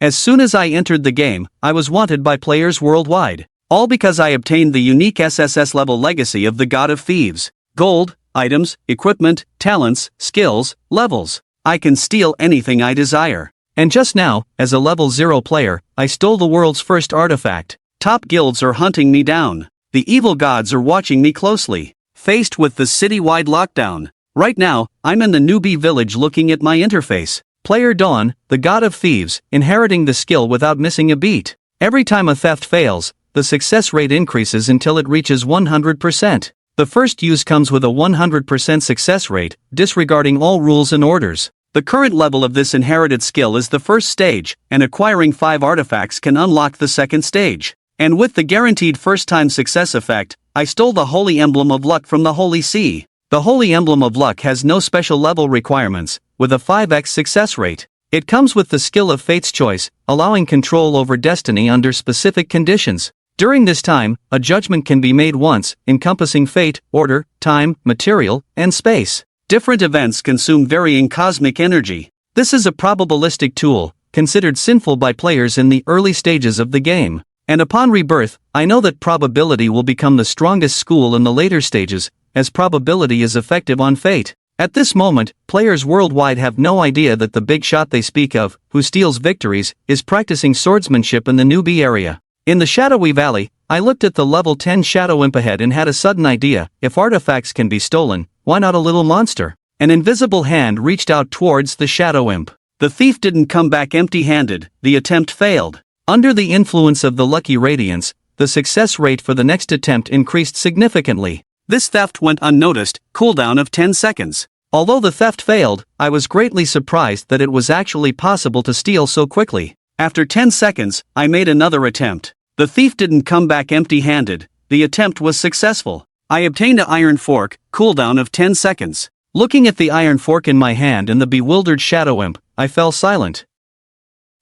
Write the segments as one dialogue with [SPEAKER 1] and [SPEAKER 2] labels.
[SPEAKER 1] As soon as I entered the game, I was wanted by players worldwide. All because I obtained the unique SSS level legacy of the God of Thieves. Gold, items, equipment, talents, skills, levels. I can steal anything I desire. And just now, as a level 0 player, I stole the world's first artifact. Top guilds are hunting me down. The evil gods are watching me closely. Faced with the city-wide lockdown. Right now, I'm in the newbie village looking at my interface. Player Dawn, the God of Thieves, inheriting the skill without missing a beat. Every time a theft fails, the success rate increases until it reaches 100%. The first use comes with a 100% success rate, disregarding all rules and orders. The current level of this inherited skill is the first stage, and acquiring 5 artifacts can unlock the second stage. And with the guaranteed first-time success effect, I stole the Holy Emblem of Luck from the Holy See. The Holy Emblem of Luck has no special level requirements, with a 5x success rate. It comes with the skill of Fate's Choice, allowing control over destiny under specific conditions. During this time, a judgment can be made once, encompassing fate, order, time, material, and space. Different events consume varying cosmic energy. This is a probabilistic tool, considered sinful by players in the early stages of the game. And upon rebirth, I know that probability will become the strongest school in the later stages, as probability is effective on fate. At this moment, players worldwide have no idea that the big shot they speak of, who steals victories, is practicing swordsmanship in the newbie area. In the shadowy valley, I looked at the level 10 shadow imp ahead and had a sudden idea. If artifacts can be stolen, why not a little monster? An invisible hand reached out towards the shadow imp. The thief didn't come back empty-handed, the attempt failed. Under the influence of the lucky radiance, the success rate for the next attempt increased significantly. This theft went unnoticed, cooldown of 10 seconds. Although the theft failed, I was greatly surprised that it was actually possible to steal so quickly. After 10 seconds, I made another attempt. The thief didn't come back empty-handed, the attempt was successful. I obtained an iron fork, cooldown of 10 seconds. Looking at the iron fork in my hand and the bewildered shadow imp, I fell silent.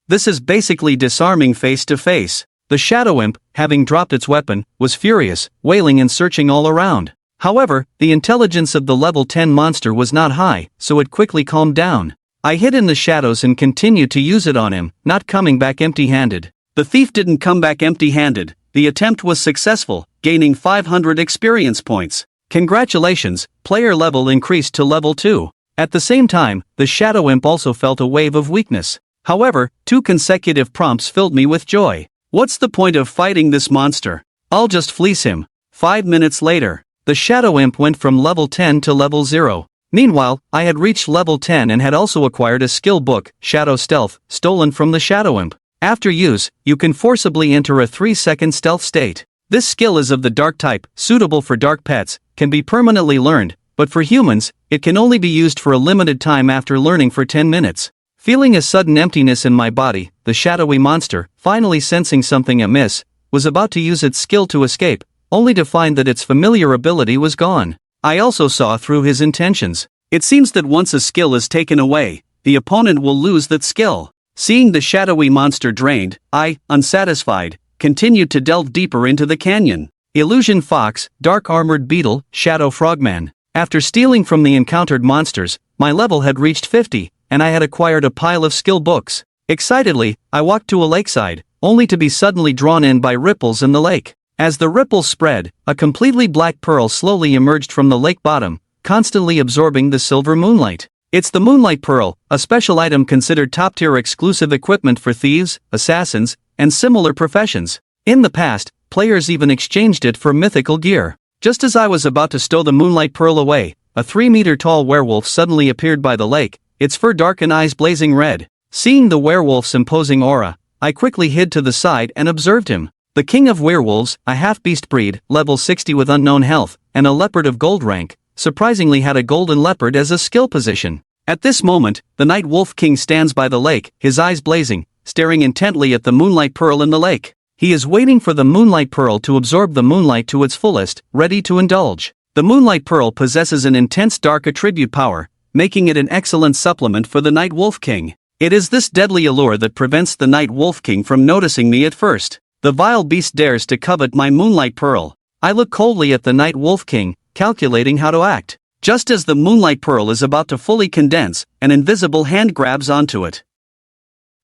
[SPEAKER 1] This is basically disarming face to face. The shadow imp, having dropped its weapon, was furious, wailing and searching all around. However, the intelligence of the level 10 monster was not high, so it quickly calmed down. I hid in the shadows and continued to use it on him, not coming back empty-handed. The thief didn't come back empty-handed, the attempt was successful, gaining 500 experience points. Congratulations, player level increased to level 2. At the same time, the shadow imp also felt a wave of weakness. However, 2 consecutive prompts filled me with joy. What's the point of fighting this monster? I'll just fleece him. 5 minutes later, the shadow imp went from level 10 to level 0. Meanwhile, I had reached level 10 and had also acquired a skill book, Shadow Stealth, stolen from the shadow imp. After use, you can forcibly enter a 3-second stealth state. This skill is of the dark type, suitable for dark pets, can be permanently learned, but for humans, it can only be used for a limited time after learning for 10 minutes. Feeling a sudden emptiness in my body, the shadowy monster, finally sensing something amiss, was about to use its skill to escape, only to find that its familiar ability was gone. I also saw through his intentions. It seems that once a skill is taken away, the opponent will lose that skill. Seeing the shadowy monster drained, I, unsatisfied, continued to delve deeper into the canyon. Illusion Fox, Dark Armored Beetle, Shadow Frogman. After stealing from the encountered monsters, my level had reached 50, and I had acquired a pile of skill books. Excitedly, I walked to a lakeside, only to be suddenly drawn in by ripples in the lake. As the ripples spread, a completely black pearl slowly emerged from the lake bottom, constantly absorbing the silver moonlight. It's the Moonlight Pearl, a special item considered top-tier exclusive equipment for thieves, assassins, and similar professions. In the past, players even exchanged it for mythical gear. Just as I was about to stow the Moonlight Pearl away, a 3-meter-tall werewolf suddenly appeared by the lake, its fur dark and eyes blazing red. Seeing the werewolf's imposing aura, I quickly hid to the side and observed him. The king of werewolves, a half-beast breed, level 60 with unknown health, and a leopard of gold rank, surprisingly had a golden leopard as a skill position. At this moment, the night wolf king stands by the lake, his eyes blazing, staring intently at the Moonlight Pearl in the lake. He is waiting for the Moonlight Pearl to absorb the moonlight to its fullest, ready to indulge. The Moonlight Pearl possesses an intense dark attribute power, making it an excellent supplement for the Night Wolf King. It is this deadly allure that prevents the Night Wolf King from noticing me at first. The vile beast dares to covet my Moonlight Pearl. I look coldly at the Night Wolf King, calculating how to act. Just as the Moonlight Pearl is about to fully condense, an invisible hand grabs onto it.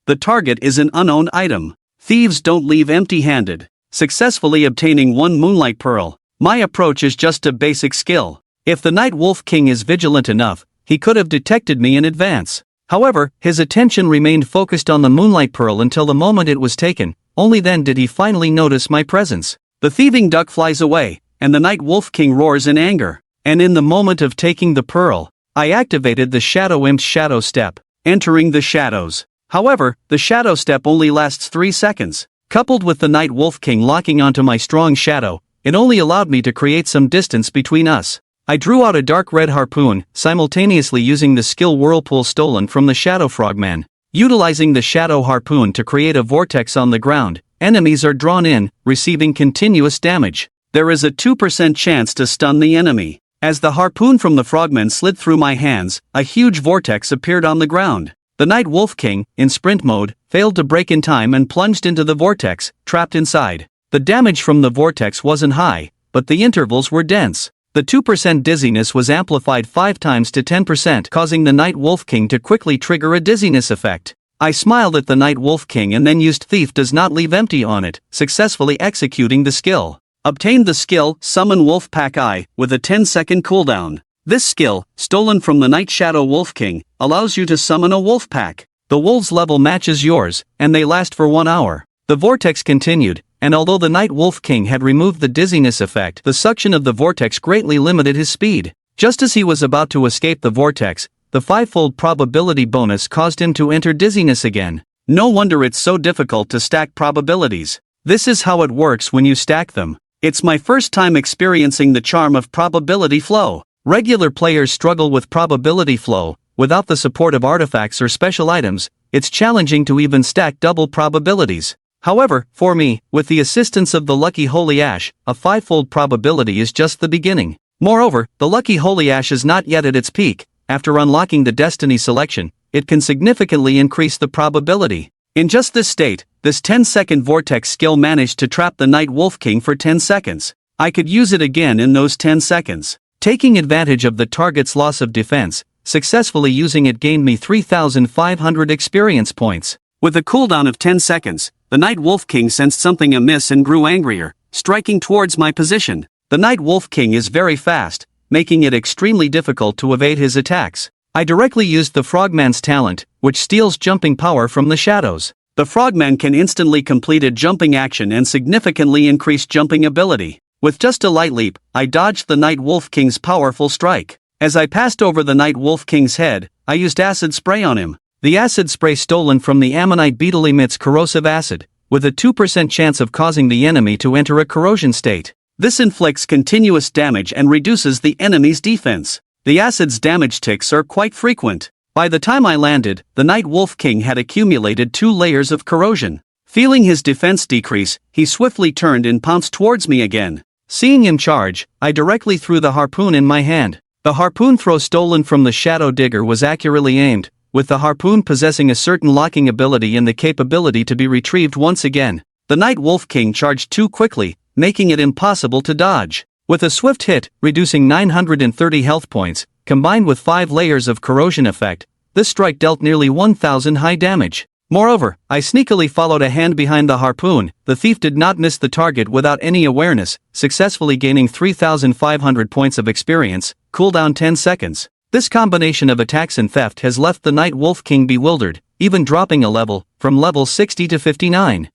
[SPEAKER 1] The target is an unowned item. Thieves don't leave empty-handed. Successfully obtaining one moonlight pearl. My approach is just a basic skill. If the Night Wolf King is vigilant enough, he could have detected me in advance. However, his attention remained focused on the moonlight pearl until the moment it was taken. Only then did he finally notice my presence. The thieving duck flies away, and the Night Wolf King roars in anger. And in the moment of taking the pearl, I activated the Shadow Imp's Shadow Step, entering the shadows. However, the Shadow Step only lasts 3 seconds. Coupled with the Night Wolf King locking onto my strong shadow, it only allowed me to create some distance between us. I drew out a dark red harpoon, simultaneously using the skill Whirlpool stolen from the Shadow Frogman. Utilizing the Shadow Harpoon to create a vortex on the ground, enemies are drawn in, receiving continuous damage. There is a 2% chance to stun the enemy. As the harpoon from the frogman slid through my hands, a huge vortex appeared on the ground. The Night Wolf King, in sprint mode, failed to break in time and plunged into the vortex, trapped inside. The damage from the vortex wasn't high, but the intervals were dense. The 2% dizziness was amplified 5 times to 10%, causing the Night Wolf King to quickly trigger a dizziness effect. I smiled at the Night Wolf King and then used Thief Does Not Leave Empty on it, successfully executing the skill. Obtained the skill Summon Wolf Pack Eye with a 10-second cooldown. This skill, stolen from the Night Shadow Wolf King, allows you to summon a wolf pack. The wolves' level matches yours, and they last for 1 hour. The vortex continued, and although the Night Wolf King had removed the dizziness effect, the suction of the vortex greatly limited his speed. Just as he was about to escape the vortex, the 5-fold probability bonus caused him to enter dizziness again. No wonder it's so difficult to stack probabilities. This is how it works when you stack them. It's my first time experiencing the charm of probability flow. Regular players struggle with probability flow. Without the support of artifacts or special items, it's challenging to even stack double probabilities. However, for me, with the assistance of the Lucky Holy Ash, a 5-fold probability is just the beginning. Moreover, the Lucky Holy Ash is not yet at its peak. After unlocking the Destiny selection, it can significantly increase the probability. In just this state, this 10-second vortex skill managed to trap the Night Wolf King for 10 seconds. I could use it again in those 10 seconds. Taking advantage of the target's loss of defense, successfully using it gained me 3,500 experience points. With a cooldown of 10 seconds, the Night Wolf King sensed something amiss and grew angrier, striking towards my position. The Night Wolf King is very fast, making it extremely difficult to evade his attacks. I directly used the Frogman's talent, which steals jumping power from the shadows. The Frogman can instantly complete a jumping action and significantly increase jumping ability. With just a light leap, I dodged the Night Wolf King's powerful strike. As I passed over the Night Wolf King's head, I used acid spray on him. The acid spray stolen from the ammonite beetle emits corrosive acid, with a 2% chance of causing the enemy to enter a corrosion state. This inflicts continuous damage and reduces the enemy's defense. The acid's damage ticks are quite frequent. By the time I landed, the Night Wolf King had accumulated 2 layers of corrosion. Feeling his defense decrease, he swiftly turned and pounced towards me again. Seeing him charge, I directly threw the harpoon in my hand. The harpoon throw stolen from the Shadow Digger was accurately aimed, with the harpoon possessing a certain locking ability and the capability to be retrieved once again. The Night Wolf King charged too quickly, making it impossible to dodge. With a swift hit, reducing 930 health points, combined with 5 layers of corrosion effect, this strike dealt nearly 1,000 high damage. Moreover, I sneakily followed a hand behind the harpoon. The thief did not miss the target without any awareness, successfully gaining 3,500 points of experience, cooldown 10 seconds. This combination of attacks and theft has left the Night Wolf King bewildered, even dropping a level, from level 60 to 59.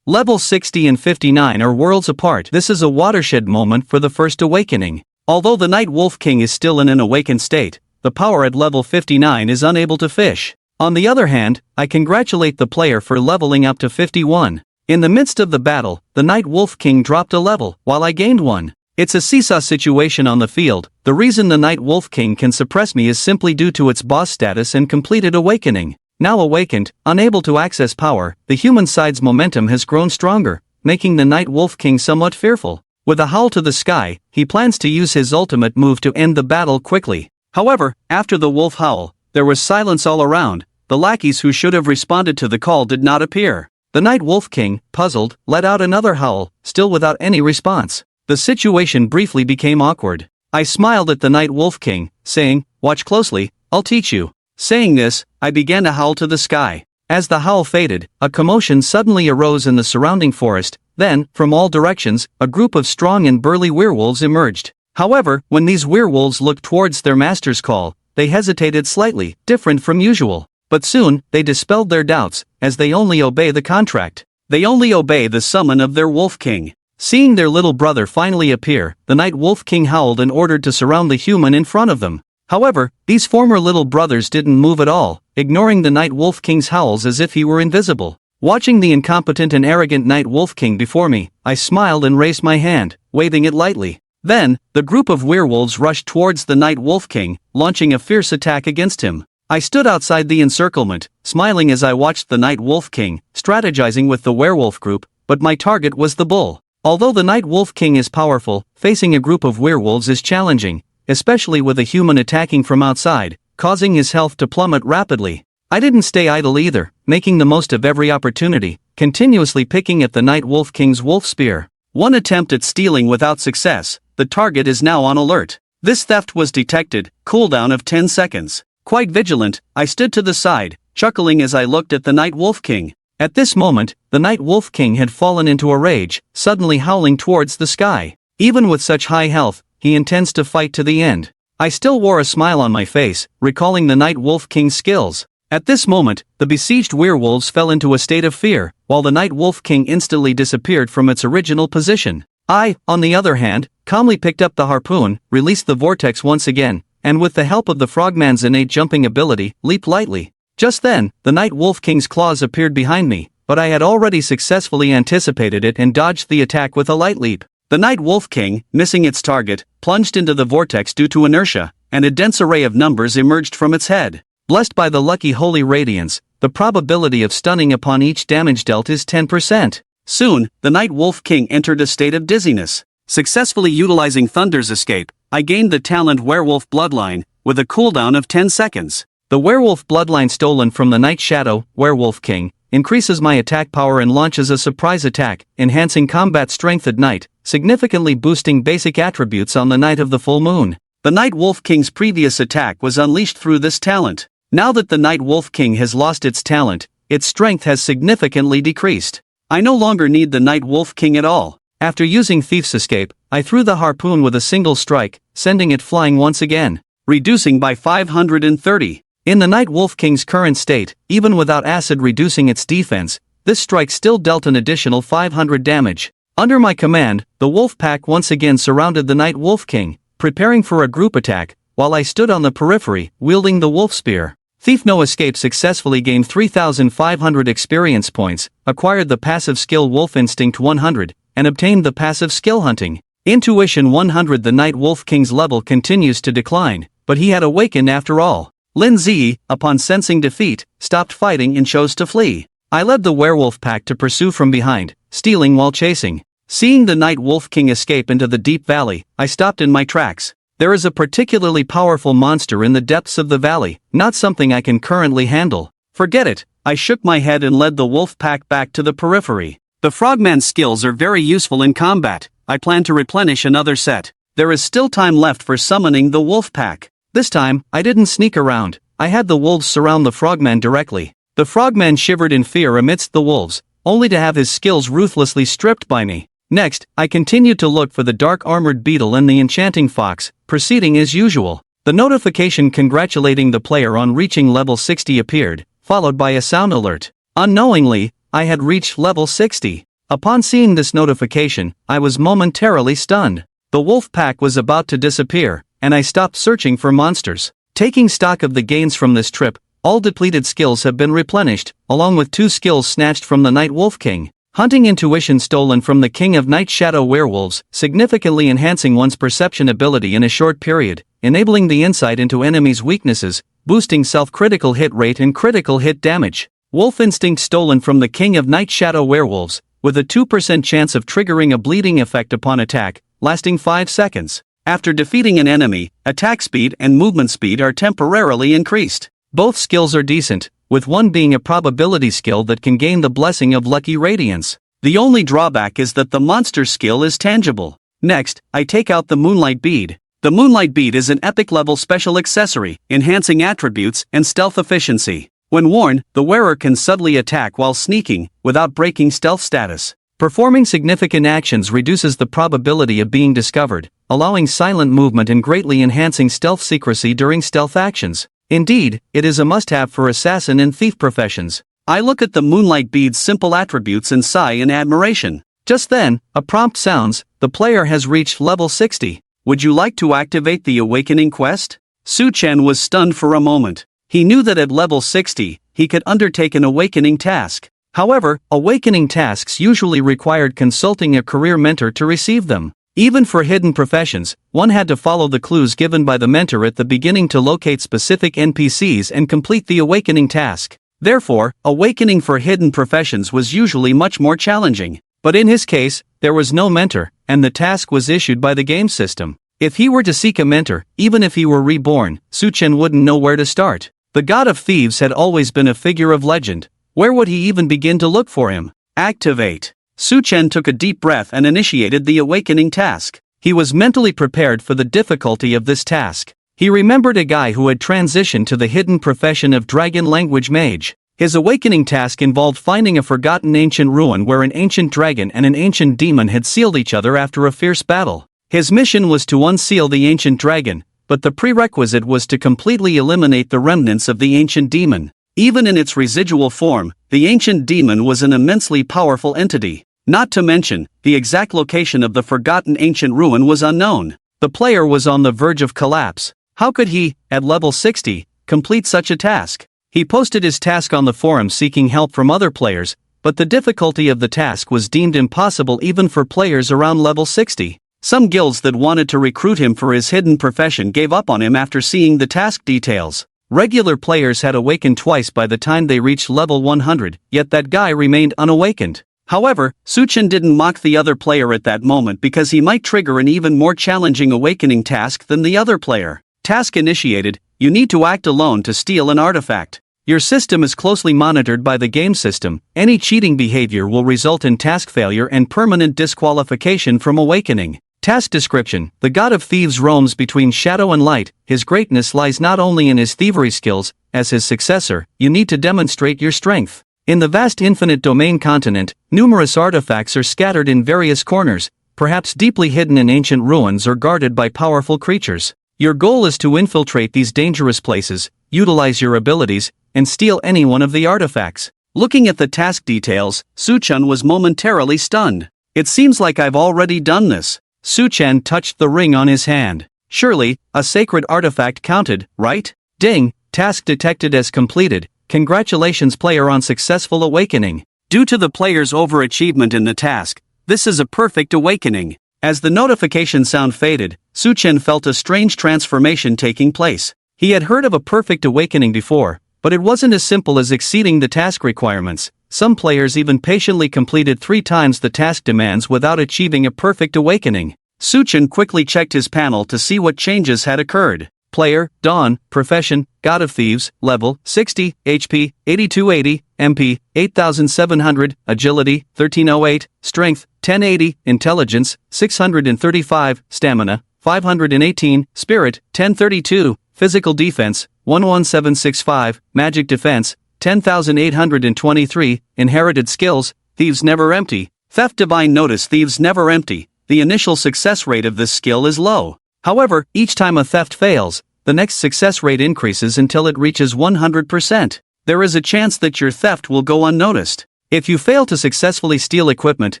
[SPEAKER 1] Level 60 and 59 are worlds apart. This is a watershed moment for the First Awakening. Although the Night Wolf King is still in an awakened state, the power at level 59 is unable to fish. On the other hand, I congratulate the player for leveling up to 51. In the midst of the battle, the Night Wolf King dropped a level, while I gained one. It's a seesaw situation on the field. The reason the Night Wolf King can suppress me is simply due to its boss status and completed awakening. Now awakened, unable to access power, the human side's momentum has grown stronger, making the Night Wolf King somewhat fearful. With a howl to the sky, he plans to use his ultimate move to end the battle quickly. However, after the wolf howl, there was silence all around. The lackeys who should have responded to the call did not appear. The Night Wolf King, puzzled, let out another howl, still without any response. The situation briefly became awkward. I smiled at the Night Wolf King, saying, "Watch closely, I'll teach you." Saying this, I began to howl to the sky. As the howl faded, a commotion suddenly arose in the surrounding forest. Then, from all directions, a group of strong and burly werewolves emerged. However, when these werewolves looked towards their master's call, they hesitated slightly, different from usual. But soon, they dispelled their doubts, as they only obey the contract. They only obey the summon of their Wolf King. Seeing their little brother finally appear, the Night Wolf King howled and ordered to surround the human in front of them. However, these former little brothers didn't move at all, ignoring the Night Wolf King's howls as if he were invisible. Watching the incompetent and arrogant Night Wolf King before me, I smiled and raised my hand, waving it lightly. Then, the group of werewolves rushed towards the Night Wolf King, launching a fierce attack against him. I stood outside the encirclement, smiling as I watched the Night Wolf King, strategizing with the werewolf group, but my target was the bull. Although the Night Wolf King is powerful, facing a group of werewolves is challenging, especially with a human attacking from outside, causing his health to plummet rapidly. I didn't stay idle either, making the most of every opportunity, continuously picking at the Night Wolf King's wolf spear. One attempt at stealing without success, the target is now on alert. This theft was detected, cooldown of 10 seconds. Quite vigilant, I stood to the side, chuckling as I looked at the Night Wolf King. At this moment, the Night Wolf King had fallen into a rage, suddenly howling towards the sky. Even with such high health, he intends to fight to the end. I still wore a smile on my face, recalling the Night Wolf King's skills. At this moment, the besieged werewolves fell into a state of fear, while the Night Wolf King instantly disappeared from its original position. I, on the other hand, calmly picked up the harpoon, released the vortex once again, and with the help of the frogman's innate jumping ability, leaped lightly. Just then, the Night Wolf King's claws appeared behind me, but I had already successfully anticipated it and dodged the attack with a light leap. The Night Wolf King, missing its target, plunged into the vortex due to inertia, and a dense array of numbers emerged from its head. Blessed by the lucky holy radiance, the probability of stunning upon each damage dealt is 10%. Soon, the Night Wolf King entered a state of dizziness. Successfully utilizing Thunder's escape, I gained the talent Werewolf Bloodline, with a cooldown of 10 seconds. The Werewolf Bloodline stolen from the Night Shadow, Werewolf King, increases my attack power and launches a surprise attack, enhancing combat strength at night, significantly boosting basic attributes on the night of the full moon. The Night Wolf King's previous attack was unleashed through this talent. Now that the Night Wolf King has lost its talent, its strength has significantly decreased. I no longer need the Night Wolf King at all. After using Thief's escape, I threw the harpoon with a single strike, sending it flying once again, reducing by 530. In the Night Wolf King's current state, even without acid reducing its defense, this strike still dealt an additional 500 damage. Under my command, the wolf pack once again surrounded the Night Wolf King, preparing for a group attack, while I stood on the periphery, wielding the wolf spear. Thief No Escape successfully gained 3,500 experience points, acquired the passive skill Wolf Instinct 100, and obtained the passive skill Hunting. Intuition 100. The Night Wolf King's level continues to decline, but he had awakened after all. Lin Zi, upon sensing defeat, stopped fighting and chose to flee. I led the werewolf pack to pursue from behind, stealing while chasing. Seeing the Night Wolf King escape into the deep valley, I stopped in my tracks. There is a particularly powerful monster in the depths of the valley, not something I can currently handle. Forget it. I shook my head and led the wolf pack back to the periphery. The frogman's skills are very useful in combat. I plan to replenish another set. There is still time left for summoning the wolf pack. This time, I didn't sneak around. I had the wolves surround the frogman directly. The frogman shivered in fear amidst the wolves, only to have his skills ruthlessly stripped by me. Next, I continued to look for the dark-armored beetle and the enchanting fox, proceeding as usual. The notification congratulating the player on reaching level 60 appeared, followed by a sound alert. Unknowingly, I had reached level 60. Upon seeing this notification, I was momentarily stunned. The wolf pack was about to disappear, and I stopped searching for monsters. Taking stock of the gains from this trip, all depleted skills have been replenished, along with 2 skills snatched from the Night Wolf King. Hunting Intuition stolen from the King of Night Shadow Werewolves, significantly enhancing one's perception ability in a short period, enabling the insight into enemies' weaknesses, boosting self-critical hit rate and critical hit damage. Wolf Instinct stolen from the King of Night Shadow Werewolves, with a 2% chance of triggering a bleeding effect upon attack, lasting 5 seconds. After defeating an enemy, attack speed and movement speed are temporarily increased. Both skills are decent, with one being a probability skill that can gain the blessing of Lucky Radiance. The only drawback is that the monster skill is tangible. Next, I take out the Moonlight Bead. The Moonlight Bead is an epic level special accessory, enhancing attributes and stealth efficiency. When worn, the wearer can subtly attack while sneaking, without breaking stealth status. Performing significant actions reduces the probability of being discovered, allowing silent movement and greatly enhancing stealth secrecy during stealth actions. Indeed, it is a must-have for assassin and thief professions. I look at the moonlight bead's simple attributes and sigh in admiration. Just then, a prompt sounds, the player has reached level 60. Would you like to activate the awakening quest? Su-Chen was stunned for a moment. He knew that at level 60, he could undertake an awakening task. However, awakening tasks usually required consulting a career mentor to receive them. Even for hidden professions, one had to follow the clues given by the mentor at the beginning to locate specific NPCs and complete the awakening task. Therefore, awakening for hidden professions was usually much more challenging. But in his case, there was no mentor, and the task was issued by the game system. If he were to seek a mentor, even if he were reborn, Su-Chen wouldn't know where to start. The god of thieves had always been a figure of legend. Where would he even begin to look for him? Activate. Su-Chen took a deep breath and initiated the awakening task. He was mentally prepared for the difficulty of this task. He remembered a guy who had transitioned to the hidden profession of dragon language mage. His awakening task involved finding a forgotten ancient ruin where an ancient dragon and an ancient demon had sealed each other after a fierce battle. His mission was to unseal the ancient dragon, but the prerequisite was to completely eliminate the remnants of the ancient demon. Even in its residual form, the ancient demon was an immensely powerful entity. Not to mention, the exact location of the forgotten ancient ruin was unknown. The player was on the verge of collapse. How could he, at level 60, complete such a task? He posted his task on the forum seeking help from other players, but the difficulty of the task was deemed impossible even for players around level 60. Some guilds that wanted to recruit him for his hidden profession gave up on him after seeing the task details. Regular players had awakened twice by the time they reached level 100, yet that guy remained unawakened. However, Su-Chen didn't mock the other player at that moment because he might trigger an even more challenging awakening task than the other player. Task initiated, you need to act alone to steal an artifact. Your system is closely monitored by the game system. Any cheating behavior will result in task failure and permanent disqualification from awakening. Task description: the god of thieves roams between shadow and light. His greatness lies not only in his thievery skills. As his successor, you need to demonstrate your strength. In the vast infinite domain continent, numerous artifacts are scattered in various corners, perhaps deeply hidden in ancient ruins or guarded by powerful creatures. Your goal is to infiltrate these dangerous places, utilize your abilities, and steal any one of the artifacts. Looking at the task details, Su-Chen was momentarily stunned. It seems like I've already done this. Su-Chen touched the ring on his hand. Surely, a sacred artifact counted, right? Ding, task detected as completed. Congratulations player on successful awakening. Due to the player's overachievement in the task, this is a perfect awakening. As the notification sound faded, Su-Chen felt a strange transformation taking place. He had heard of a perfect awakening before, but it wasn't as simple as exceeding the task requirements. Some players even patiently completed 3 times the task demands without achieving a perfect awakening. Su-Chen quickly checked his panel to see what changes had occurred. Player, Dawn, Profession, God of Thieves, Level, 60, HP, 8280, MP, 8700, Agility, 1308, Strength, 1080, Intelligence, 635, Stamina, 518, Spirit, 1032, Physical Defense, 11765, Magic Defense, 10,823, Inherited Skills, Thieves Never Empty, Theft Divine Notice Thieves Never Empty. The initial success rate of this skill is low. However, each time a theft fails, the next success rate increases until it reaches 100%. There is a chance that your theft will go unnoticed. If you fail to successfully steal equipment,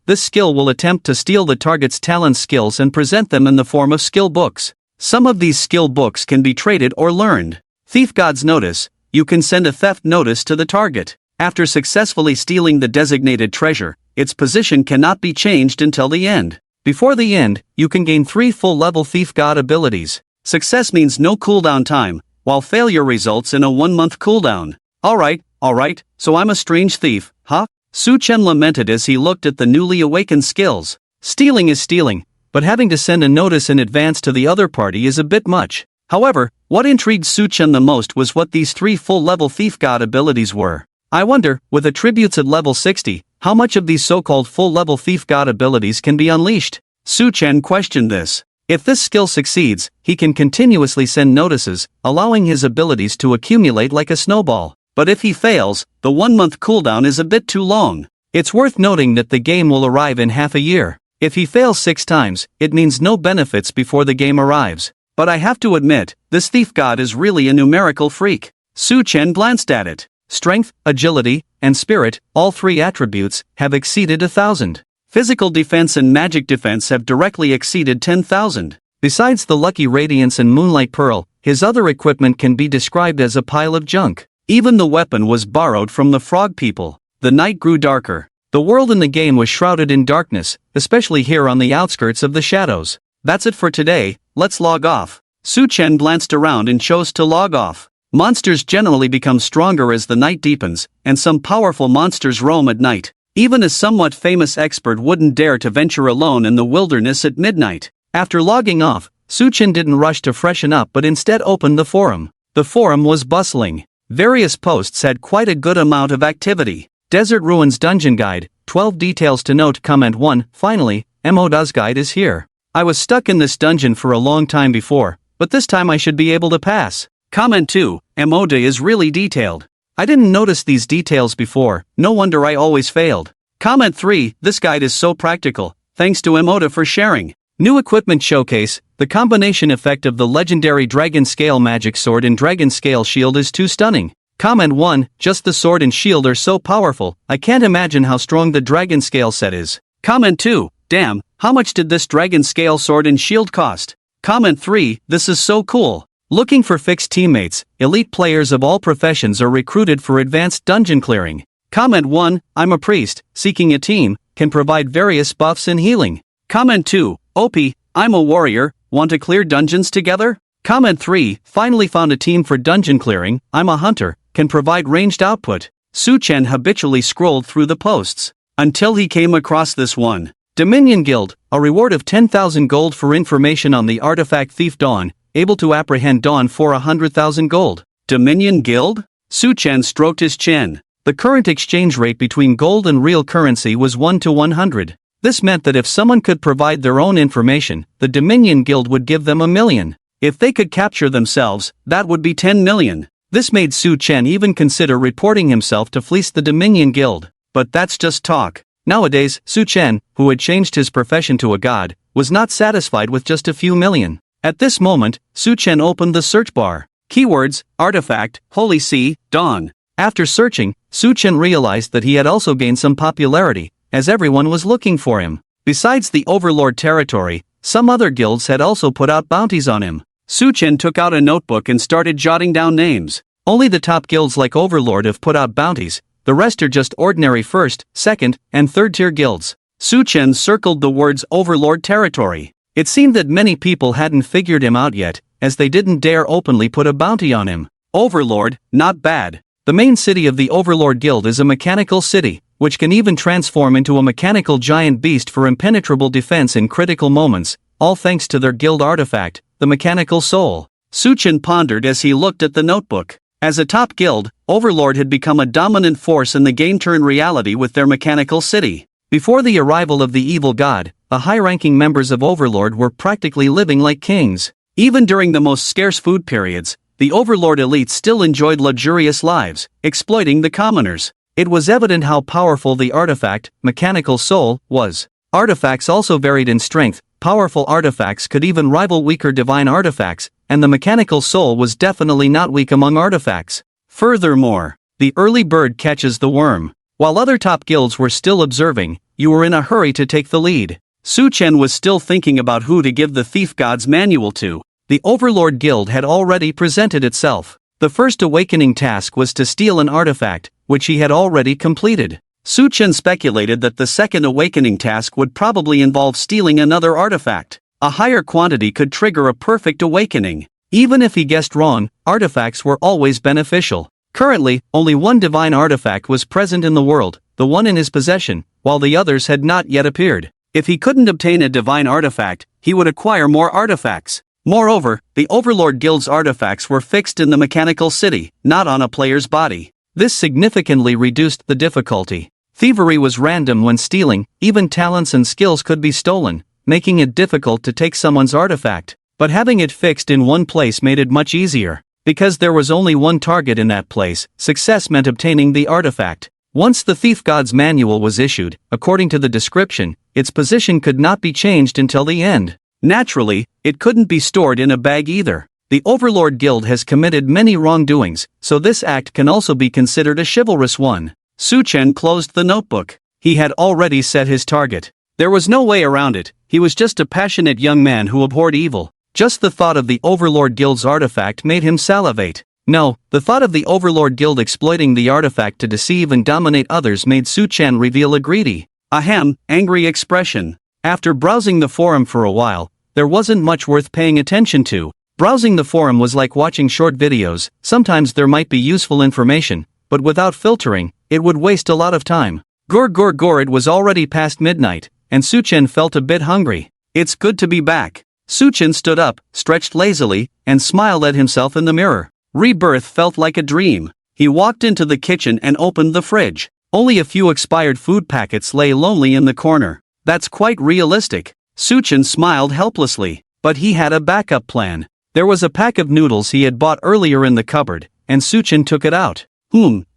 [SPEAKER 1] this skill will attempt to steal the target's talent skills and present them in the form of skill books. Some of these skill books can be traded or learned. Thief God's Notice: you can send a theft notice to the target. After successfully stealing the designated treasure, its position cannot be changed until the end. Before the end, you can gain 3 full-level Thief God abilities. Success means no cooldown time, while failure results in a 1-month cooldown. Alright, so I'm a strange thief, huh? Su-Chen lamented as he looked at the newly awakened skills. Stealing is stealing, but having to send a notice in advance to the other party is a bit much. However, what intrigued Su-Chen the most was what these 3 full-level Thief God abilities were. I wonder, with attributes at level 60, how much of these so-called full-level Thief God abilities can be unleashed? Su-Chen questioned this. If this skill succeeds, he can continuously send notices, allowing his abilities to accumulate like a snowball. but if he fails, the 1-month cooldown is a bit too long. It's worth noting that the game will arrive in half a year. If he fails 6 times, it means no benefits before the game arrives. But I have to admit, this thief god is really a numerical freak. Su Chen glanced at it. Strength, agility, and spirit, all 3 attributes, have exceeded 1,000. Physical defense and magic defense have directly exceeded 10,000. Besides the Lucky Radiance and Moonlight Pearl, his other equipment can be described as a pile of junk. Even the weapon was borrowed from the frog people. The night grew darker. The world in the game was shrouded in darkness, especially here on the outskirts of the shadows. That's it for today, let's log off. Su Chen glanced around and chose to log off. Monsters generally become stronger as the night deepens, and some powerful monsters roam at night. Even a somewhat famous expert wouldn't dare to venture alone in the wilderness at midnight. After logging off, Su Chen didn't rush to freshen up but instead opened the forum. The forum was bustling. Various posts had quite a good amount of activity. Desert Ruins Dungeon Guide, 12 details to note. Comment 1, finally, MODA's guide is here. I was stuck in this dungeon for a long time before, but this time I should be able to pass. Comment 2, MODA is really detailed. I didn't notice these details before, no wonder I always failed. Comment 3, this guide is so practical, thanks to MODA for sharing. New equipment showcase, the combination effect of the legendary Dragon Scale Magic Sword and Dragon Scale Shield is too stunning. Comment 1, just the sword and shield are so powerful, I can't imagine how strong the Dragon Scale set is. Comment 2, damn, how much did this Dragon Scale sword and shield cost? Comment 3, this is so cool. Looking for fixed teammates, elite players of all professions are recruited for advanced dungeon clearing. Comment 1, I'm a priest, seeking a team, can provide various buffs and healing. Comment 2, OP, I'm a warrior, want to clear dungeons together? Comment 3, finally found a team for dungeon clearing, I'm a hunter, can provide ranged output. Su Chen habitually scrolled through the posts, until he came across this one. Dominion Guild, a reward of 10,000 gold for information on the artifact Thief Dawn, able to apprehend Dawn for 100,000 gold. Dominion Guild? Su Chen stroked his chin. The current exchange rate between gold and real currency was 1 to 100. This meant that if someone could provide their own information, the Dominion Guild would give them 1 million. If they could capture themselves, that would be 10 million. This made Su Chen even consider reporting himself to fleece the Dominion Guild. But that's just talk. Nowadays, Su Chen, who had changed his profession to a god, was not satisfied with just a few million. At this moment, Su Chen opened the search bar. Keywords, artifact, holy sea, dawn. After searching, Su Chen realized that he had also gained some popularity, as everyone was looking for him. Besides the Overlord territory, some other guilds had also put out bounties on him. Su Chen took out a notebook and started jotting down names. Only the top guilds like Overlord have put out bounties, the rest are just ordinary first, second, and third tier guilds. Su Chen circled the words Overlord territory. It seemed that many people hadn't figured him out yet, as they didn't dare openly put a bounty on him. Overlord, not bad. The main city of the Overlord Guild is a mechanical city, which can even transform into a mechanical giant beast for impenetrable defense in critical moments, all thanks to their guild artifact, the Mechanical Soul. Su Chen pondered as he looked at the notebook. As a top guild, Overlord had become a dominant force in the game turned reality with their mechanical city. Before the arrival of the evil god, the high-ranking members of Overlord were practically living like kings. Even during the most scarce food periods, the Overlord elite still enjoyed luxurious lives, exploiting the commoners. It was evident how powerful the artifact, Mechanical Soul, was. Artifacts also varied in strength. Powerful artifacts could even rival weaker divine artifacts, and the Mechanical Soul was definitely not weak among artifacts. Furthermore, the early bird catches the worm. While other top guilds were still observing, you were in a hurry to take the lead. Su Chen was still thinking about who to give the Thief God's manual to. The Overlord Guild had already presented itself. The first awakening task was to steal an artifact, which he had already completed. Su Chen speculated that the second awakening task would probably involve stealing another artifact. A higher quantity could trigger a perfect awakening. Even if he guessed wrong, artifacts were always beneficial. Currently, only one divine artifact was present in the world, the one in his possession, while the others had not yet appeared. If he couldn't obtain a divine artifact, he would acquire more artifacts. Moreover, the Overlord Guild's artifacts were fixed in the mechanical city, not on a player's body. This significantly reduced the difficulty. Thievery was random when stealing, even talents and skills could be stolen, making it difficult to take someone's artifact. But having it fixed in one place made it much easier. Because there was only one target in that place, success meant obtaining the artifact. Once the Thief God's manual was issued, according to the description, its position could not be changed until the end. Naturally, it couldn't be stored in a bag either. The Overlord Guild has committed many wrongdoings, so this act can also be considered a chivalrous one. Su-chen closed the notebook. He had already set his target. There was no way around it. He was just a passionate young man who abhorred evil. Just the thought of the Overlord Guild's artifact made him salivate. No, the thought of the Overlord Guild exploiting the artifact to deceive and dominate others made Su-chen reveal a greedy, angry expression. After browsing the forum for a while, there wasn't much worth paying attention to. Browsing the forum was like watching short videos. Sometimes there might be useful information, but without filtering, it would waste a lot of time. It was already past midnight, and Su-chen felt a bit hungry. It's good to be back. Su-chen stood up, stretched lazily, and smiled at himself in the mirror. Rebirth felt like a dream. He walked into the kitchen and opened the fridge. Only a few expired food packets lay lonely in the corner. That's quite realistic. Su-chen smiled helplessly, but he had a backup plan. There was a pack of noodles he had bought earlier in the cupboard, and Su-chen took it out.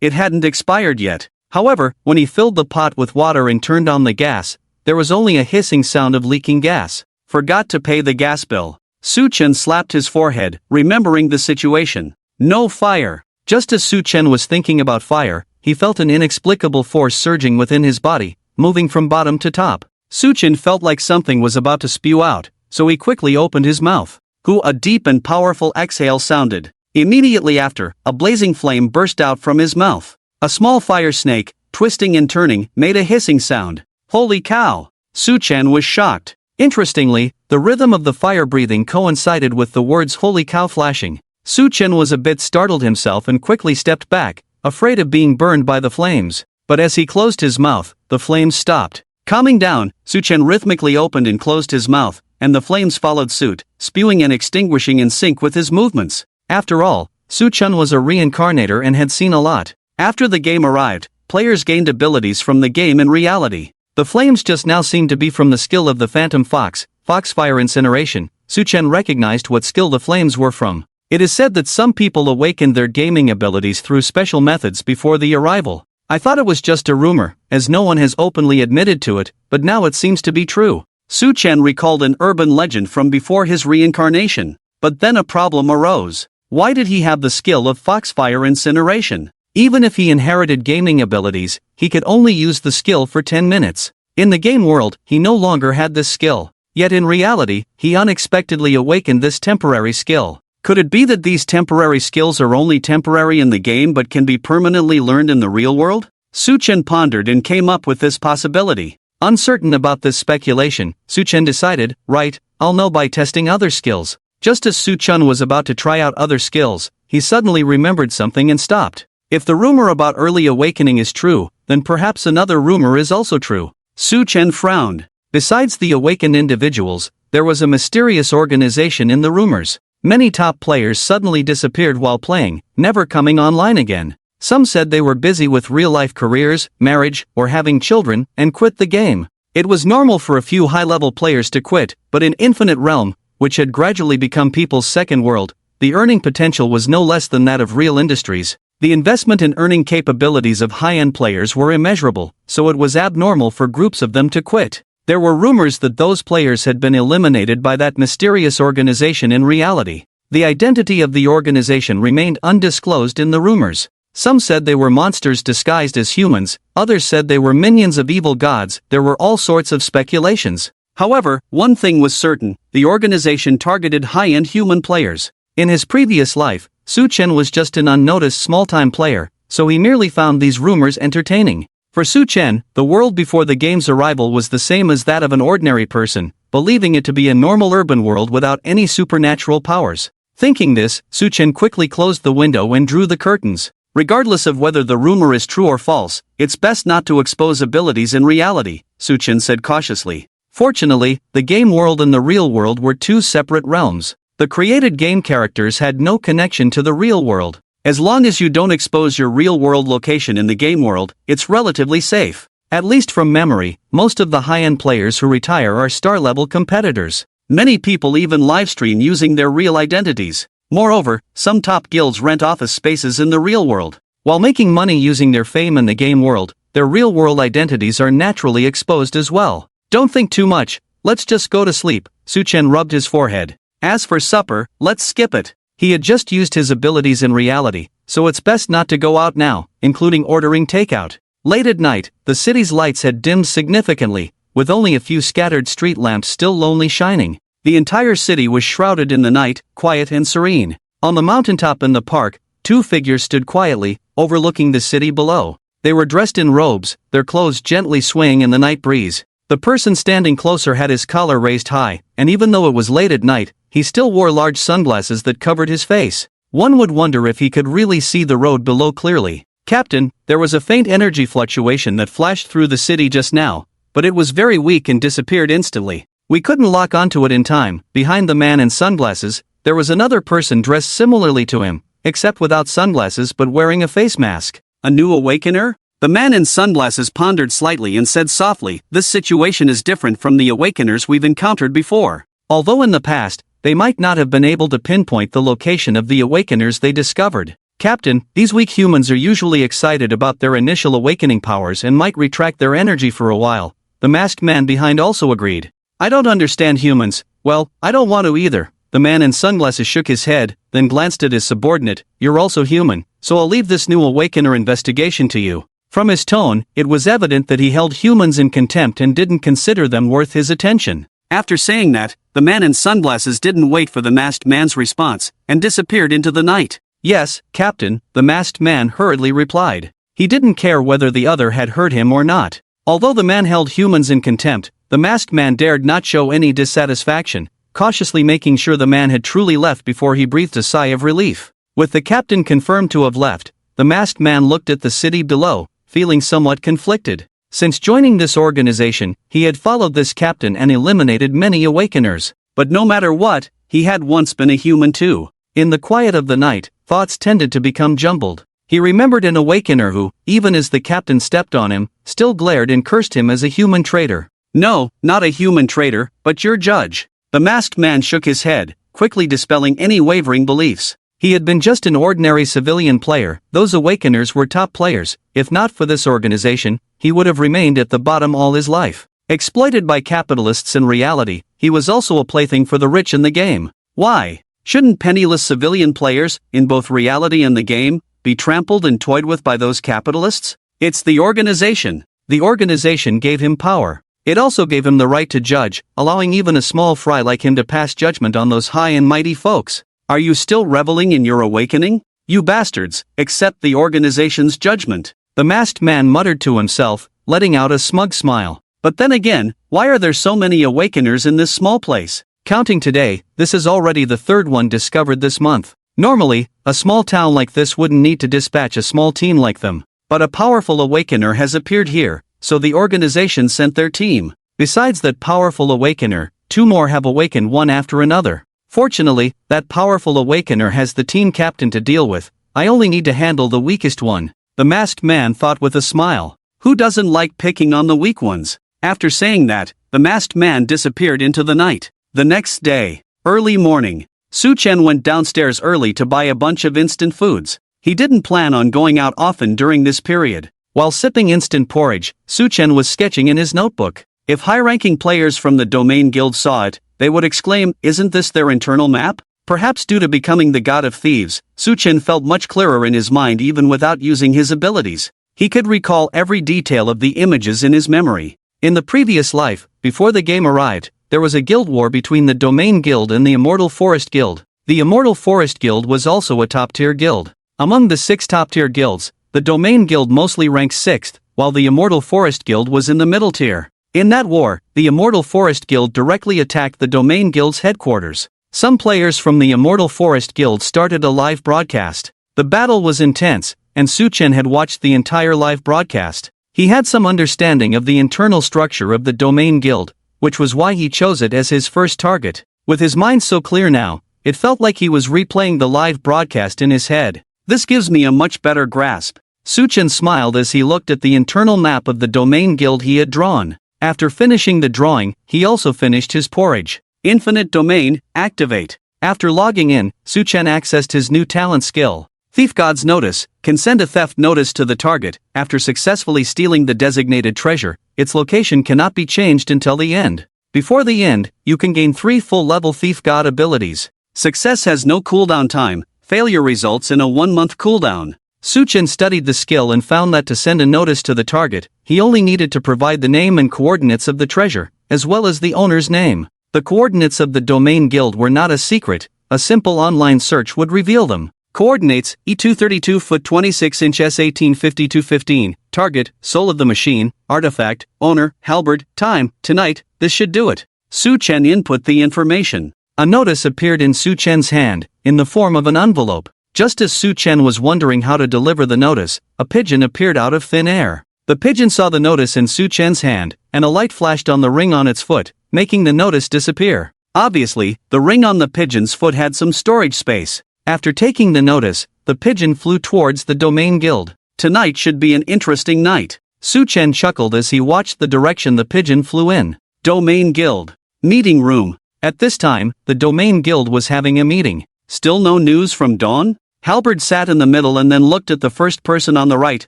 [SPEAKER 1] It hadn't expired yet. However, when he filled the pot with water and turned on the gas, there was only a hissing sound of leaking gas. Forgot to pay the gas bill. Su-chen slapped his forehead, remembering the situation. No fire. Just as Su-chen was thinking about fire, he felt an inexplicable force surging within his body, moving from bottom to top. Su-chen felt like something was about to spew out, so he quickly opened his mouth. A deep and powerful exhale sounded. Immediately after, a blazing flame burst out from his mouth. A small fire snake, twisting and turning, made a hissing sound. Holy cow! Su-chen was shocked. Interestingly, the rhythm of the fire breathing coincided with the words holy cow flashing. Su-chen was a bit startled himself and quickly stepped back, afraid of being burned by the flames. But as he closed his mouth, the flames stopped. Calming down, Su-chen rhythmically opened and closed his mouth, and the flames followed suit, spewing and extinguishing in sync with his movements. After all, Su-chen was a reincarnator and had seen a lot. After the game arrived, players gained abilities from the game in reality. The flames just now seemed to be from the skill of the Phantom Foxfire Incineration. Su-chen recognized what skill the flames were from. It is said that some people awakened their gaming abilities through special methods before the arrival. I thought it was just a rumor, as no one has openly admitted to it, but now it seems to be true. Su-chen recalled an urban legend from before his reincarnation. But then a problem arose. Why did he have the skill of Foxfire Incineration? Even if he inherited gaming abilities, he could only use the skill for 10 minutes. In the game world, he no longer had this skill. Yet in reality, he unexpectedly awakened this temporary skill. Could it be that these temporary skills are only temporary in the game but can be permanently learned in the real world? Su-chen pondered and came up with this possibility. Uncertain about this speculation, Su-chen decided, right, I'll know by testing other skills. Just as Su-chen was about to try out other skills, he suddenly remembered something and stopped. If the rumor about early awakening is true, then perhaps another rumor is also true. Su-chen frowned. Besides the awakened individuals, there was a mysterious organization in the rumors. Many top players suddenly disappeared while playing, never coming online again. Some said they were busy with real-life careers, marriage, or having children, and quit the game. It was normal for a few high-level players to quit, but in Infinite Realm, which had gradually become people's second world, the earning potential was no less than that of real industries. The investment and earning capabilities of high-end players were immeasurable, so it was abnormal for groups of them to quit. There were rumors that those players had been eliminated by that mysterious organization. In reality, the identity of the organization remained undisclosed in the rumors. Some said they were monsters disguised as humans, others said they were minions of evil gods. There were all sorts of speculations. However, one thing was certain: the organization targeted high-end human players. In his previous life, Su-chen was just an unnoticed small-time player, so he merely found these rumors entertaining. For Su-chen, the world before the game's arrival was the same as that of an ordinary person, believing it to be a normal urban world without any supernatural powers. Thinking this, Su-chen quickly closed the window and drew the curtains. Regardless of whether the rumor is true or false, it's best not to expose abilities in reality, Su-chen said cautiously. Fortunately, the game world and the real world were two separate realms. The created game characters had no connection to the real world. As long as you don't expose your real-world location in the game world, it's relatively safe. At least from memory, most of the high-end players who retire are star-level competitors. Many people even livestream using their real identities. Moreover, some top guilds rent office spaces in the real world. While making money using their fame in the game world, their real-world identities are naturally exposed as well. Don't think too much, let's just go to sleep, Su-chen rubbed his forehead. As for supper, let's skip it. He had just used his abilities in reality, so it's best not to go out now, including ordering takeout. Late at night, the city's lights had dimmed significantly, with only a few scattered street lamps still lonely shining. The entire city was shrouded in the night, quiet and serene. On the mountaintop in the park, two figures stood quietly, overlooking the city below. They were dressed in robes, their clothes gently swaying in the night breeze. The person standing closer had his collar raised high, and even though it was late at night, he still wore large sunglasses that covered his face. One would wonder if he could really see the road below clearly. Captain, there was a faint energy fluctuation that flashed through the city just now, but it was very weak and disappeared instantly. We couldn't lock onto it in time. Behind the man in sunglasses, there was another person dressed similarly to him, except without sunglasses but wearing a face mask. A new awakener? The man in sunglasses pondered slightly and said softly, "This situation is different from the awakeners we've encountered before." Although in the past, they might not have been able to pinpoint the location of the awakeners they discovered. Captain, these weak humans are usually excited about their initial awakening powers and might retract their energy for a while. The masked man behind also agreed. I don't understand humans. Well, I don't want to either. The man in sunglasses shook his head, then glanced at his subordinate. You're also human, so I'll leave this new awakener investigation to you. From his tone, it was evident that he held humans in contempt and didn't consider them worth his attention. After saying that, the man in sunglasses didn't wait for the masked man's response, and disappeared into the night. Yes, Captain, the masked man hurriedly replied. He didn't care whether the other had heard him or not. Although the man held humans in contempt, the masked man dared not show any dissatisfaction, cautiously making sure the man had truly left before he breathed a sigh of relief. With the captain confirmed to have left, the masked man looked at the city below, feeling somewhat conflicted. Since joining this organization, he had followed this captain and eliminated many awakeners. But no matter what, he had once been a human too. In the quiet of the night, thoughts tended to become jumbled. He remembered an awakener who, even as the captain stepped on him, still glared and cursed him as a human traitor. No, not a human traitor, but your judge. The masked man shook his head, quickly dispelling any wavering beliefs. He had been just an ordinary civilian player. Those awakeners were top players. If not for this organization, he would have remained at the bottom all his life. Exploited by capitalists in reality, he was also a plaything for the rich in the game. Why? Shouldn't penniless civilian players, in both reality and the game, be trampled and toyed with by those capitalists? It's the organization. The organization gave him power. It also gave him the right to judge, allowing even a small fry like him to pass judgment on those high and mighty folks. Are you still reveling in your awakening? You bastards, accept the organization's judgment. The masked man muttered to himself, letting out a smug smile. But then again, why are there so many awakeners in this small place? Counting today, this is already the third one discovered this month. Normally, a small town like this wouldn't need to dispatch a small team like them. But a powerful awakener has appeared here, so the organization sent their team. Besides that powerful awakener, two more have awakened one after another. Fortunately, that powerful awakener has the team captain to deal with. I only need to handle the weakest one. The masked man thought with a smile. Who doesn't like picking on the weak ones? After saying that, the masked man disappeared into the night. The next day, early morning, Su-chen went downstairs early to buy a bunch of instant foods. He didn't plan on going out often during this period. While sipping instant porridge, Su-chen was sketching in his notebook. If high-ranking players from the Domain Guild saw it, they would exclaim, "Isn't this their internal map?" Perhaps due to becoming the god of thieves, Su-chen felt much clearer in his mind even without using his abilities. He could recall every detail of the images in his memory. In the previous life, before the game arrived, there was a guild war between the Domain Guild and the Immortal Forest Guild. The Immortal Forest Guild was also a top-tier guild. Among the 6 top-tier guilds, the Domain Guild mostly ranked 6th, while the Immortal Forest Guild was in the middle tier. In that war, the Immortal Forest Guild directly attacked the Domain Guild's headquarters. Some players from the Immortal Forest Guild started a live broadcast. The battle was intense, and Su-chen had watched the entire live broadcast. He had some understanding of the internal structure of the Domain Guild, which was why he chose it as his first target. With his mind so clear now, it felt like he was replaying the live broadcast in his head. This gives me a much better grasp. Su-chen smiled as he looked at the internal map of the Domain Guild he had drawn. After finishing the drawing, he also finished his porridge. Infinite Domain, activate. After logging in, Su-chen accessed his new talent skill. Thief God's Notice can send a theft notice to the target. After successfully stealing the designated treasure, its location cannot be changed until the end. Before the end, you can gain 3 full-level Thief God abilities. Success has no cooldown time. Failure results in a 1-month cooldown. Su-chen studied the skill and found that to send a notice to the target, he only needed to provide the name and coordinates of the treasure, as well as the owner's name. The coordinates of the domain guild were not a secret. A simple online search would reveal them. Coordinates: E232 foot 26 inch S18 5215. Target: Soul of the Machine. Artifact: Owner: Halberd. Time: tonight. This should do it. Su-chen input the information. A notice appeared in Su-chen's hand, in the form of an envelope. Just as Su-chen was wondering how to deliver the notice, a pigeon appeared out of thin air. The pigeon saw the notice in Su-chen's hand, and a light flashed on the ring on its foot, making the notice disappear. Obviously, the ring on the pigeon's foot had some storage space. After taking the notice, the pigeon flew towards the domain guild. Tonight should be an interesting night. Su-chen chuckled as he watched the direction the pigeon flew in. Domain Guild. Meeting room. At this time, the domain guild was having a meeting. Still no news from Dawn? Halberd sat in the middle and then looked at the first person on the right.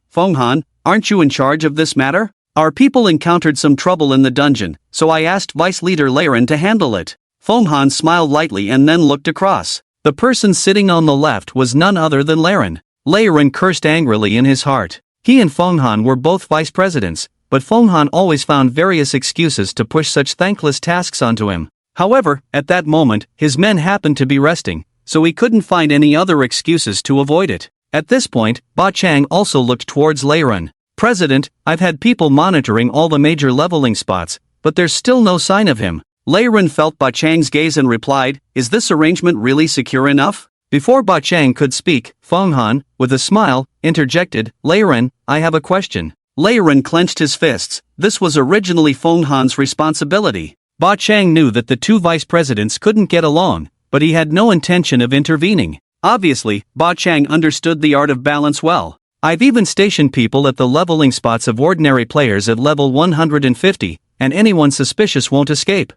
[SPEAKER 1] Fenghan, aren't you in charge of this matter? Our people encountered some trouble in the dungeon, so I asked Vice Leader Laren to handle it. Fenghan smiled lightly and then looked across. The person sitting on the left was none other than Laren. Laren cursed angrily in his heart. He and Fenghan were both vice presidents, but Fenghan always found various excuses to push such thankless tasks onto him. However, at that moment, his men happened to be resting, so he couldn't find any other excuses to avoid it. At this point, Ba Chang also looked towards Laren. President, I've had people monitoring all the major leveling spots, but there's still no sign of him. Laren felt Ba Chang's gaze and replied, is this arrangement really secure enough? Before Ba Chang could speak, Fenghan, with a smile, interjected, Laren, I have a question. Laren clenched his fists. This was originally Fenghan's responsibility. Ba Chang knew that the two vice presidents couldn't get along, but he had no intention of intervening. Obviously, Ba Chang understood the art of balance well. I've even stationed people at the leveling spots of ordinary players at level 150, and anyone suspicious won't escape.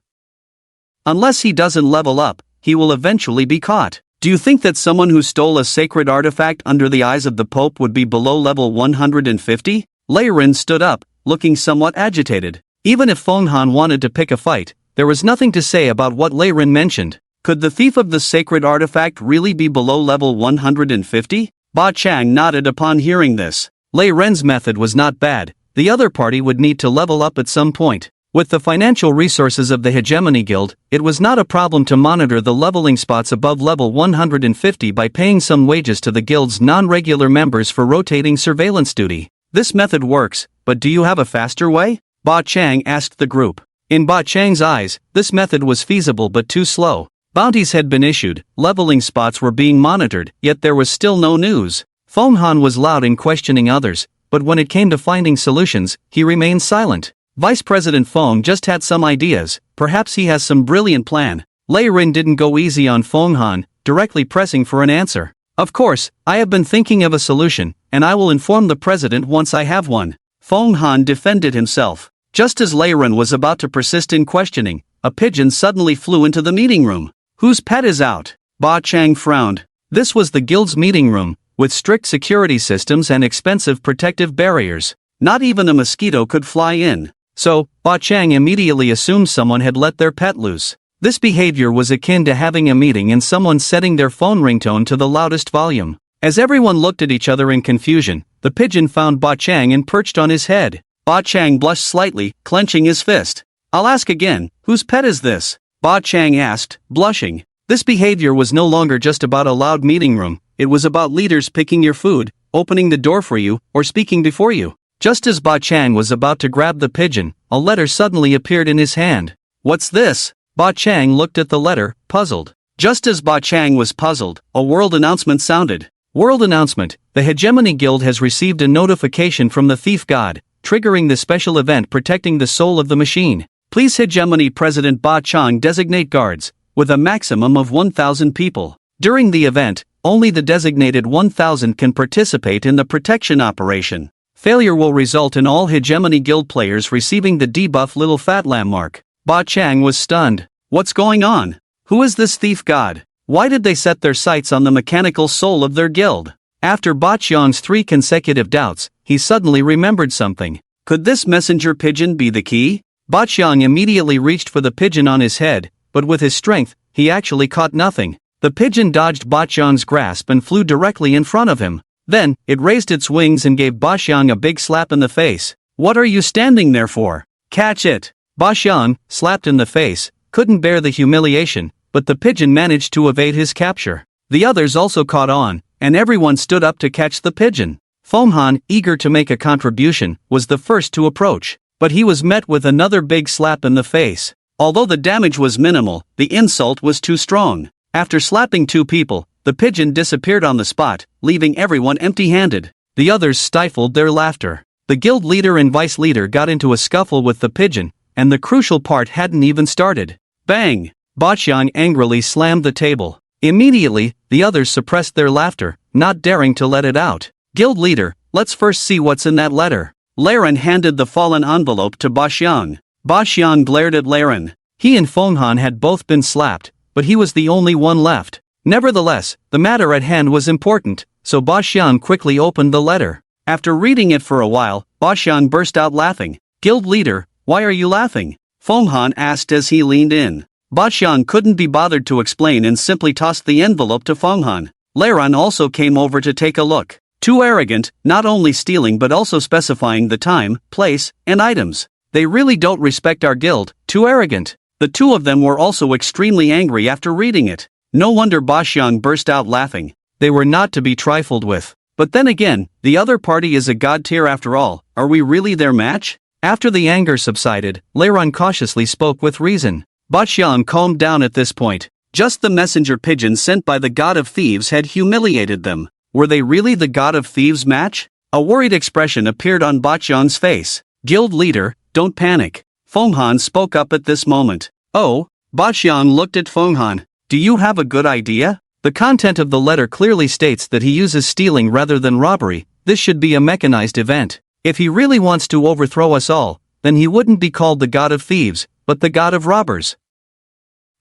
[SPEAKER 1] Unless he doesn't level up, he will eventually be caught. Do you think that someone who stole a sacred artifact under the eyes of the Pope would be below level 150? Laren stood up, looking somewhat agitated. Even if Fenghan wanted to pick a fight, there was nothing to say about what Laren mentioned. Could the thief of the sacred artifact really be below level 150? Ba Chang nodded upon hearing this. Laren's method was not bad. The other party would need to level up at some point. With the financial resources of the Hegemony Guild, it was not a problem to monitor the leveling spots above level 150 by paying some wages to the guild's non-regular members for rotating surveillance duty. This method works, but do you have a faster way? Ba Chang asked the group. In Ba Chang's eyes, this method was feasible but too slow. Bounties had been issued, leveling spots were being monitored, yet there was still no news. Fenghan was loud in questioning others, but when it came to finding solutions, he remained silent. Vice President Feng just had some ideas, perhaps he has some brilliant plan. Laren didn't go easy on Fenghan, directly pressing for an answer. Of course, I have been thinking of a solution, and I will inform the president once I have one. Fenghan defended himself. Just as Laren was about to persist in questioning, a pigeon suddenly flew into the meeting room. Whose pet is out? Ba Chang frowned. This was the guild's meeting room, with strict security systems and expensive protective barriers. Not even a mosquito could fly in. So, Ba Chang immediately assumed someone had let their pet loose. This behavior was akin to having a meeting and someone setting their phone ringtone to the loudest volume. As everyone looked at each other in confusion, the pigeon found Ba Chang and perched on his head. Ba Chang blushed slightly, clenching his fist. I'll ask again, whose pet is this? Ba Chang asked, blushing. This behavior was no longer just about a loud meeting room, it was about leaders picking your food, opening the door for you, or speaking before you. Just as Ba Chang was about to grab the pigeon, a letter suddenly appeared in his hand. What's this? Ba Chang looked at the letter, puzzled. Just as Ba Chang was puzzled, a world announcement sounded. World announcement, the Hegemony Guild has received a notification from the Thief God, triggering the special event protecting the soul of the machine. Please Hegemony President Ba Chang designate guards, with a maximum of 1,000 people. During the event, only the designated 1,000 can participate in the protection operation. Failure will result in all Hegemony Guild players receiving the debuff Little Fat Lamb mark. Ba Chang was stunned. What's going on? Who is this thief god? Why did they set their sights on the mechanical soul of their guild? After Ba Xiang's 3 consecutive doubts, he suddenly remembered something. Could this messenger pigeon be the key? Ba Xiang immediately reached for the pigeon on his head, but with his strength, he actually caught nothing. The pigeon dodged Ba Xiang's grasp and flew directly in front of him. Then, it raised its wings and gave Ba Xiang a big slap in the face. What are you standing there for? Catch it! Ba Xiang, slapped in the face, couldn't bear the humiliation, but the pigeon managed to evade his capture. The others also caught on, and everyone stood up to catch the pigeon. Fenghan, eager to make a contribution, was the first to approach, but he was met with another big slap in the face. Although the damage was minimal, the insult was too strong. After slapping 2 people, the pigeon disappeared on the spot, leaving everyone empty-handed. The others stifled their laughter. The guild leader and vice leader got into a scuffle with the pigeon, and the crucial part hadn't even started. Bang! Ba Xiang angrily slammed the table. Immediately, the others suppressed their laughter, not daring to let it out. Guild leader, let's first see what's in that letter. Laren handed the fallen envelope to Ba Xiang. Ba Xiang glared at Laren. He and Fenghan had both been slapped, but he was the only one left. Nevertheless, the matter at hand was important, so Ba Xiang quickly opened the letter. After reading it for a while, Ba Xiang burst out laughing. Guild leader, why are you laughing? Fenghan asked as he leaned in. Ba Xiang couldn't be bothered to explain and simply tossed the envelope to Fenghan. Laren also came over to take a look. Too arrogant, not only stealing but also specifying the time, place, and items. They really don't respect our guild, too arrogant. The 2 of them were also extremely angry after reading it. No wonder Ba Xiang burst out laughing. They were not to be trifled with. But then again, the other party is a god tier after all. Are we really their match? After the anger subsided, Laren cautiously spoke with reason. Ba Xiang calmed down at this point. Just the messenger pigeon sent by the god of thieves had humiliated them. Were they really the god of thieves match? A worried expression appeared on Ba Xiang's face. Guild leader, don't panic. Fenghan spoke up at this moment. Oh? Ba Xiang looked at Fenghan. Do you have a good idea? The content of the letter clearly states that he uses stealing rather than robbery. This should be a mechanized event. If he really wants to overthrow us all, then he wouldn't be called the god of thieves, but the god of robbers.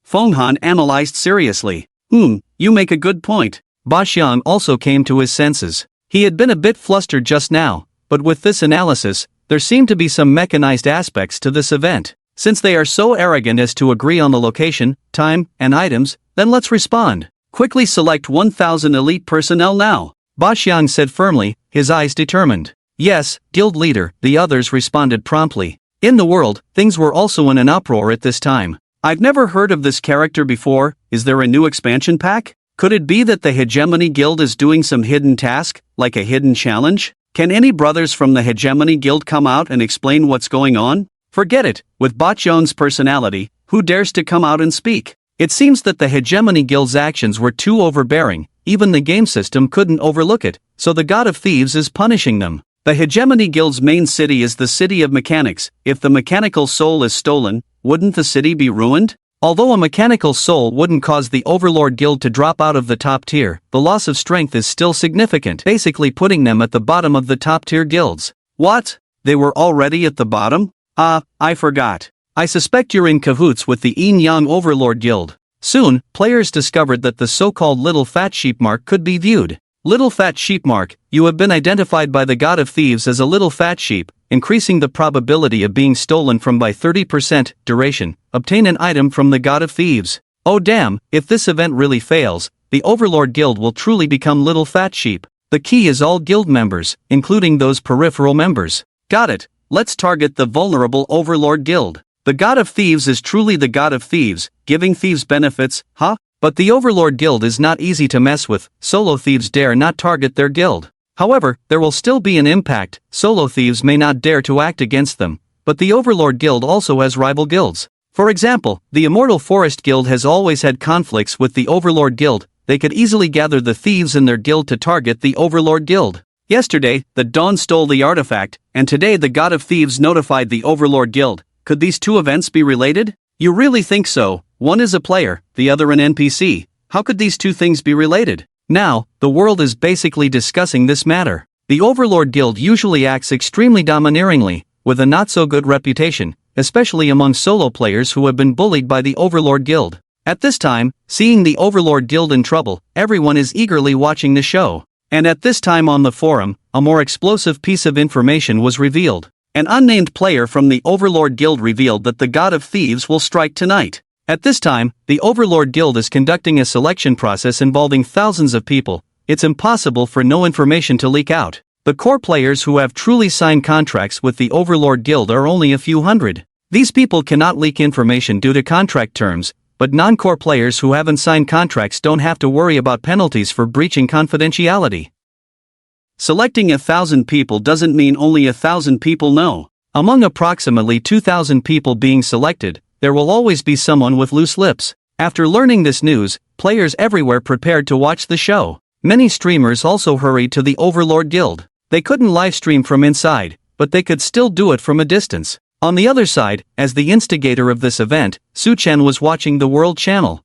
[SPEAKER 1] Fenghan analyzed seriously. You make a good point. Ba Xiang also came to his senses. He had been a bit flustered just now, but with this analysis, there seemed to be some mechanized aspects to this event. Since they are so arrogant as to agree on the location, time, and items, then let's respond. Quickly select 1,000 elite personnel now. Ba Xiang said firmly, his eyes determined. Yes, guild leader, the others responded promptly. In the world, things were also in an uproar at this time. I've never heard of this character before. Is there a new expansion pack? Could it be that the Hegemony Guild is doing some hidden task, like a hidden challenge? Can any brothers from the Hegemony Guild come out and explain what's going on? Forget it, with Ba Xiang's personality, who dares to come out and speak? It seems that the Hegemony Guild's actions were too overbearing, even the game system couldn't overlook it, so the god of thieves is punishing them. The Hegemony Guild's main city is the city of mechanics. If the mechanical soul is stolen, wouldn't the city be ruined? Although a mechanical soul wouldn't cause the Overlord Guild to drop out of the top tier, the loss of strength is still significant, basically putting them at the bottom of the top tier guilds. What? They were already at the bottom? I forgot. I suspect you're in cahoots with the Yin-Yang Overlord Guild. Soon, players discovered that the so-called Little Fat Sheep mark could be viewed. Little Fat Sheep mark, you have been identified by the god of thieves as a little fat sheep, increasing the probability of being stolen from by 30%. Duration, obtain an item from the god of thieves. Oh damn, if this event really fails, the Overlord Guild will truly become Little Fat Sheep. The key is all guild members, including those peripheral members. Got it. Let's target the vulnerable Overlord Guild. The god of thieves is truly the god of thieves, giving thieves benefits, huh? But the Overlord Guild is not easy to mess with. Solo thieves dare not target their guild. However, there will still be an impact. Solo thieves may not dare to act against them, but the Overlord Guild also has rival guilds. For example, the Immortal Forest Guild has always had conflicts with the Overlord Guild. They could easily gather the thieves in their guild to target the Overlord Guild. Yesterday, the Dawn stole the artifact, and today the god of thieves notified the Overlord Guild. Could these two events be related? You really think so? One is a player, the other an NPC. How could these two things be related? Now, the world is basically discussing this matter. The Overlord Guild usually acts extremely domineeringly, with a not-so-good reputation, especially among solo players who have been bullied by the Overlord Guild. At this time, seeing the Overlord Guild in trouble, everyone is eagerly watching the show. And at this time on the forum, a more explosive piece of information was revealed. An unnamed player from the Overlord Guild revealed that the God of Thieves will strike tonight. At this time, the Overlord Guild is conducting a selection process involving thousands of people. It's impossible for no information to leak out. The core players who have truly signed contracts with the Overlord Guild are only a few hundred. These people cannot leak information due to contract terms, but non-core players who haven't signed contracts don't have to worry about penalties for breaching confidentiality. Selecting 1,000 people doesn't mean only 1,000 people know. Among approximately 2,000 people being selected, there will always be someone with loose lips. After learning this news, players everywhere prepared to watch the show. Many streamers also hurried to the Overlord Guild. They couldn't livestream from inside, but they could still do it from a distance. On the other side, as the instigator of this event, Su-Chen was watching the World Channel.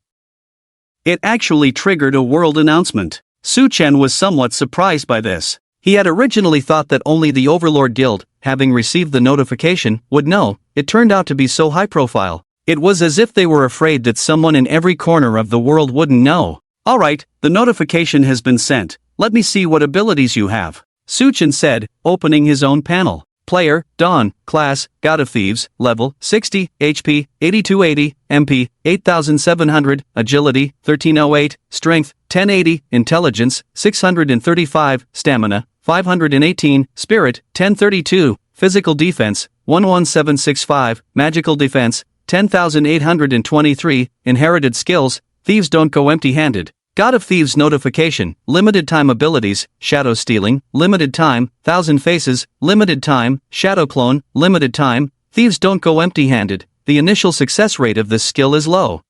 [SPEAKER 1] It actually triggered a world announcement. Su-Chen was somewhat surprised by this. He had originally thought that only the Overlord Guild, having received the notification, would know. It turned out to be so high profile. It was as if they were afraid that someone in every corner of the world wouldn't know. Alright, the notification has been sent. Let me see what abilities you have. Su-Chen said, opening his own panel. Player, Dawn, Class, God of Thieves, Level, 60, HP, 8280, MP, 8700, Agility, 1308, Strength, 1080, Intelligence, 635, Stamina, 518, Spirit, 1032, Physical Defense, 11765, Magical Defense, 10,823, Inherited Skills, Thieves don't go empty-handed. God of Thieves notification, limited time abilities, shadow stealing, limited time, 1,000 faces, limited time, shadow clone, limited time, thieves don't go empty-handed. The initial success rate of this skill is low.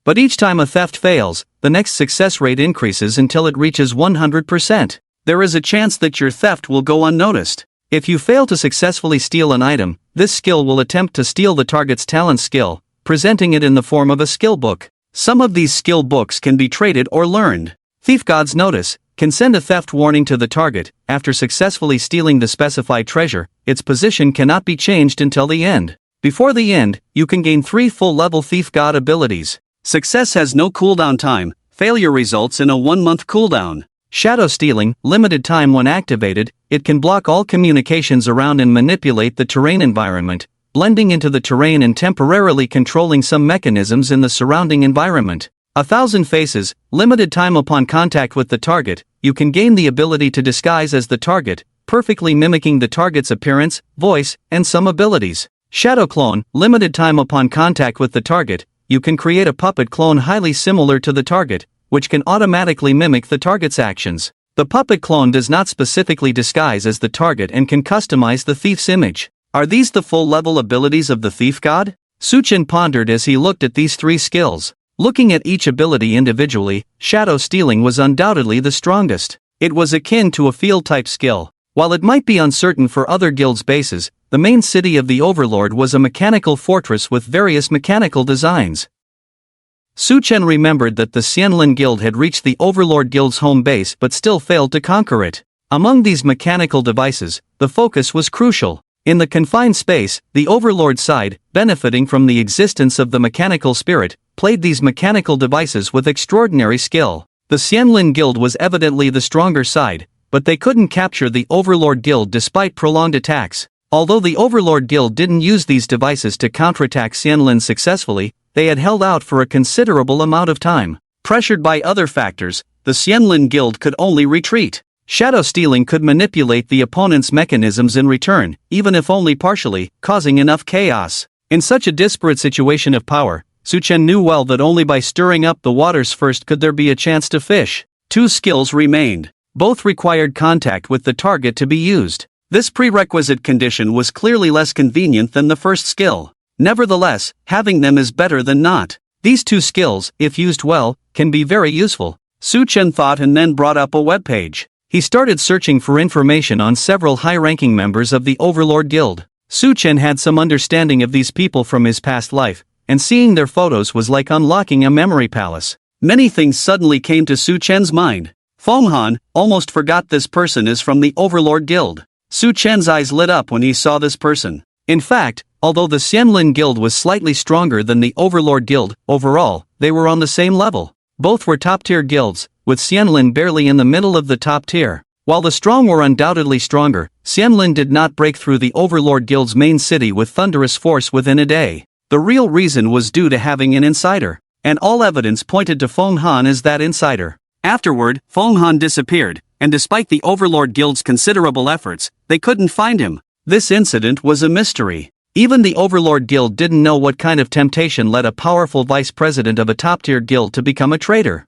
[SPEAKER 1] But each time a theft fails, the next success rate increases until it reaches 100%. There is a chance that your theft will go unnoticed. If you fail to successfully steal an item, this skill will attempt to steal the target's talent skill, presenting it in the form of a skill book. Some of these skill books can be traded or learned. Thief God's Notice can send a theft warning to the target. After successfully stealing the specified treasure, its position cannot be changed until the end. Before the end, you can gain 3 full-level Thief God abilities. Success has no cooldown time. Failure results in a 1-month cooldown. Shadow stealing, limited time when activated, it can block all communications around and manipulate the terrain environment, blending into the terrain and temporarily controlling some mechanisms in the surrounding environment. 1,000 faces, limited time upon contact with the target, you can gain the ability to disguise as the target, perfectly mimicking the target's appearance, voice, and some abilities. Shadow clone, limited time upon contact with the target, you can create a puppet clone highly similar to the target, which can automatically mimic the target's actions. The puppet clone does not specifically disguise as the target and can customize the thief's image. Are these the full-level abilities of the Thief God? Su-Chen pondered as he looked at these 3 skills. Looking at each ability individually, shadow stealing was undoubtedly the strongest. It was akin to a field-type skill. While it might be uncertain for other guilds' bases, the main city of the Overlord was a mechanical fortress with various mechanical designs. Su-Chen remembered that the Xianlin Guild had reached the Overlord Guild's home base but still failed to conquer it. Among these mechanical devices, the focus was crucial. In the confined space, the Overlord side, benefiting from the existence of the mechanical spirit, played these mechanical devices with extraordinary skill. The Xianlin Guild was evidently the stronger side, but they couldn't capture the Overlord Guild despite prolonged attacks. Although the Overlord Guild didn't use these devices to counterattack Xianlin successfully, they had held out for a considerable amount of time. Pressured by other factors, the Xianlin Guild could only retreat. Shadow stealing could manipulate the opponent's mechanisms in return, even if only partially, causing enough chaos. In such a disparate situation of power, Su-Chen knew well that only by stirring up the waters first could there be a chance to fish. 2 skills remained. Both required contact with the target to be used. This prerequisite condition was clearly less convenient than the first skill. Nevertheless, having them is better than not. These 2 skills, if used well, can be very useful. Su-Chen thought and then brought up a web page. He started searching for information on several high-ranking members of the Overlord Guild. Su-Chen had some understanding of these people from his past life, and seeing their photos was like unlocking a memory palace. Many things suddenly came to Su-Chen's mind. Fenghan almost forgot this person is from the Overlord Guild. Su-Chen's eyes lit up when he saw this person. In fact, although the Xianlin Guild was slightly stronger than the Overlord Guild, overall, they were on the same level. Both were top-tier guilds, with Xianlin barely in the middle of the top tier. While the strong were undoubtedly stronger, Xianlin did not break through the Overlord Guild's main city with thunderous force within a day. The real reason was due to having an insider, and all evidence pointed to Feng Han as that insider. Afterward, Feng Han disappeared, and despite the Overlord Guild's considerable efforts, they couldn't find him. This incident was a mystery. Even the Overlord Guild didn't know what kind of temptation led a powerful vice president of a top-tier guild to become a traitor.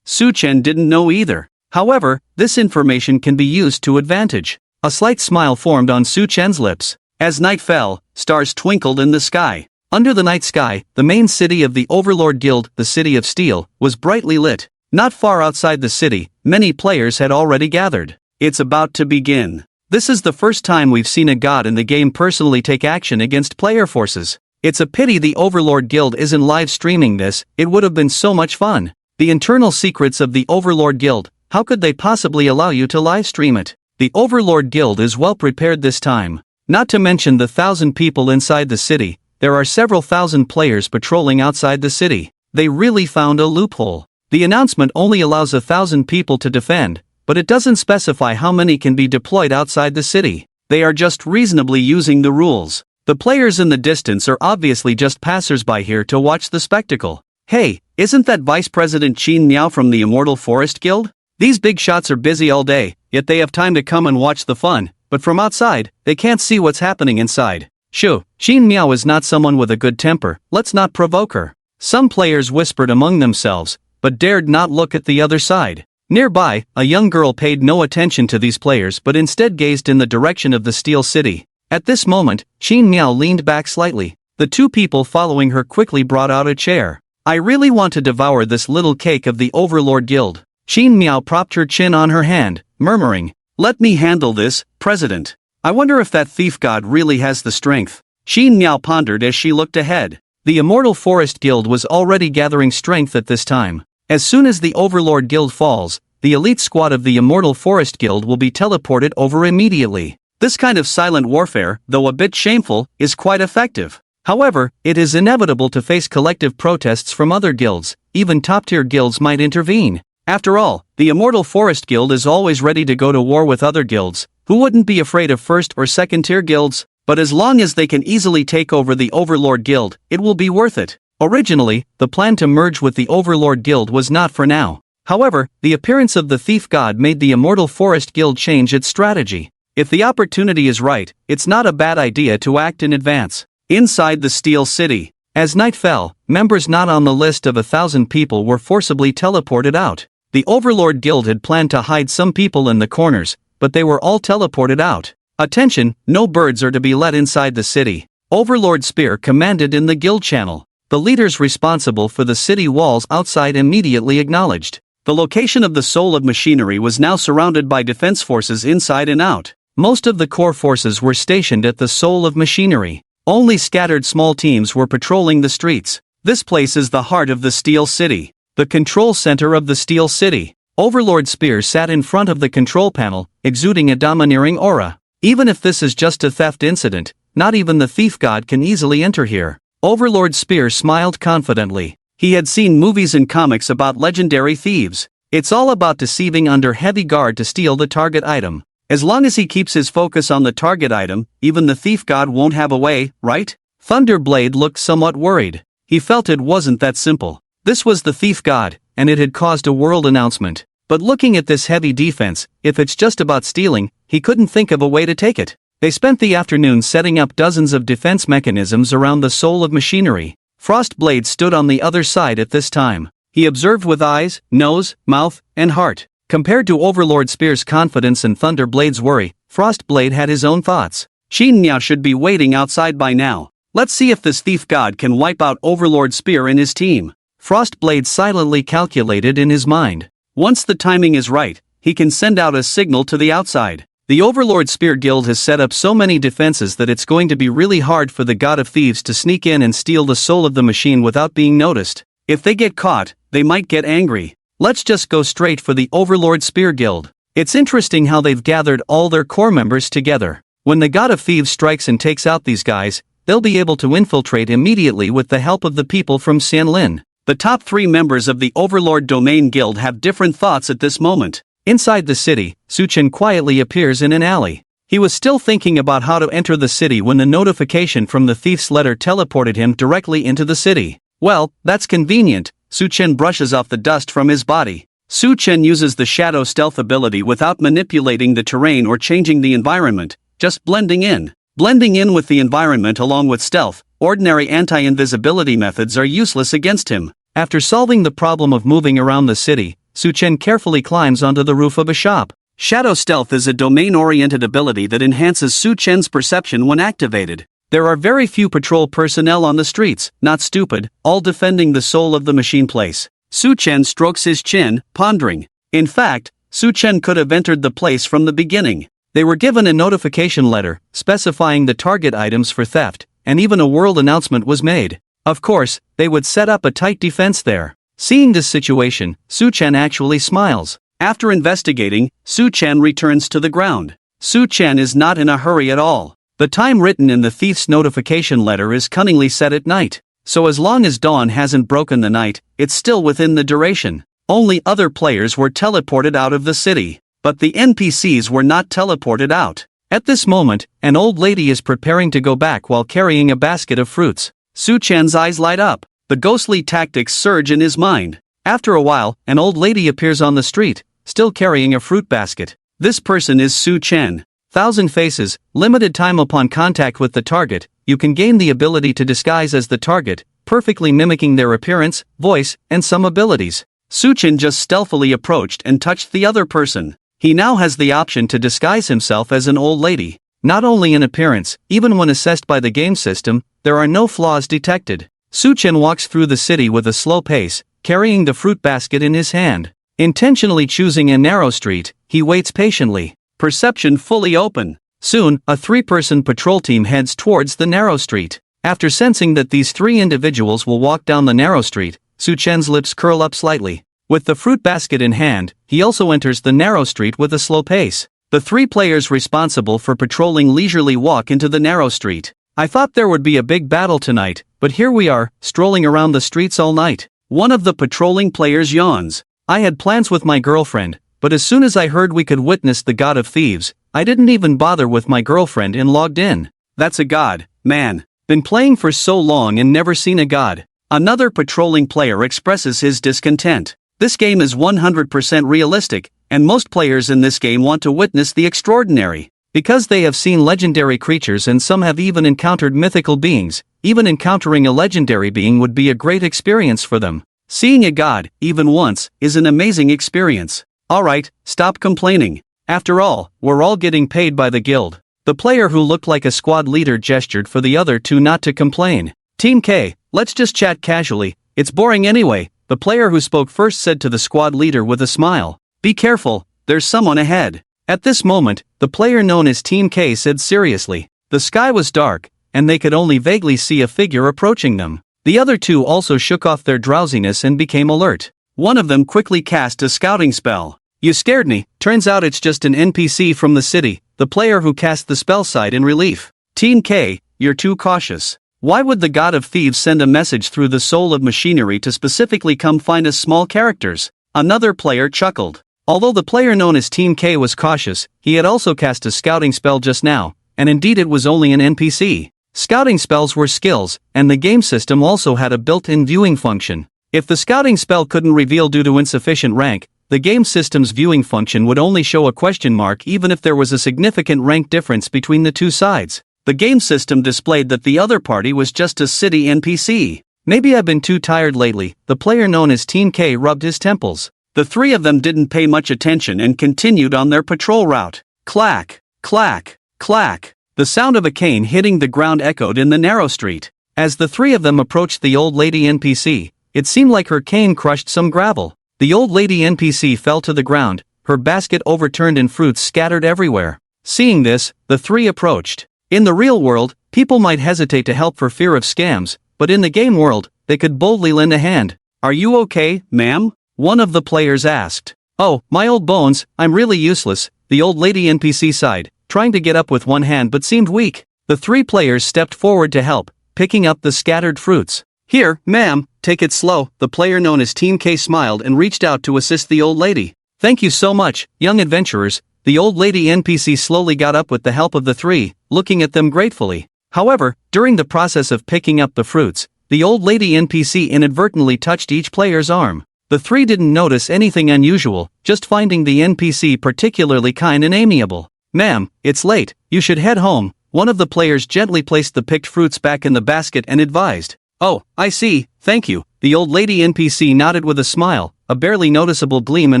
[SPEAKER 1] Su Chen didn't know either. However, this information can be used to advantage. A slight smile formed on Su Chen's lips. As night fell, stars twinkled in the sky. Under the night sky, the main city of the Overlord Guild, the City of Steel, was brightly lit. Not far outside the city, many players had already gathered. It's about to begin. This is the first time we've seen a god in the game personally take action against player forces. It's a pity the Overlord Guild isn't live streaming this, it would have been so much fun. The internal secrets of the Overlord Guild, how could they possibly allow you to live stream it? The Overlord Guild is well prepared this time. Not to mention the 1,000 people inside the city, there are several thousand players patrolling outside the city. They really found a loophole. The announcement only allows 1,000 people to defend, but it doesn't specify how many can be deployed outside the city. They are just reasonably using the rules. The players in the distance are obviously just passers-by here to watch the spectacle. Hey, isn't that Vice President Qin Miao from the Immortal Forest Guild? These big shots are busy all day, yet they have time to come and watch the fun, but from outside, they can't see what's happening inside. Shoo, Qin Miao is not someone with a good temper, let's not provoke her. Some players whispered among themselves, but dared not look at the other side. Nearby, a young girl paid no attention to these players but instead gazed in the direction of the Steel City. At this moment, Qin Miao leaned back slightly. The two people following her quickly brought out a chair. I really want to devour this little cake of the Overlord Guild. Qin Miao propped her chin on her hand, murmuring, "Let me handle this, President. I wonder if that thief god really has the strength." Qin Miao pondered as she looked ahead. The Immortal Forest Guild was already gathering strength at this time. As soon as the Overlord Guild falls, the elite squad of the Immortal Forest Guild will be teleported over immediately. This kind of silent warfare, though a bit shameful, is quite effective. However, it is inevitable to face collective protests from other guilds. Even top-tier guilds might intervene. After all, the Immortal Forest Guild is always ready to go to war with other guilds. Who wouldn't be afraid of first or second-tier guilds? But as long as they can easily take over the Overlord Guild, it will be worth it. Originally, the plan to merge with the Overlord Guild was not for now. However, the appearance of the Thief God made the Immortal Forest Guild change its strategy. If the opportunity is right, it's not a bad idea to act in advance. Inside the Steel City. As night fell, members not on the list of 1,000 people were forcibly teleported out. The Overlord Guild had planned to hide some people in the corners, but they were all teleported out. Attention, no birds are to be let inside the city. Overlord Spear commanded in the guild channel. The leaders responsible for the city walls outside immediately acknowledged. The location of the Soul of Machinery was now surrounded by defense forces inside and out. Most of the core forces were stationed at the Soul of Machinery. Only scattered small teams were patrolling the streets. This place is the heart of the Steel City. The control center of the Steel City. Overlord Spear sat in front of the control panel, exuding a domineering aura. Even if this is just a theft incident, not even the thief god can easily enter here. Overlord Spear smiled confidently. He had seen movies and comics about legendary thieves. It's all about deceiving under heavy guard to steal the target item. As long as he keeps his focus on the target item, even the thief god won't have a way, right? Thunderblade looked somewhat worried. He felt it wasn't that simple. This was the thief god, and it had caused a world announcement. But looking at this heavy defense, if it's just about stealing, he couldn't think of a way to take it. They spent the afternoon setting up dozens of defense mechanisms around the Soul of Machinery. Frostblade stood on the other side at this time. He observed with eyes, nose, mouth, and heart. Compared to Overlord Spear's confidence and Thunderblade's worry, Frostblade had his own thoughts. Qin Miao should be waiting outside by now. Let's see if this thief god can wipe out Overlord Spear and his team. Frostblade silently calculated in his mind. Once the timing is right, he can send out a signal to the outside. The Overlord Spear Guild has set up so many defenses that it's going to be really hard for the God of Thieves to sneak in and steal the soul of the machine without being noticed. If they get caught, they might get angry. Let's just go straight for the Overlord Spear Guild. It's interesting how they've gathered all their core members together. When the God of Thieves strikes and takes out these guys, they'll be able to infiltrate immediately with the help of the people from Xianlin. The top 3 members of the Overlord Domain Guild have different thoughts at this moment. Inside the city, Suchen quietly appears in an alley. He was still thinking about how to enter the city when the notification from the thief's letter teleported him directly into the city. Well, that's convenient. Suchen brushes off the dust from his body. Suchen uses the shadow stealth ability without manipulating the terrain or changing the environment, just blending in. Blending in with the environment along with stealth, ordinary anti-invisibility methods are useless against him. After solving the problem of moving around the city, Suchen carefully climbs onto the roof of a shop. Shadow stealth is a domain-oriented ability that enhances Suchen's perception when activated. There are very few patrol personnel on the streets, not stupid, all defending the soul of the machine place. Suchen strokes his chin, pondering. In fact, Suchen could have entered the place from the beginning. They were given a notification letter, specifying the target items for theft, and even a world announcement was made. Of course, they would set up a tight defense there. Seeing this situation, Suchen actually smiles. After investigating, Suchen returns to the ground. Suchen is not in a hurry at all. The time written in the thief's notification letter is cunningly set at night. So as long as dawn hasn't broken the night, it's still within the duration. Only other players were teleported out of the city. But the NPCs were not teleported out. At this moment, an old lady is preparing to go back while carrying a basket of fruits. Suchen's eyes light up. The ghostly tactics surge in his mind. After a while, an old lady appears on the street, still carrying a fruit basket. This person is Suchen. 1,000 faces, limited time upon contact with the target. You can gain the ability to disguise as the target, perfectly mimicking their appearance, voice, and some abilities. Suchen just stealthily approached and touched the other person. He now has the option to disguise himself as an old lady. Not only in appearance, even when assessed by the game system, there are no flaws detected. Suchen walks through the city with a slow pace, carrying the fruit basket in his hand. Intentionally choosing a narrow street, he waits patiently. Perception fully open. Soon, a 3-person patrol team heads towards the narrow street. After sensing that these 3 individuals will walk down the narrow street, Suchen's lips curl up slightly. With the fruit basket in hand, he also enters the narrow street with a slow pace. The 3 players responsible for patrolling leisurely walk into the narrow street. I thought there would be a big battle tonight, but here we are, strolling around the streets all night. One of the patrolling players yawns. I had plans with my girlfriend, but as soon as I heard we could witness the god of thieves, I didn't even bother with my girlfriend and logged in. That's a god, man. Been playing for so long and never seen a god. Another patrolling player expresses his discontent. This game is 100% realistic, and most players in this game want to witness the extraordinary. Because they have seen legendary creatures and some have even encountered mythical beings, even encountering a legendary being would be a great experience for them. Seeing a god, even once, is an amazing experience. Alright, stop complaining. After all, we're all getting paid by the guild. The player who looked like a squad leader gestured for the other 2 not to complain. Team K, let's just chat casually, it's boring anyway, the player who spoke first said to the squad leader with a smile. Be careful, there's someone ahead. At this moment, the player known as Team K said seriously. The sky was dark, and they could only vaguely see a figure approaching them. The other 2 also shook off their drowsiness and became alert. One of them quickly cast a scouting spell. You scared me, turns out it's just an NPC from the city, the player who cast the spell sighed in relief. Team K, you're too cautious. Why would the god of thieves send a message through the soul of machinery to specifically come find us small characters? Another player chuckled. Although the player known as Team K was cautious, he had also cast a scouting spell just now, and indeed it was only an NPC. Scouting spells were skills, and the game system also had a built-in viewing function. If the scouting spell couldn't reveal due to insufficient rank, the game system's viewing function would only show a question mark even if there was a significant rank difference between the 2 sides. The game system displayed that the other party was just a city NPC. Maybe I've been too tired lately, the player known as Team K rubbed his temples. The 3 of them didn't pay much attention and continued on their patrol route. Clack, clack, clack. The sound of a cane hitting the ground echoed in the narrow street. As the 3 of them approached the old lady NPC, it seemed like her cane crushed some gravel. The old lady NPC fell to the ground, her basket overturned and fruits scattered everywhere. Seeing this, the 3 approached. In the real world, people might hesitate to help for fear of scams, but in the game world, they could boldly lend a hand. Are you okay, ma'am? One of the players asked. Oh, my old bones, I'm really useless, the old lady NPC sighed, trying to get up with one hand but seemed weak. The 3 players stepped forward to help, picking up the scattered fruits. Here, ma'am, take it slow. The player known as Team K smiled and reached out to assist the old lady. Thank you so much, young adventurers. The old lady NPC slowly got up with the help of the three, looking at them gratefully. However, during the process of picking up the fruits, the old lady NPC inadvertently touched each player's arm. The three didn't notice anything unusual, just finding the NPC particularly kind and amiable. Ma'am, it's late, you should head home. One of the players gently placed the picked fruits back in the basket and advised. Oh, I see, thank you. The old lady NPC nodded with a smile, a barely noticeable gleam in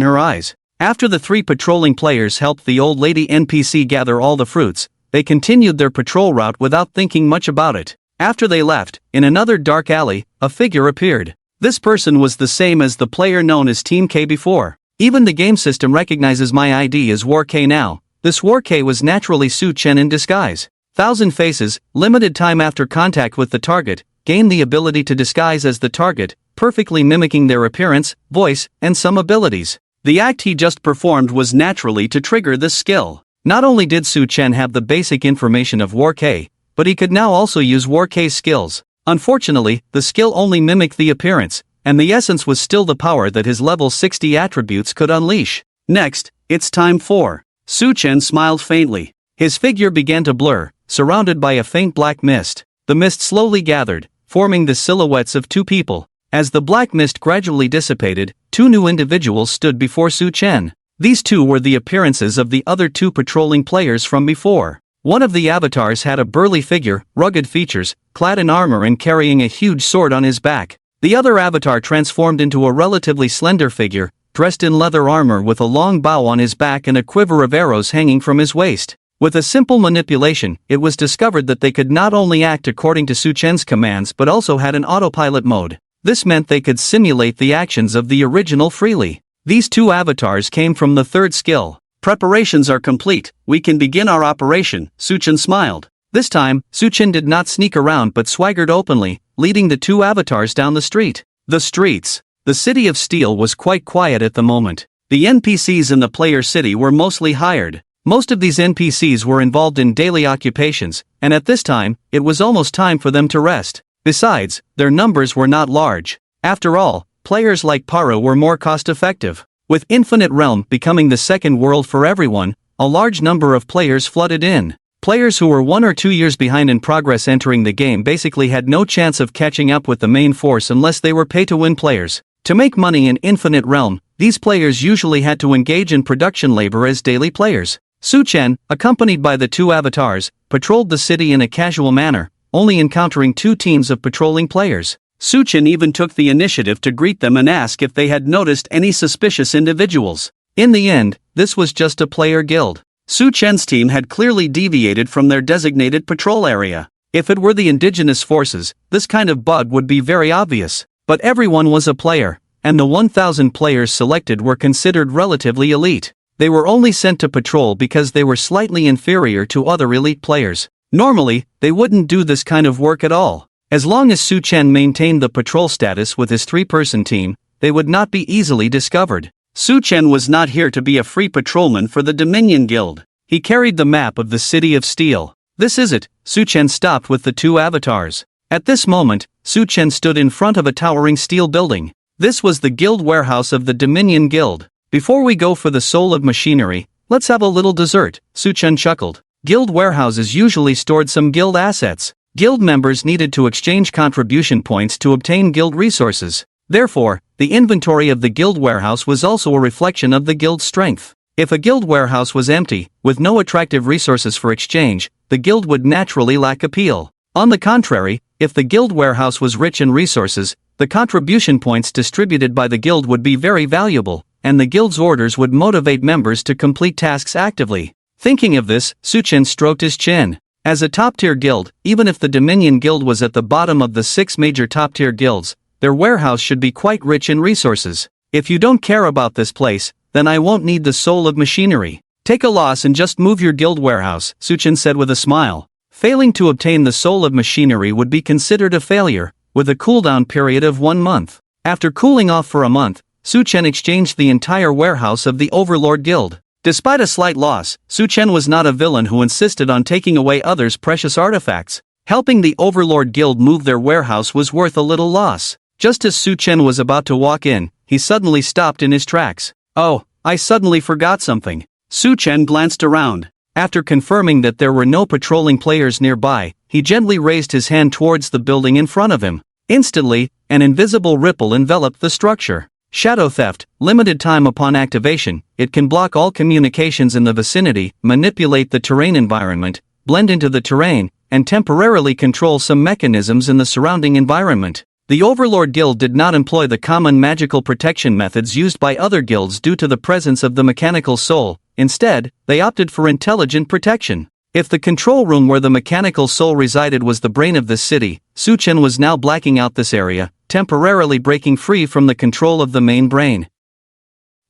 [SPEAKER 1] her eyes. After the three patrolling players helped the old lady NPC gather all the fruits, they continued their patrol route without thinking much about it. After they left, in another dark alley, a figure appeared. This person was the same as the player known as Team K before. Even the game system recognizes my ID as War K now. This War K was naturally Su Chen in disguise. 1,000 faces, limited time after contact with the target, gain the ability to disguise as the target, perfectly mimicking their appearance, voice, and some abilities. The act he just performed was naturally to trigger this skill. Not only did Su Chen have the basic information of War K, but he could now also use War K's skills. Unfortunately, the skill only mimicked the appearance, and the essence was still the power that his level 60 attributes could unleash. Next, it's time for. Su Chen smiled faintly. His figure began to blur, surrounded by a faint black mist. The mist slowly gathered, forming the silhouettes of two people. As the black mist gradually dissipated, two new individuals stood before Su Chen. These two were the appearances of the other two patrolling players from before. One of the avatars had a burly figure, rugged features, clad in armor and carrying a huge sword on his back. The other avatar transformed into a relatively slender figure, dressed in leather armor with a long bow on his back and a quiver of arrows hanging from his waist. With a simple manipulation, it was discovered that they could not only act according to Su Chen's commands but also had an autopilot mode. This meant they could simulate the actions of the original freely. These two avatars came from the third skill. Preparations are complete, we can begin our operation, Su Chen smiled. This time, Su Chen did not sneak around but swaggered openly, leading the two avatars down the street. The streets. The city of Steel was quite quiet at the moment. The NPCs in the player city were mostly hired. Most of these NPCs were involved in daily occupations, and at this time, it was almost time for them to rest. Besides, their numbers were not large. After all, players like Paru were more cost-effective. With Infinite Realm becoming the second world for everyone, a large number of players flooded in. Players who were 1 or 2 years behind in progress entering the game basically had no chance of catching up with the main force unless they were pay-to-win players. To make money in Infinite Realm, these players usually had to engage in production labor as daily players. Su Chen, accompanied by the two avatars, patrolled the city in a casual manner, only encountering 2 teams of patrolling players. Su Chen even took the initiative to greet them and ask if they had noticed any suspicious individuals. In the end, this was just a player guild. Su Chen's team had clearly deviated from their designated patrol area. If it were the indigenous forces, this kind of bug would be very obvious. But everyone was a player, and the 1,000 players selected were considered relatively elite. They were only sent to patrol because they were slightly inferior to other elite players. Normally, they wouldn't do this kind of work at all. As long as Su Chen maintained the patrol status with his 3-person team, they would not be easily discovered. Su Chen was not here to be a free patrolman for the Dominion Guild. He carried the map of the City of Steel. This is it. Su Chen stopped with the 2 avatars. At this moment, Su Chen stood in front of a towering steel building. This was the guild warehouse of the Dominion Guild. Before we go for the soul of machinery, let's have a little dessert, Su Chen chuckled. Guild warehouses usually stored some guild assets. Guild members needed to exchange contribution points to obtain guild resources. Therefore, the inventory of the guild warehouse was also a reflection of the guild's strength. If a guild warehouse was empty, with no attractive resources for exchange, the guild would naturally lack appeal. On the contrary, if the guild warehouse was rich in resources, the contribution points distributed by the guild would be very valuable, and the guild's orders would motivate members to complete tasks actively. Thinking of this, Su Chen stroked his chin. As a top-tier guild, even if the Dominion Guild was at the bottom of the 6 major top-tier guilds, their warehouse should be quite rich in resources. If you don't care about this place, then I won't need the soul of machinery. Take a loss and just move your guild warehouse, Su Chen said with a smile. Failing to obtain the soul of machinery would be considered a failure, with a cooldown period of 1 month. After cooling off for a month, Su Chen exchanged the entire warehouse of the Overlord Guild. Despite a slight loss, Su Chen was not a villain who insisted on taking away others' precious artifacts. Helping the Overlord Guild move their warehouse was worth a little loss. Just as Su Chen was about to walk in, he suddenly stopped in his tracks. "Oh, I suddenly forgot something." Su Chen glanced around. After confirming that there were no patrolling players nearby, he gently raised his hand towards the building in front of him. Instantly, an invisible ripple enveloped the structure. Shadow theft, limited time upon activation. It can block all communications in the vicinity, manipulate the terrain environment, blend into the terrain, and temporarily control some mechanisms in the surrounding environment. The Overlord Guild did not employ the common magical protection methods used by other guilds due to the presence of the mechanical soul. Instead, they opted for intelligent protection. If the control room where the mechanical soul resided was the brain of this city, Su Chen was now blacking out this area, temporarily breaking free from the control of the main brain.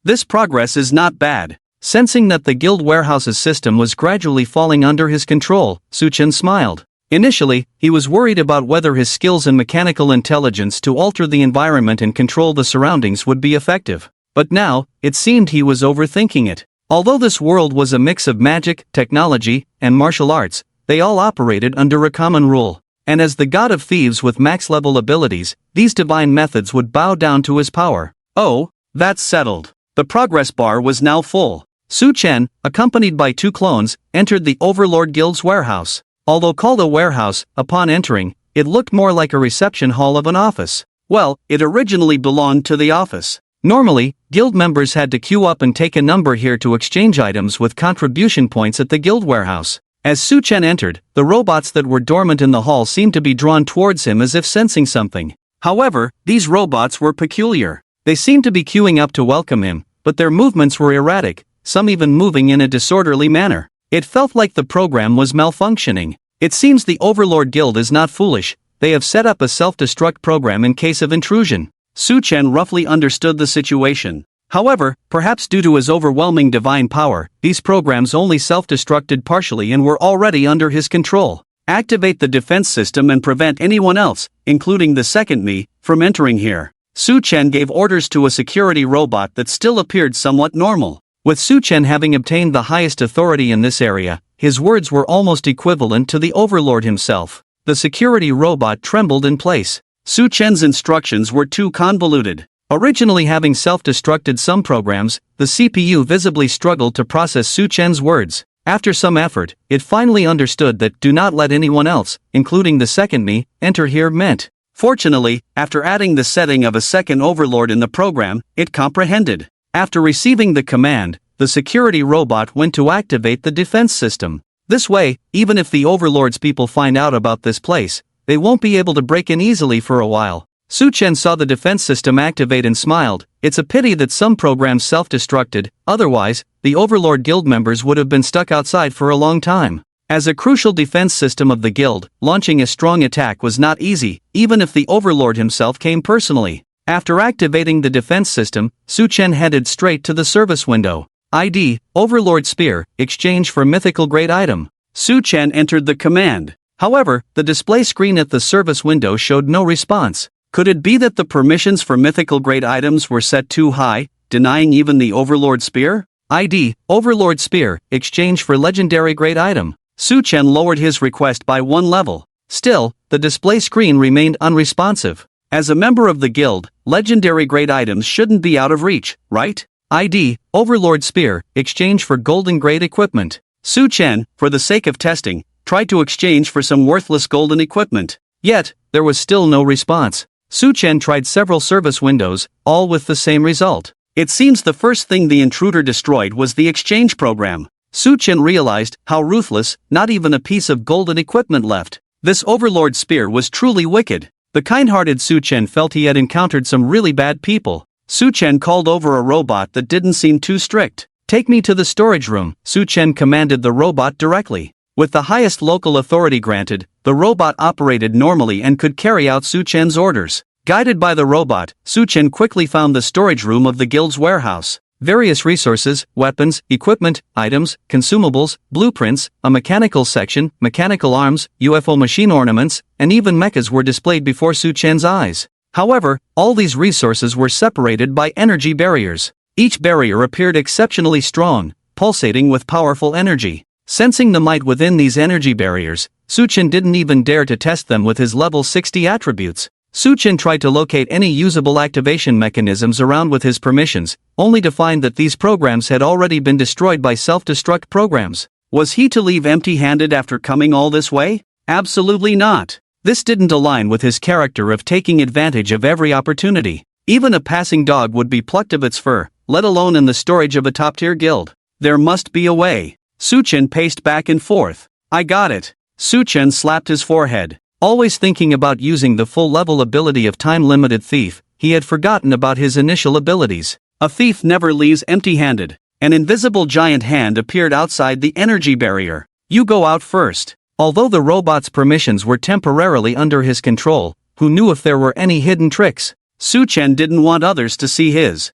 [SPEAKER 1] This progress is not bad. Sensing that the guild warehouse's system was gradually falling under his control, Su Chen smiled. Initially, he was worried about whether his skills and mechanical intelligence to alter the environment and control the surroundings would be effective. But now, it seemed he was overthinking it. Although this world was a mix of magic, technology, and martial arts, they all operated under a common rule. And as the god of thieves with max-level abilities, these divine methods would bow down to his power. Oh, that's settled. The progress bar was now full. Su Chen, accompanied by 2 clones, entered the Overlord Guild's warehouse. Although called a warehouse, upon entering, it looked more like a reception hall of an office. Well, it originally belonged to the office. Normally, guild members had to queue up and take a number here to exchange items with contribution points at the guild warehouse. As Su Chen entered, the robots that were dormant in the hall seemed to be drawn towards him as if sensing something. However, these robots were peculiar. They seemed to be queuing up to welcome him, but their movements were erratic, some even moving in a disorderly manner. It felt like the program was malfunctioning. It seems the Overlord Guild is not foolish. They have set up a self-destruct program in case of intrusion. Su Chen roughly understood the situation. However, perhaps due to his overwhelming divine power, these programs only self-destructed partially and were already under his control. Activate the defense system and prevent anyone else, including the second me, from entering here. Su Chen gave orders to a security robot that still appeared somewhat normal. With Su Chen having obtained the highest authority in this area, his words were almost equivalent to the Overlord himself. The security robot trembled in place. Su Chen's instructions were too convoluted. Originally having self-destructed some programs, the CPU visibly struggled to process Su Chen's words. After some effort, it finally understood that "do not let anyone else, including the second me, enter here" meant. Fortunately, after adding the setting of a second Overlord in the program, it comprehended. After receiving the command, the security robot went to activate the defense system. This way, even if the Overlord's people find out about this place, they won't be able to break in easily for a while. Su Chen saw the defense system activate and smiled. It's a pity that some programs self-destructed, otherwise, the Overlord Guild members would have been stuck outside for a long time. As a crucial defense system of the guild, launching a strong attack was not easy, even if the Overlord himself came personally. After activating the defense system, Su Chen headed straight to the service window. ID, Overlord Spear, exchange for mythical grade item. Su Chen entered the command. However, the display screen at the service window showed no response. Could it be that the permissions for mythical grade items were set too high, denying even the Overlord Spear? ID, Overlord Spear, exchange for legendary grade item. Su Chen lowered his request by 1 level. Still, the display screen remained unresponsive. As a member of the guild, legendary grade items shouldn't be out of reach, right? ID, Overlord Spear, exchange for golden grade equipment. Su Chen, for the sake of testing, tried to exchange for some worthless golden equipment. Yet, there was still no response. Su Chen tried several service windows, all with the same result. It seems the first thing the intruder destroyed was the exchange program. Su Chen realized how ruthless, not even a piece of golden equipment left. This Overlord Spear was truly wicked. The kind-hearted Su Chen felt he had encountered some really bad people. Su Chen called over a robot that didn't seem too strict. "Take me to the storage room," Su Chen commanded the robot directly. With the highest local authority granted, the robot operated normally and could carry out Su Chen's orders. Guided by the robot, Su Chen quickly found the storage room of the guild's warehouse. Various resources, weapons, equipment, items, consumables, blueprints, a mechanical section, mechanical arms, UFO machine ornaments, and even mechas were displayed before Su Chen's eyes. However, all these resources were separated by energy barriers. Each barrier appeared exceptionally strong, pulsating with powerful energy. Sensing the might within these energy barriers, Su Chen didn't even dare to test them with his level 60 attributes. Suchin tried to locate any usable activation mechanisms around with his permissions, only to find that these programs had already been destroyed by self-destruct programs. Was he to leave empty-handed after coming all this way? Absolutely not. This didn't align with his character of taking advantage of every opportunity. Even a passing dog would be plucked of its fur, let alone in the storage of a top-tier guild. There must be a way. Suchin paced back and forth. I got it. Suchin slapped his forehead. Always thinking about using the full-level ability of time-limited thief, he had forgotten about his initial abilities. A thief never leaves empty-handed. An invisible giant hand appeared outside the energy barrier. You go out first. Although the robot's permissions were temporarily under his control, who knew if there were any hidden tricks? Suchin didn't want others to see his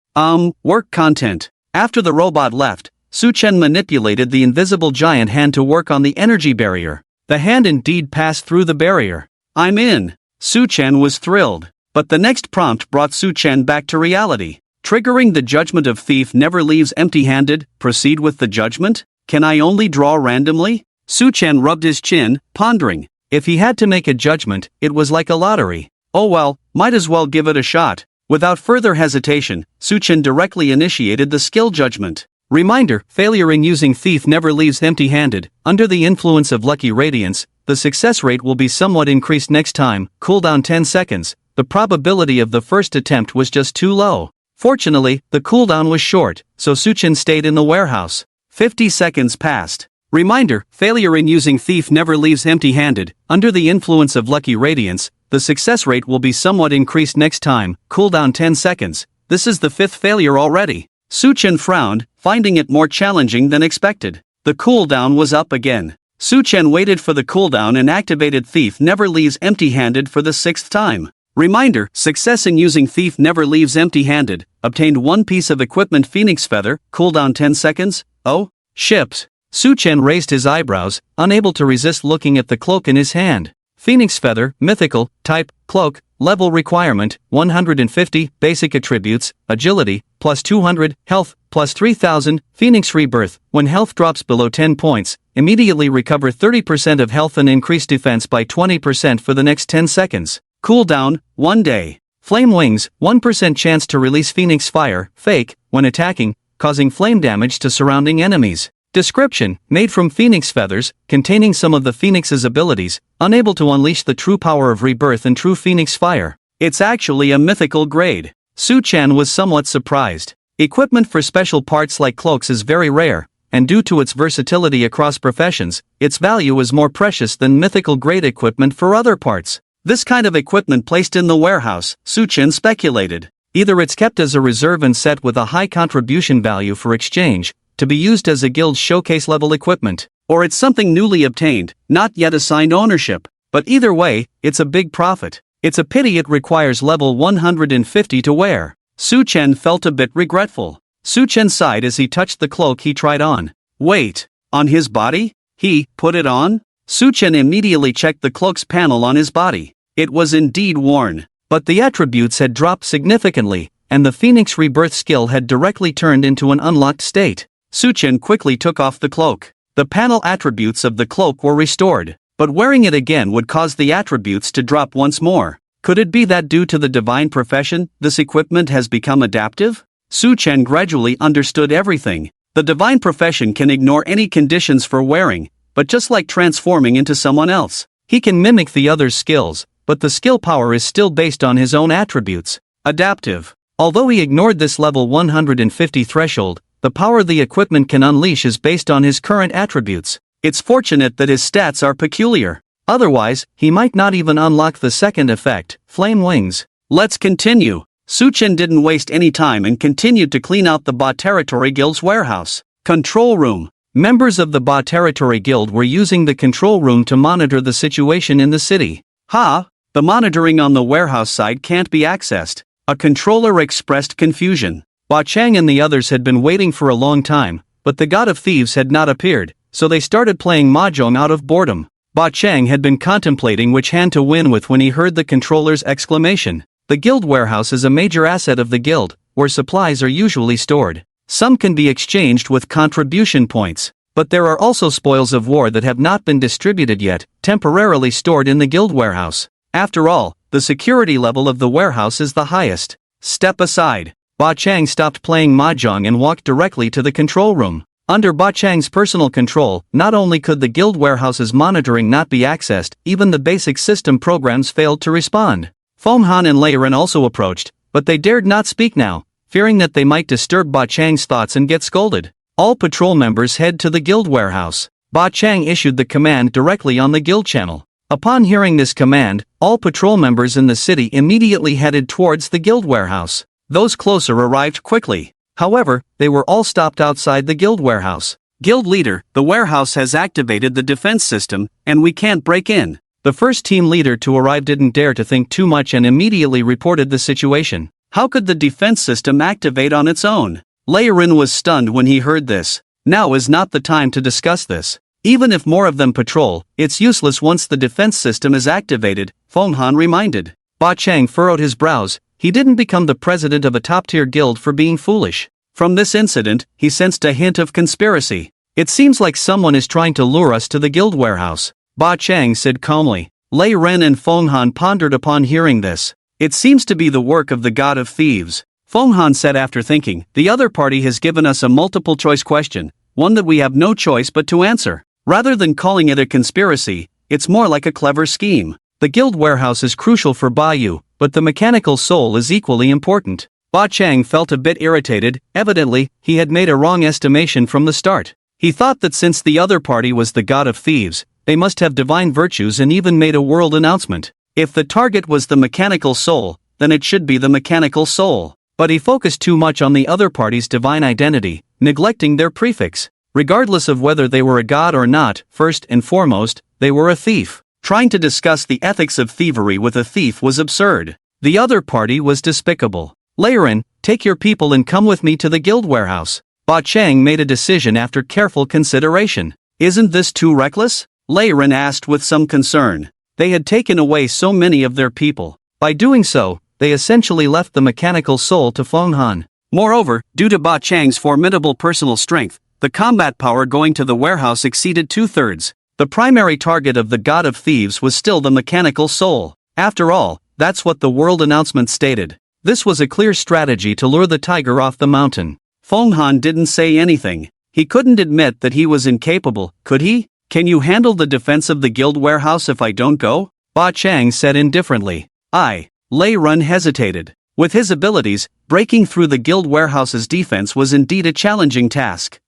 [SPEAKER 1] work content. After the robot left, Suchin manipulated the invisible giant hand to work on the energy barrier. The hand indeed passed through the barrier. I'm in. Suchin was thrilled. But the next prompt brought Suchin back to reality. Triggering the judgment of thief never leaves empty-handed. Proceed with the judgment? Can I only draw randomly? Suchin rubbed his chin, pondering. If he had to make a judgment, it was like a lottery. Oh well, might as well give it a shot. Without further hesitation, Suchin directly initiated the skill judgment. Reminder, failure in using thief never leaves empty-handed. Under the influence of lucky radiance, the success rate will be somewhat increased next time. Cooldown 10 seconds. The probability of the first attempt was just too low. Fortunately, the cooldown was short, so Suchin stayed in the warehouse. 50 seconds passed. Reminder, failure in using thief never leaves empty-handed. Under the influence of lucky radiance, the success rate will be somewhat increased next time. Cooldown 10 seconds. This is the 5th failure already. Suchin frowned, finding it more challenging than expected. The cooldown was up again. Suchin waited for the cooldown and activated Thief Never Leaves Empty-Handed for the 6th time. Reminder, success in using Thief Never Leaves Empty-Handed. Obtained 1 piece of equipment Phoenix Feather, cooldown 10 seconds. Oh, ships. Suchin raised his eyebrows, unable to resist looking at the cloak in his hand. Phoenix Feather, mythical, type, cloak, level requirement, 150, basic attributes, agility, plus 200, health, plus 3000, Phoenix Rebirth, when health drops below 10 points, immediately recover 30% of health and increase defense by 20% for the next 10 seconds. Cooldown, 1 day. Flame Wings, 1% chance to release Phoenix Fire, fake, when attacking, causing flame damage to surrounding enemies. Description, made from Phoenix Feathers, containing some of the Phoenix's abilities, unable to unleash the true power of rebirth and true Phoenix Fire. It's actually a mythical grade. Suchin was somewhat surprised. Equipment for special parts like cloaks is very rare, and due to its versatility across professions, its value is more precious than mythical grade equipment for other parts. This kind of equipment placed in the warehouse, Suchin speculated. Either it's kept as a reserve and set with a high contribution value for exchange, to be used as a guild showcase level equipment, or it's something newly obtained, not yet assigned ownership. But either way, it's a big profit. It's a pity it requires level 150 to wear. Suchin felt a bit regretful. Suchin sighed as he touched the cloak he tried on. Wait, on his body? He put it on? Suchin immediately checked the cloak's panel on his body. It was indeed worn, but the attributes had dropped significantly, and the Phoenix Rebirth skill had directly turned into an unlocked state. Suchin quickly took off the cloak. The panel attributes of the cloak were restored, but wearing it again would cause the attributes to drop once more. Could it be that due to the divine profession, this equipment has become adaptive? Suchin gradually understood everything. The divine profession can ignore any conditions for wearing, but just like transforming into someone else, he can mimic the other's skills, but the skill power is still based on his own attributes. Adaptive. Although he ignored this level 150 threshold, the power the equipment can unleash is based on his current attributes. It's fortunate that his stats are peculiar. Otherwise, he might not even unlock the second effect, Flame Wings. Let's continue. Suchin didn't waste any time and continued to clean out the Ba Territory Guild's warehouse. Control Room. Members of the Ba Territory Guild were using the control room to monitor the situation in the city. The monitoring on the warehouse side can't be accessed. A controller expressed confusion. Ba Chang and the others had been waiting for a long time, but the god of thieves had not appeared, so they started playing mahjong out of boredom. Ba Chang had been contemplating which hand to win with when he heard the controller's exclamation. The guild warehouse is a major asset of the guild, where supplies are usually stored. Some can be exchanged with contribution points, but there are also spoils of war that have not been distributed yet, temporarily stored in the guild warehouse. After all, the security level of the warehouse is the highest. Step aside. Ba Chang stopped playing mahjong and walked directly to the control room. Under Ba Chang's personal control, not only could the guild warehouse's monitoring not be accessed, even the basic system programs failed to respond. Fong Han and Lei Ren also approached, but they dared not speak now, fearing that they might disturb Ba Chang's thoughts and get scolded. All patrol members head to the guild warehouse. Ba Chang issued the command directly on the guild channel. Upon hearing this command, all patrol members in the city immediately headed towards the guild warehouse. Those closer arrived quickly. However, they were all stopped outside the guild warehouse. Guild leader, the warehouse has activated the defense system, and we can't break in. The first team leader to arrive didn't dare to think too much and immediately reported the situation. How could the defense system activate on its own? Lei Ren was stunned when he heard this. Now is not the time to discuss this. Even if more of them patrol, it's useless once the defense system is activated, Fong Han reminded. Ba Chang furrowed his brows. He didn't become the president of a top-tier guild for being foolish. From this incident, he sensed a hint of conspiracy. It seems like someone is trying to lure us to the guild warehouse, Ba Chang said calmly. Lei Ren and Fong Han pondered upon hearing this. It seems to be the work of the god of thieves, Fong Han said after thinking. The other party has given us a multiple-choice question, one that we have no choice but to answer. Rather than calling it a conspiracy, it's more like a clever scheme. The guild warehouse is crucial for Ba Yu, but the mechanical soul is equally important. Ba Chang felt a bit irritated. Evidently, he had made a wrong estimation from the start. He thought that since the other party was the god of thieves, they must have divine virtues and even made a world announcement. If the target was the mechanical soul, then it should be the mechanical soul. But he focused too much on the other party's divine identity, neglecting their prefix. Regardless of whether they were a god or not, first and foremost, they were a thief. Trying to discuss the ethics of thievery with a thief was absurd. The other party was despicable. Lei Ren, take your people and come with me to the guild warehouse. Ba Chang made a decision after careful consideration. Isn't this too reckless? Lei Ren asked with some concern. They had taken away so many of their people. By doing so, they essentially left the mechanical soul to Fong Han. Moreover, due to Ba Chang's formidable personal strength, the combat power going to the warehouse exceeded 2/3. The primary target of the god of thieves was still the mechanical soul. After all, that's what the world announcement stated. This was a clear strategy to lure the tiger off the mountain. Fong Han didn't say anything. He couldn't admit that he was incapable, could he? Can you handle the defense of the guild warehouse if I don't go? Ba Chang said indifferently. Lei Ren hesitated. With his abilities, breaking through the guild warehouse's defense was indeed a challenging task.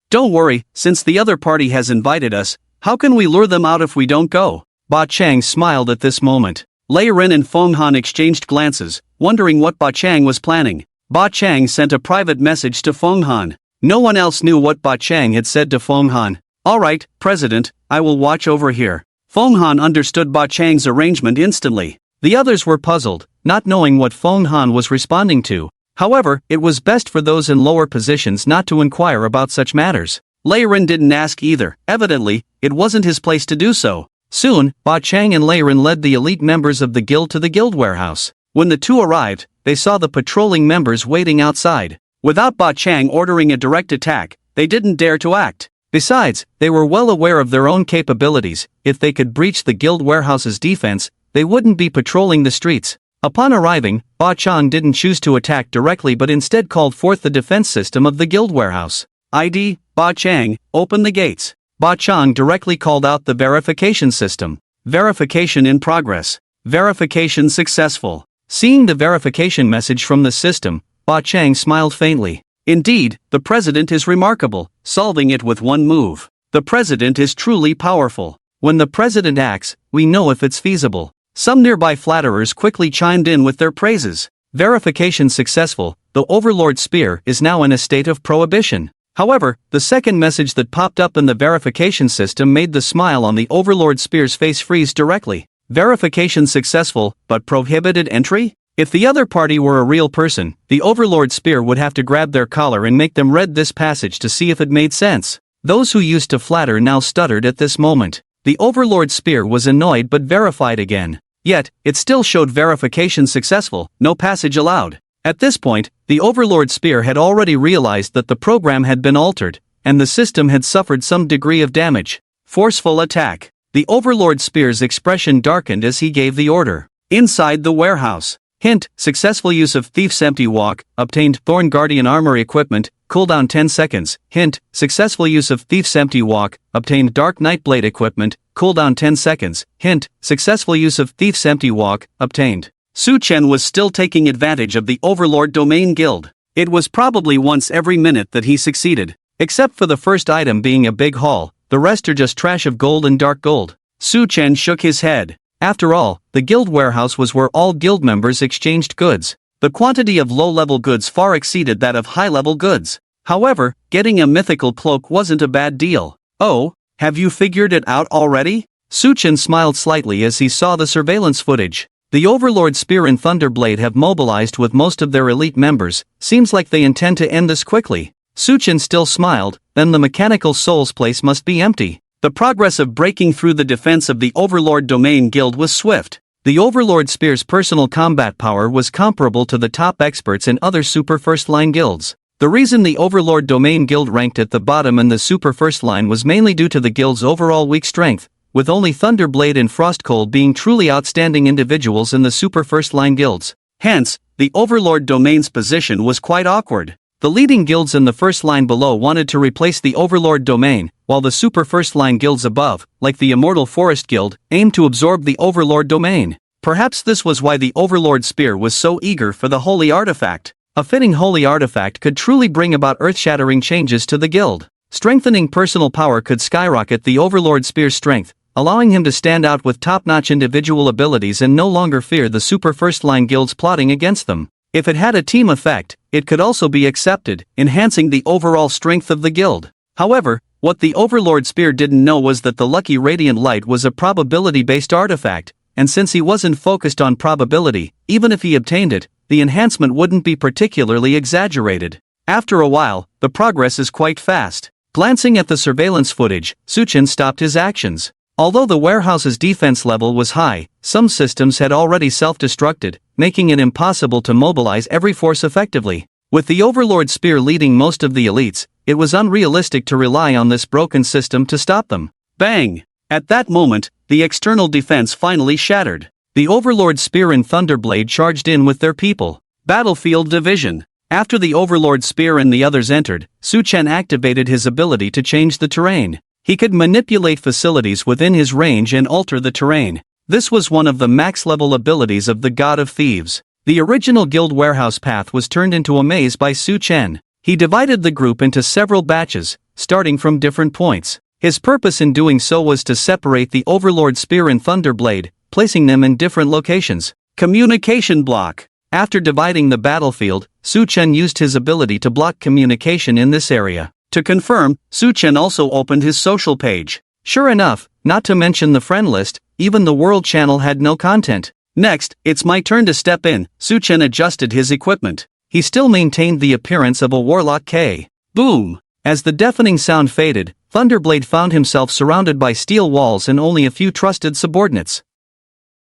[SPEAKER 1] Don't worry, since the other party has invited us, how can we lure them out if we don't go? Ba Chang smiled at this moment. Lei Ren and Fong Han exchanged glances, wondering what Ba Chang was planning. Ba Chang sent a private message to Fong Han. No one else knew what Ba Chang had said to Fong Han. Alright, President, I will watch over here. Fong Han understood Ba Chang's arrangement instantly. The others were puzzled, not knowing what Fong Han was responding to. However, it was best for those in lower positions not to inquire about such matters. Lei Ren didn't ask either. Evidently, it wasn't his place to do so. Soon, Ba Chang and Lei Ren led the elite members of the guild to the guild warehouse. When the two arrived, they saw the patrolling members waiting outside. Without Ba Chang ordering a direct attack, they didn't dare to act. Besides, they were well aware of their own capabilities. If they could breach the guild warehouse's defense, they wouldn't be patrolling the streets. Upon arriving, Ba Chang didn't choose to attack directly but instead called forth the defense system of the guild warehouse. ID, Ba Chang, open the gates. Ba Chang directly called out the verification system. Verification in progress. Verification successful. Seeing the verification message from the system, Ba Chang smiled faintly. Indeed, the president is remarkable, solving it with one move. The president is truly powerful. When the president acts, we know if it's feasible. Some nearby flatterers quickly chimed in with their praises. Verification successful, the Overlord spear is now in a state of prohibition. However, the second message that popped up in the verification system made the smile on the Overlord spear's face freeze directly. Verification successful, but prohibited entry? If the other party were a real person, the Overlord spear would have to grab their collar and make them read this passage to see if it made sense. Those who used to flatter now stuttered at this moment. The Overlord spear was annoyed but verified again. Yet, it still showed verification successful, no passage allowed. At this point, the Overlord spear had already realized that the program had been altered, and the system had suffered some degree of damage. Forceful attack. The Overlord spear's expression darkened as he gave the order. Inside the warehouse. Hint, successful use of Thief's Empty Walk, obtained Thorn Guardian Armor equipment, cooldown 10 seconds. Hint, successful use of Thief's Empty Walk, obtained Dark Nightblade equipment, cooldown 10 seconds. Hint, successful use of Thief's Empty Walk, obtained. Su Chen was still taking advantage of the Overlord Domain Guild. It was probably once every minute that he succeeded. Except for the first item being a big haul, the rest are just trash of gold and dark gold. Su Chen shook his head. After all, the guild warehouse was where all guild members exchanged goods. The quantity of low-level goods far exceeded that of high-level goods. However, getting a mythical cloak wasn't a bad deal. Oh, have you figured it out already? Su Chen smiled slightly as he saw the surveillance footage. The Overlord Spear and Thunderblade have mobilized with most of their elite members. Seems like they intend to end this quickly. Su Chen still smiled, then the Mechanical Soul's place must be empty. The progress of breaking through the defense of the Overlord Domain Guild was swift. The Overlord Spear's personal combat power was comparable to the top experts in other super first-line guilds. The reason the Overlord Domain Guild ranked at the bottom in the super first line was mainly due to the guild's overall weak strength, with only Thunderblade and Frostcold being truly outstanding individuals in the super first-line guilds. Hence, the Overlord Domain's position was quite awkward. The leading guilds in the first line below wanted to replace the Overlord Domain, while the super first line guilds above, like the Immortal Forest Guild, aimed to absorb the Overlord Domain. Perhaps this was why the Overlord Spear was so eager for the Holy Artifact. A fitting Holy Artifact could truly bring about earth-shattering changes to the guild. Strengthening personal power could skyrocket the Overlord Spear's strength, allowing him to stand out with top-notch individual abilities and no longer fear the super first-line guilds plotting against them. If it had a team effect, it could also be accepted, enhancing the overall strength of the guild. However, what the Overlord Spear didn't know was that the Lucky Radiant Light was a probability-based artifact, and since he wasn't focused on probability, even if he obtained it, the enhancement wouldn't be particularly exaggerated. After a while, the progress is quite fast. Glancing at the surveillance footage, Su Chen stopped his actions. Although the warehouse's defense level was high, some systems had already self-destructed, making it impossible to mobilize every force effectively. With the Overlord Spear leading most of the elites, it was unrealistic to rely on this broken system to stop them. Bang! At that moment, the external defense finally shattered. The Overlord Spear and Thunderblade charged in with their people. Battlefield Division. After the Overlord Spear and the others entered, Su Chen activated his ability to change the terrain. He could manipulate facilities within his range and alter the terrain. This was one of the max-level abilities of the God of Thieves. The original guild warehouse path was turned into a maze by Su Chen. He divided the group into several batches, starting from different points. His purpose in doing so was to separate the Overlord Spear and Thunderblade, placing them in different locations. Communication block. After dividing the battlefield, Su Chen used his ability to block communication in this area. To confirm, Su Chen also opened his social page. Sure enough, not to mention the friend list, even the world channel had no content. Next, it's my turn to step in. Su Chen adjusted his equipment. He still maintained the appearance of a warlock K. Boom! As the deafening sound faded, Thunderblade found himself surrounded by steel walls and only a few trusted subordinates.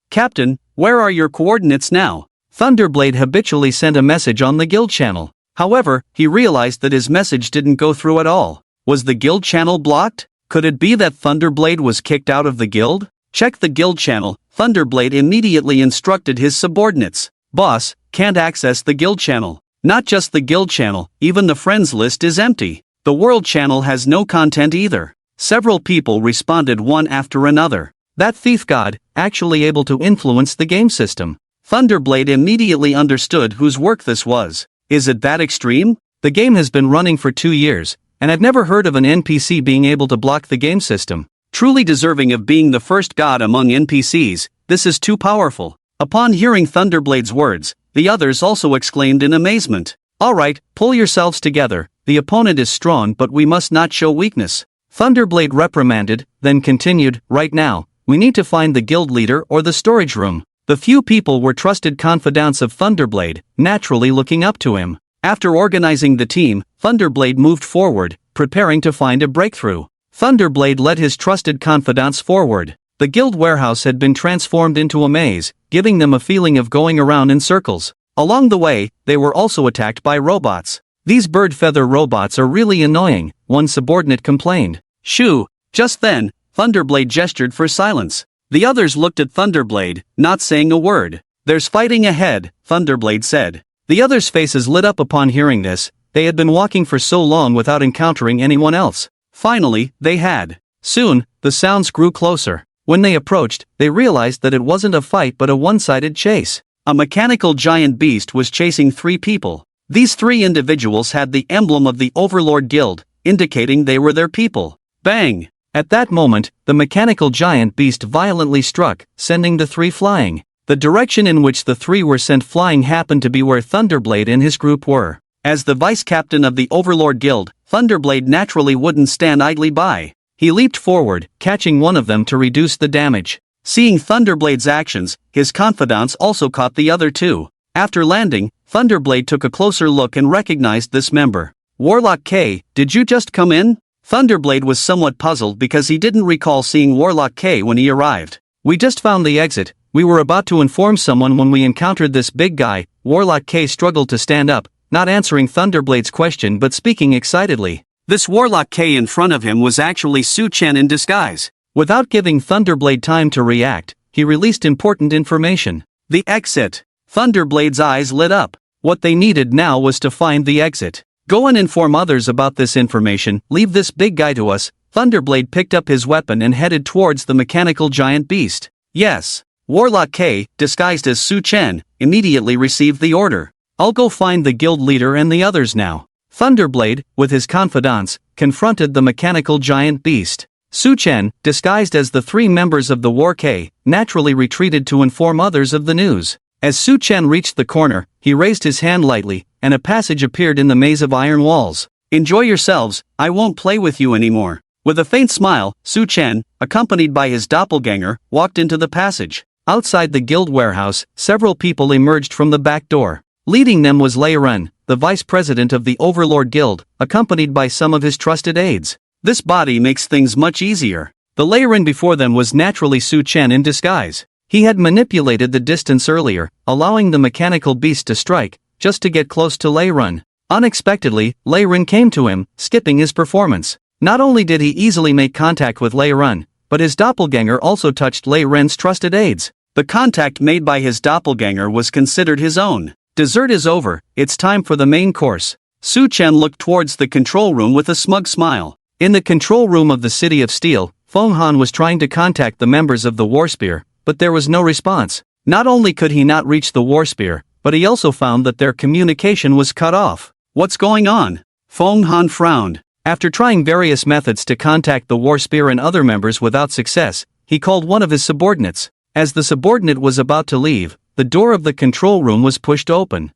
[SPEAKER 1] Captain, where are your coordinates now? Thunderblade habitually sent a message on the guild channel. However, he realized that his message didn't go through at all. Was the guild channel blocked? Could it be that Thunderblade was kicked out of the guild? Check the guild channel. Thunderblade immediately instructed his subordinates. Boss, can't access the guild channel. Not just the guild channel, even the friends list is empty. The world channel has no content either. Several people responded one after another. That thief god, actually able to influence the game system. Thunderblade immediately understood whose work this was. Is it that extreme? The game has been running for 2 years, and I've never heard of an NPC being able to block the game system. Truly deserving of being the first god among NPCs, this is too powerful. Upon hearing Thunderblade's words, the others also exclaimed in amazement. Alright, pull yourselves together, the opponent is strong but we must not show weakness. Thunderblade reprimanded, then continued, right now, we need to find the guild leader or the storage room. The few people were trusted confidants of Thunderblade, naturally looking up to him. After organizing the team, Thunderblade moved forward, preparing to find a breakthrough. Thunderblade led his trusted confidants forward. The guild warehouse had been transformed into a maze, giving them a feeling of going around in circles. Along the way, they were also attacked by robots. These bird feather robots are really annoying, one subordinate complained. Shoo! Just then, Thunderblade gestured for silence. The others looked at Thunderblade, not saying a word. "There's fighting ahead," Thunderblade said. The others' faces lit up upon hearing this. They had been walking for so long without encountering anyone else. Finally, they had. Soon, the sounds grew closer. When they approached, they realized that it wasn't a fight but a one-sided chase. A mechanical giant beast was chasing 3 people. These 3 individuals had the emblem of the Overlord Guild, indicating they were their people. Bang! At that moment, the mechanical giant beast violently struck, sending the 3 flying. The direction in which the 3 were sent flying happened to be where Thunderblade and his group were. As the vice-captain of the Overlord Guild, Thunderblade naturally wouldn't stand idly by. He leaped forward, catching one of them to reduce the damage. Seeing Thunderblade's actions, his confidants also caught the other 2. After landing, Thunderblade took a closer look and recognized this member. "Warlock K, did you just come in?" Thunderblade was somewhat puzzled because he didn't recall seeing Warlock K when he arrived. "We just found the exit. We were about to inform someone when we encountered this big guy." Warlock K struggled to stand up, not answering Thunderblade's question but speaking excitedly. This Warlock K in front of him was actually Su-Chen in disguise. Without giving Thunderblade time to react, he released important information. "The exit." Thunderblade's eyes lit up. What they needed now was to find the exit. "Go and inform others about this information, leave this big guy to us." Thunderblade picked up his weapon and headed towards the mechanical giant beast. "Yes." Warlock K, disguised as Su-Chen, immediately received the order. "I'll go find the guild leader and the others now." Thunderblade, with his confidants, confronted the mechanical giant beast. Su-Chen, disguised as the 3 members of the War K, naturally retreated to inform others of the news. As Su-Chen reached the corner, he raised his hand lightly, and a passage appeared in the maze of iron walls. "Enjoy yourselves, I won't play with you anymore." With a faint smile, Su-Chen, accompanied by his doppelganger, walked into the passage. Outside the guild warehouse, several people emerged from the back door. Leading them was Lei Ren, the vice president of the Overlord Guild, accompanied by some of his trusted aides. This body makes things much easier. The Lei Ren before them was naturally Su-Chen in disguise. He had manipulated the distance earlier, allowing the mechanical beast to strike, just to get close to Lei Ren. Unexpectedly, Lei Ren came to him, skipping his performance. Not only did he easily make contact with Lei Ren, but his doppelganger also touched Lei Ren's trusted aides. The contact made by his doppelganger was considered his own. Dessert is over, it's time for the main course. Su-Chen looked towards the control room with a smug smile. In the control room of the City of Steel, Feng Han was trying to contact the members of the Warspear, but there was no response. Not only could he not reach the Warspear, but he also found that their communication was cut off. "What's going on?" Feng Han frowned. After trying various methods to contact the Warspear and other members without success, he called one of his subordinates. As the subordinate was about to leave, the door of the control room was pushed open.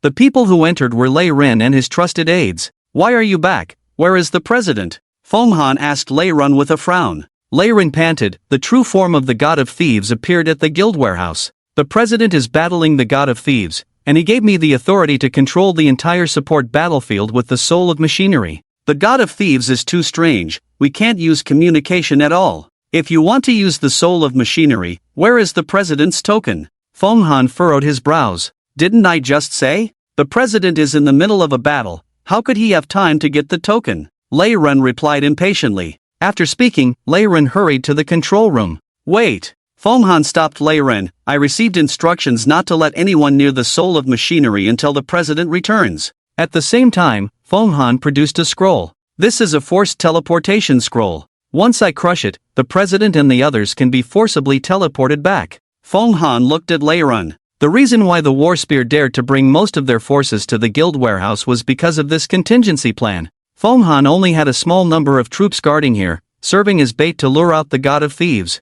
[SPEAKER 1] The people who entered were Lei Ren and his trusted aides. "Why are you back? Where is the president?" Feng Han asked Lei Ren with a frown. Lei Ren panted. The true form of the god of thieves appeared at the guild warehouse. "The president is battling the god of thieves, and he gave me the authority to control the entire support battlefield with the soul of machinery. The god of thieves is too strange, we can't use communication at all. If you want to use the soul of machinery, where is the president's token?" Feng Han furrowed his brows. "Didn't I just say? The president is in the middle of a battle, how could he have time to get the token?" Lei Ren replied impatiently. After speaking, Lei Ren hurried to the control room. "Wait." Feng Han stopped Lei Ren. "I received instructions not to let anyone near the soul of machinery until the president returns." At the same time, Feng Han produced a scroll. "This is a forced teleportation scroll. Once I crush it, the president and the others can be forcibly teleported back." Feng Han looked at Lei Ren. The reason why the Warspear dared to bring most of their forces to the guild warehouse was because of this contingency plan. Feng Han only had a small number of troops guarding here, serving as bait to lure out the god of thieves.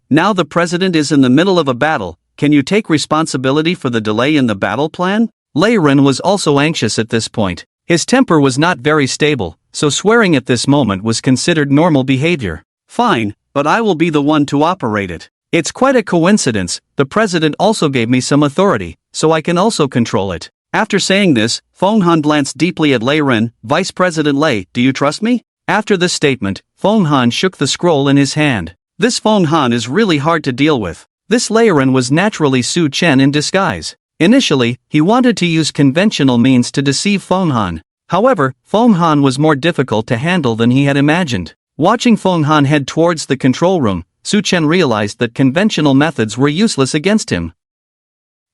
[SPEAKER 1] Now the president is in the middle of a battle, can you take responsibility for the delay in the battle plan?" Lei Ren was also anxious at this point. His temper was not very stable, so swearing at this moment was considered normal behavior. "Fine, but I will be the one to operate it. It's quite a coincidence, the president also gave me some authority, so I can also control it." After saying this, Feng Han glanced deeply at Lei Ren. "Vice President Lei, do you trust me?" After this statement, Feng Han shook the scroll in his hand. This Feng Han is really hard to deal with. This Lei Ren was naturally Su-Chen in disguise. Initially, he wanted to use conventional means to deceive Feng Han. However, Feng Han was more difficult to handle than he had imagined. Watching Feng Han head towards the control room, Su Chen realized that conventional methods were useless against him.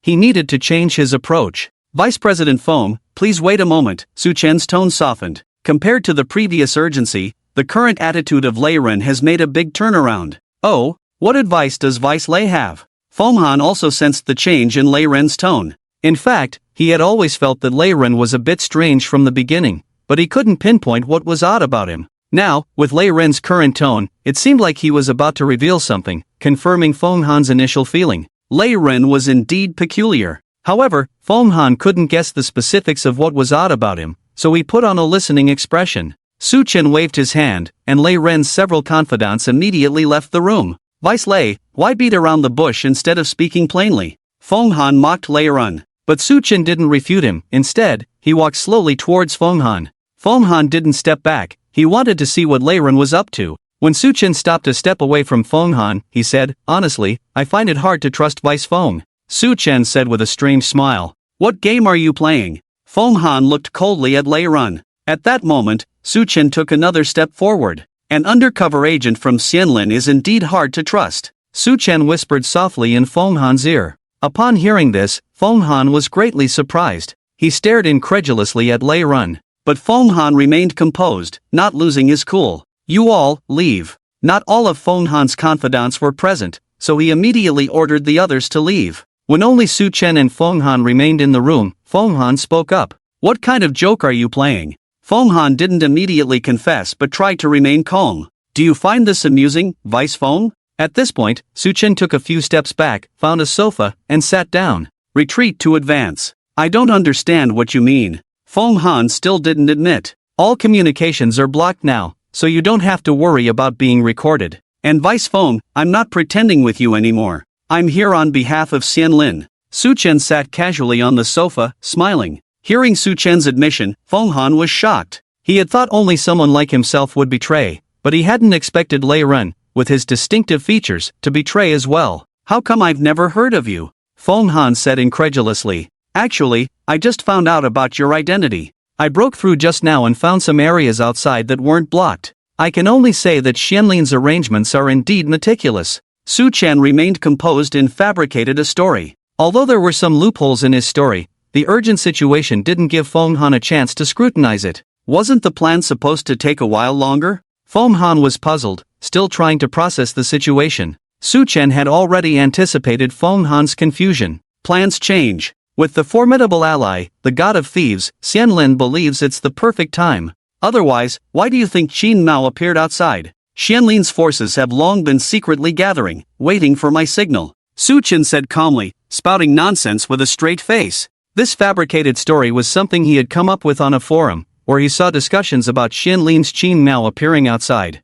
[SPEAKER 1] He needed to change his approach. Vice President Fong, please wait a moment. Su Chen's tone softened. Compared to the previous urgency, the current attitude of Lei Ren has made a big turnaround. Oh, what advice does Vice Lei have? Feng Han also sensed the change in Lei Ren's tone. In fact, he had always felt that Lei Ren was a bit strange from the beginning, but he couldn't pinpoint what was odd about him. Now, with Lei Ren's current tone, it seemed like he was about to reveal something, confirming Feng Han's initial feeling. Lei Ren was indeed peculiar. However, Feng Han couldn't guess the specifics of what was odd about him, so he put on a listening expression. Su Chen waved his hand, and Lei Ren's several confidants immediately left the room. Vice Lei, why beat around the bush instead of speaking plainly? Feng Han mocked Lei Ren. But Su Chen didn't refute him. Instead, he walked slowly towards Feng Han. Feng Han didn't step back. He wanted to see what Lei Ren was up to. When Su Chen stopped a step away from Feng Han, he said, honestly, I find it hard to trust Vice Feng. Su Chen said with a strange smile. What game are you playing? Feng Han looked coldly at Lei Ren. At that moment, Su Chen took another step forward. An undercover agent from Xianlin is indeed hard to trust. Su Chen whispered softly in Feng Han's ear. Upon hearing this, Feng Han was greatly surprised. He stared incredulously at Lei Ren. But Feng Han remained composed, not losing his cool. You all, leave. Not all of Feng Han's confidants were present, so he immediately ordered the others to leave. When only Su Chen and Feng Han remained in the room, Feng Han spoke up. What kind of joke are you playing? Feng Han didn't immediately confess but tried to remain calm. Do you find this amusing, Vice Feng? At this point, Su Chen took a few steps back, found a sofa, and sat down. Retreat to advance. I don't understand what you mean. Feng Han still didn't admit. All communications are blocked now, so you don't have to worry about being recorded. And Vice Feng, I'm not pretending with you anymore. I'm here on behalf of Xianlin. Su Chen sat casually on the sofa, smiling. Hearing Su Chen's admission, Feng Han was shocked. He had thought only someone like himself would betray, but he hadn't expected Lei Ren, with his distinctive features, to betray as well. How come I've never heard of you? Feng Han said incredulously. Actually, I just found out about your identity. I broke through just now and found some areas outside that weren't blocked. I can only say that Xianlin's arrangements are indeed meticulous. Su Chen remained composed and fabricated a story. Although there were some loopholes in his story, the urgent situation didn't give Feng Han a chance to scrutinize it. Wasn't the plan supposed to take a while longer? Feng Han was puzzled, still trying to process the situation. Su Chen had already anticipated Feng Han's confusion. Plans change. With the formidable ally, the god of thieves, Xianlin believes it's the perfect time. Otherwise, why do you think Qin Mao appeared outside? Xianlin's forces have long been secretly gathering, waiting for my signal. Su Chen said calmly, spouting nonsense with a straight face. This fabricated story was something he had come up with on a forum, where he saw discussions about Xianlin's Qin Mao appearing outside.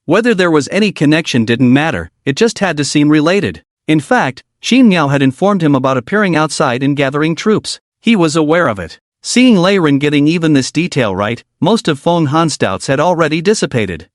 [SPEAKER 1] Whether there was any connection didn't matter, it just had to seem related. In fact, Qin Mao had informed him about appearing outside and gathering troops. He was aware of it. Seeing Lei Ren getting even this detail right, most of Feng Han's doubts had already dissipated.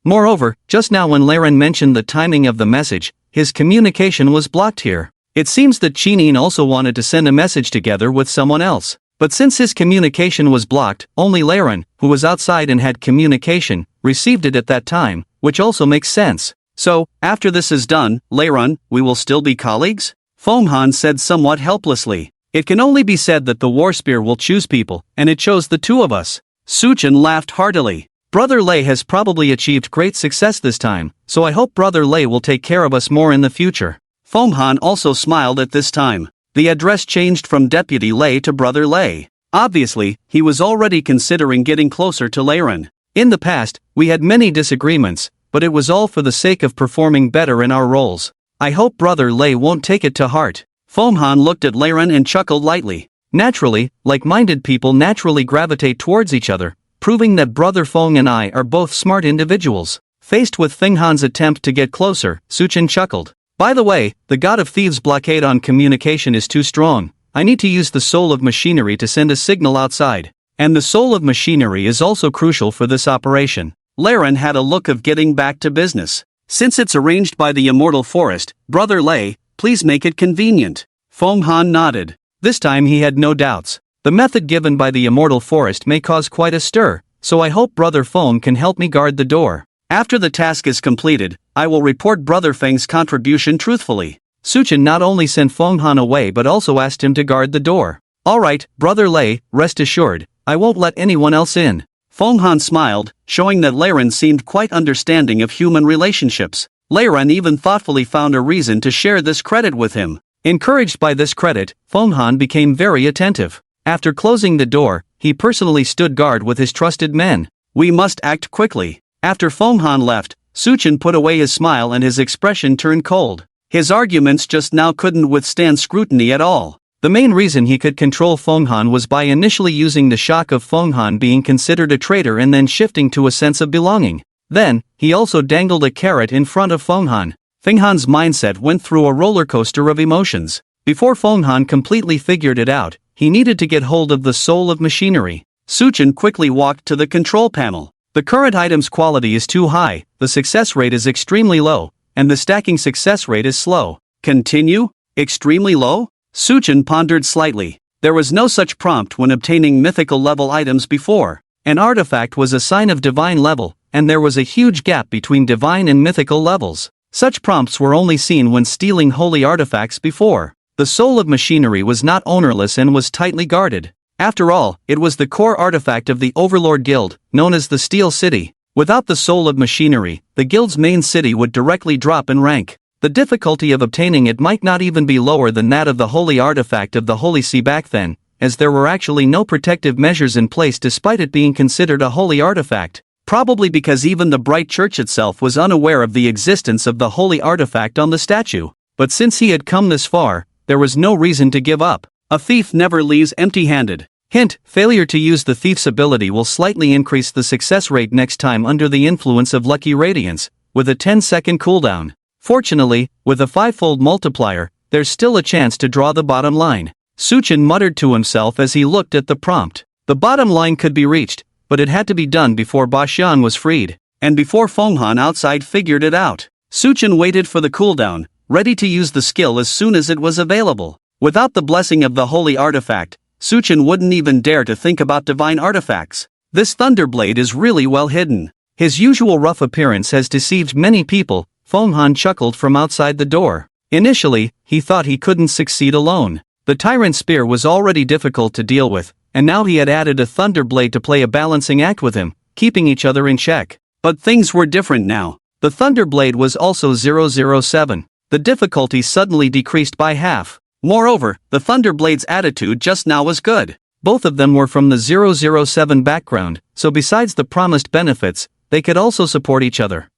[SPEAKER 1] Moreover, just now when Lei Ren mentioned the timing of the message, his communication was blocked here. It seems that Qinin also wanted to send a message together with someone else. But since his communication was blocked, only Lei Ren, who was outside and had communication, received it at that time, which also makes sense. So, after this is done, Lei Ren, we will still be colleagues? Feng Han said somewhat helplessly. It can only be said that the war spear will choose people, and it chose the two of us. Su Chen laughed heartily. Brother Lei has probably achieved great success this time, so I hope Brother Lei will take care of us more in the future. Feng Han also smiled at this time. The address changed from Deputy Lei to Brother Lei. Obviously, he was already considering getting closer to Lei Ren. In the past, we had many disagreements, but it was all for the sake of performing better in our roles. I hope Brother Lei won't take it to heart. Feng Han looked at Lei Ren and chuckled lightly. Naturally, like-minded people naturally gravitate towards each other, proving that Brother Feng and I are both smart individuals. Faced with Feng Han's attempt to get closer, Su Chen chuckled. By the way, the god of thieves' blockade on communication is too strong. I need to use the soul of machinery to send a signal outside. And the soul of machinery is also crucial for this operation. Lei Ren had a look of getting back to business. Since it's arranged by the immortal forest, Brother Lei, please make it convenient. Feng Han nodded. This time he had no doubts. The method given by the immortal forest may cause quite a stir, so I hope Brother Feng can help me guard the door. After the task is completed, I will report Brother Feng's contribution truthfully. Suchin not only sent Feng Han away but also asked him to guard the door. Alright, Brother Lei, rest assured, I won't let anyone else in. Feng Han smiled, showing that Leiren seemed quite understanding of human relationships. Leiren even thoughtfully found a reason to share this credit with him. Encouraged by this credit, Feng Han became very attentive. After closing the door, he personally stood guard with his trusted men. We must act quickly. After Feng Han left, Suchin put away his smile and his expression turned cold. His arguments just now couldn't withstand scrutiny at all. The main reason he could control Feng Han was by initially using the shock of Feng Han being considered a traitor and then shifting to a sense of belonging. Then, he also dangled a carrot in front of Feng Han. Feng Han's mindset went through a roller coaster of emotions. Before Feng Han completely figured it out, he needed to get hold of the soul of machinery. Suchin quickly walked to the control panel. The current item's quality is too high, the success rate is extremely low, and the stacking success rate is slow. Continue? Extremely low? Suchin pondered slightly. There was no such prompt when obtaining mythical level items before. An artifact was a sign of divine level, and there was a huge gap between divine and mythical levels. Such prompts were only seen when stealing holy artifacts before. The soul of machinery was not ownerless and was tightly guarded. After all, it was the core artifact of the Overlord Guild, known as the Steel City. Without the soul of machinery, the guild's main city would directly drop in rank. The difficulty of obtaining it might not even be lower than that of the holy artifact of the Holy See back then, as there were actually no protective measures in place despite it being considered a holy artifact. Probably because even the Bright Church itself was unaware of the existence of the holy artifact on the statue. But since he had come this far, there was no reason to give up. A thief never leaves empty-handed. Hint, failure to use the thief's ability will slightly increase the success rate next time under the influence of Lucky Radiance, with a 10-second cooldown. Fortunately, with a 5-fold multiplier, there's still a chance to draw the bottom line. Suchin muttered to himself as he looked at the prompt. The bottom line could be reached, but it had to be done before Bashan was freed, and before Feng Han outside figured it out. Suchin waited for the cooldown, ready to use the skill as soon as it was available. Without the blessing of the holy artifact, Suchin wouldn't even dare to think about divine artifacts. This Thunderblade is really well hidden. His usual rough appearance has deceived many people, Feng Han chuckled from outside the door. Initially, he thought he couldn't succeed alone. The Tyrant Spear was already difficult to deal with, and now he had added a Thunderblade to play a balancing act with him, keeping each other in check. But things were different now. The Thunderblade was also 007. The difficulty suddenly decreased by half. Moreover, the Thunderblade's attitude just now was good. Both of them were from the 007 background, so besides the promised benefits, they could also support each other.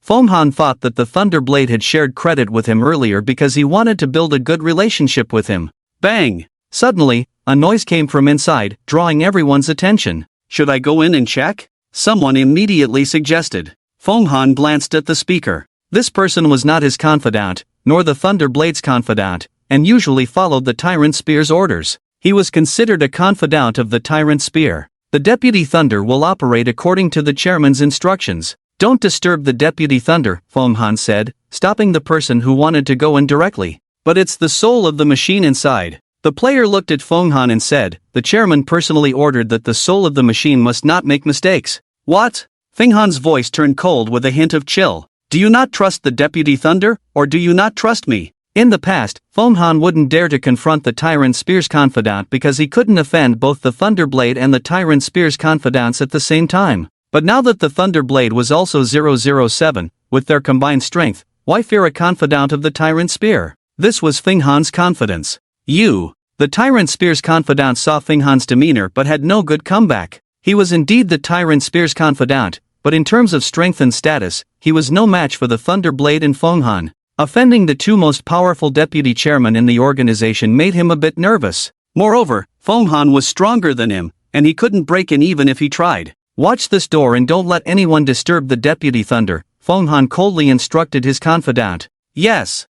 [SPEAKER 1] Feng Han thought that the Thunderblade had shared credit with him earlier because he wanted to build a good relationship with him. Bang! Suddenly, a noise came from inside, drawing everyone's attention. Should I go in and check? Someone immediately suggested. Feng Han glanced at the speaker. This person was not his confidant, nor the Thunderblade's confidant, and usually followed the Tyrant Spear's orders. He was considered a confidant of the Tyrant Spear. The Deputy Thunder will operate according to the chairman's instructions. Don't disturb the Deputy Thunder, Feng Han said, stopping the person who wanted to go in directly. But it's the soul of the machine inside. The player looked at Feng Han and said, the chairman personally ordered that the soul of the machine must not make mistakes. What? Feng Han's voice turned cold with a hint of chill. Do you not trust the Deputy Thunder, or do you not trust me? In the past, Feng Han wouldn't dare to confront the Tyrant Spear's confidant because he couldn't offend both the Thunderblade and the Tyrant Spear's confidants at the same time. But now that the Thunderblade was also 007, with their combined strength, why fear a confidant of the Tyrant Spear? This was Feng Han's confidence. The Tyrant Spear's confidant saw Feng Han's demeanor but had no good comeback. He was indeed the Tyrant Spear's confidant, but in terms of strength and status, he was no match for the Thunderblade and Feng Han. Offending the two most powerful deputy chairmen in the organization made him a bit nervous. Moreover, Feng Han was stronger than him, and he couldn't break in even if he tried. Watch this door and don't let anyone disturb the Deputy Thunder, Feng Han coldly instructed his confidant. Yes.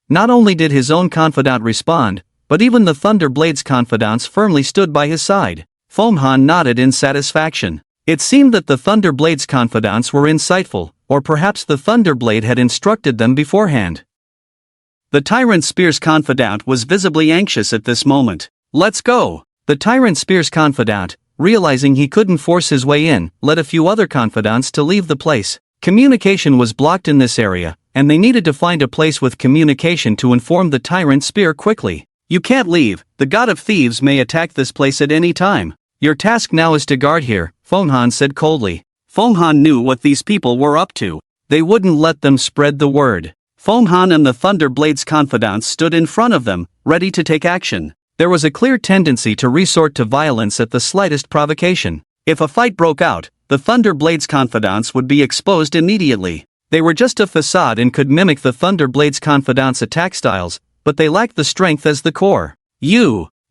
[SPEAKER 1] Not only did his own confidant respond, but even the Thunderblade's confidants firmly stood by his side. Feng Han nodded in satisfaction. It seemed that the Thunderblade's confidants were insightful, or perhaps the Thunderblade had instructed them beforehand. The Tyrant Spear's confidant was visibly anxious at this moment. Let's go! The Tyrant Spear's confidant, realizing he couldn't force his way in, led a few other confidants to leave the place. Communication was blocked in this area, and they needed to find a place with communication to inform the tyrant spear quickly. You can't leave, the god of thieves may attack this place at any time. Your task now is to guard here, Fonghan said coldly. Fonghan knew what these people were up to. They wouldn't let them spread the word. Fonghan and the Thunderblade's confidants stood in front of them, ready to take action. There was a clear tendency to resort to violence at the slightest provocation. If a fight broke out, the Thunderblade's confidants would be exposed immediately. They were just a facade and could mimic the Thunderblade's confidants' attack styles, but they lacked the strength as the core.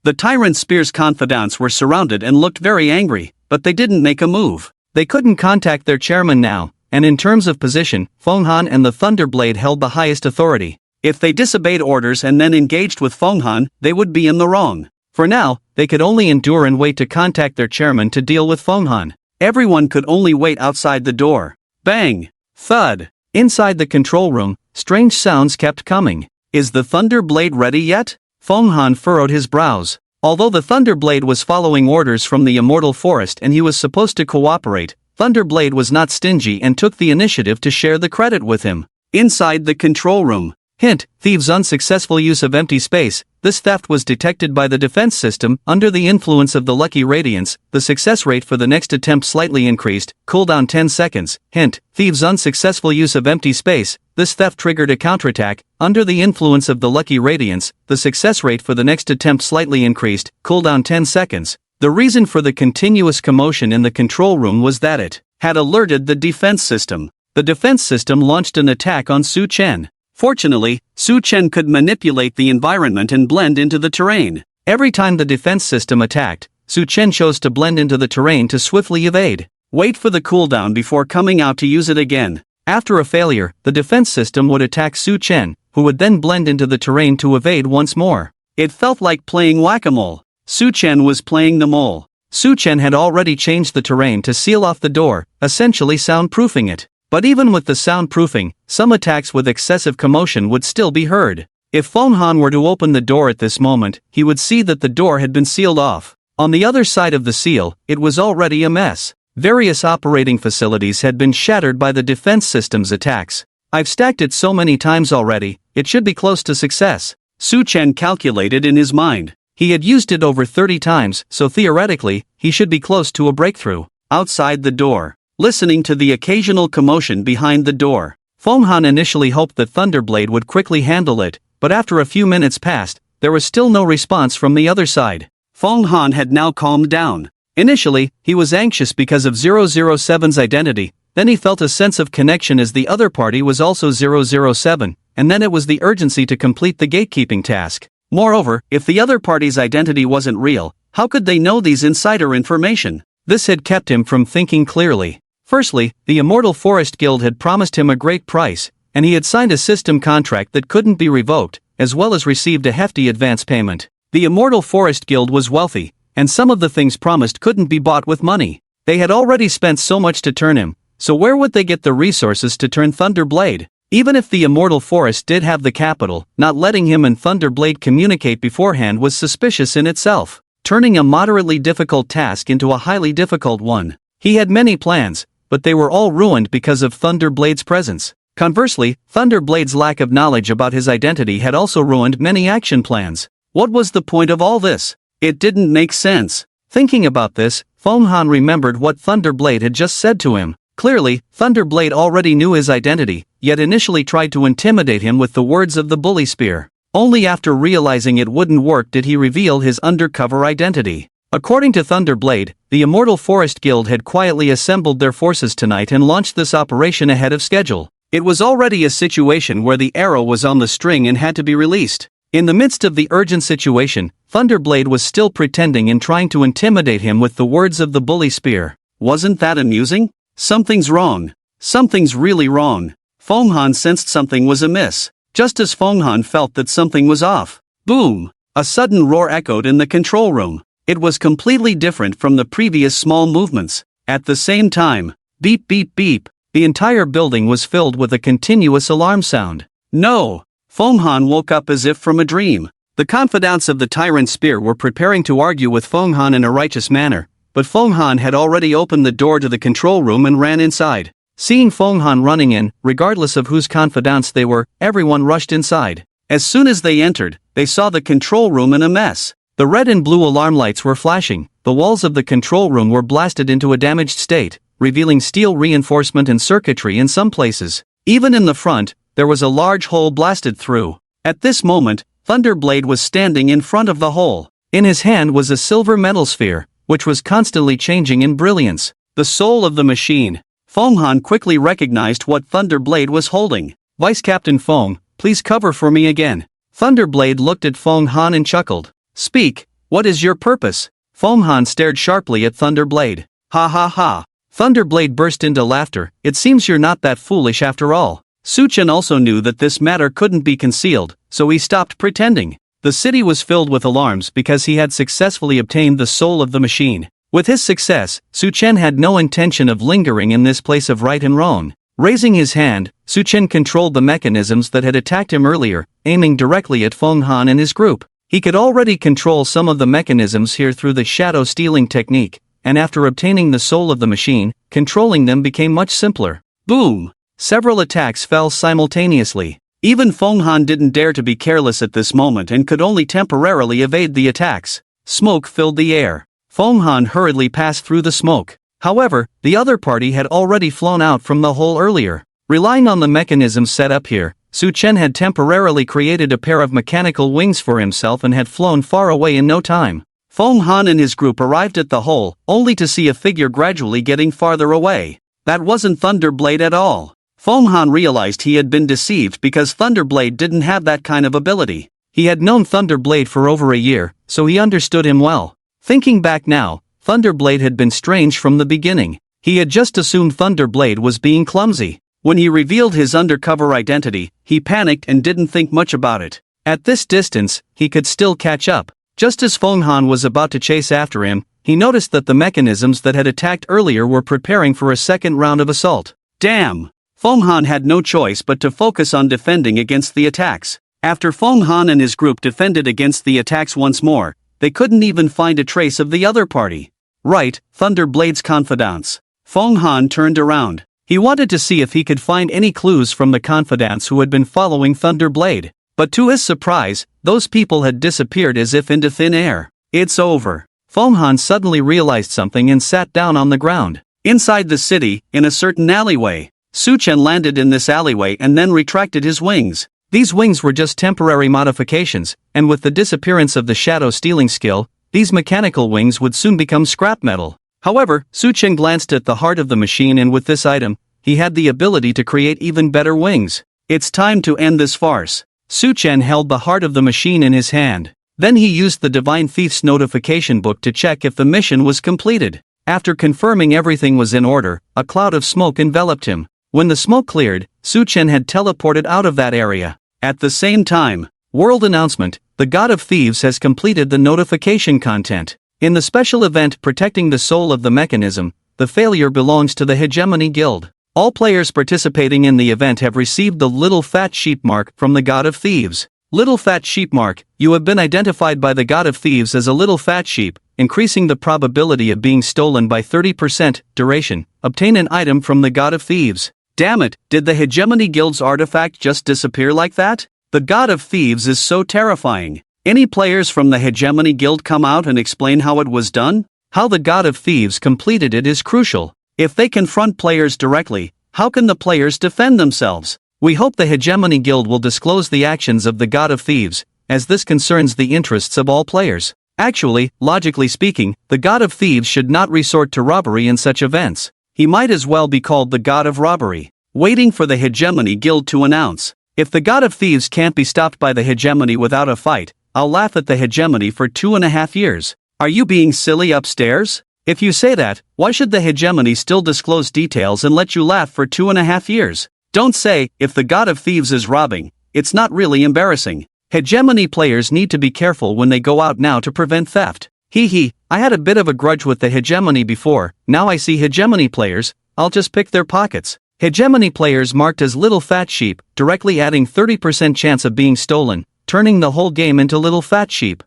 [SPEAKER 1] The Tyrant Spear's confidants were surrounded and looked very angry, but they didn't make a move. They couldn't contact their chairman now, and in terms of position, Fonghan and the Thunderblade held the highest authority. If they disobeyed orders and then engaged with Fonghan, they would be in the wrong. For now, they could only endure and wait to contact their chairman to deal with Fonghan. Everyone could only wait outside the door. Bang! Thud! Inside the control room, strange sounds kept coming. Is the Thunderblade ready yet? Fonghan furrowed his brows. Although the Thunderblade was following orders from the Immortal Forest and he was supposed to cooperate, Thunderblade was not stingy and took the initiative to share the credit with him. Inside the control room. Hint, Thieves' unsuccessful use of empty space. This theft was detected by the defense system. Under the influence of the Lucky Radiance, the success rate for the next attempt slightly increased, cooldown 10 seconds. Hint, Thieves' unsuccessful use of empty space. This theft triggered a counterattack. Under the influence of the Lucky Radiance, the success rate for the next attempt slightly increased, cooldown 10 seconds. The reason for the continuous commotion in the control room was that it had alerted the defense system. The defense system launched an attack on Su Chen. Fortunately, Su Chen could manipulate the environment and blend into the terrain. Every time the defense system attacked, Su Chen chose to blend into the terrain to swiftly evade. Wait for the cooldown before coming out to use it again. After a failure, the defense system would attack Su Chen, who would then blend into the terrain to evade once more. It felt like playing whack-a-mole. Su Chen was playing the mole. Su Chen had already changed the terrain to seal off the door, essentially soundproofing it. But even with the soundproofing, some attacks with excessive commotion would still be heard. If Fonghan were to open the door at this moment, he would see that the door had been sealed off. On the other side of the seal, it was already a mess. Various operating facilities had been shattered by the defense system's attacks. I've stacked it so many times already, it should be close to success. Su Chen calculated in his mind. He had used it over 30 times, so theoretically, he should be close to a breakthrough. Outside the door. Listening to the occasional commotion behind the door, Fonghan initially hoped that Thunderblade would quickly handle it, but after a few minutes passed, there was still no response from the other side. Fonghan had now calmed down. Initially, he was anxious because of 007's identity, then he felt a sense of connection as the other party was also 007, and then it was the urgency to complete the gatekeeping task. Moreover, if the other party's identity wasn't real, how could they know these insider information? This had kept him from thinking clearly. Firstly, the Immortal Forest Guild had promised him a great price, and he had signed a system contract that couldn't be revoked, as well as received a hefty advance payment. The Immortal Forest Guild was wealthy, and some of the things promised couldn't be bought with money. They had already spent so much to turn him, so where would they get the resources to turn Thunderblade? Even if the Immortal Forest did have the capital, not letting him and Thunderblade communicate beforehand was suspicious in itself, turning a moderately difficult task into a highly difficult one. He had many plans, but they were all ruined because of Thunderblade's presence. Conversely, Thunderblade's lack of knowledge about his identity had also ruined many action plans. What was the point of all this? It didn't make sense. Thinking about this, Fonghan remembered what Thunderblade had just said to him. Clearly, Thunderblade already knew his identity, yet initially tried to intimidate him with the words of the bully spear. Only after realizing it wouldn't work did he reveal his undercover identity. According to Thunderblade, the Immortal Forest Guild had quietly assembled their forces tonight and launched this operation ahead of schedule. It was already a situation where the arrow was on the string and had to be released. In the midst of the urgent situation, Thunderblade was still pretending and trying to intimidate him with the words of the bully spear. Wasn't that amusing? Something's wrong. Something's really wrong. Fonghan sensed something was amiss, just as Fonghan felt that something was off. Boom! A sudden roar echoed in the control room. It was completely different from the previous small movements. At the same time, beep beep beep, the entire building was filled with a continuous alarm sound. No! Fonghan woke up as if from a dream. The confidants of the Tyrant Spear were preparing to argue with Fonghan in a righteous manner, but Fonghan had already opened the door to the control room and ran inside. Seeing Feng Han running in, regardless of whose confidants they were, everyone rushed inside. As soon as they entered, they saw the control room in a mess. The red and blue alarm lights were flashing, the walls of the control room were blasted into a damaged state, revealing steel reinforcement and circuitry in some places. Even in the front, there was a large hole blasted through. At this moment, Thunderblade was standing in front of the hole. In his hand was a silver metal sphere, which was constantly changing in brilliance. The soul of the machine. Feng Han quickly recognized what Thunderblade was holding. Vice Captain Feng, please cover for me again. Thunderblade looked at Feng Han and chuckled. Speak, what is your purpose? Feng Han stared sharply at Thunderblade. Ha ha ha. Thunderblade burst into laughter. It seems you're not that foolish after all. Su Chen also knew that this matter couldn't be concealed, so he stopped pretending. The city was filled with alarms because he had successfully obtained the soul of the machine. With his success, Su Chen had no intention of lingering in this place of right and wrong. Raising his hand, Su Chen controlled the mechanisms that had attacked him earlier, aiming directly at Feng Han and his group. He could already control some of the mechanisms here through the shadow stealing technique, and after obtaining the soul of the machine, controlling them became much simpler. Boom! Several attacks fell simultaneously. Even Feng Han didn't dare to be careless at this moment and could only temporarily evade the attacks. Smoke filled the air. Feng Han hurriedly passed through the smoke. However, the other party had already flown out from the hole earlier. Relying on the mechanisms set up here, Su Chen had temporarily created a pair of mechanical wings for himself and had flown far away in no time. Feng Han and his group arrived at the hole, only to see a figure gradually getting farther away. That wasn't Thunderblade at all. Feng Han realized he had been deceived because Thunderblade didn't have that kind of ability. He had known Thunderblade for over a year, so he understood him well. Thinking back now, Thunderblade had been strange from the beginning. He had just assumed Thunderblade was being clumsy. When he revealed his undercover identity, he panicked and didn't think much about it. At this distance, he could still catch up. Just as Feng Han was about to chase after him, he noticed that the mechanisms that had attacked earlier were preparing for a second round of assault. Damn! Feng Han had no choice but to focus on defending against the attacks. After Feng Han and his group defended against the attacks once more, they couldn't even find a trace of the other party. Right, Thunderblade's confidants. Feng Han turned around. He wanted to see if he could find any clues from the confidants who had been following Thunderblade. But to his surprise, those people had disappeared as if into thin air. It's over. Feng Han suddenly realized something and sat down on the ground. Inside the city, in a certain alleyway. Su Chen landed in this alleyway and then retracted his wings. These wings were just temporary modifications, and with the disappearance of the shadow stealing skill, these mechanical wings would soon become scrap metal. However, Su Chen glanced at the heart of the machine, and with this item, he had the ability to create even better wings. It's time to end this farce. Su Chen held the heart of the machine in his hand. Then he used the Divine Thief's notification book to check if the mission was completed. After confirming everything was in order, a cloud of smoke enveloped him. When the smoke cleared, Su Chen had teleported out of that area. At the same time, world announcement, the God of Thieves has completed the notification content. In the special event protecting the soul of the mechanism, the failure belongs to the Hegemony Guild. All players participating in the event have received the little fat sheep mark from the God of Thieves. Little fat sheep mark, you have been identified by the God of Thieves as a little fat sheep, increasing the probability of being stolen by 30%. Duration, obtain an item from the God of Thieves. Damn it, did the Hegemony Guild's artifact just disappear like that? The God of Thieves is so terrifying. Any players from the Hegemony Guild come out and explain how it was done? How the God of Thieves completed it is crucial. If they confront players directly, how can the players defend themselves? We hope the Hegemony Guild will disclose the actions of the God of Thieves, as this concerns the interests of all players. Actually, logically speaking, the God of Thieves should not resort to robbery in such events. He might as well be called the God of Robbery. Waiting for the Hegemony Guild to announce. If the God of Thieves can't be stopped by the Hegemony without a fight, I'll laugh at the Hegemony for 2.5 years. Are you being silly upstairs? If you say that, why should the Hegemony still disclose details and let you laugh for 2.5 years? Don't say, if the God of Thieves is robbing, it's not really embarrassing. Hegemony players need to be careful when they go out now to prevent theft. Hee, I had a bit of a grudge with the Hegemony before, now I see Hegemony players, I'll just pick their pockets. Hegemony players marked as little fat sheep, directly adding 30% chance of being stolen, turning the whole game into little fat sheep.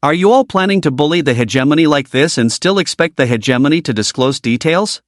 [SPEAKER 1] Are you all planning to bully the Hegemony like this and still expect the Hegemony to disclose details?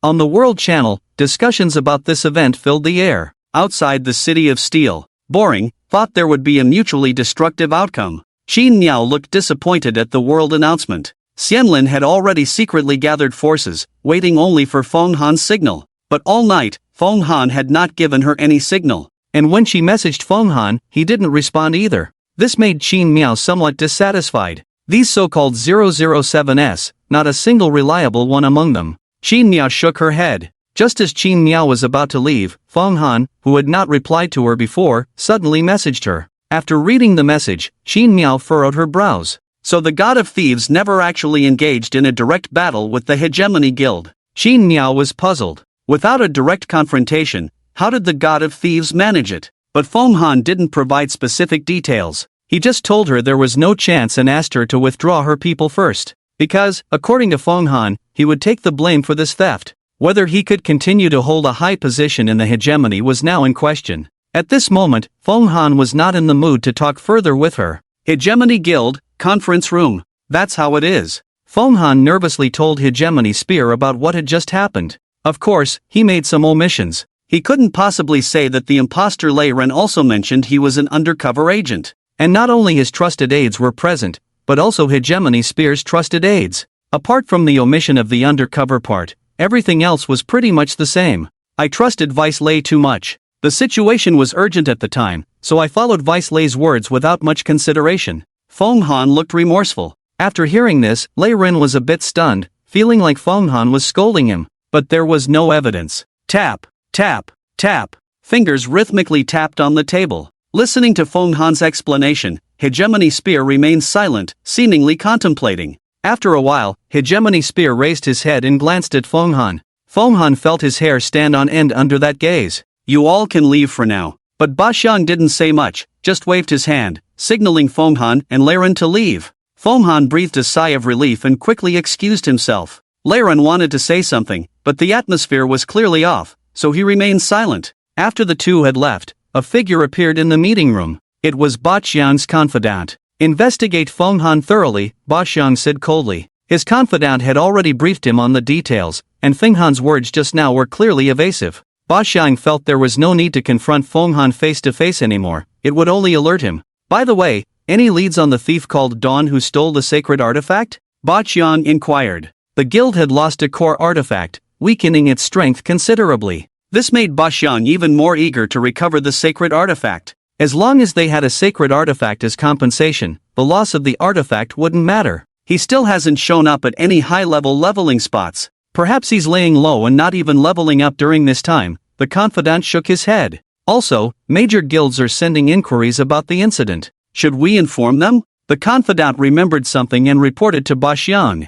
[SPEAKER 1] On the World Channel, discussions about this event filled the air. Outside the City of Steel, Boring thought there would be a mutually destructive outcome. Qin Miao looked disappointed at the world announcement. Xianlin had already secretly gathered forces, waiting only for Feng Han's signal. But all night, Feng Han had not given her any signal. And when she messaged Feng Han, he didn't respond either. This made Qin Miao somewhat dissatisfied. These so-called 007s, not a single reliable one among them. Qin Miao shook her head. Just as Qin Miao was about to leave, Feng Han, who had not replied to her before, suddenly messaged her. After reading the message, Qin Miao furrowed her brows. So the God of Thieves never actually engaged in a direct battle with the Hegemony Guild. Qin Miao was puzzled. Without a direct confrontation, how did the God of Thieves manage it? But Feng Han didn't provide specific details. He just told her there was no chance and asked her to withdraw her people first. Because, according to Feng Han, he would take the blame for this theft. Whether he could continue to hold a high position in the hegemony was now in question. At this moment, Feng Han was not in the mood to talk further with her. Hegemony Guild, conference room. That's how it is. Feng Han nervously told Hegemony Spear about what had just happened. Of course, he made some omissions. He couldn't possibly say that the imposter Lei Ren also mentioned he was an undercover agent. And not only his trusted aides were present, but also Hegemony Spear's trusted aides. Apart from the omission of the undercover part, everything else was pretty much the same. I trusted Vice Lei too much. The situation was urgent at the time, so I followed Vice Lei's words without much consideration. Feng Han looked remorseful. After hearing this, Lei Ren was a bit stunned, feeling like Feng Han was scolding him. But there was no evidence. Tap, tap, tap. Fingers rhythmically tapped on the table. Listening to Feng Han's explanation, Hegemony Spear remained silent, seemingly contemplating. After a while, Hegemony Spear raised his head and glanced at Feng Han. Feng Han felt his hair stand on end under that gaze. You all can leave for now. But Ba Xiang didn't say much, just waved his hand, signaling Feng Han and Lei Ren to leave. Feng Han breathed a sigh of relief and quickly excused himself. Lei Ren wanted to say something, but the atmosphere was clearly off, so he remained silent. After the two had left, a figure appeared in the meeting room. It was Ba Xiang's confidant. Investigate Feng Han thoroughly, Ba Xiang said coldly. His confidant had already briefed him on the details, and Feng Han's words just now were clearly evasive. Ba Xiang felt there was no need to confront Feng Han face to face anymore, it would only alert him. By the way, any leads on the thief called Dawn who stole the sacred artifact? Ba Xiang inquired. The guild had lost a core artifact, weakening its strength considerably. This made Ba Xiang even more eager to recover the sacred artifact. As long as they had a sacred artifact as compensation, the loss of the artifact wouldn't matter. He still hasn't shown up at any high-level leveling spots. Perhaps he's laying low and not even leveling up during this time. The confidant shook his head. Also, major guilds are sending inquiries about the incident. Should we inform them? The confidant remembered something and reported to Ba Xiang.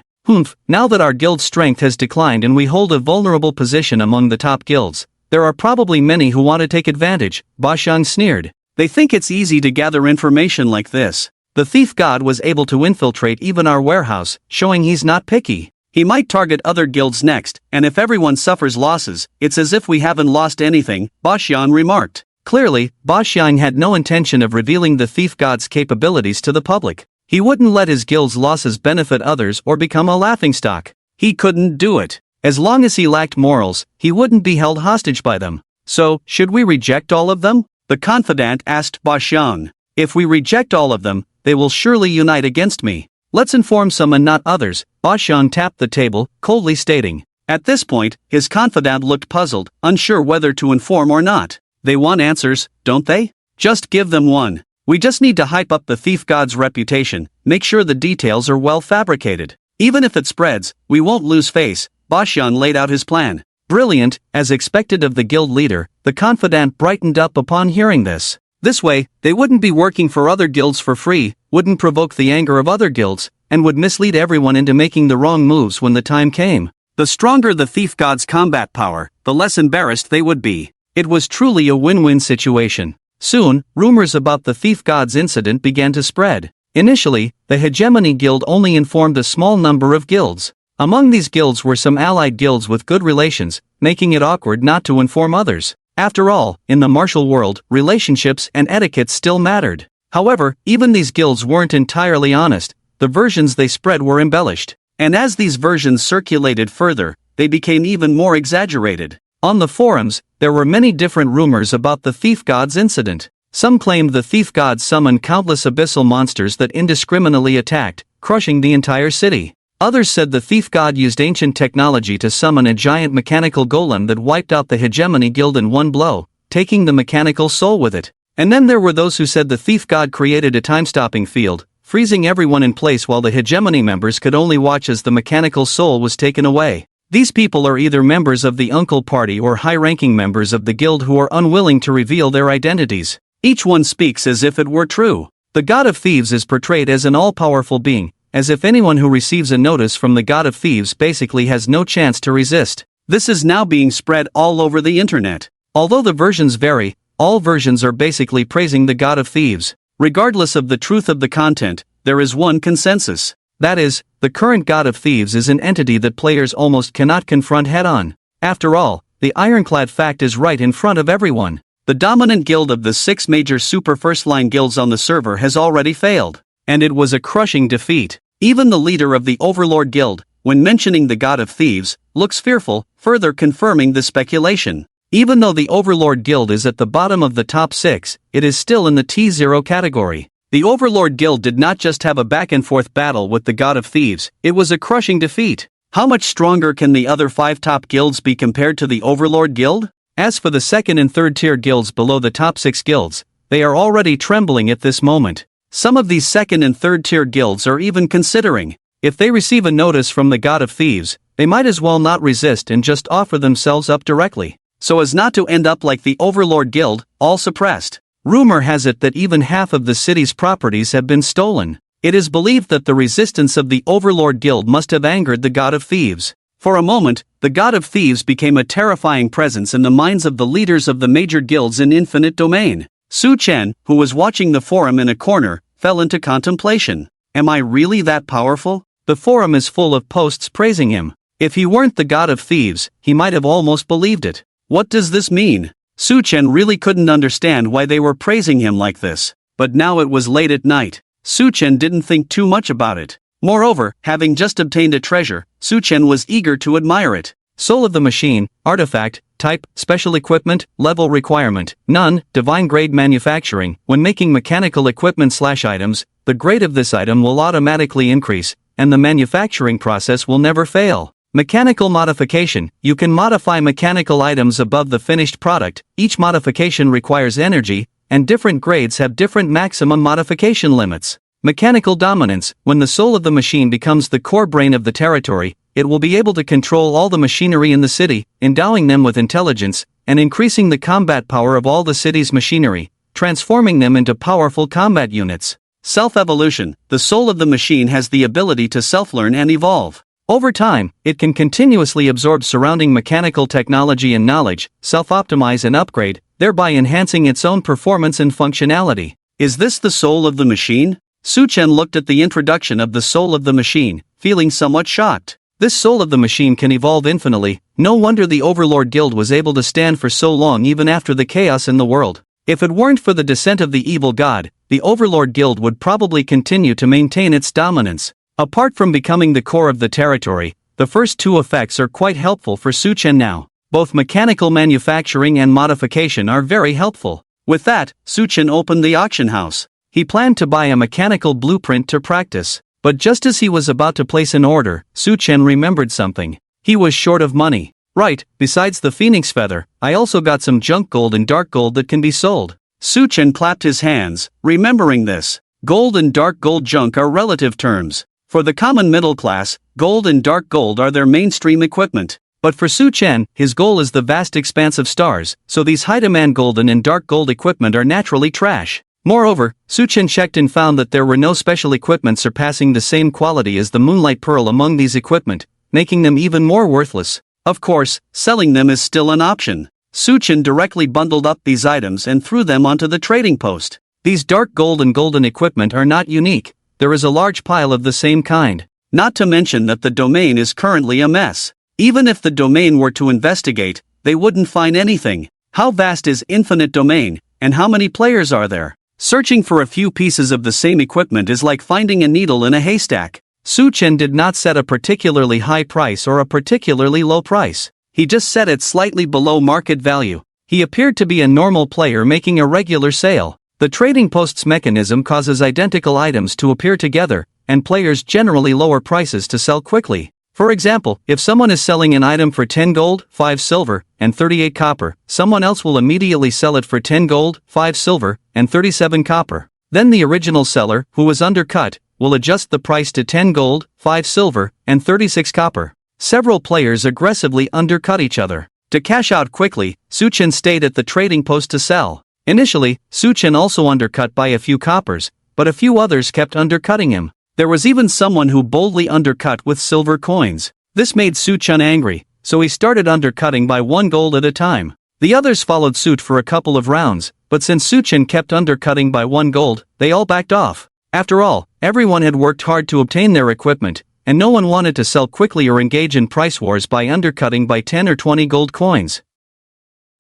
[SPEAKER 1] Now that our guild's strength has declined and we hold a vulnerable position among the top guilds, there are probably many who want to take advantage, Ba Xiang sneered. They think it's easy to gather information like this. The thief god was able to infiltrate even our warehouse, showing he's not picky. He might target other guilds next, and if everyone suffers losses, it's as if we haven't lost anything, Ba Xiang remarked. Clearly, Ba Xiang had no intention of revealing the thief god's capabilities to the public. He wouldn't let his guild's losses benefit others or become a laughingstock. He couldn't do it. As long as he lacked morals, he wouldn't be held hostage by them. So, should we reject all of them? The confidant asked Ba Xiang. If we reject all of them, they will surely unite against me. Let's inform some and not others, Ba Xiang tapped the table, coldly stating. At this point, his confidant looked puzzled, unsure whether to inform or not. They want answers, don't they? Just give them one. We just need to hype up the thief god's reputation, make sure the details are well fabricated. Even if it spreads, we won't lose face. Ba Xiang laid out his plan. Brilliant, as expected of the guild leader, the confidant brightened up upon hearing this. This way, they wouldn't be working for other guilds for free, wouldn't provoke the anger of other guilds, and would mislead everyone into making the wrong moves when the time came. The stronger the thief god's combat power, the less embarrassed they would be. It was truly a win-win situation. Soon, rumors about the thief god's incident began to spread. Initially, the Hegemony Guild only informed a small number of guilds. Among these guilds were some allied guilds with good relations, making it awkward not to inform others. After all, in the martial world, relationships and etiquette still mattered. However, even these guilds weren't entirely honest. The versions they spread were embellished. And as these versions circulated further, they became even more exaggerated. On the forums, there were many different rumors about the thief god's incident. Some claimed the thief god summoned countless abyssal monsters that indiscriminately attacked, crushing the entire city. Others said the thief god used ancient technology to summon a giant mechanical golem that wiped out the hegemony guild in one blow, taking the mechanical soul with it. And then there were those who said the thief god created a time-stopping field, freezing everyone in place while the hegemony members could only watch as the mechanical soul was taken away. These people are either members of the Uncle Party or high-ranking members of the guild who are unwilling to reveal their identities. Each one speaks as if it were true. The God of Thieves is portrayed as an all-powerful being, as if anyone who receives a notice from the God of Thieves basically has no chance to resist. This is now being spread all over the internet. Although the versions vary, all versions are basically praising the God of Thieves. Regardless of the truth of the content, there is one consensus. That is, the current God of Thieves is an entity that players almost cannot confront head-on. After all, the ironclad fact is right in front of everyone. The dominant guild of the 6 major super first-line guilds on the server has already failed. And it was a crushing defeat. Even the leader of the Overlord guild, when mentioning the God of Thieves, looks fearful, further confirming the speculation. Even though the Overlord guild is at the bottom of the top 6, it is still in the T0 category. The Overlord guild did not just have a back-and-forth battle with the God of Thieves, it was a crushing defeat. How much stronger can the other 5 top guilds be compared to the Overlord guild? As for the second and third tier guilds below the top 6 guilds, they are already trembling at this moment. Some of these second and third tier guilds are even considering, if they receive a notice from the God of Thieves, they might as well not resist and just offer themselves up directly, so as not to end up like the Overlord guild, all suppressed. Rumor has it that even half of the city's properties have been stolen. It is believed that the resistance of the Overlord guild must have angered the God of Thieves. For a moment, the God of Thieves became a terrifying presence in the minds of the leaders of the major guilds in Infinite Domain. Su Chen, who was watching the forum in a corner, fell into contemplation. Am I really that powerful? The forum is full of posts praising him. If he weren't the God of Thieves, he might have almost believed it. What does this mean? Su Chen really couldn't understand why they were praising him like this. But now it was late at night. Su Chen didn't think too much about it. Moreover, having just obtained a treasure, Su Chen was eager to admire it. Soul of the machine, artifact, type, special equipment, level requirement, none, divine grade manufacturing. When making mechanical equipment/items, the grade of this item will automatically increase, and the manufacturing process will never fail. Mechanical modification, you can modify mechanical items above the finished product. Each modification requires energy, and different grades have different maximum modification limits. Mechanical dominance, when the soul of the machine becomes the core brain of the territory, it will be able to control all the machinery in the city, endowing them with intelligence, and increasing the combat power of all the city's machinery, transforming them into powerful combat units. Self-evolution, the soul of the machine has the ability to self-learn and evolve. Over time, it can continuously absorb surrounding mechanical technology and knowledge, self-optimize and upgrade, thereby enhancing its own performance and functionality. Is this the soul of the machine? Su Chen looked at the introduction of the soul of the machine, feeling somewhat shocked. This soul of the machine can evolve infinitely. No wonder the Overlord Guild was able to stand for so long even after the chaos in the world. If it weren't for the descent of the evil god, the Overlord Guild would probably continue to maintain its dominance. Apart from becoming the core of the territory, the first 2 effects are quite helpful for Su Chen now. Both mechanical manufacturing and modification are very helpful. With that, Su Chen opened the auction house. He planned to buy a mechanical blueprint to practice. But just as he was about to place an order, Su Chen remembered something. He was short of money. Right, besides the phoenix feather, I also got some junk gold and dark gold that can be sold. Su Chen clapped his hands, remembering this. Gold and dark gold junk are relative terms. For the common middle class, gold and dark gold are their mainstream equipment. But for Su Chen, his goal is the vast expanse of stars, so these high-demand golden and dark gold equipment are naturally trash. Moreover, Su Chen checked and found that there were no special equipment surpassing the same quality as the moonlight pearl among these equipment, making them even more worthless. Of course, selling them is still an option. Su Chen directly bundled up these items and threw them onto the trading post. These dark gold and golden equipment are not unique. There is a large pile of the same kind. Not to mention that the domain is currently a mess. Even if the domain were to investigate, they wouldn't find anything. How vast is Infinite Domain, and how many players are there? Searching for a few pieces of the same equipment is like finding a needle in a haystack. Su Chen did not set a particularly high price or a particularly low price. He just set it slightly below market value. He appeared to be a normal player making a regular sale. The trading posts mechanism causes identical items to appear together, and players generally lower prices to sell quickly. For example, if someone is selling an item for 10 gold, 5 silver, and 38 copper, someone else will immediately sell it for 10 gold, 5 silver, and 37 copper. Then the original seller, who was undercut, will adjust the price to 10 gold, 5 silver, and 36 copper. Several players aggressively undercut each other. To cash out quickly, Su Chen stayed at the trading post to sell. Initially, Su Chen also undercut by a few coppers, but a few others kept undercutting him. There was even someone who boldly undercut with silver coins. This made Su Chen angry, so he started undercutting by 1 gold at a time. The others followed suit for a couple of rounds, but since Su Chen kept undercutting by 1 gold, they all backed off. After all, everyone had worked hard to obtain their equipment, and no one wanted to sell quickly or engage in price wars by undercutting by 10 or 20 gold coins.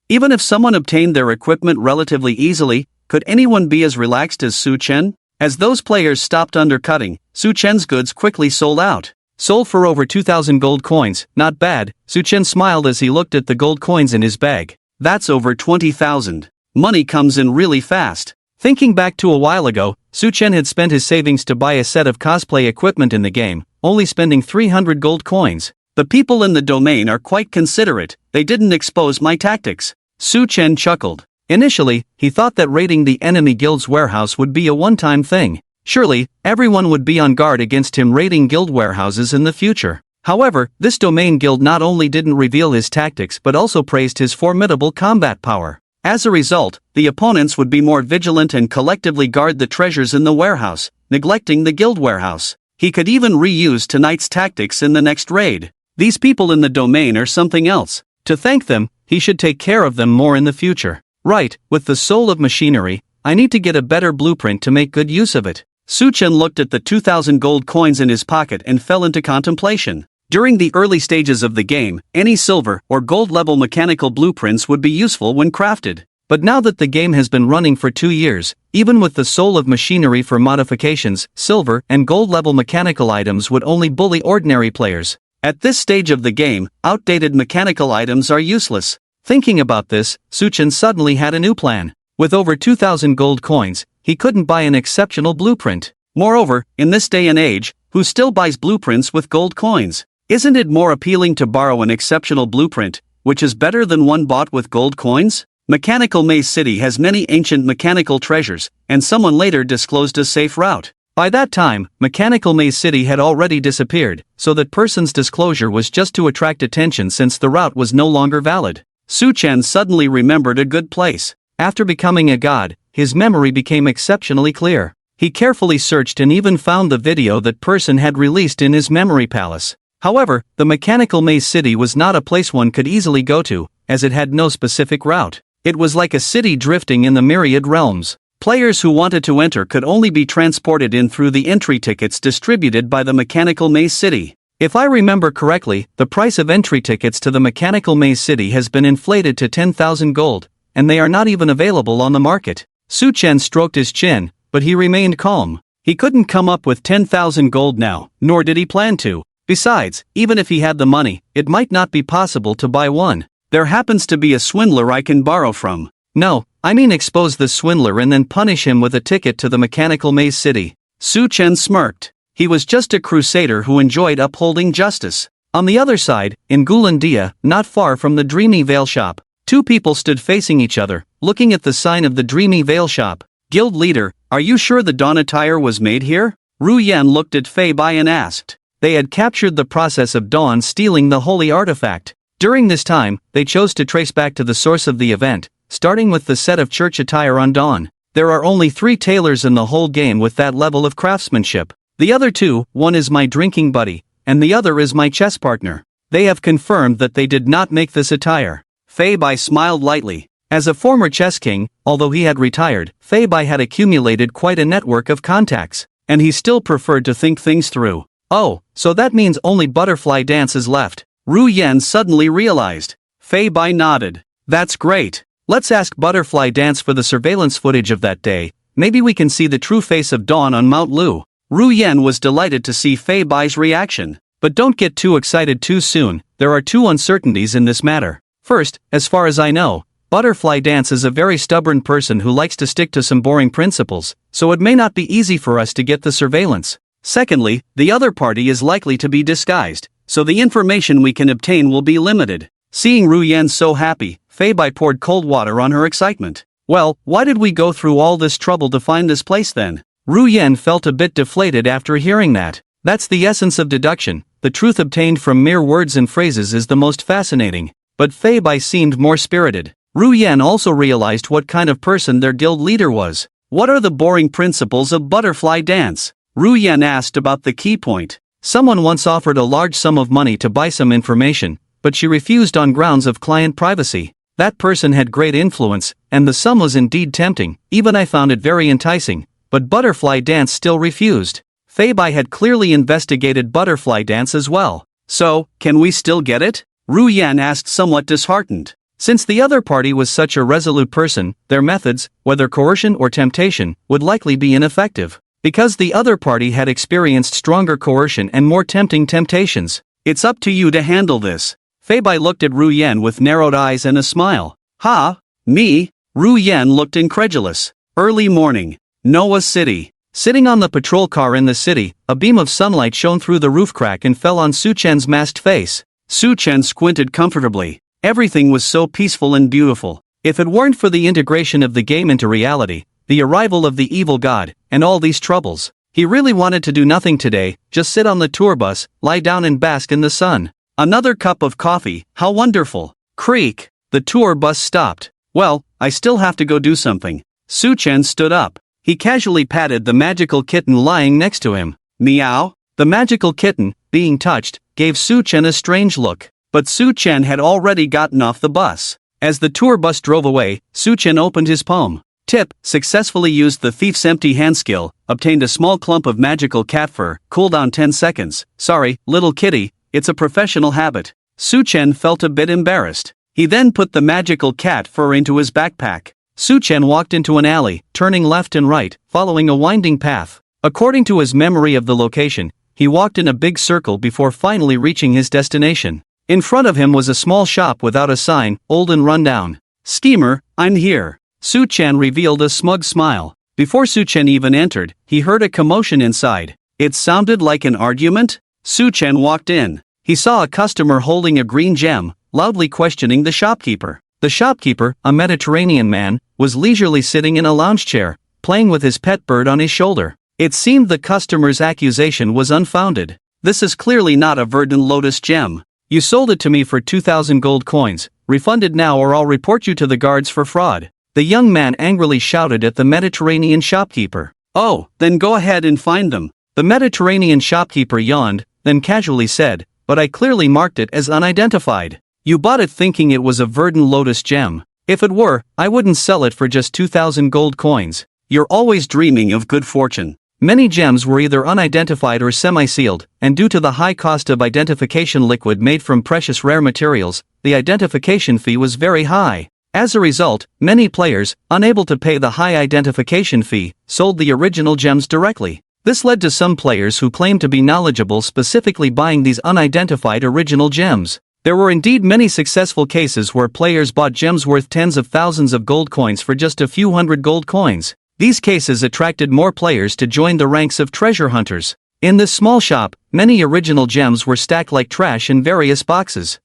[SPEAKER 1] Even if someone obtained their equipment relatively easily, could anyone be as relaxed as Su Chen? As those players stopped undercutting, Su Chen's goods quickly sold out. Sold for over 2,000 gold coins, not bad. Su Chen smiled as he looked at the gold coins in his bag. That's over 20,000. Money comes in really fast. Thinking back to a while ago, Su Chen had spent his savings to buy a set of cosplay equipment in the game, only spending 300 gold coins. The people in the domain are quite considerate, they didn't expose my tactics. Su Chen chuckled. Initially, he thought that raiding the enemy guild's warehouse would be a one-time thing. Surely, everyone would be on guard against him raiding guild warehouses in the future. However, this domain guild not only didn't reveal his tactics but also praised his formidable combat power. As a result, the opponents would be more vigilant and collectively guard the treasures in the warehouse, neglecting the guild warehouse. He could even reuse tonight's tactics in the next raid. These people in the domain are something else. To thank them, he should take care of them more in the future. Right, with the soul of machinery, I need to get a better blueprint to make good use of it. Su Chen looked at the 2,000 gold coins in his pocket and fell into contemplation. During the early stages of the game, any silver or gold level mechanical blueprints would be useful when crafted. But now that the game has been running for 2 years, even with the soul of machinery for modifications, silver and gold level mechanical items would only bully ordinary players. At this stage of the game, outdated mechanical items are useless. Thinking about this, Su Chen suddenly had a new plan. With over 2,000 gold coins, he couldn't buy an exceptional blueprint. Moreover, in this day and age, who still buys blueprints with gold coins? Isn't it more appealing to borrow an exceptional blueprint, which is better than one bought with gold coins? Mechanical Maze City has many ancient mechanical treasures, and someone later disclosed a safe route. By that time, Mechanical Maze City had already disappeared, so that person's disclosure was just to attract attention since the route was no longer valid. Su Chen suddenly remembered a good place. After becoming a god, his memory became exceptionally clear. He carefully searched and even found the video that person had released in his memory palace. However, the Mechanical Maze City was not a place one could easily go to, as it had no specific route. It was like a city drifting in the myriad realms. Players who wanted to enter could only be transported in through the entry tickets distributed by the Mechanical Maze City. If I remember correctly, the price of entry tickets to the Mechanical Maze City has been inflated to 10,000 gold, and they are not even available on the market. Su Chen stroked his chin, but he remained calm. He couldn't come up with 10,000 gold now, nor did he plan to. Besides, even if he had the money, it might not be possible to buy one. There happens to be a swindler I can borrow from. No, I mean expose the swindler and then punish him with a ticket to the Mechanical Maze City. Su Chen smirked. He was just a crusader who enjoyed upholding justice. On the other side, in Gulandia, not far from the Dreamy Veil shop, two people stood facing each other, looking at the sign of the Dreamy Veil shop. Guild leader, are you sure the dawn attire was made here? Ru Yan looked at Fei Bai and asked. They had captured the process of Dawn stealing the holy artifact. During this time, they chose to trace back to the source of the event, starting with the set of church attire on Dawn. There are only 3 tailors in the whole game with that level of craftsmanship. The other 2, one is my drinking buddy, and the other is my chess partner. They have confirmed that they did not make this attire. Fei Bai smiled lightly. As a former chess king, although he had retired, Fei Bai had accumulated quite a network of contacts, and he still preferred to think things through. Oh, so that means only butterfly dance is left. Ru Yan suddenly realized. Fei Bai nodded. That's great. Let's ask Butterfly Dance for the surveillance footage of that day. Maybe we can see the true face of Dawn on Mount Lu. Ru Yen was delighted to see Fei Bai's reaction. But don't get too excited too soon, there are two uncertainties in this matter. First, as far as I know, Butterfly Dance is a very stubborn person who likes to stick to some boring principles, so it may not be easy for us to get the surveillance. Secondly, the other party is likely to be disguised, so the information we can obtain will be limited. Seeing Ru Yen so happy, Fei Bai poured cold water on her excitement. Well, why did we go through all this trouble to find this place then? Ru Yen felt a bit deflated after hearing that. That's the essence of deduction. The truth obtained from mere words and phrases is the most fascinating. But Fei Bai seemed more spirited. Ru Yen also realized what kind of person their guild leader was. What are the boring principles of butterfly dance? Ru Yen asked about the key point. Someone once offered a large sum of money to buy some information, but she refused on grounds of client privacy. That person had great influence, and the sum was indeed tempting. Even I found it very enticing, but butterfly dance still refused. Fei Bai had clearly investigated butterfly dance as well. So, can we still get it? Ru Yen asked, somewhat disheartened. Since the other party was such a resolute person, their methods, whether coercion or temptation, would likely be ineffective. Because the other party had experienced stronger coercion and more tempting temptations. It's up to you to handle this. Fei Bai looked at Ru Yen with narrowed eyes and a smile. Ha? Me? Ru Yen looked incredulous. Early morning. Noah City. Sitting on the patrol car in the city, a beam of sunlight shone through the roof crack and fell on Su Chen's masked face. Su Chen squinted comfortably. Everything was so peaceful and beautiful. If it weren't for the integration of the game into reality, the arrival of the evil god, and all these troubles, he really wanted to do nothing today, just sit on the tour bus, lie down and bask in the sun. Another cup of coffee, how wonderful. Creak. The tour bus stopped. Well, I still have to go do something. Su Chen stood up. He casually patted the magical kitten lying next to him. Meow. The magical kitten, being touched, gave Su Chen a strange look. But Su Chen had already gotten off the bus. As the tour bus drove away, Su Chen opened his palm. Tip, successfully used the thief's empty hand skill, obtained a small clump of magical cat fur, cooldown 10 seconds. Sorry, little kitty, it's a professional habit. Su Chen felt a bit embarrassed. He then put the magical cat fur into his backpack. Su Chen walked into an alley, turning left and right, following a winding path. According to his memory of the location, he walked in a big circle before finally reaching his destination. In front of him was a small shop without a sign, old and run down. Schemer, I'm here. Su Chen revealed a smug smile. Before Su Chen even entered, he heard a commotion inside. It sounded like an argument? Su Chen walked in. He saw a customer holding a green gem, loudly questioning the shopkeeper. The shopkeeper, a Mediterranean man, was leisurely sitting in a lounge chair, playing with his pet bird on his shoulder. It seemed the customer's accusation was unfounded. This is clearly not a verdant lotus gem. You sold it to me for 2,000 gold coins. Refund it now or I'll report you to the guards for fraud. The young man angrily shouted at the Mediterranean shopkeeper. Oh, then go ahead and find them. The Mediterranean shopkeeper yawned, then casually said, but I clearly marked it as unidentified. You bought it thinking it was a verdant lotus gem. If it were, I wouldn't sell it for just 2,000 gold coins. You're always dreaming of good fortune. Many gems were either unidentified or semi-sealed, and due to the high cost of identification liquid made from precious rare materials, the identification fee was very high. As a result, many players, unable to pay the high identification fee, sold the original gems directly. This led to some players who claimed to be knowledgeable specifically buying these unidentified original gems. There were indeed many successful cases where players bought gems worth tens of thousands of gold coins for just a few hundred gold coins. These cases attracted more players to join the ranks of treasure hunters. In this small shop, many original gems were stacked like trash in various boxes.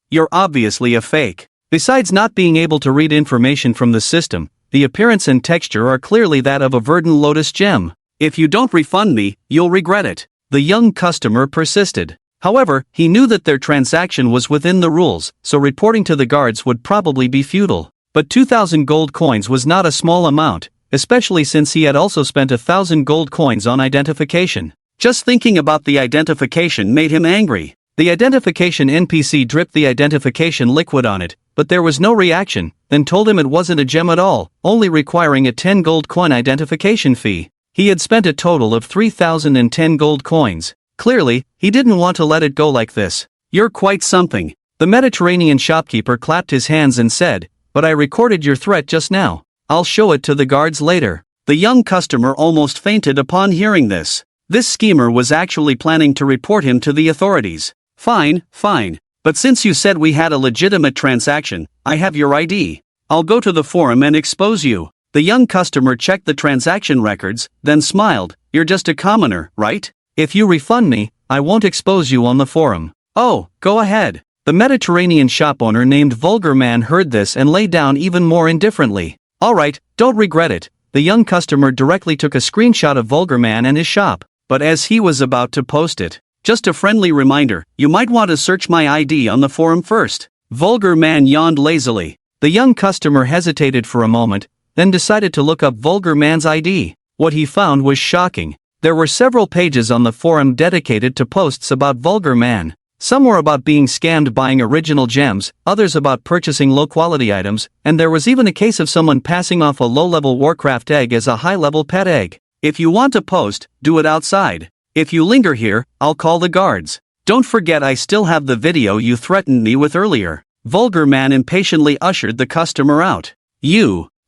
[SPEAKER 1] You're obviously a fake. Besides not being able to read information from the system, the appearance and texture are clearly that of a verdant lotus gem. If you don't refund me, you'll regret it. The young customer persisted. However, he knew that their transaction was within the rules, so reporting to the guards would probably be futile. But 2,000 gold coins was not a small amount, especially since he had also spent 1,000 gold coins on identification. Just thinking about the identification made him angry. The identification NPC dripped the identification liquid on it, but there was no reaction, then told him it wasn't a gem at all, only requiring a 10 gold coin identification fee. He had spent a total of 3,010 gold coins. Clearly, he didn't want to let it go like this. You're quite something. The Mediterranean shopkeeper clapped his hands and said, but I recorded your threat just now. I'll show it to the guards later. The young customer almost fainted upon hearing this. This schemer was actually planning to report him to the authorities. Fine. But since you said we had a legitimate transaction, I have your ID. I'll go to the forum and expose you. The young customer checked the transaction records, then smiled. You're just a commoner, right? If you refund me, I won't expose you on the forum. Oh, go ahead. The Mediterranean shop owner named Vulgar Man heard this and lay down even more indifferently. Alright, don't regret it. The young customer directly took a screenshot of Vulgar Man and his shop. But as he was about to post it, just a friendly reminder, you might want to search my ID on the forum first. Vulgar Man yawned lazily. The young customer hesitated for a moment, then decided to look up Vulgar Man's ID. What he found was shocking. There were several pages on the forum dedicated to posts about Vulgar Man. Some were about being scammed buying original gems, others about purchasing low-quality items, and there was even a case of someone passing off a low-level Warcraft egg as a high-level pet egg. If you want to post, do it outside. If you linger here, I'll call the guards. Don't forget I still have the video you threatened me with earlier. Vulgar Man impatiently ushered the customer out.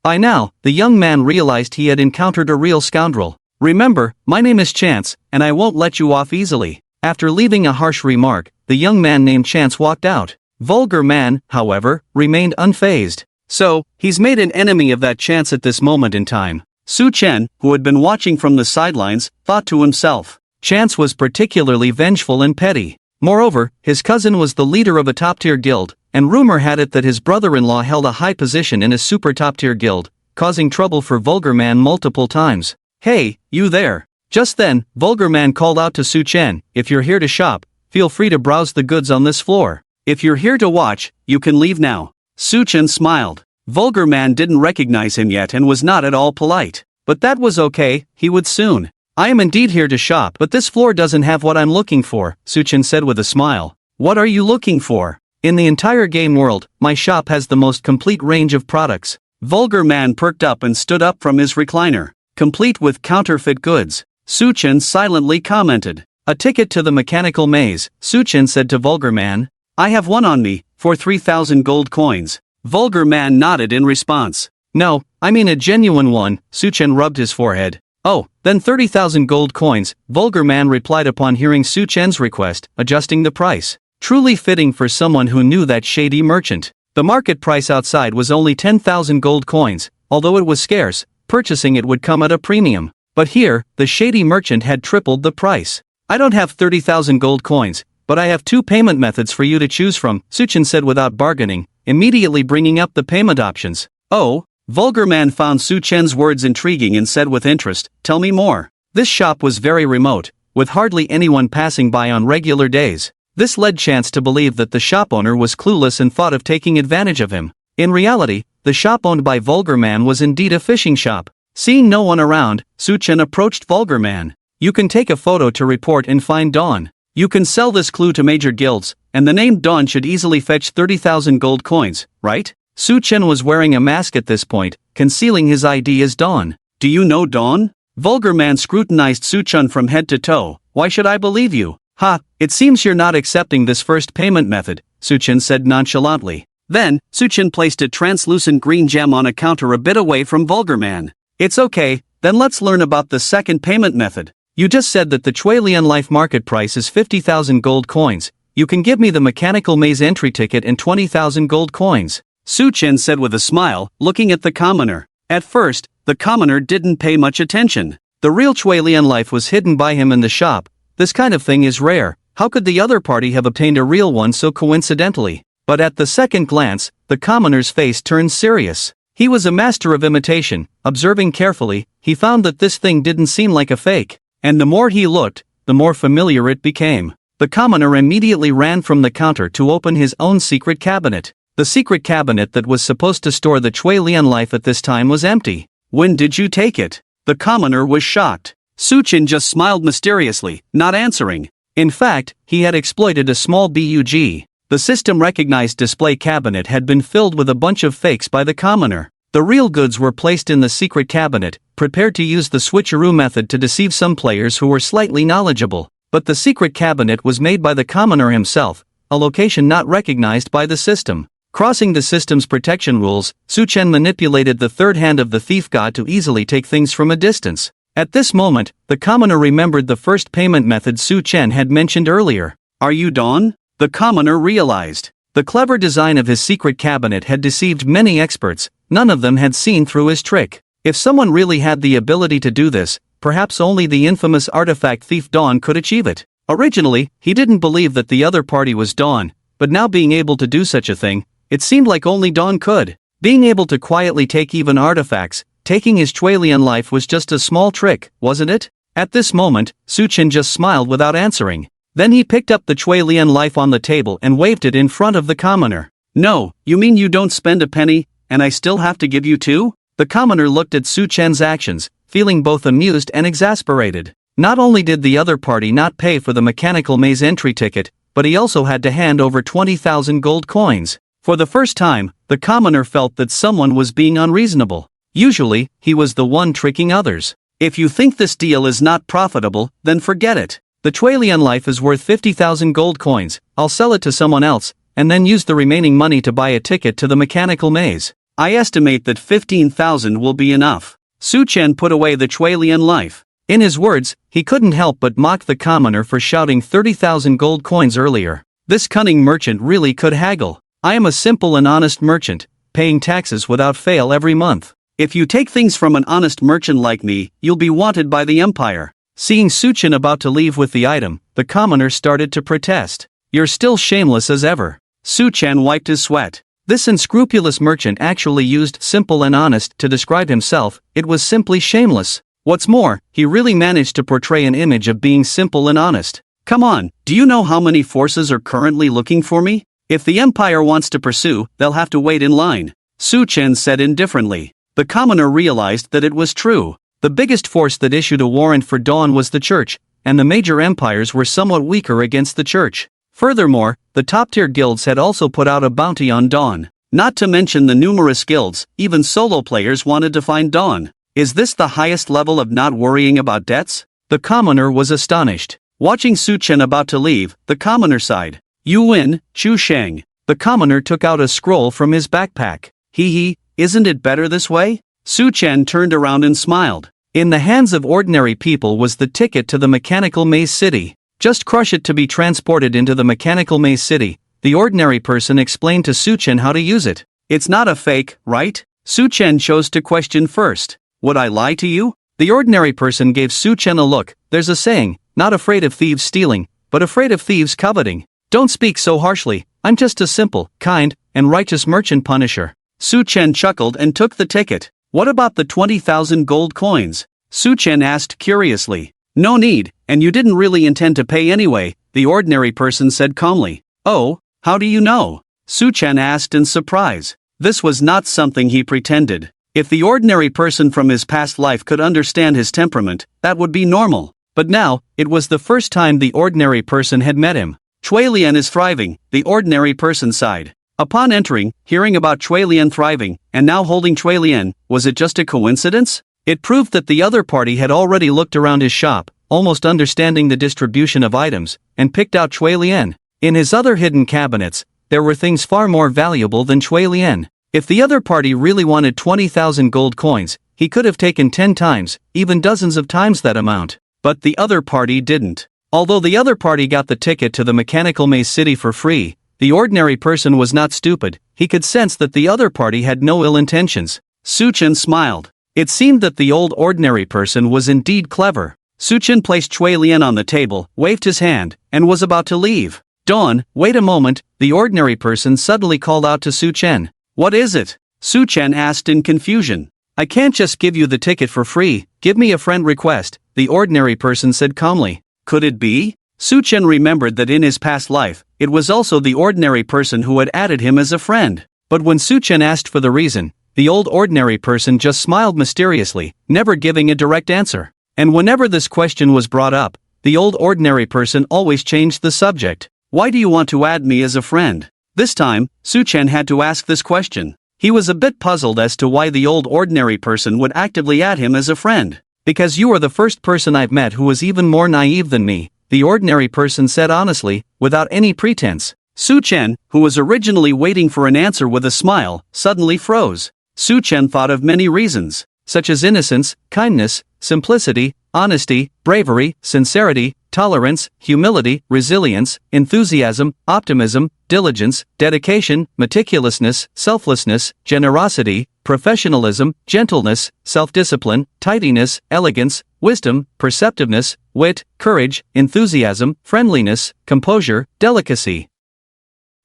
[SPEAKER 1] By now, the young man realized he had encountered a real scoundrel. Remember, my name is Chance, and I won't let you off easily. After leaving a harsh remark, the young man named Chance walked out. Vulgar Man, however, remained unfazed. So, he's made an enemy of that Chance at this moment in time. Su Chen, who had been watching from the sidelines, thought to himself. Chance was particularly vengeful and petty. Moreover, his cousin was the leader of a top-tier guild, and rumor had it that his brother-in-law held a high position in a super top-tier guild, causing trouble for Vulgar Man multiple times. Hey, you there. Just then, Vulgar Man called out to Su Chen, if you're here to shop, feel free to browse the goods on this floor. If you're here to watch, you can leave now. Su Chen smiled. Vulgar Man didn't recognize him yet and was not at all polite. But that was okay, he would soon. I am indeed here to shop, but this floor doesn't have what I'm looking for, Su Chen said with a smile. What are you looking for? In the entire game world, my shop has the most complete range of products. Vulgar Man perked up and stood up from his recliner. Complete with counterfeit goods. Su Chen silently commented. A ticket to the mechanical maze, Su Chen said to Vulgar Man. I have one on me, for 3,000 gold coins. Vulgar Man nodded in response. No, I mean a genuine one, Su Chen rubbed his forehead. Oh, then 30,000 gold coins, Vulgar Man replied upon hearing Su Chen's request, adjusting the price. Truly fitting for someone who knew that shady merchant. The market price outside was only 10,000 gold coins, although it was scarce, purchasing it would come at a premium. But here, the shady merchant had tripled the price. I don't have 30,000 gold coins, but I have 2 payment methods for you to choose from, Su Chen said without bargaining, immediately bringing up the payment options. Oh? Vulgar Man found Su Chen's words intriguing and said with interest, tell me more. This shop was very remote, with hardly anyone passing by on regular days. This led Chance to believe that the shop owner was clueless and thought of taking advantage of him. In reality, the shop owned by Vulgar Man was indeed a fishing shop. Seeing no one around, Su Chen approached Vulgar Man. You can take a photo to report and find Dawn. You can sell this clue to major guilds, and the name Dawn should easily fetch 30,000 gold coins, right? Su Chen was wearing a mask at this point, concealing his ID as Dawn. Do you know Dawn? Vulgar Man scrutinized Su Chen from head to toe. Why should I believe you? Ha, it seems you're not accepting this first payment method, Su Chen said nonchalantly. Then, Su Chen placed a translucent green gem on a counter a bit away from Vulgar Man. It's okay, then let's learn about the second payment method. You just said that the Chuilian Life market price is 50,000 gold coins. You can give me the mechanical maze entry ticket and 20,000 gold coins. Su Chen said with a smile, looking at the commoner. At first, the commoner didn't pay much attention. The real Chuilian Life was hidden by him in the shop. This kind of thing is rare. How could the other party have obtained a real one so coincidentally? But at the second glance, the commoner's face turned serious. He was a master of imitation. Observing carefully, he found that this thing didn't seem like a fake. And the more he looked, the more familiar it became. The commoner immediately ran from the counter to open his own secret cabinet. The secret cabinet that was supposed to store the Chuilian Life at this time was empty. When did you take it? The commoner was shocked. Su Chen just smiled mysteriously, not answering. In fact, he had exploited a small bug. The system-recognized display cabinet had been filled with a bunch of fakes by the commoner. The real goods were placed in the secret cabinet, prepared to use the switcheroo method to deceive some players who were slightly knowledgeable. But the secret cabinet was made by the commoner himself, a location not recognized by the system. Crossing the system's protection rules, Su Chen manipulated the third hand of the thief god to easily take things from a distance. At this moment, the commoner remembered the first payment method Su Chen had mentioned earlier. Are you Dawn? The commoner realized. The clever design of his secret cabinet had deceived many experts, none of them had seen through his trick. If someone really had the ability to do this, perhaps only the infamous artifact thief Dawn could achieve it. Originally, he didn't believe that the other party was Dawn, but now being able to do such a thing, it seemed like only Dawn could. Being able to quietly take even artifacts, taking his Chuelian life was just a small trick, wasn't it? At this moment, Su Chen just smiled without answering. Then he picked up the Chuelian life on the table and waved it in front of the commoner. No, you mean you don't spend a penny, and I still have to give you two? The commoner looked at Su Chen's actions, feeling both amused and exasperated. Not only did the other party not pay for the mechanical maze entry ticket, but he also had to hand over 20,000 gold coins. For the first time, the commoner felt that someone was being unreasonable. Usually, he was the one tricking others. If you think this deal is not profitable, then forget it. The Chuelian life is worth 50,000 gold coins, I'll sell it to someone else, and then use the remaining money to buy a ticket to the mechanical maze. I estimate that 15,000 will be enough. Su Chen put away the Chuelian life. In his words, he couldn't help but mock the commoner for shouting 30,000 gold coins earlier. This cunning merchant really could haggle. I am a simple and honest merchant, paying taxes without fail every month. If you take things from an honest merchant like me, you'll be wanted by the empire. Seeing Su Chen about to leave with the item, the commoner started to protest. You're still shameless as ever. Su Chen wiped his sweat. This unscrupulous merchant actually used simple and honest to describe himself, it was simply shameless. What's more, he really managed to portray an image of being simple and honest. Come on, do you know how many forces are currently looking for me? If the Empire wants to pursue, they'll have to wait in line. Su Chen said indifferently. The commoner realized that it was true. The biggest force that issued a warrant for Dawn was the Church, and the major empires were somewhat weaker against the Church. Furthermore, the top-tier guilds had also put out a bounty on Dawn. Not to mention the numerous guilds, even solo players wanted to find Dawn. Is this the highest level of not worrying about debts? The commoner was astonished. Watching Su Chen about to leave, the commoner sighed. You win, Chu Sheng. The commoner took out a scroll from his backpack. Hee, isn't it better this way? Su Chen turned around and smiled. In the hands of ordinary people was the ticket to the Mechanical Maze City. Just crush it to be transported into the Mechanical Maze City. The ordinary person explained to Su Chen how to use it. It's not a fake, right? Su Chen chose to question first. Would I lie to you? The ordinary person gave Su Chen a look. There's a saying, not afraid of thieves stealing, but afraid of thieves coveting. Don't speak so harshly, I'm just a simple, kind, and righteous merchant punisher. Su Chen chuckled and took the ticket. What about the 20,000 gold coins? Su Chen asked curiously. No need, and you didn't really intend to pay anyway, the ordinary person said calmly. Oh, how do you know? Su Chen asked in surprise. This was not something he pretended. If the ordinary person from his past life could understand his temperament, that would be normal. But now, it was the first time the ordinary person had met him. Chuelian is thriving, the ordinary person sighed. Upon entering, hearing about Chuelian thriving, and now holding Chuelian, was it just a coincidence? It proved that the other party had already looked around his shop, almost understanding the distribution of items, and picked out Chuelian. In his other hidden cabinets, there were things far more valuable than Chuelian. If the other party really wanted 20,000 gold coins, he could have taken 10 times, even dozens of times that amount. But the other party didn't. Although the other party got the ticket to the Mechanical Maze City for free, the ordinary person was not stupid. He could sense that the other party had no ill intentions. Su Chen smiled. It seemed that the old ordinary person was indeed clever. Su Chen placed Chuelian on the table, waved his hand, and was about to leave. Dawn, wait a moment, the ordinary person suddenly called out to Su Chen. What is it? Su Chen asked in confusion. I can't just give you the ticket for free, give me a friend request, the ordinary person said calmly. Could it be? Su Chen remembered that in his past life, it was also the ordinary person who had added him as a friend. But when Su Chen asked for the reason, the old ordinary person just smiled mysteriously, never giving a direct answer. And whenever this question was brought up, the old ordinary person always changed the subject. Why do you want to add me as a friend? This time, Su Chen had to ask this question. He was a bit puzzled as to why the old ordinary person would actively add him as a friend. Because you are the first person I've met who was even more naive than me, the ordinary person said honestly, without any pretense. Su Chen, who was originally waiting for an answer with a smile, suddenly froze. Su Chen thought of many reasons, such as innocence, kindness, simplicity, honesty, bravery, sincerity, tolerance, humility, resilience, enthusiasm, optimism, diligence, dedication, meticulousness, selflessness, generosity, professionalism, gentleness, self-discipline, tidiness, elegance, wisdom, perceptiveness, wit, courage, enthusiasm, friendliness, composure, delicacy,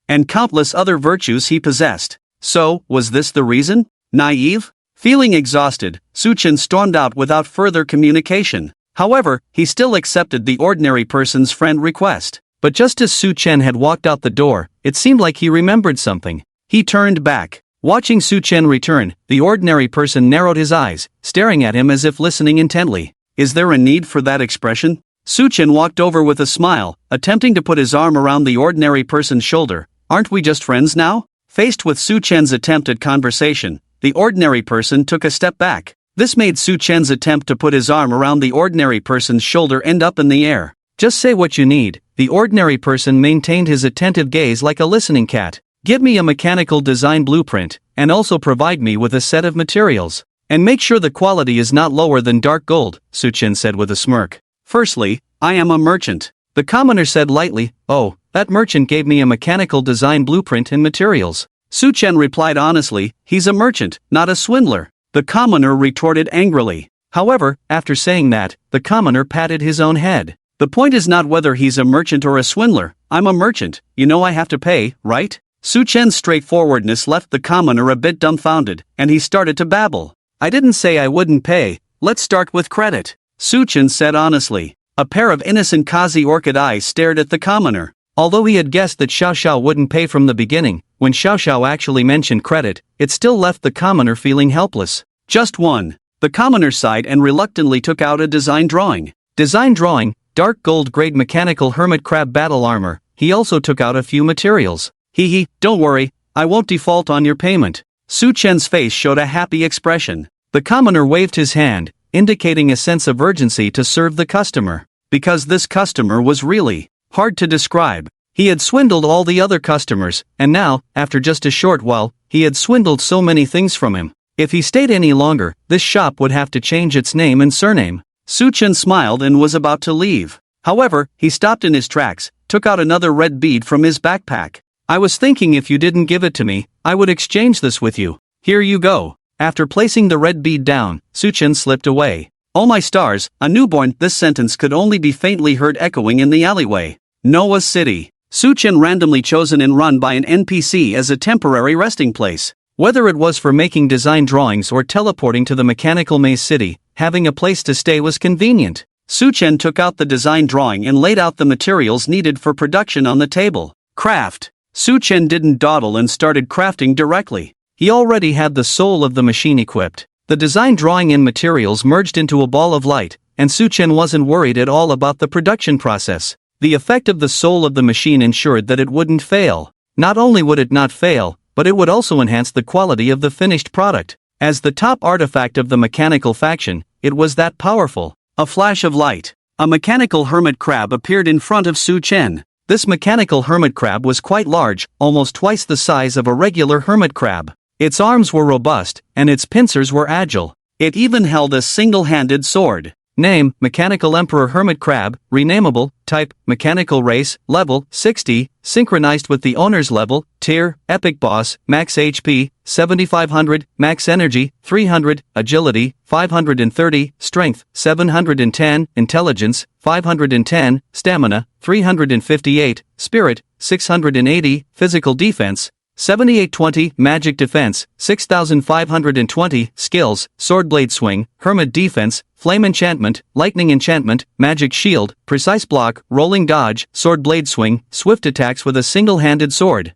[SPEAKER 1] and countless other virtues he possessed. So, was this the reason? Naive? Feeling exhausted, Su Chen stormed out without further communication. However, he still accepted the ordinary person's friend request. But just as Su Chen had walked out the door, it seemed like he remembered something. He turned back. Watching Su Chen return, the ordinary person narrowed his eyes, staring at him as if listening intently. Is there a need for that expression? Su Chen walked over with a smile, attempting to put his arm around the ordinary person's shoulder. Aren't we just friends now? Faced with Su Chen's attempt at conversation, the ordinary person took a step back. This made Su Chen's attempt to put his arm around the ordinary person's shoulder end up in the air. Just say what you need. The ordinary person maintained his attentive gaze like a listening cat. Give me a mechanical design blueprint, and also provide me with a set of materials. And make sure the quality is not lower than dark gold, Su Chen said with a smirk. Firstly, I am a merchant. The commoner said lightly. Oh, that merchant gave me a mechanical design blueprint and materials. Su Chen replied honestly, he's a merchant, not a swindler. The commoner retorted angrily. However, after saying that, the commoner patted his own head. The point is not whether he's a merchant or a swindler. I'm a merchant, you know I have to pay, right? Su Chen's straightforwardness left the commoner a bit dumbfounded, and he started to babble. I didn't say I wouldn't pay. Let's start with credit, Su Chen said honestly. A pair of innocent Kazi orchid eyes stared at the commoner. Although he had guessed that Xiao Xiao wouldn't pay from the beginning, when Xiao Xiao actually mentioned credit, it still left the commoner feeling helpless. Just one. The commoner sighed and reluctantly took out a design drawing. Design drawing, dark gold grade mechanical hermit crab battle armor. He also took out a few materials. Hee, don't worry, I won't default on your payment. Su Chen's face showed a happy expression. The commoner waved his hand, indicating a sense of urgency to serve the customer. Because this customer was really hard to describe. He had swindled all the other customers, and now, after just a short while, he had swindled so many things from him. If he stayed any longer, this shop would have to change its name and surname. Su Chen smiled and was about to leave. However, he stopped in his tracks, took out another red bead from his backpack. I was thinking if you didn't give it to me, I would exchange this with you. Here you go. After placing the red bead down, Su Chen slipped away. Oh my stars, a newborn. This sentence could only be faintly heard echoing in the alleyway. Noah City. Su Chen randomly chosen and run by an NPC as a temporary resting place. Whether it was for making design drawings or teleporting to the mechanical maze city, having a place to stay was convenient. Su Chen took out the design drawing and laid out the materials needed for production on the table. Craft. Su Chen didn't dawdle and started crafting directly. He already had the soul of the machine equipped. The design drawing and materials merged into a ball of light, and Su Chen wasn't worried at all about the production process. The effect of the soul of the machine ensured that it wouldn't fail. Not only would it not fail, but it would also enhance the quality of the finished product. As the top artifact of the mechanical faction, it was that powerful. A flash of light. A mechanical hermit crab appeared in front of Su Chen. This mechanical hermit crab was quite large, almost twice the size of a regular hermit crab. Its arms were robust, and its pincers were agile. It even held a single-handed sword. Name, Mechanical Emperor Hermit Crab, renameable, type, Mechanical Race, level, 60, synchronized with the owner's level, tier, Epic Boss, max HP, 7500, max energy, 300, agility, 530, strength, 710, intelligence, 510, stamina, 358, spirit, 680, physical defense, 7820, magic defense, 6520, skills, sword blade swing, hermit defense, flame enchantment, lightning enchantment, magic shield, precise block, rolling dodge, sword blade swing, swift attacks with a single-handed sword,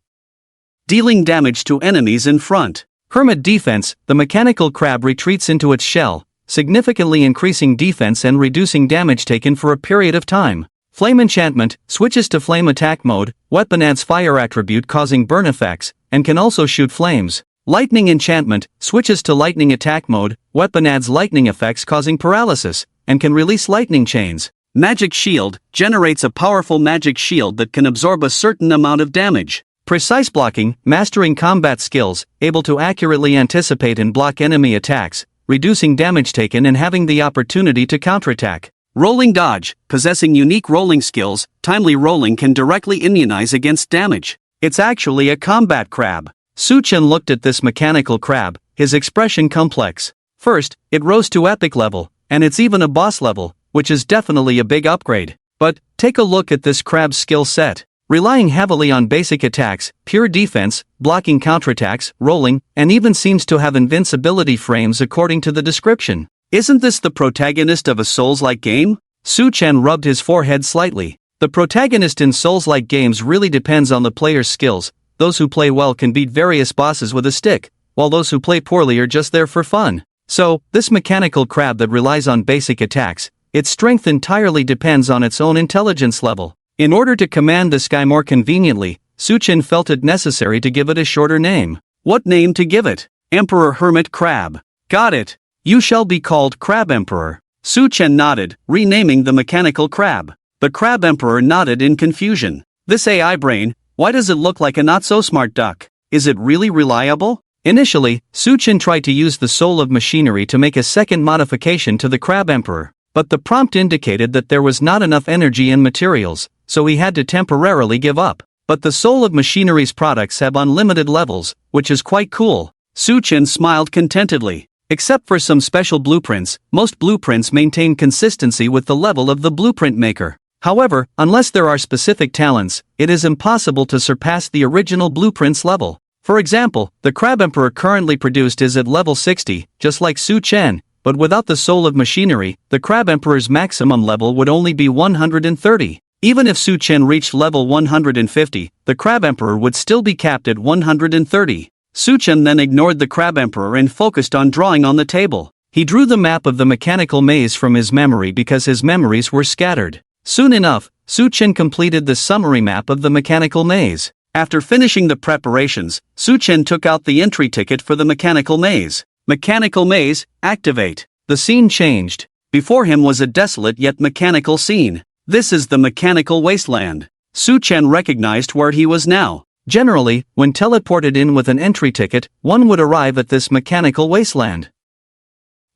[SPEAKER 1] dealing damage to enemies in front. Hermit defense, the mechanical crab retreats into its shell, significantly increasing defense and reducing damage taken for a period of time. Flame enchantment, switches to flame attack mode, weapon adds fire attribute causing burn effects, and can also shoot flames. Lightning enchantment, switches to lightning attack mode, weapon adds lightning effects causing paralysis, and can release lightning chains. Magic shield generates a powerful magic shield that can absorb a certain amount of damage. Precise blocking, mastering combat skills, able to accurately anticipate and block enemy attacks, reducing damage taken and having the opportunity to counterattack. Rolling dodge, possessing unique rolling skills, timely rolling can directly immunize against damage. It's actually a combat crab. Suchen looked at this mechanical crab, his expression complex. First, it rose to epic level, and it's even a boss level, which is definitely a big upgrade. But, take a look at this crab's skill set. Relying heavily on basic attacks, pure defense, blocking counterattacks, rolling, and even seems to have invincibility frames according to the description. Isn't this the protagonist of a Souls-like game? Su Chen rubbed his forehead slightly. The protagonist in Souls-like games really depends on the player's skills. Those who play well can beat various bosses with a stick, while those who play poorly are just there for fun. So, this mechanical crab that relies on basic attacks, its strength entirely depends on its own intelligence level. In order to command this guy more conveniently, Suchen felt it necessary to give it a shorter name. What name to give it? Emperor Hermit Crab. Got it. You shall be called Crab Emperor. Suchen nodded, renaming the mechanical crab. The Crab Emperor nodded in confusion. This AI brain, why does it look like a not-so-smart duck? Is it really reliable? Initially, Suchen tried to use the soul of machinery to make a second modification to the Crab Emperor, but the prompt indicated that there was not enough energy and materials, so he had to temporarily give up. But the soul of machinery's products have unlimited levels, which is quite cool. Suchen smiled contentedly. Except for some special blueprints, most blueprints maintain consistency with the level of the blueprint maker. However, unless there are specific talents, it is impossible to surpass the original blueprint's level. For example, the Crab Emperor currently produced is at level 60, just like Su Chen, but without the soul of machinery, the Crab Emperor's maximum level would only be 130. Even if Su Chen reached level 150, the Crab Emperor would still be capped at 130. Su Chen then ignored the Crab Emperor and focused on drawing on the table. He drew the map of the mechanical maze from his memory because his memories were scattered. Soon enough, Su Chen completed the summary map of the mechanical maze. After finishing the preparations, Su Chen took out the entry ticket for the mechanical maze. Mechanical maze, activate. The scene changed. Before him was a desolate yet mechanical scene. This is the mechanical wasteland. Su Chen recognized where he was now. Generally, when teleported in with an entry ticket, one would arrive at this mechanical wasteland.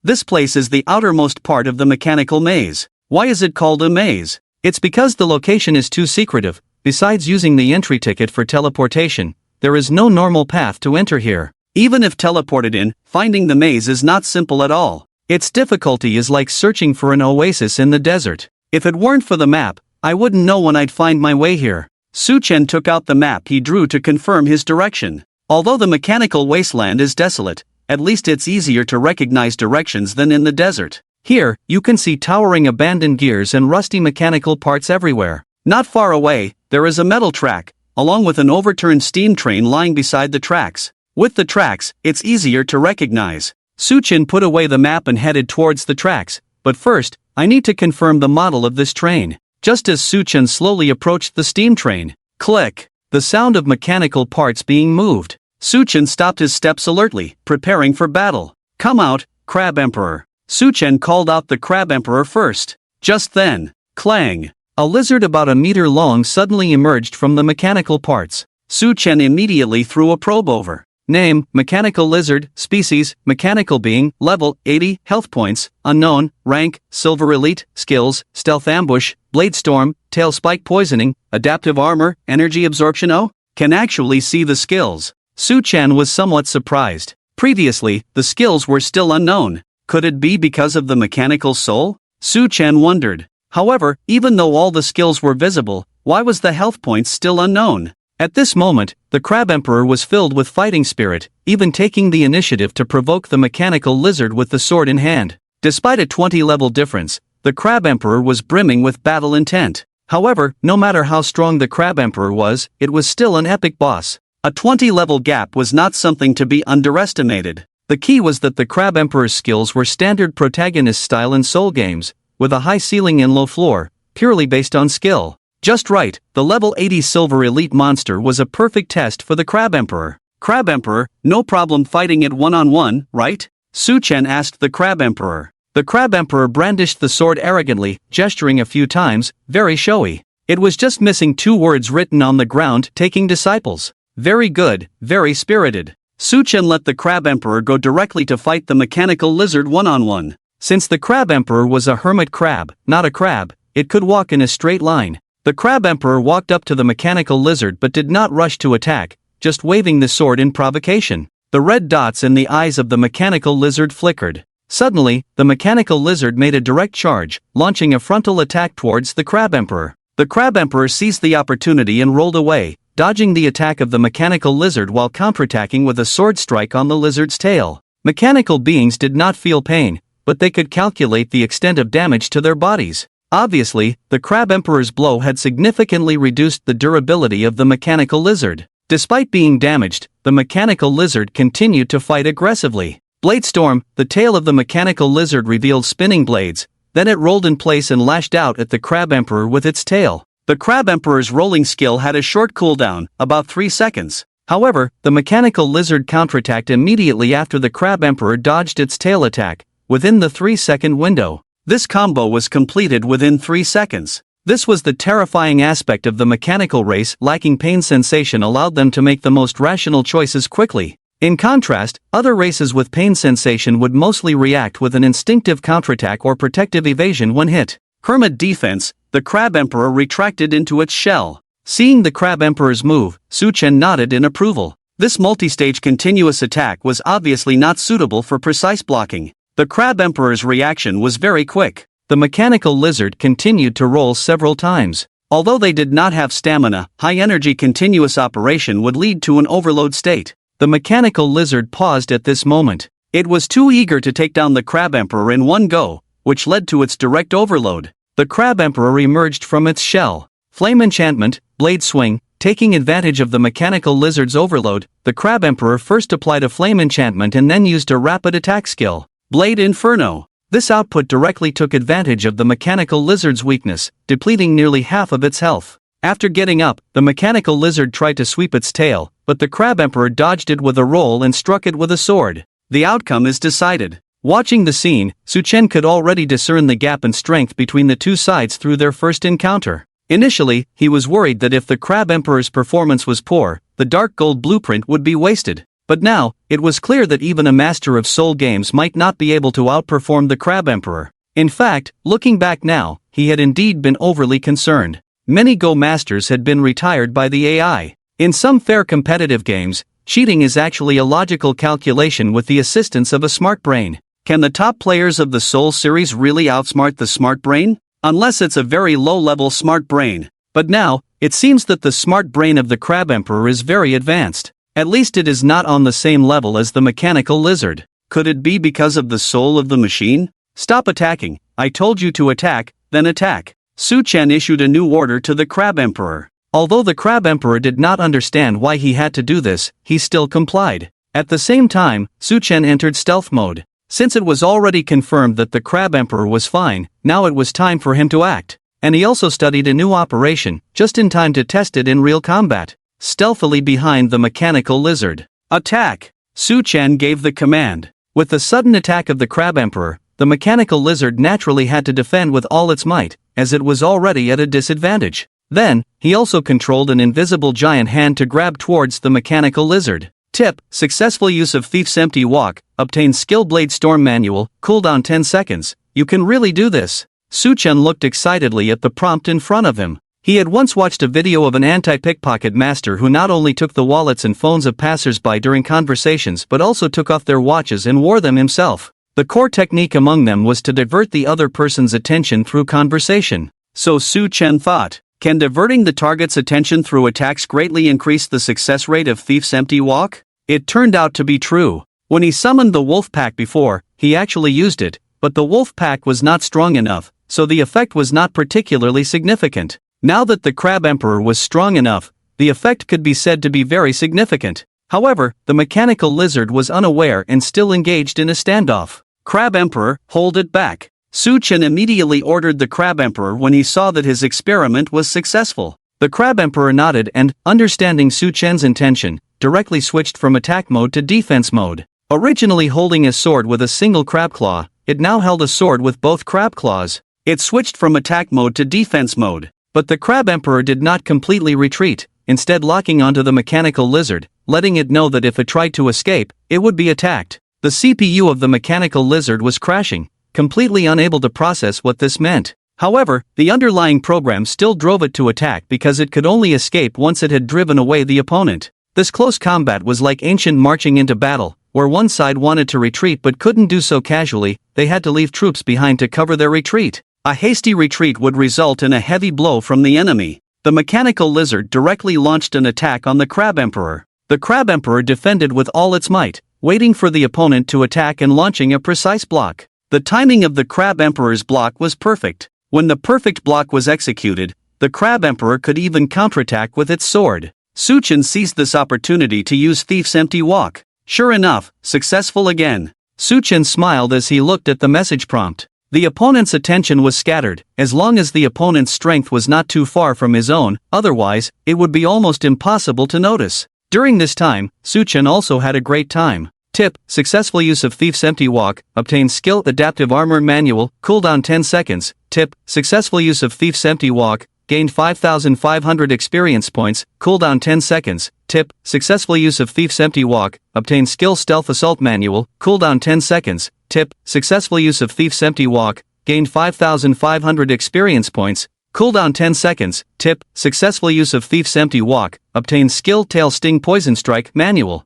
[SPEAKER 1] This place is the outermost part of the mechanical maze. Why is it called a maze? It's because the location is too secretive. Besides using the entry ticket for teleportation, there is no normal path to enter here. Even if teleported in, finding the maze is not simple at all. Its difficulty is like searching for an oasis in the desert. If it weren't for the map, I wouldn't know when I'd find my way here. Su Chen took out the map he drew to confirm his direction. Although the mechanical wasteland is desolate, at least it's easier to recognize directions than in the desert. Here, you can see towering abandoned gears and rusty mechanical parts everywhere. Not far away, there is a metal track, along with an overturned steam train lying beside the tracks. With the tracks, it's easier to recognize. Su Chen put away the map and headed towards the tracks, but first, I need to confirm the model of this train. Just as Su Chen slowly approached the steam train, click, the sound of mechanical parts being moved. Su Chen stopped his steps alertly, preparing for battle. Come out, Crab Emperor. Su Chen called out the Crab Emperor first. Just then, clang, a lizard about a meter long suddenly emerged from the mechanical parts. Su Chen immediately threw a probe over. Name, mechanical lizard, species, mechanical being, level, 80, health points, unknown, rank, silver elite, skills, stealth ambush, blade storm, tail spike poisoning, adaptive armor, energy absorption. Oh, can actually see the skills. Su Chen was somewhat surprised. Previously, the skills were still unknown. Could it be because of the mechanical soul? Su Chen wondered. However, even though all the skills were visible, why was the health points still unknown? At this moment, the Crab Emperor was filled with fighting spirit, even taking the initiative to provoke the mechanical lizard with the sword in hand. Despite a 20-level difference, the Crab Emperor was brimming with battle intent. However, no matter how strong the Crab Emperor was, it was still an epic boss. A 20-level gap was not something to be underestimated. The key was that the Crab Emperor's skills were standard protagonist style in Soul games, with a high ceiling and low floor, purely based on skill. Just right, the level 80 Silver Elite monster was a perfect test for the Crab Emperor. Crab Emperor, no problem fighting it one-on-one, right? Su Chen asked the Crab Emperor. The Crab Emperor brandished the sword arrogantly, gesturing a few times, very showy. It was just missing 2 words written on the ground: taking disciples. Very good, very spirited. Su-chen let the Crab Emperor go directly to fight the mechanical lizard one-on-one. Since the Crab Emperor was a hermit crab, not a crab, it could walk in a straight line. The Crab Emperor walked up to the mechanical lizard but did not rush to attack, just waving the sword in provocation. The red dots in the eyes of the mechanical lizard flickered. Suddenly, the mechanical lizard made a direct charge, launching a frontal attack towards the Crab Emperor. The Crab Emperor seized the opportunity and rolled away, dodging the attack of the mechanical lizard while counterattacking with a sword strike on the lizard's tail. Mechanical beings did not feel pain, but they could calculate the extent of damage to their bodies. Obviously, the Crab Emperor's blow had significantly reduced the durability of the mechanical lizard. Despite being damaged, the mechanical lizard continued to fight aggressively. Blade Storm, the tail of the mechanical lizard revealed spinning blades, then it rolled in place and lashed out at the Crab Emperor with its tail. The Crab Emperor's rolling skill had a short cooldown, about 3 seconds. However, the mechanical lizard counterattacked immediately after the Crab Emperor dodged its tail attack, within the 3-second window. This combo was completed within 3 seconds. This was the terrifying aspect of the mechanical race. Lacking pain sensation allowed them to make the most rational choices quickly. In contrast, other races with pain sensation would mostly react with an instinctive counterattack or protective evasion when hit. Hermit defense, the Crab Emperor retracted into its shell. Seeing the Crab Emperor's move, Su-chen nodded in approval. This multi-stage continuous attack was obviously not suitable for precise blocking. The Crab Emperor's reaction was very quick. The mechanical lizard continued to roll several times. Although they did not have stamina, high-energy continuous operation would lead to an overload state. The mechanical lizard paused at this moment. It was too eager to take down the Crab Emperor in one go, which led to its direct overload. The Crab Emperor emerged from its shell. Flame enchantment, blade swing. Taking advantage of the mechanical lizard's overload, the Crab Emperor first applied a flame enchantment and then used a rapid attack skill, Blade Inferno. This output directly took advantage of the mechanical lizard's weakness, depleting nearly half of its health. After getting up, the mechanical lizard tried to sweep its tail, but the Crab Emperor dodged it with a roll and struck it with a sword. The outcome is decided. Watching the scene, Su-chen could already discern the gap in strength between the two sides through their first encounter. Initially, he was worried that if the Crab Emperor's performance was poor, the Dark Gold blueprint would be wasted. But now, it was clear that even a master of soul games might not be able to outperform the Crab Emperor. In fact, looking back now, he had indeed been overly concerned. Many Go masters had been retired by the AI. In some fair competitive games, cheating is actually a logical calculation with the assistance of a smart brain. Can the top players of the Soul series really outsmart the smart brain? Unless it's a very low-level smart brain. But now, it seems that the smart brain of the Crab Emperor is very advanced. At least it is not on the same level as the mechanical lizard. Could it be because of the soul of the machine? Stop attacking. I told you to attack, then attack. Su-chen issued a new order to the Crab Emperor. Although the Crab Emperor did not understand why he had to do this, he still complied. At the same time, Su-chen entered stealth mode. Since it was already confirmed that the Crab Emperor was fine, now it was time for him to act. And he also studied a new operation, just in time to test it in real combat. Stealthily behind the mechanical lizard. Attack! Su-chen gave the command. With the sudden attack of the Crab Emperor, the mechanical lizard naturally had to defend with all its might, as it was already at a disadvantage. Then, he also controlled an invisible giant hand to grab towards the mechanical lizard. Tip: successful use of Thief's Empty Walk, obtain Skill Blade Storm Manual, cooldown 10 seconds. You can really do this. Su-chen looked excitedly at the prompt in front of him. He had once watched a video of an anti-pickpocket master who not only took the wallets and phones of passers-by during conversations but also took off their watches and wore them himself. The core technique among them was to divert the other person's attention through conversation. So Su-chen thought, can diverting the target's attention through attacks greatly increase the success rate of Thief's Empty Walk? It turned out to be true. When he summoned the wolf pack before, he actually used it, but the wolf pack was not strong enough, so the effect was not particularly significant. Now that the Crab Emperor was strong enough, the effect could be said to be very significant. However, the mechanical lizard was unaware and still engaged in a standoff. Crab Emperor, hold it back. Su-chen immediately ordered the Crab Emperor when he saw that his experiment was successful. The Crab Emperor nodded and, understanding Su-chen's intention, directly switched from attack mode to defense mode. Originally holding his sword with a single crab claw, it now held a sword with both crab claws. It switched from attack mode to defense mode. But the Crab Emperor did not completely retreat, instead locking onto the mechanical lizard, letting it know that if it tried to escape, it would be attacked. The CPU of the mechanical lizard was crashing, completely unable to process what this meant. However, the underlying program still drove it to attack because it could only escape once it had driven away the opponent. This close combat was like ancient marching into battle, where one side wanted to retreat but couldn't do so casually, they had to leave troops behind to cover their retreat. A hasty retreat would result in a heavy blow from the enemy. The mechanical lizard directly launched an attack on the Crab Emperor. The Crab Emperor defended with all its might, waiting for the opponent to attack and launching a precise block. The timing of the Crab Emperor's block was perfect. When the perfect block was executed, the Crab Emperor could even counterattack with its sword. Suchin seized this opportunity to use Thief's empty walk. Sure enough, successful again. Suchin smiled as he looked at the message prompt. The opponent's attention was scattered, as long as the opponent's strength was not too far from his own, otherwise, it would be almost impossible to notice. During this time, Suchin also had a great time. Tip: successful use of Thief's empty walk, obtain skill adaptive armor manual, cooldown 10 seconds. Tip: successful use of Thief's empty walk, gained 5,500 experience points, cooldown 10 seconds. Tip: successful use of Thief's empty walk, obtain skill stealth assault manual, cooldown 10 seconds. Tip: successful use of Thief's empty walk, gained 5,500 experience points, cooldown 10 seconds. Tip: successful use of Thief's empty walk, obtain skill tail sting poison strike manual.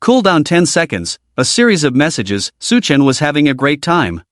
[SPEAKER 1] Cooldown 10 seconds, a series of messages. Suchen was having a great time.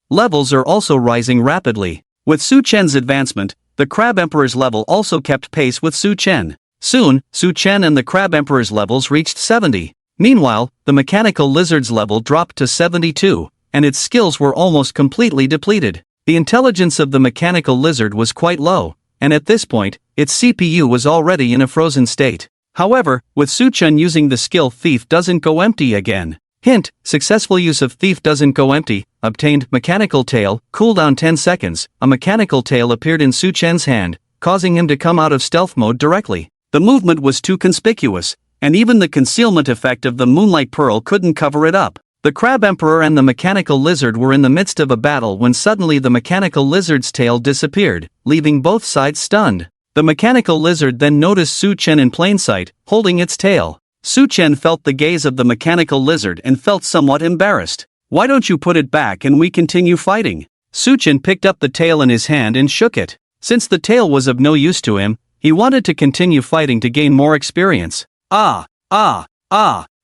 [SPEAKER 1] Levels are also rising rapidly. With Suchen's advancement, the Crab Emperor's level also kept pace with Suchen. Soon, Suchen and the Crab Emperor's levels reached 70. Meanwhile, the mechanical lizard's level dropped to 72, and its skills were almost completely depleted. The intelligence of the mechanical lizard was quite low, and at this point, its CPU was already in a frozen state. However, with Suchen using the skill Thief doesn't go empty again. Hint: successful use of Thief doesn't go empty, obtained mechanical tail, cooldown 10 seconds. A mechanical tail appeared in Suchen's hand, causing him to come out of stealth mode directly. The movement was too conspicuous, and even the concealment effect of the moonlight pearl couldn't cover it up. The Crab Emperor and the mechanical lizard were in the midst of a battle when suddenly the mechanical lizard's tail disappeared, leaving both sides stunned. The mechanical lizard then noticed Suchen in plain sight, holding its tail. Suchen felt the gaze of the mechanical lizard and felt somewhat embarrassed. "Why don't you put it back and we continue fighting?" Suchen picked up the tail in his hand and shook it. Since the tail was of no use to him, he wanted to continue fighting to gain more experience. Ah!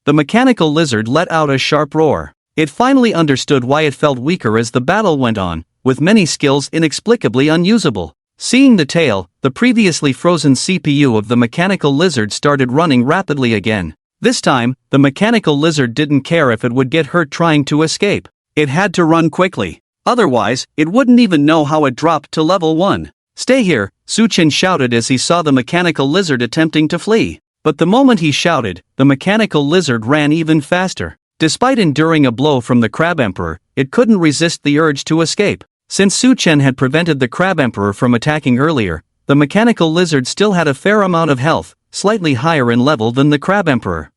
[SPEAKER 1] The mechanical lizard let out a sharp roar. It finally understood why it felt weaker as the battle went on, with many skills inexplicably unusable. Seeing the tail, the previously frozen CPU of the mechanical lizard started running rapidly again. This time, the mechanical lizard didn't care if it would get hurt trying to escape. It had to run quickly. Otherwise, it wouldn't even know how it dropped to level 1. "Stay here," Suchen shouted as he saw the mechanical lizard attempting to flee. But the moment he shouted, the mechanical lizard ran even faster. Despite enduring a blow from the Crab Emperor, it couldn't resist the urge to escape. Since Suchen had prevented the Crab Emperor from attacking earlier, the mechanical lizard still had a fair amount of health, slightly higher in level than the Crab Emperor.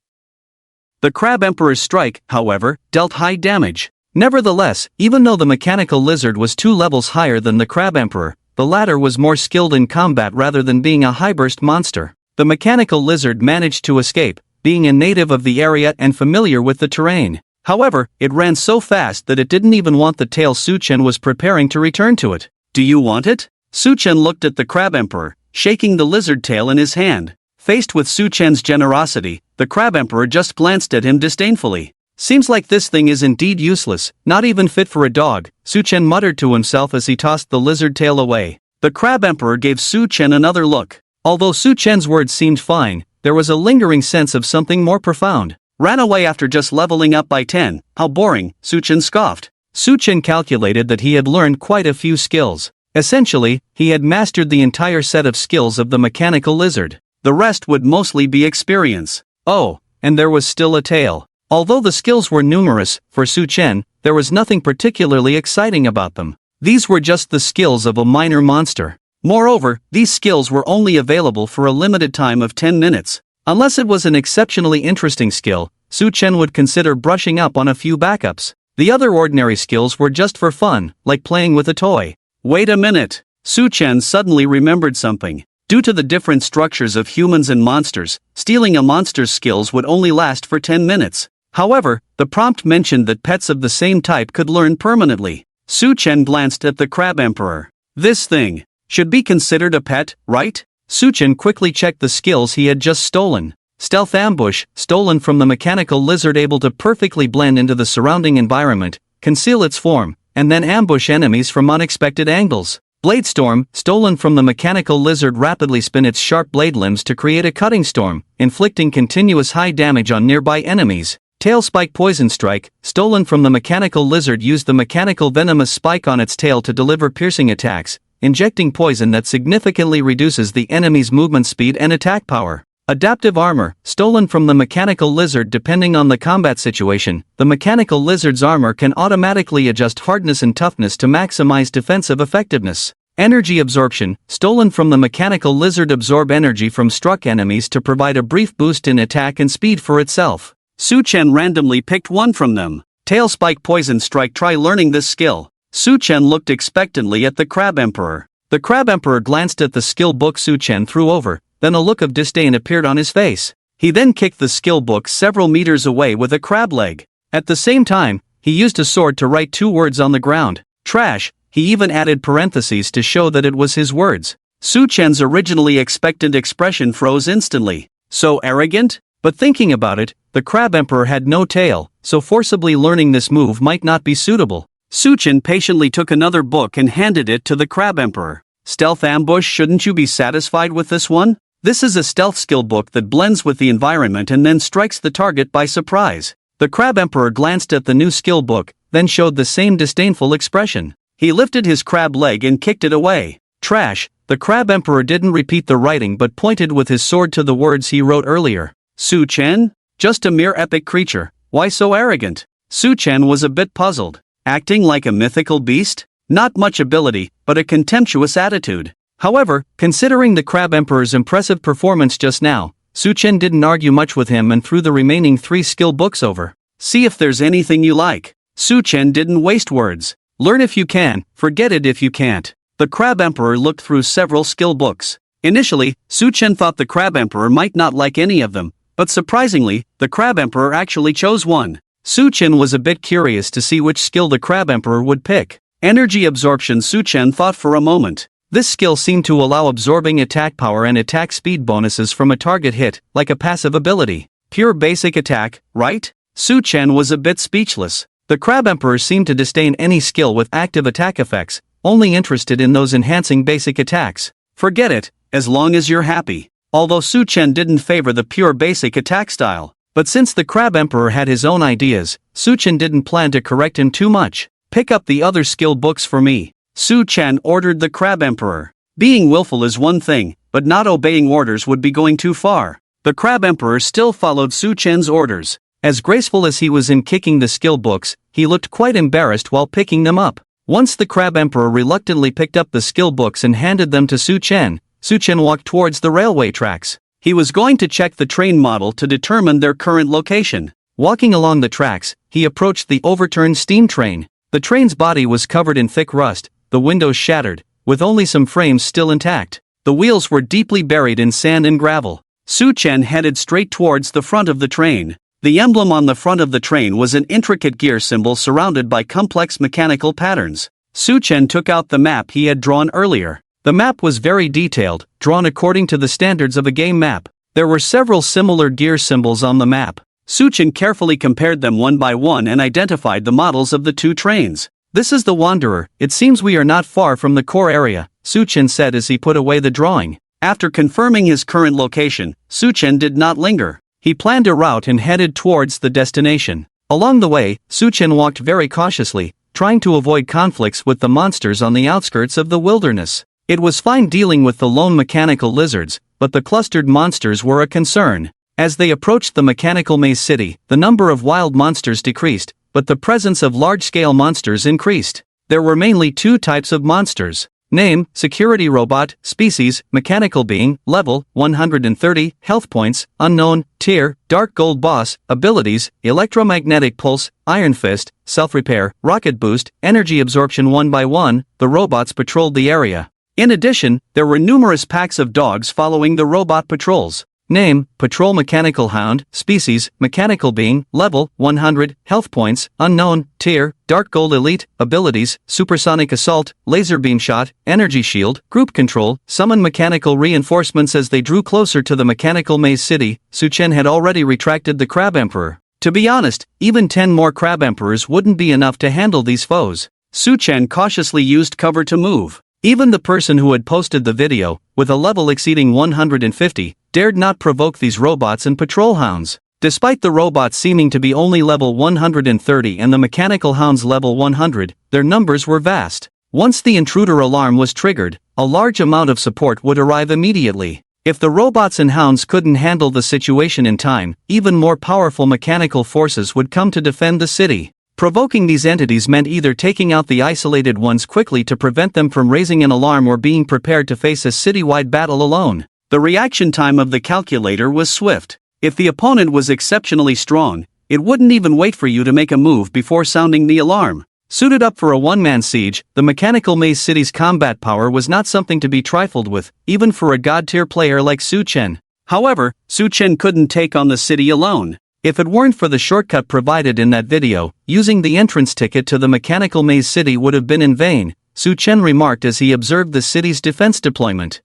[SPEAKER 1] The Crab Emperor's strike, however, dealt high damage. Nevertheless, even though the mechanical lizard was 2 levels higher than the Crab Emperor, the latter was more skilled in combat rather than being a high-burst monster. The mechanical lizard managed to escape, being a native of the area and familiar with the terrain. However, it ran so fast that it didn't even want the tail Suchen was preparing to return to it. "Do you want it?" Suchen looked at the Crab Emperor, shaking the lizard tail in his hand. Faced with Suchen's generosity, the Crab Emperor just glanced at him disdainfully. "Seems like this thing is indeed useless, not even fit for a dog," Suchen muttered to himself as he tossed the lizard tail away. The Crab Emperor gave Suchen another look. Although Suchen's words seemed fine, there was a lingering sense of something more profound. "Ran away after just leveling up by 10, how boring," Suchen scoffed. Suchen calculated that he had learned quite a few skills. Essentially, he had mastered the entire set of skills of the mechanical lizard. The rest would mostly be experience. Oh, and there was still a tail. Although the skills were numerous, for Suchen, there was nothing particularly exciting about them. These were just the skills of a minor monster. Moreover, these skills were only available for a limited time of 10 minutes. Unless it was an exceptionally interesting skill, Suchen would consider brushing up on a few backups. The other ordinary skills were just for fun, like playing with a toy. Wait a minute. Su Chen suddenly remembered something. Due to the different structures of humans and monsters, stealing a monster's skills would only last for 10 minutes. However, the prompt mentioned that pets of the same type could learn permanently. Su Chen glanced at the Crab Emperor. This thing should be considered a pet, right? Su Chen quickly checked the skills he had just stolen. Stealth ambush, stolen from the mechanical lizard, able to perfectly blend into the surrounding environment, conceal its form, and then ambush enemies from unexpected angles. Blade storm, stolen from the mechanical lizard, rapidly spin its sharp blade limbs to create a cutting storm, inflicting continuous high damage on nearby enemies. Tail spike poison strike, stolen from the mechanical lizard, used the mechanical venomous spike on its tail to deliver piercing attacks, injecting poison that significantly reduces the enemy's movement speed and attack power. Adaptive armor, stolen from the mechanical lizard. Depending on the combat situation, the mechanical lizard's armor can automatically adjust hardness and toughness to maximize defensive effectiveness. Energy absorption, stolen from the mechanical lizard, absorb energy from struck enemies to provide a brief boost in attack and speed for itself. Su Chen randomly picked one from them. Tail spike poison strike. Try learning this skill. Su Chen looked expectantly at the Crab Emperor. The Crab Emperor glanced at the skill book Su Chen threw over, then a look of disdain appeared on his face. He then kicked the skill book several meters away with a crab leg. At the same time, he used a sword to write 2 words on the ground. Trash. He even added parentheses to show that it was his words. Su Chen's originally expectant expression froze instantly. So arrogant? But thinking about it, the Crab Emperor had no tail, so forcibly learning this move might not be suitable. Su Chen patiently took another book and handed it to the Crab Emperor. Stealth ambush. Shouldn't you be satisfied with this one? This is a stealth skill book that blends with the environment and then strikes the target by surprise. The Crab Emperor glanced at the new skill book, then showed the same disdainful expression. He lifted his crab leg and kicked it away. Trash. The Crab Emperor didn't repeat the writing but pointed with his sword to the words he wrote earlier. Su Chen? Just a mere epic creature. Why so arrogant? Su Chen was a bit puzzled. Acting like a mythical beast? Not much ability, but a contemptuous attitude. However, considering the Crab Emperor's impressive performance just now, Su Chen didn't argue much with him and threw the remaining 3 skill books over. See if there's anything you like. Su Chen didn't waste words. Learn if you can, forget it if you can't. The Crab Emperor looked through several skill books. Initially, Su Chen thought the Crab Emperor might not like any of them, but surprisingly, the Crab Emperor actually chose one. Su Chen was a bit curious to see which skill the Crab Emperor would pick. Energy absorption. Su Chen thought for a moment. This skill seemed to allow absorbing attack power and attack speed bonuses from a target hit, like a passive ability. Pure basic attack, right? Su Chen was a bit speechless. The Crab Emperor seemed to disdain any skill with active attack effects, only interested in those enhancing basic attacks. Forget it, as long as you're happy. Although Su Chen didn't favor the pure basic attack style. But since the Crab Emperor had his own ideas, Su Chen didn't plan to correct him too much. Pick up the other skill books for me. Su Chen ordered the Crab Emperor. Being willful is one thing, but not obeying orders would be going too far. The Crab Emperor still followed Su Chen's orders. As graceful as he was in kicking the skill books, he looked quite embarrassed while picking them up. Once the Crab Emperor reluctantly picked up the skill books and handed them to Su Chen walked towards the railway tracks. He was going to check the train model to determine their current location. Walking along the tracks, he approached the overturned steam train. The train's body was covered in thick rust, the windows shattered, with only some frames still intact. The wheels were deeply buried in sand and gravel. Su Chen headed straight towards the front of the train. The emblem on the front of the train was an intricate gear symbol surrounded by complex mechanical patterns. Su Chen took out the map he had drawn earlier. The map was very detailed, drawn according to the standards of a game map. There were several similar gear symbols on the map. Su Chen carefully compared them one by one and identified the models of the 2 trains. This is the Wanderer. It seems we are not far from the core area, Su Chen said as he put away the drawing. After confirming his current location, Su Chen did not linger. He planned a route and headed towards the destination. Along the way, Su Chen walked very cautiously, trying to avoid conflicts with the monsters on the outskirts of the wilderness. It was fine dealing with the lone mechanical lizards, but the clustered monsters were a concern. As they approached the mechanical maze city, the number of wild monsters decreased, but the presence of large-scale monsters increased. There were mainly 2 types of monsters. Name, security robot, species, mechanical being, level, 130, health points, unknown, tier, dark gold boss, abilities, electromagnetic pulse, iron fist, self-repair, rocket boost, energy absorption. 1 by 1, the robots patrolled the area. In addition, there were numerous packs of dogs following the robot patrols. Name, Patrol Mechanical Hound, species, mechanical being, level, 100, health points, unknown, tier, dark gold elite, abilities, supersonic assault, laser beam shot, energy shield, group control, summon mechanical reinforcements. As they drew closer to the mechanical maze city, Su-Chen had already retracted the Crab Emperor. To be honest, even 10 more Crab Emperors wouldn't be enough to handle these foes. Su-Chen cautiously used cover to move. Even the person who had posted the video, with a level exceeding 150, dared not provoke these robots and patrol hounds. Despite the robots seeming to be only level 130 and the mechanical hounds level 100, their numbers were vast. Once the intruder alarm was triggered, a large amount of support would arrive immediately. If the robots and hounds couldn't handle the situation in time, even more powerful mechanical forces would come to defend the city. Provoking these entities meant either taking out the isolated ones quickly to prevent them from raising an alarm or being prepared to face a citywide battle alone. The reaction time of the calculator was swift. If the opponent was exceptionally strong, it wouldn't even wait for you to make a move before sounding the alarm. Suited up for a one-man siege, the mechanical maze city's combat power was not something to be trifled with, even for a god-tier player like Su-Chen. However, Su-Chen couldn't take on the city alone. If it weren't for the shortcut provided in that video, using the entrance ticket to the mechanical maze city would have been in vain, Su-Chen remarked as he observed the city's defense deployment.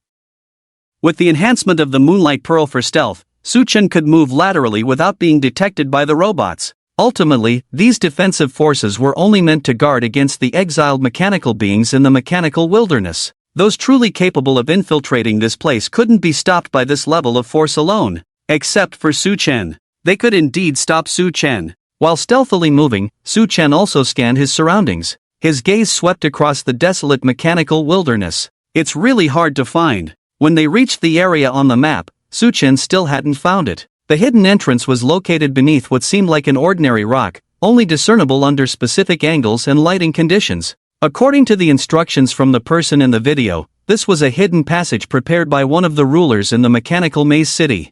[SPEAKER 1] With the enhancement of the Moonlight Pearl for stealth, Su-Chen could move laterally without being detected by the robots. Ultimately, these defensive forces were only meant to guard against the exiled mechanical beings in the mechanical wilderness. Those truly capable of infiltrating this place couldn't be stopped by this level of force alone. Except for Su-Chen. They could indeed stop Su-Chen. While stealthily moving, Su-Chen also scanned his surroundings. His gaze swept across the desolate mechanical wilderness. It's really hard to find. When they reached the area on the map, Su-Chen still hadn't found it. The hidden entrance was located beneath what seemed like an ordinary rock, only discernible under specific angles and lighting conditions. According to the instructions from the person in the video, this was a hidden passage prepared by one of the rulers in the mechanical maze city.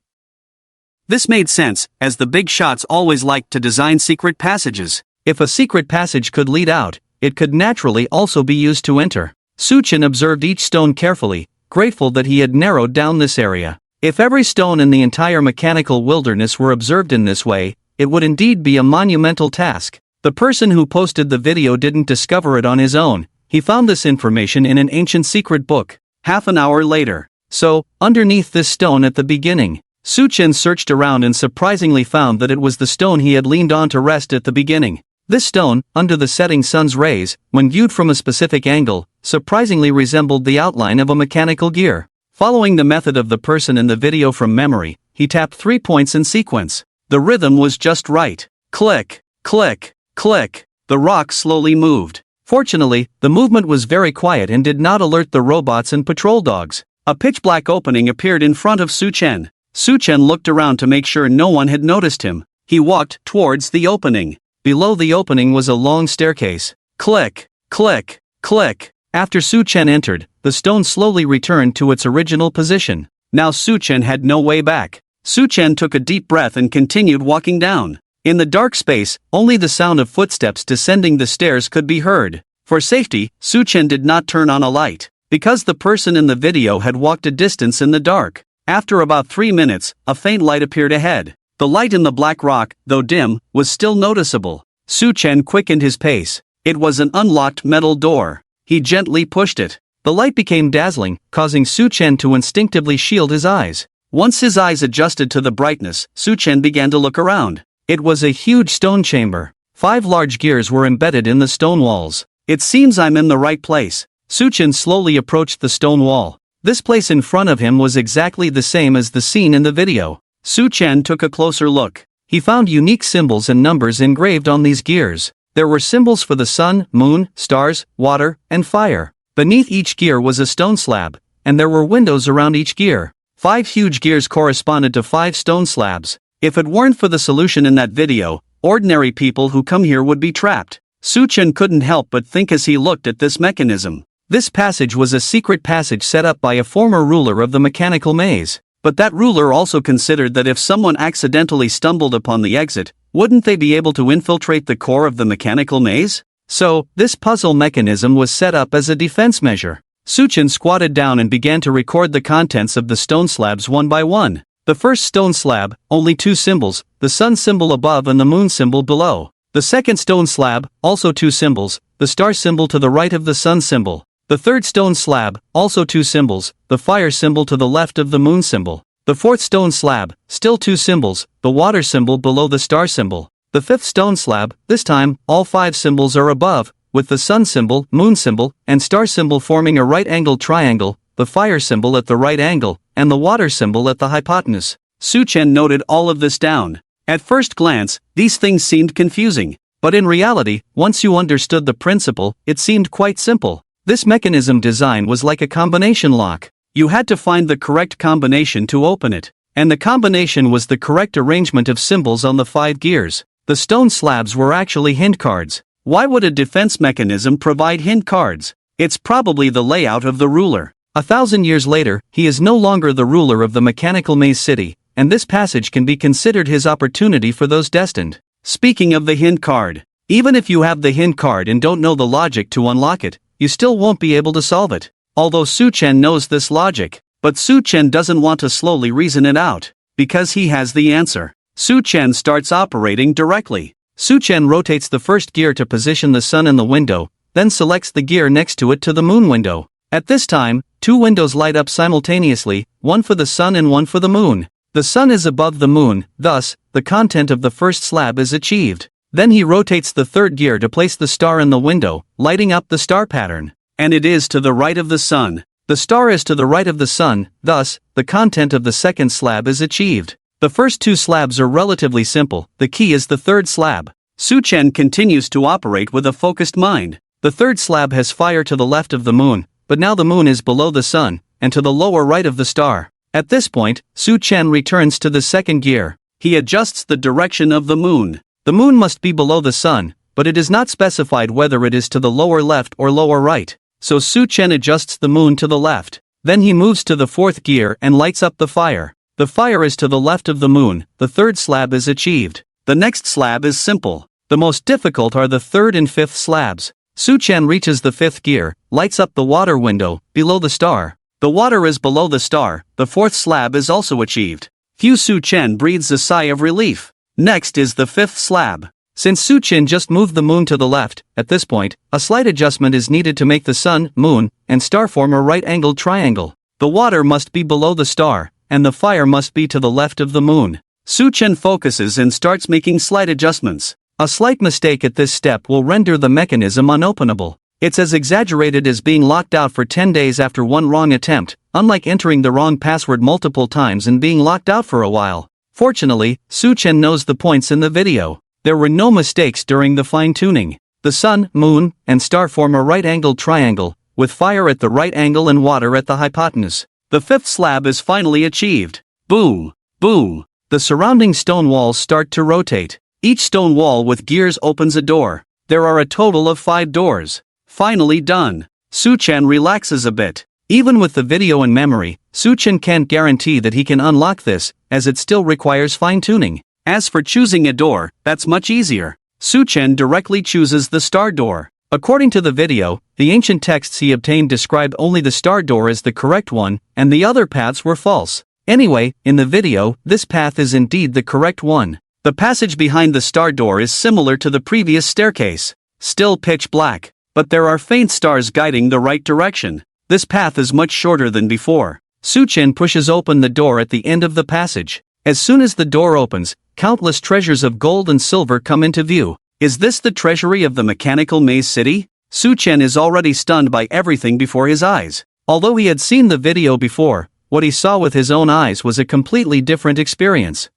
[SPEAKER 1] This made sense, as the big shots always liked to design secret passages. If a secret passage could lead out, it could naturally also be used to enter. Su-Chen observed each stone carefully, grateful that he had narrowed down this area. If every stone in the entire mechanical wilderness were observed in this way, it would indeed be a monumental task. The person who posted the video didn't discover it on his own. He found this information in an ancient secret book. Half an hour later. So, underneath this stone at the beginning, Su-Chen searched around and surprisingly found that it was the stone he had leaned on to rest at the beginning. This stone, under the setting sun's rays, when viewed from a specific angle, surprisingly resembled the outline of a mechanical gear. Following the method of the person in the video from memory, he tapped 3 points in sequence. The rhythm was just right. Click, click, click. The rock slowly moved. Fortunately, the movement was very quiet and did not alert the robots and patrol dogs. A pitch-black opening appeared in front of Su-Chen. Su-Chen looked around to make sure no one had noticed him. He walked towards the opening. Below the opening was a long staircase. Click, click, click. After Su-Chen entered, the stone slowly returned to its original position. Now Su-Chen had no way back. Su-Chen took a deep breath and continued walking down. In the dark space, only the sound of footsteps descending the stairs could be heard. For safety, Su-Chen did not turn on a light, because the person in the video had walked a distance in the dark. After about 3 minutes, a faint light appeared ahead. The light in the black rock, though dim, was still noticeable. Su-Chen quickened his pace. It was an unlocked metal door. He gently pushed it. The light became dazzling, causing Su-Chen to instinctively shield his eyes. Once his eyes adjusted to the brightness, Su-Chen began to look around. It was a huge stone chamber. 5 large gears were embedded in the stone walls. It seems I'm in the right place. Su-Chen slowly approached the stone wall. This place in front of him was exactly the same as the scene in the video. Su-Chen took a closer look. He found unique symbols and numbers engraved on these gears. There were symbols for the sun, moon, stars, water, and fire. Beneath each gear was a stone slab, and there were windows around each gear. 5 huge gears corresponded to 5 stone slabs. If it weren't for the solution in that video, ordinary people who come here would be trapped. Su-Chen couldn't help but think as he looked at this mechanism. This passage was a secret passage set up by a former ruler of the mechanical maze. But that ruler also considered that if someone accidentally stumbled upon the exit, wouldn't they be able to infiltrate the core of the mechanical maze? So, this puzzle mechanism was set up as a defense measure. Suchin squatted down and began to record the contents of the stone slabs one by one. The first stone slab, only 2 symbols, the sun symbol above and the moon symbol below. The second stone slab, also 2 symbols, the star symbol to the right of the sun symbol. The third stone slab, also 2 symbols, the fire symbol to the left of the moon symbol. The fourth stone slab, still 2 symbols, the water symbol below the star symbol. The fifth stone slab, this time, all 5 symbols are above, with the sun symbol, moon symbol, and star symbol forming a right-angled triangle, the fire symbol at the right angle, and the water symbol at the hypotenuse. Suchen noted all of this down. At first glance, these things seemed confusing. But in reality, once you understood the principle, it seemed quite simple. This mechanism design was like a combination lock. You had to find the correct combination to open it. And the combination was the correct arrangement of symbols on the 5 gears. The stone slabs were actually hint cards. Why would a defense mechanism provide hint cards? It's probably the layout of the ruler. 1,000 years later, he is no longer the ruler of the mechanical maze city, and this passage can be considered his opportunity for those destined. Speaking of the hint card, even if you have the hint card and don't know the logic to unlock it, you still won't be able to solve it. Although Suchen knows this logic, but Suchen doesn't want to slowly reason it out, because he has the answer. Suchen starts operating directly. Suchen rotates the first gear to position the sun in the window, then selects the gear next to it to the moon window. At this time, 2 windows light up simultaneously, one for the sun and one for the moon. The sun is above the moon, thus, the content of the first slab is achieved. Then he rotates the third gear to place the star in the window, lighting up the star pattern. And it is to the right of the sun. The star is to the right of the sun, thus, the content of the second slab is achieved. The first 2 slabs are relatively simple, the key is the third slab. Suchen continues to operate with a focused mind. The third slab has fire to the left of the moon, but now the moon is below the sun, and to the lower right of the star. At this point, Suchen returns to the second gear. He adjusts the direction of the moon. The moon must be below the sun, but it is not specified whether it is to the lower left or lower right. So Suchen adjusts the moon to the left. Then he moves to the fourth gear and lights up the fire. The fire is to the left of the moon, the third slab is achieved. The next slab is simple. The most difficult are the third and fifth slabs. Suchen reaches the fifth gear, lights up the water window, below the star. The water is below the star, the fourth slab is also achieved. Suchen breathes a sigh of relief. Next is the fifth slab. Since Suchen just moved the moon to the left, at this point, a slight adjustment is needed to make the sun, moon, and star form a right-angled triangle. The water must be below the star, and the fire must be to the left of the moon. Suchen focuses and starts making slight adjustments. A slight mistake at this step will render the mechanism unopenable. It's as exaggerated as being locked out for 10 days after one wrong attempt, unlike entering the wrong password multiple times and being locked out for a while. Fortunately, Suchen knows the points in the video. There were no mistakes during the fine-tuning. The sun, moon, and star form a right-angled triangle, with fire at the right angle and water at the hypotenuse. The fifth slab is finally achieved. Boom! Boom! The surrounding stone walls start to rotate. Each stone wall with gears opens a door. There are a total of 5 doors. Finally done. Suchen relaxes a bit. Even with the video in memory, Suchen can't guarantee that he can unlock this, as it still requires fine-tuning. As for choosing a door, that's much easier. Suchen directly chooses the star door. According to the video, the ancient texts he obtained describe only the star door as the correct one, and the other paths were false. Anyway, in the video, this path is indeed the correct one. The passage behind the star door is similar to the previous staircase. Still pitch black, but there are faint stars guiding the right direction. This path is much shorter than before. Suchen pushes open the door at the end of the passage. As soon as the door opens, countless treasures of gold and silver come into view. Is this the treasury of the mechanical maze city? Suchen is already stunned by everything before his eyes. Although he had seen the video before, what he saw with his own eyes was a completely different experience.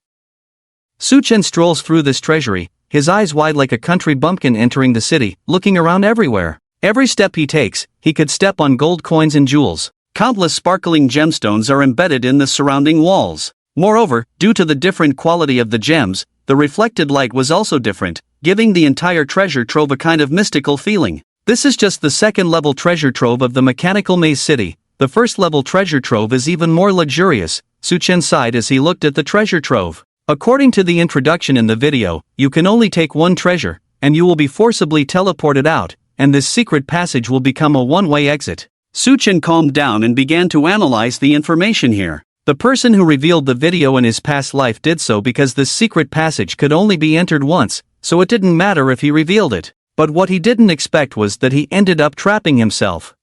[SPEAKER 1] Suchen strolls through this treasury, his eyes wide like a country bumpkin entering the city, looking around everywhere. Every step he takes, he could step on gold coins and jewels. Countless sparkling gemstones are embedded in the surrounding walls. Moreover, due to the different quality of the gems, the reflected light was also different, giving the entire treasure trove a kind of mystical feeling. This is just the second-level treasure trove of the Mechanical Maze City. The first-level treasure trove is even more luxurious, Su-chen sighed as he looked at the treasure trove. According to the introduction in the video, you can only take one treasure, and you will be forcibly teleported out, and this secret passage will become a one-way exit. Su-chen calmed down and began to analyze the information here. The person who revealed the video in his past life did so because this secret passage could only be entered once, so it didn't matter if he revealed it. But what he didn't expect was that he ended up trapping himself.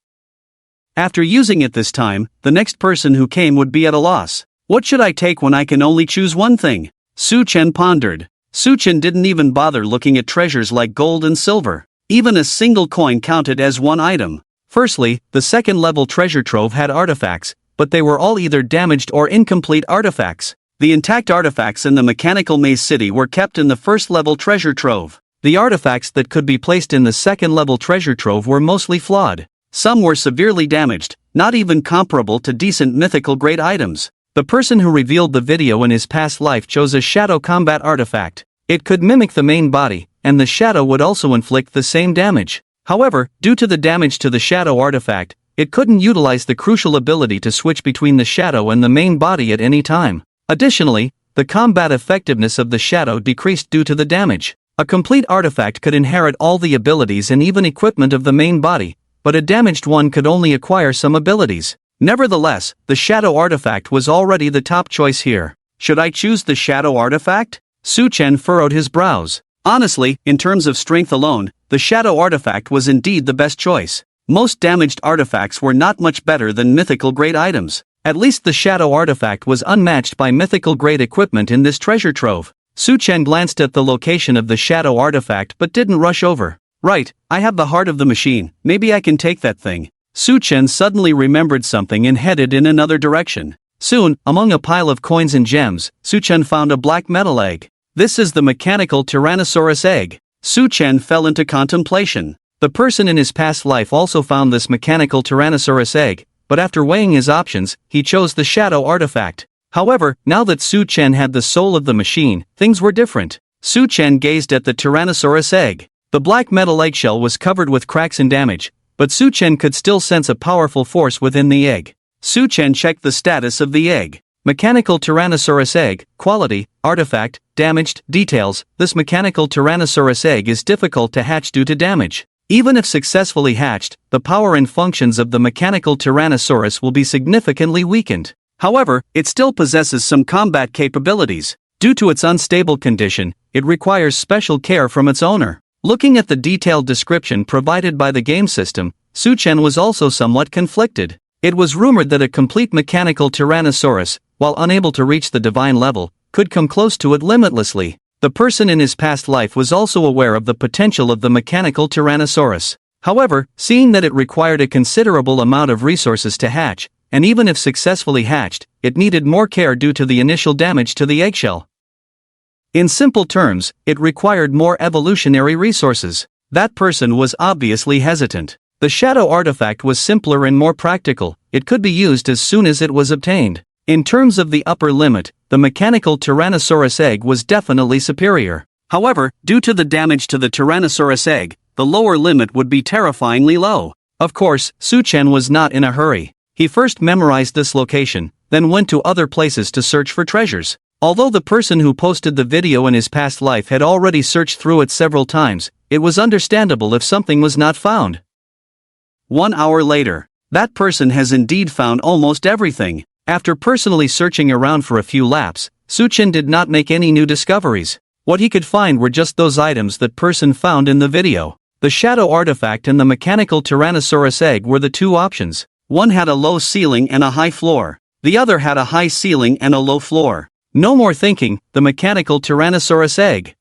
[SPEAKER 1] After using it this time, the next person who came would be at a loss. What should I take when I can only choose one thing? Su-chen pondered. Su-chen didn't even bother looking at treasures like gold and silver. Even a single coin counted as one item. Firstly, the second-level treasure trove had artifacts, but they were all either damaged or incomplete artifacts. The intact artifacts in the Mechanical Maze City were kept in the first-level treasure trove. The artifacts that could be placed in the second-level treasure trove were mostly flawed. Some were severely damaged, not even comparable to decent mythical-grade items. The person who revealed the video in his past life chose a shadow combat artifact. It could mimic the main body, and the shadow would also inflict the same damage. However, due to the damage to the shadow artifact, it couldn't utilize the crucial ability to switch between the shadow and the main body at any time. Additionally, the combat effectiveness of the shadow decreased due to the damage. A complete artifact could inherit all the abilities and even equipment of the main body, but a damaged one could only acquire some abilities. Nevertheless, the shadow artifact was already the top choice here. Should I choose the shadow artifact? Su-chen furrowed his brows. Honestly, in terms of strength alone, the shadow artifact was indeed the best choice. Most damaged artifacts were not much better than mythical-grade items. At least the shadow artifact was unmatched by mythical-grade equipment in this treasure trove. Su-chen glanced at the location of the shadow artifact but didn't rush over. Right, I have the heart of the machine, maybe I can take that thing. Su-chen suddenly remembered something and headed in another direction. Soon, among a pile of coins and gems, Su-chen found a black metal egg. This is the mechanical Tyrannosaurus egg. Su-chen fell into contemplation. The person in his past life also found this mechanical Tyrannosaurus egg, but after weighing his options, he chose the shadow artifact. However, now that Su-chen had the soul of the machine, things were different. Su-chen gazed at the Tyrannosaurus egg. The black metal eggshell was covered with cracks and damage, but Su-chen could still sense a powerful force within the egg. Su-chen checked the status of the egg. Mechanical Tyrannosaurus egg, quality, artifact, damaged, details. This mechanical Tyrannosaurus egg is difficult to hatch due to damage. Even if successfully hatched, the power and functions of the mechanical Tyrannosaurus will be significantly weakened. However, it still possesses some combat capabilities. Due to its unstable condition, it requires special care from its owner. Looking at the detailed description provided by the game system, Su-chen was also somewhat conflicted. It was rumored that a complete mechanical Tyrannosaurus, while unable to reach the divine level, could come close to it limitlessly. The person in his past life was also aware of the potential of the mechanical Tyrannosaurus. However, seeing that it required a considerable amount of resources to hatch, and even if successfully hatched, it needed more care due to the initial damage to the eggshell. In simple terms, it required more evolutionary resources. That person was obviously hesitant. The shadow artifact was simpler and more practical. It could be used as soon as it was obtained. In terms of the upper limit, the mechanical Tyrannosaurus egg was definitely superior. However, due to the damage to the Tyrannosaurus egg, the lower limit would be terrifyingly low. Of course, Su-chen was not in a hurry. He first memorized this location, then went to other places to search for treasures. Although the person who posted the video in his past life had already searched through it several times, it was understandable if something was not found. 1 hour later, that person has indeed found almost everything. After personally searching around for a few laps, Su-chen did not make any new discoveries. What he could find were just those items that person found in the video. The shadow artifact and the mechanical Tyrannosaurus egg were the two options. One had a low ceiling and a high floor. The other had a high ceiling and a low floor. No more thinking, the mechanical Tyrannosaurus egg.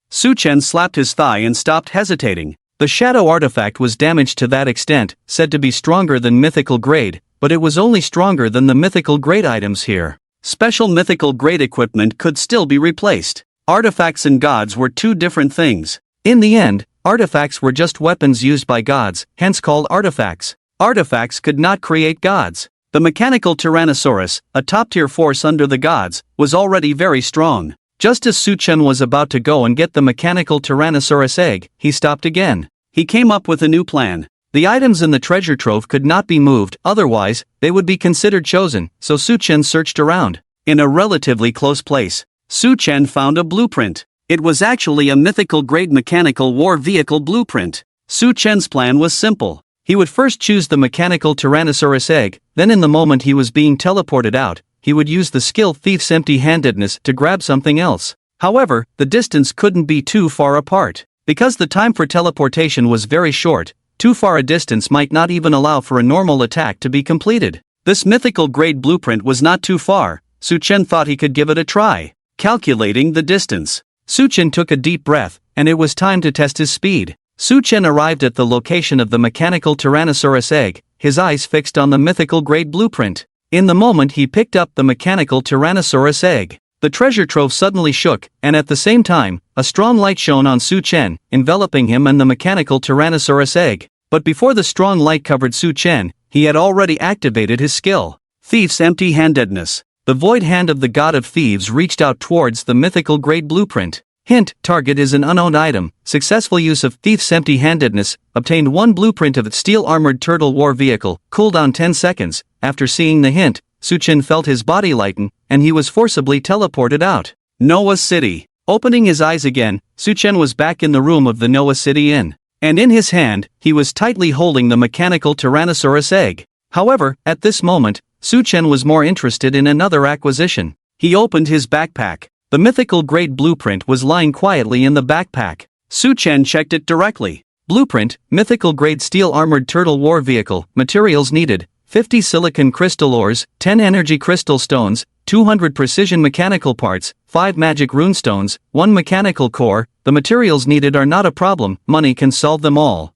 [SPEAKER 1] Su-chen slapped his thigh and stopped hesitating. The shadow artifact was damaged to that extent, said to be stronger than mythical grade, but it was only stronger than the mythical grade items here. Special mythical grade equipment could still be replaced. Artifacts and gods were two different things. In the end, artifacts were just weapons used by gods, hence called artifacts. Artifacts could not create gods. The mechanical Tyrannosaurus, a top-tier force under the gods, was already very strong. Just as Su-chen was about to go and get the mechanical Tyrannosaurus egg, he stopped again. He came up with a new plan. The items in the treasure trove could not be moved, otherwise, they would be considered chosen, so Su Chen searched around. In a relatively close place, Su Chen found a blueprint. It was actually a mythical-grade mechanical war vehicle blueprint. Su Chen's plan was simple. He would first choose the mechanical Tyrannosaurus egg, then in the moment he was being teleported out, he would use the skill Thief's empty-handedness to grab something else. However, the distance couldn't be too far apart. Because the time for teleportation was very short, too far a distance might not even allow for a normal attack to be completed. This mythical-grade blueprint was not too far. Su Chen thought he could give it a try. Calculating the distance, Su Chen took a deep breath, and it was time to test his speed. Su Chen arrived at the location of the mechanical Tyrannosaurus egg, his eyes fixed on the mythical-grade blueprint. In the moment he picked up the mechanical Tyrannosaurus egg, the treasure trove suddenly shook, and at the same time, a strong light shone on Su Chen, enveloping him and the mechanical Tyrannosaurus egg. But before the strong light covered Su Chen, he had already activated his skill. Thief's empty-handedness. The void hand of the god of thieves reached out towards the mythical-grade blueprint. Hint: target is an unowned item. Successful use of Thief's empty-handedness. Obtained 1 blueprint of its steel-armored turtle war vehicle. Cooldown 10 seconds. After seeing the hint, Su Chen felt his body lighten, and he was forcibly teleported out. Noah City. Opening his eyes again, Su Chen was back in the room of the Noah City Inn. And in his hand, he was tightly holding the mechanical Tyrannosaurus egg. However, at this moment, Su Chen was more interested in another acquisition. He opened his backpack. The mythical-grade blueprint was lying quietly in the backpack. Su Chen checked it directly. Blueprint: mythical-grade steel-armored turtle war vehicle. Materials needed: 50 silicon crystal ores, 10 energy crystal stones, 200 precision mechanical parts, 5 magic runestones, 1 mechanical core. The materials needed are not a problem, money can solve them all.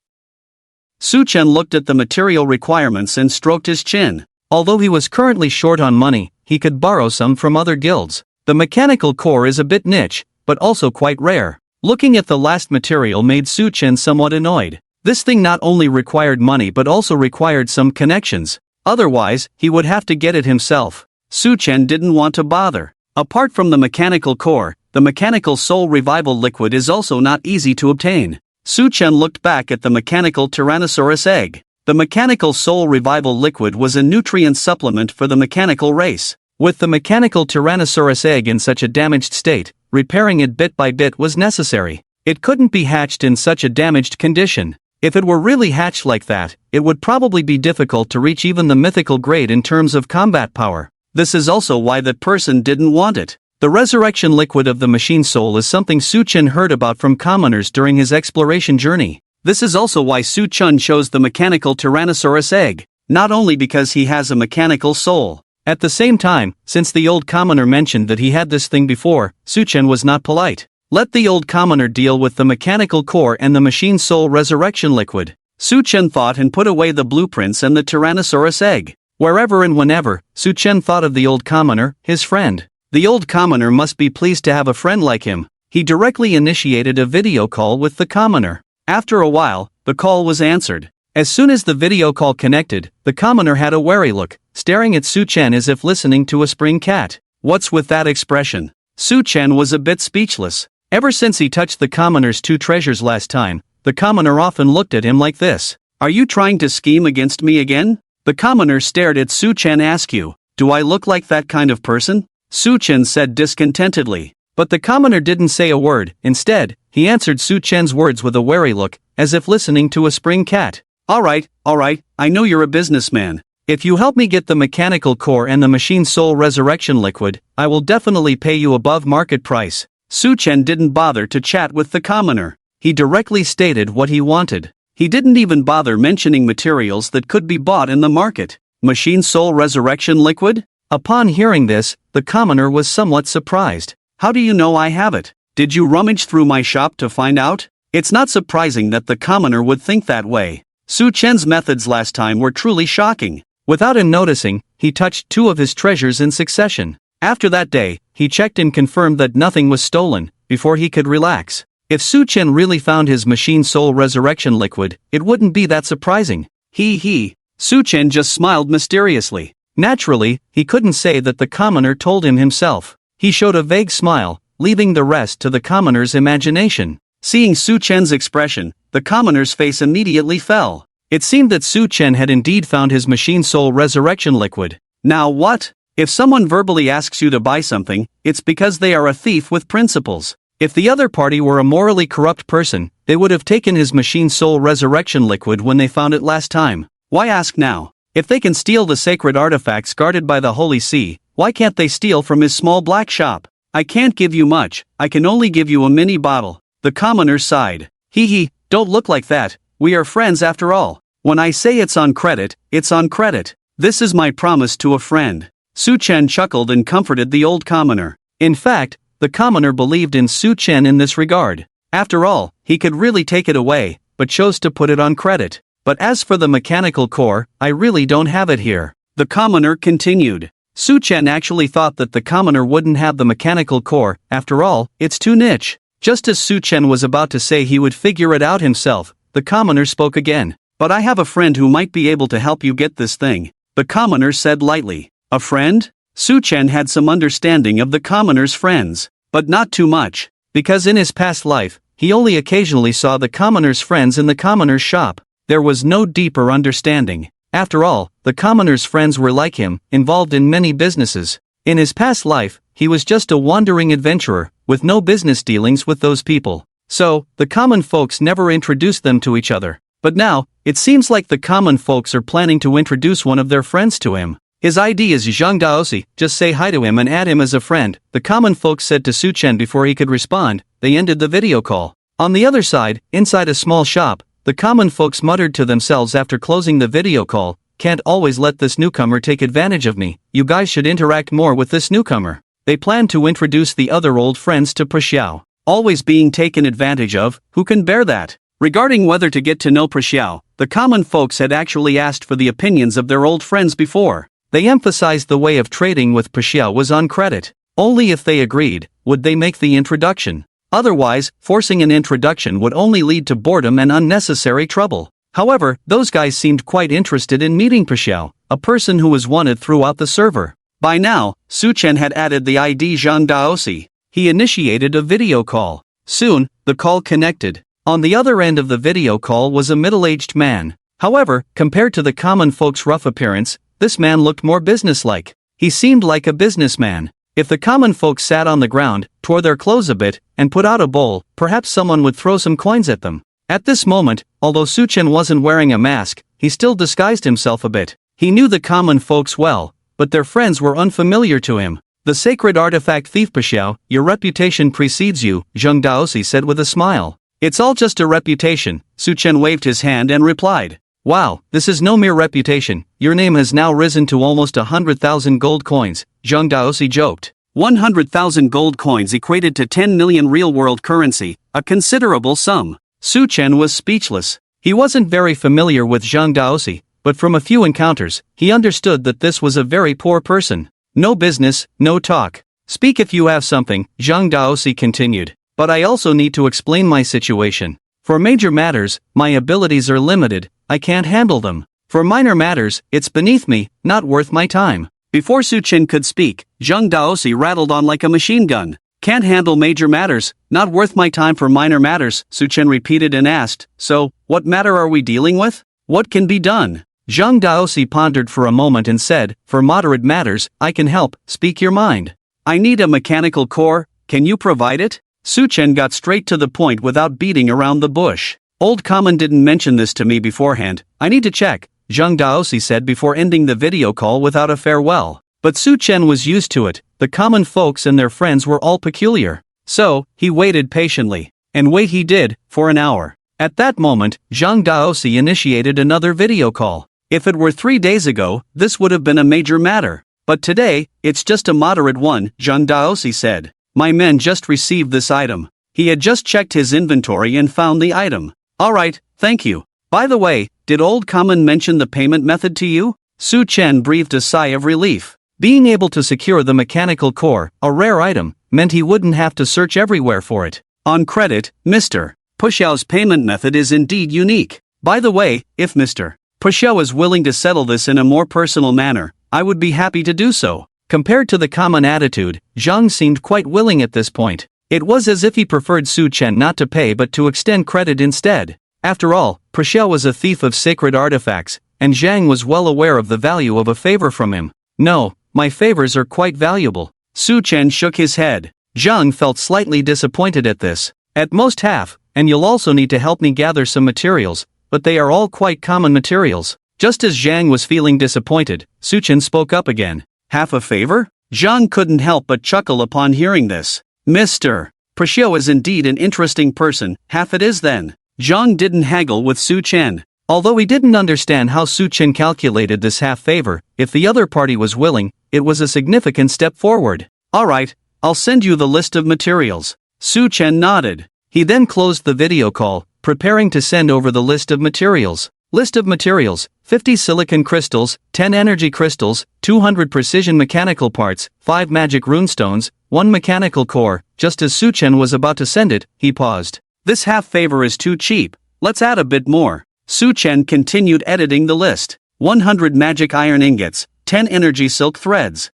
[SPEAKER 1] Su Chen looked at the material requirements and stroked his chin. Although he was currently short on money, he could borrow some from other guilds. The mechanical core is a bit niche, but also quite rare. Looking at the last material made Su Chen somewhat annoyed. This thing not only required money but also required some connections. Otherwise, he would have to get it himself. Su Chen didn't want to bother. Apart from the mechanical core, the mechanical soul revival liquid is also not easy to obtain. Su Chen looked back at the mechanical Tyrannosaurus egg. The mechanical soul revival liquid was a nutrient supplement for the mechanical race. With the mechanical Tyrannosaurus egg in such a damaged state, repairing it bit by bit was necessary. It couldn't be hatched in such a damaged condition. If it were really hatched like that, it would probably be difficult to reach even the mythical grade in terms of combat power. This is also why that person didn't want it. The resurrection liquid of the machine soul is something Su Chen heard about from commoners during his exploration journey. This is also why Su Chen chose the mechanical Tyrannosaurus egg, not only because he has a mechanical soul. At the same time, since the old commoner mentioned that he had this thing before, Su Chen was not polite. Let the old commoner deal with the mechanical core and the machine soul resurrection liquid. Su Chen thought and put away the blueprints and the Tyrannosaurus egg. Wherever and whenever, Su Chen thought of the old commoner, his friend. The old commoner must be pleased to have a friend like him. He directly initiated a video call with the commoner. After a while, the call was answered. As soon as the video call connected, the commoner had a wary look, staring at Su Chen as if listening to a spring cat. What's with that expression? Su Chen was a bit speechless. Ever since he touched the commoner's 2 treasures last time, the commoner often looked at him like this. Are you trying to scheme against me again? The commoner stared at Su Chen. Ask you, do I look like that kind of person? Su Chen said discontentedly. But the commoner didn't say a word. Instead, he answered Su Chen's words with a wary look, as if listening to a spring cat. Alright, I know you're a businessman. If you help me get the mechanical core and the machine soul resurrection liquid, I will definitely pay you above market price. Su Chen didn't bother to chat with the commoner. He directly stated what he wanted. He didn't even bother mentioning materials that could be bought in the market. Machine soul resurrection liquid? Upon hearing this, the commoner was somewhat surprised. How do you know I have it? Did you rummage through my shop to find out? It's not surprising that the commoner would think that way. Su Chen's methods last time were truly shocking. Without him noticing, he touched 2 of his treasures in succession. After that day, he checked and confirmed that nothing was stolen, before he could relax. If Su Chen really found his machine soul resurrection liquid, it wouldn't be that surprising. Su Chen just smiled mysteriously. Naturally, he couldn't say that the commoner told him himself. He showed a vague smile, leaving the rest to the commoner's imagination. Seeing Su Chen's expression, the commoner's face immediately fell. It seemed that Su Chen had indeed found his machine soul resurrection liquid. Now what? If someone verbally asks you to buy something, it's because they are a thief with principles. If the other party were a morally corrupt person, they would have taken his machine soul resurrection liquid when they found it last time. Why ask now? If they can steal the sacred artifacts guarded by the Holy See, why can't they steal from his small black shop? I can't give you much, I can only give you a mini bottle. The commoner sighed. Hee, don't look like that, we are friends after all. When I say it's on credit, it's on credit. This is my promise to a friend. Su Chen chuckled and comforted the old commoner. In fact, the commoner believed in Su Chen in this regard. After all, he could really take it away, but chose to put it on credit. But as for the mechanical core, I really don't have it here. The commoner continued. Su Chen actually thought that the commoner wouldn't have the mechanical core, after all, it's too niche. Just as Su Chen was about to say he would figure it out himself, the commoner spoke again. But I have a friend who might be able to help you get this thing, the commoner said lightly. A friend? Su Chen had some understanding of the commoner's friends, but not too much, because in his past life, he only occasionally saw the commoner's friends in the commoner's shop. There was no deeper understanding. After all, the commoner's friends were like him, involved in many businesses. In his past life, he was just a wandering adventurer, with no business dealings with those people. So, the common folks never introduced them to each other. But now, it seems like the common folks are planning to introduce one of their friends to him. His ID is Zhang Daosi, just say hi to him and add him as a friend, the common folks said to Su Chen before he could respond. They ended the video call. On the other side, inside a small shop, the common folks muttered to themselves after closing the video call, can't always let this newcomer take advantage of me, you guys should interact more with this newcomer. They planned to introduce the other old friends to Xiao. Always being taken advantage of, who can bear that? Regarding whether to get to know Xiao, the common folks had actually asked for the opinions of their old friends before. They emphasized the way of trading with Xiao was on credit. Only if they agreed, would they make the introduction. Otherwise, forcing an introduction would only lead to boredom and unnecessary trouble. However, those guys seemed quite interested in meeting Xiao, a person who was wanted throughout the server. By now, Su Chen had added the ID Zhang Daosi. He initiated a video call. Soon, the call connected. On the other end of the video call was a middle-aged man. However, compared to the common folks' rough appearance, this man looked more businesslike. He seemed like a businessman. If the common folks sat on the ground, tore their clothes a bit, and put out a bowl, perhaps someone would throw some coins at them. At this moment, although Su Chen wasn't wearing a mask, he still disguised himself a bit. He knew the common folks well, but their friends were unfamiliar to him. The sacred artifact thief Xiao, your reputation precedes you, Zhang Daosi said with a smile. It's all just a reputation, Su Chen waved his hand and replied. Wow, this is no mere reputation, your name has now risen to almost 100,000 gold coins, Zhang Daosi joked. 100,000 gold coins equated to 10 million real-world currency, a considerable sum. Su Chen was speechless. He wasn't very familiar with Zhang Daosi, but from a few encounters, he understood that this was a very poor person. No business, no talk. Speak if you have something, Zhang Daosi continued. But I also need to explain my situation. For major matters, my abilities are limited, I can't handle them. For minor matters, it's beneath me, not worth my time. Before Su Chen could speak, Zhang Daosi rattled on like a machine gun. Can't handle major matters, not worth my time for minor matters, Su Chen repeated and asked, so, what matter are we dealing with? What can be done? Zhang Daosi pondered for a moment and said, for moderate matters, I can help, speak your mind. I need a mechanical core, can you provide it? Su Chen got straight to the point without beating around the bush. Old Common didn't mention this to me beforehand, I need to check, Zhang Daosi said before ending the video call without a farewell. But Su Chen was used to it, the common folks and their friends were all peculiar. So, he waited patiently. And wait he did, for an hour. At that moment, Zhang Daosi initiated another video call. If it were 3 days ago, this would have been a major matter. But today, it's just a moderate one, Zhang Daosi said. My men just received this item. He had just checked his inventory and found the item. Alright, thank you. By the way, did Old Common mention the payment method to you? Su Chen breathed a sigh of relief. Being able to secure the mechanical core, a rare item, meant he wouldn't have to search everywhere for it. On credit, Mr. Puxiao's payment method is indeed unique. By the way, if Mr. Puxiao is willing to settle this in a more personal manner, I would be happy to do so. Compared to the common attitude, Zhang seemed quite willing at this point. It was as if he preferred Su Chen not to pay but to extend credit instead. After all, Prashel was a thief of sacred artifacts, and Zhang was well aware of the value of a favor from him. No, my favors are quite valuable. Su Chen shook his head. Zhang felt slightly disappointed at this. At most half, and you'll also need to help me gather some materials, but they are all quite common materials. Just as Zhang was feeling disappointed, Su Chen spoke up again. Half a favor? Zhang couldn't help but chuckle upon hearing this. Mr. Prashel is indeed an interesting person, half it is then. Zhang didn't haggle with Su Chen. Although he didn't understand how Su Chen calculated this half favor, if the other party was willing, it was a significant step forward. Alright, I'll send you the list of materials. Su Chen nodded. He then closed the video call, preparing to send over the list of materials. List of materials: 50 silicon crystals, 10 energy crystals, 200 precision mechanical parts, 5 magic runestones, 1 mechanical core. Just as Su Chen was about to send it, he paused. This half favor is too cheap, let's add a bit more. Su Chen continued editing the list. 100 magic iron ingots, 10 energy silk threads.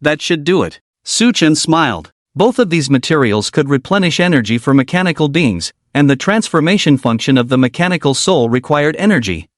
[SPEAKER 1] That should do it. Su Chen smiled. Both of these materials could replenish energy for mechanical beings, and the transformation function of the mechanical soul required energy.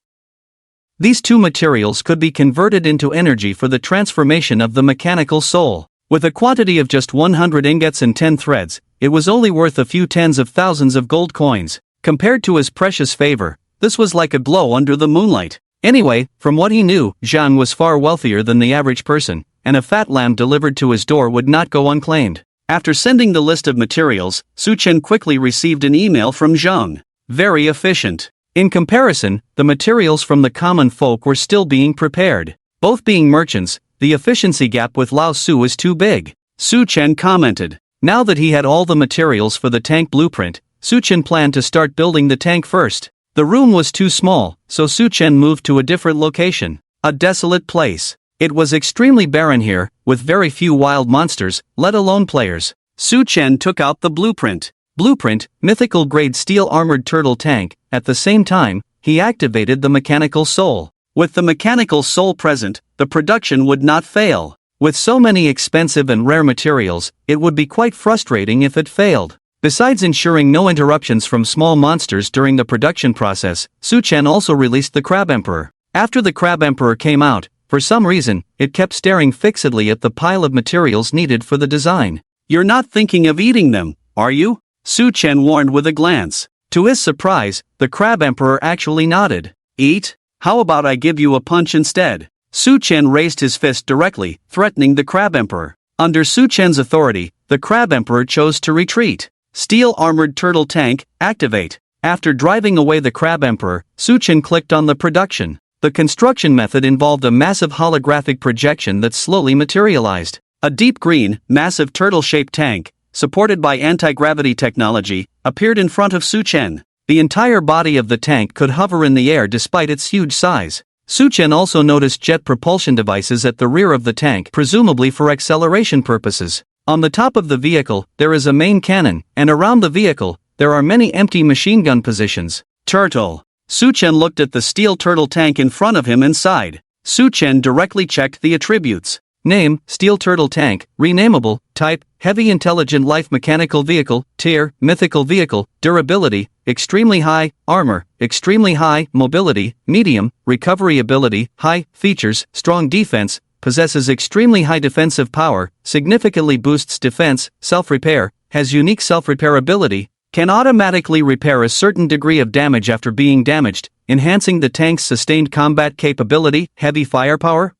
[SPEAKER 1] These two materials could be converted into energy for the transformation of the mechanical soul. With a quantity of just 100 ingots and 10 threads, it was only worth a few tens of thousands of gold coins. Compared to his precious favor, this was like a glow under the moonlight. Anyway, from what he knew, Zhang was far wealthier than the average person, and a fat lamb delivered to his door would not go unclaimed. After sending the list of materials, Su Chen quickly received an email from Zhang. Very efficient. In comparison, the materials from the common folk were still being prepared. Both being merchants, the efficiency gap with Lao Su is too big. Su Chen commented. Now that he had all the materials for the tank blueprint, Su Chen planned to start building the tank first. The room was too small, so Su Chen moved to a different location. A desolate place. It was extremely barren here, with very few wild monsters, let alone players. Su Chen took out the blueprint. Blueprint, mythical grade steel armored turtle tank. At the same time, he activated the mechanical soul. With the mechanical soul present, the production would not fail. With so many expensive and rare materials, it would be quite frustrating if it failed. Besides ensuring no interruptions from small monsters during the production process, Su Chen also released the Crab Emperor. After the Crab Emperor came out, for some reason, it kept staring fixedly at the pile of materials needed for the design. You're not thinking of eating them, are you? Su Chen warned with a glance. To his surprise, the Crab Emperor actually nodded. Eat? How about I give you a punch instead? Su Chen raised his fist directly, threatening the Crab Emperor. Under Su Chen's authority, the Crab Emperor chose to retreat. Steel armored turtle tank, activate. After driving away the Crab Emperor, Su Chen clicked on the production. The construction method involved a massive holographic projection that slowly materialized. A deep green, massive turtle-shaped tank, supported by anti-gravity technology, appeared in front of Su Chen. The entire body of the tank could hover in the air despite its huge size. Su Chen also noticed jet propulsion devices at the rear of the tank, presumably for acceleration purposes. On the top of the vehicle, there is a main cannon, and around the vehicle, there are many empty machine gun positions. Turtle. Su Chen looked at the steel turtle tank in front of him and sighed. Su Chen directly checked the attributes. Name, Steel Turtle Tank, Renamable, Type, Heavy Intelligent Life Mechanical Vehicle, Tier, Mythical Vehicle, Durability, Extremely High, Armor, Extremely High, Mobility, Medium, Recovery Ability, High, Features, Strong Defense, possesses extremely high defensive power, significantly boosts defense, self-repair, has unique self-repair ability, can automatically repair a certain degree of damage after being damaged, enhancing the tank's sustained combat capability, heavy firepower.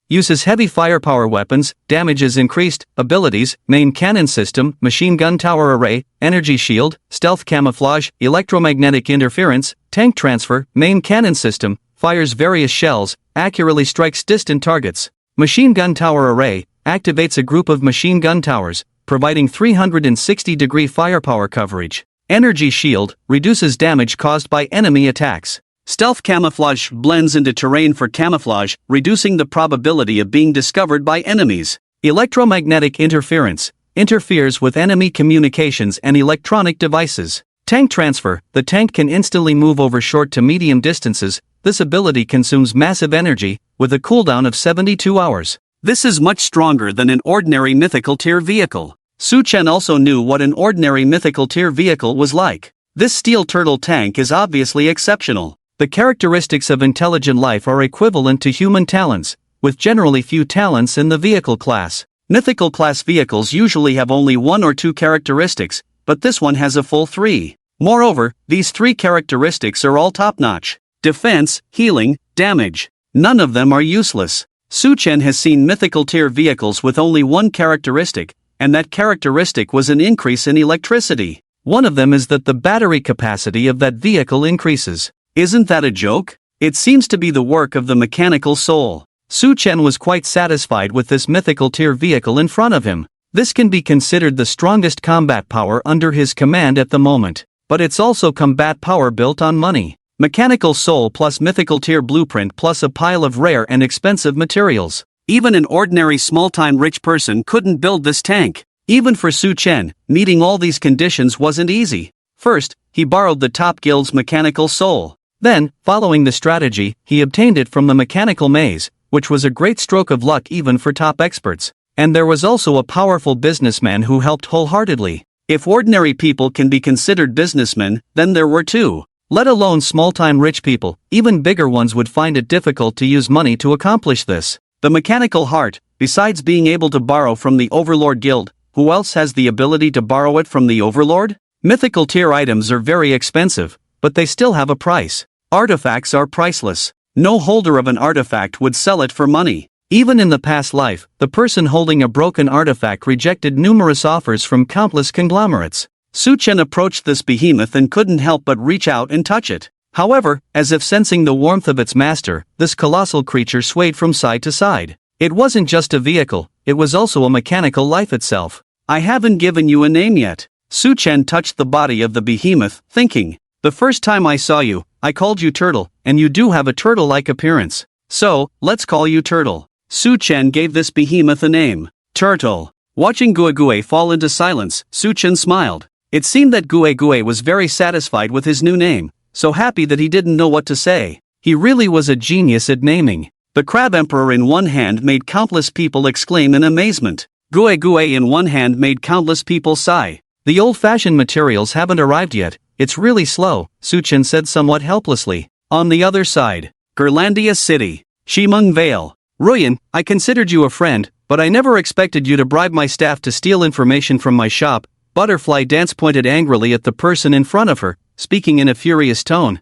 [SPEAKER 1] Uses heavy firepower weapons, damage is increased, abilities, main cannon system, machine gun tower array, energy shield, stealth camouflage, electromagnetic interference, tank transfer, main cannon system, fires various shells, accurately strikes distant targets. Machine gun tower array, activates a group of machine gun towers, providing 360-degree firepower coverage. Energy shield, reduces damage caused by enemy attacks. Stealth camouflage blends into terrain for camouflage, reducing the probability of being discovered by enemies. Electromagnetic interference, interferes with enemy communications and electronic devices. Tank transfer, the tank can instantly move over short to medium distances. This ability consumes massive energy, with a cooldown of 72 hours. This is much stronger than an ordinary mythical tier vehicle. Su Chen also knew what an ordinary mythical tier vehicle was like. This steel turtle tank is obviously exceptional. The characteristics of intelligent life are equivalent to human talents, with generally few talents in the vehicle class. Mythical class vehicles usually have only one or two characteristics, but this one has a full three. Moreover, these three characteristics are all top-notch: defense, healing, damage. None of them are useless. Su-Chen has seen mythical tier vehicles with only one characteristic, and that characteristic was an increase in electricity. One of them is that the battery capacity of that vehicle increases. Isn't that a joke? It seems to be the work of the mechanical soul. Su-Chen was quite satisfied with this mythical tier vehicle in front of him. This can be considered the strongest combat power under his command at the moment, but it's also combat power built on money. Mechanical soul plus mythical tier blueprint plus a pile of rare and expensive materials. Even an ordinary small-time rich person couldn't build this tank. Even for Su-Chen, meeting all these conditions wasn't easy. First, he borrowed the top guild's mechanical soul. Then, following the strategy, he obtained it from the mechanical maze, which was a great stroke of luck even for top experts. And there was also a powerful businessman who helped wholeheartedly. If ordinary people can be considered businessmen, then there were two. Let alone small-time rich people, even bigger ones would find it difficult to use money to accomplish this. The mechanical heart, besides being able to borrow from the Overlord guild, who else has the ability to borrow it from the Overlord? Mythical tier items are very expensive, but they still have a price. Artifacts are priceless. No holder of an artifact would sell it for money. Even in the past life, the person holding a broken artifact rejected numerous offers from countless conglomerates. Su-Chen approached this behemoth and couldn't help but reach out and touch it. However, as if sensing the warmth of its master, this colossal creature swayed from side to side. It wasn't just a vehicle, it was also a mechanical life itself. I haven't given you a name yet. Su-Chen touched the body of the behemoth, thinking, the first time I saw you, I called you Turtle, and you do have a turtle-like appearance. So, let's call you Turtle. Su-Chen gave this behemoth a name, Turtle. Watching Gue fall into silence, Su-Chen smiled. It seemed that Gue was very satisfied with his new name, so happy that he didn't know what to say. He really was a genius at naming. The Crab Emperor in one hand made countless people exclaim in amazement. Gue in one hand made countless people sigh. The old-fashioned materials haven't arrived yet, it's really slow, Su-Chen said somewhat helplessly. On the other side, Gerlandia City. Shimeng Vale. Ruyan, I considered you a friend, but I never expected you to bribe my staff to steal information from my shop. Butterfly Dance pointed angrily at the person in front of her, speaking in a furious tone.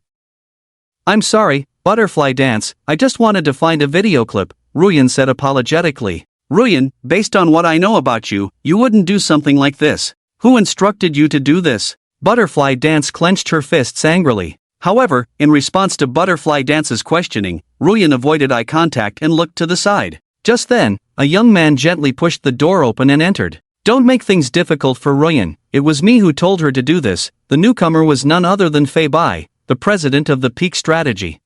[SPEAKER 1] I'm sorry, Butterfly Dance, I just wanted to find a video clip, Ruyan said apologetically. Ruyan, based on what I know about you, you wouldn't do something like this. Who instructed you to do this? Butterfly Dance clenched her fists angrily. However, in response to Butterfly Dance's questioning, Ruyan avoided eye contact and looked to the side. Just then, a young man gently pushed the door open and entered. Don't make things difficult for Ruyan, it was me who told her to do this. The newcomer was none other than Fei Bai, the president of the Peak Strategy.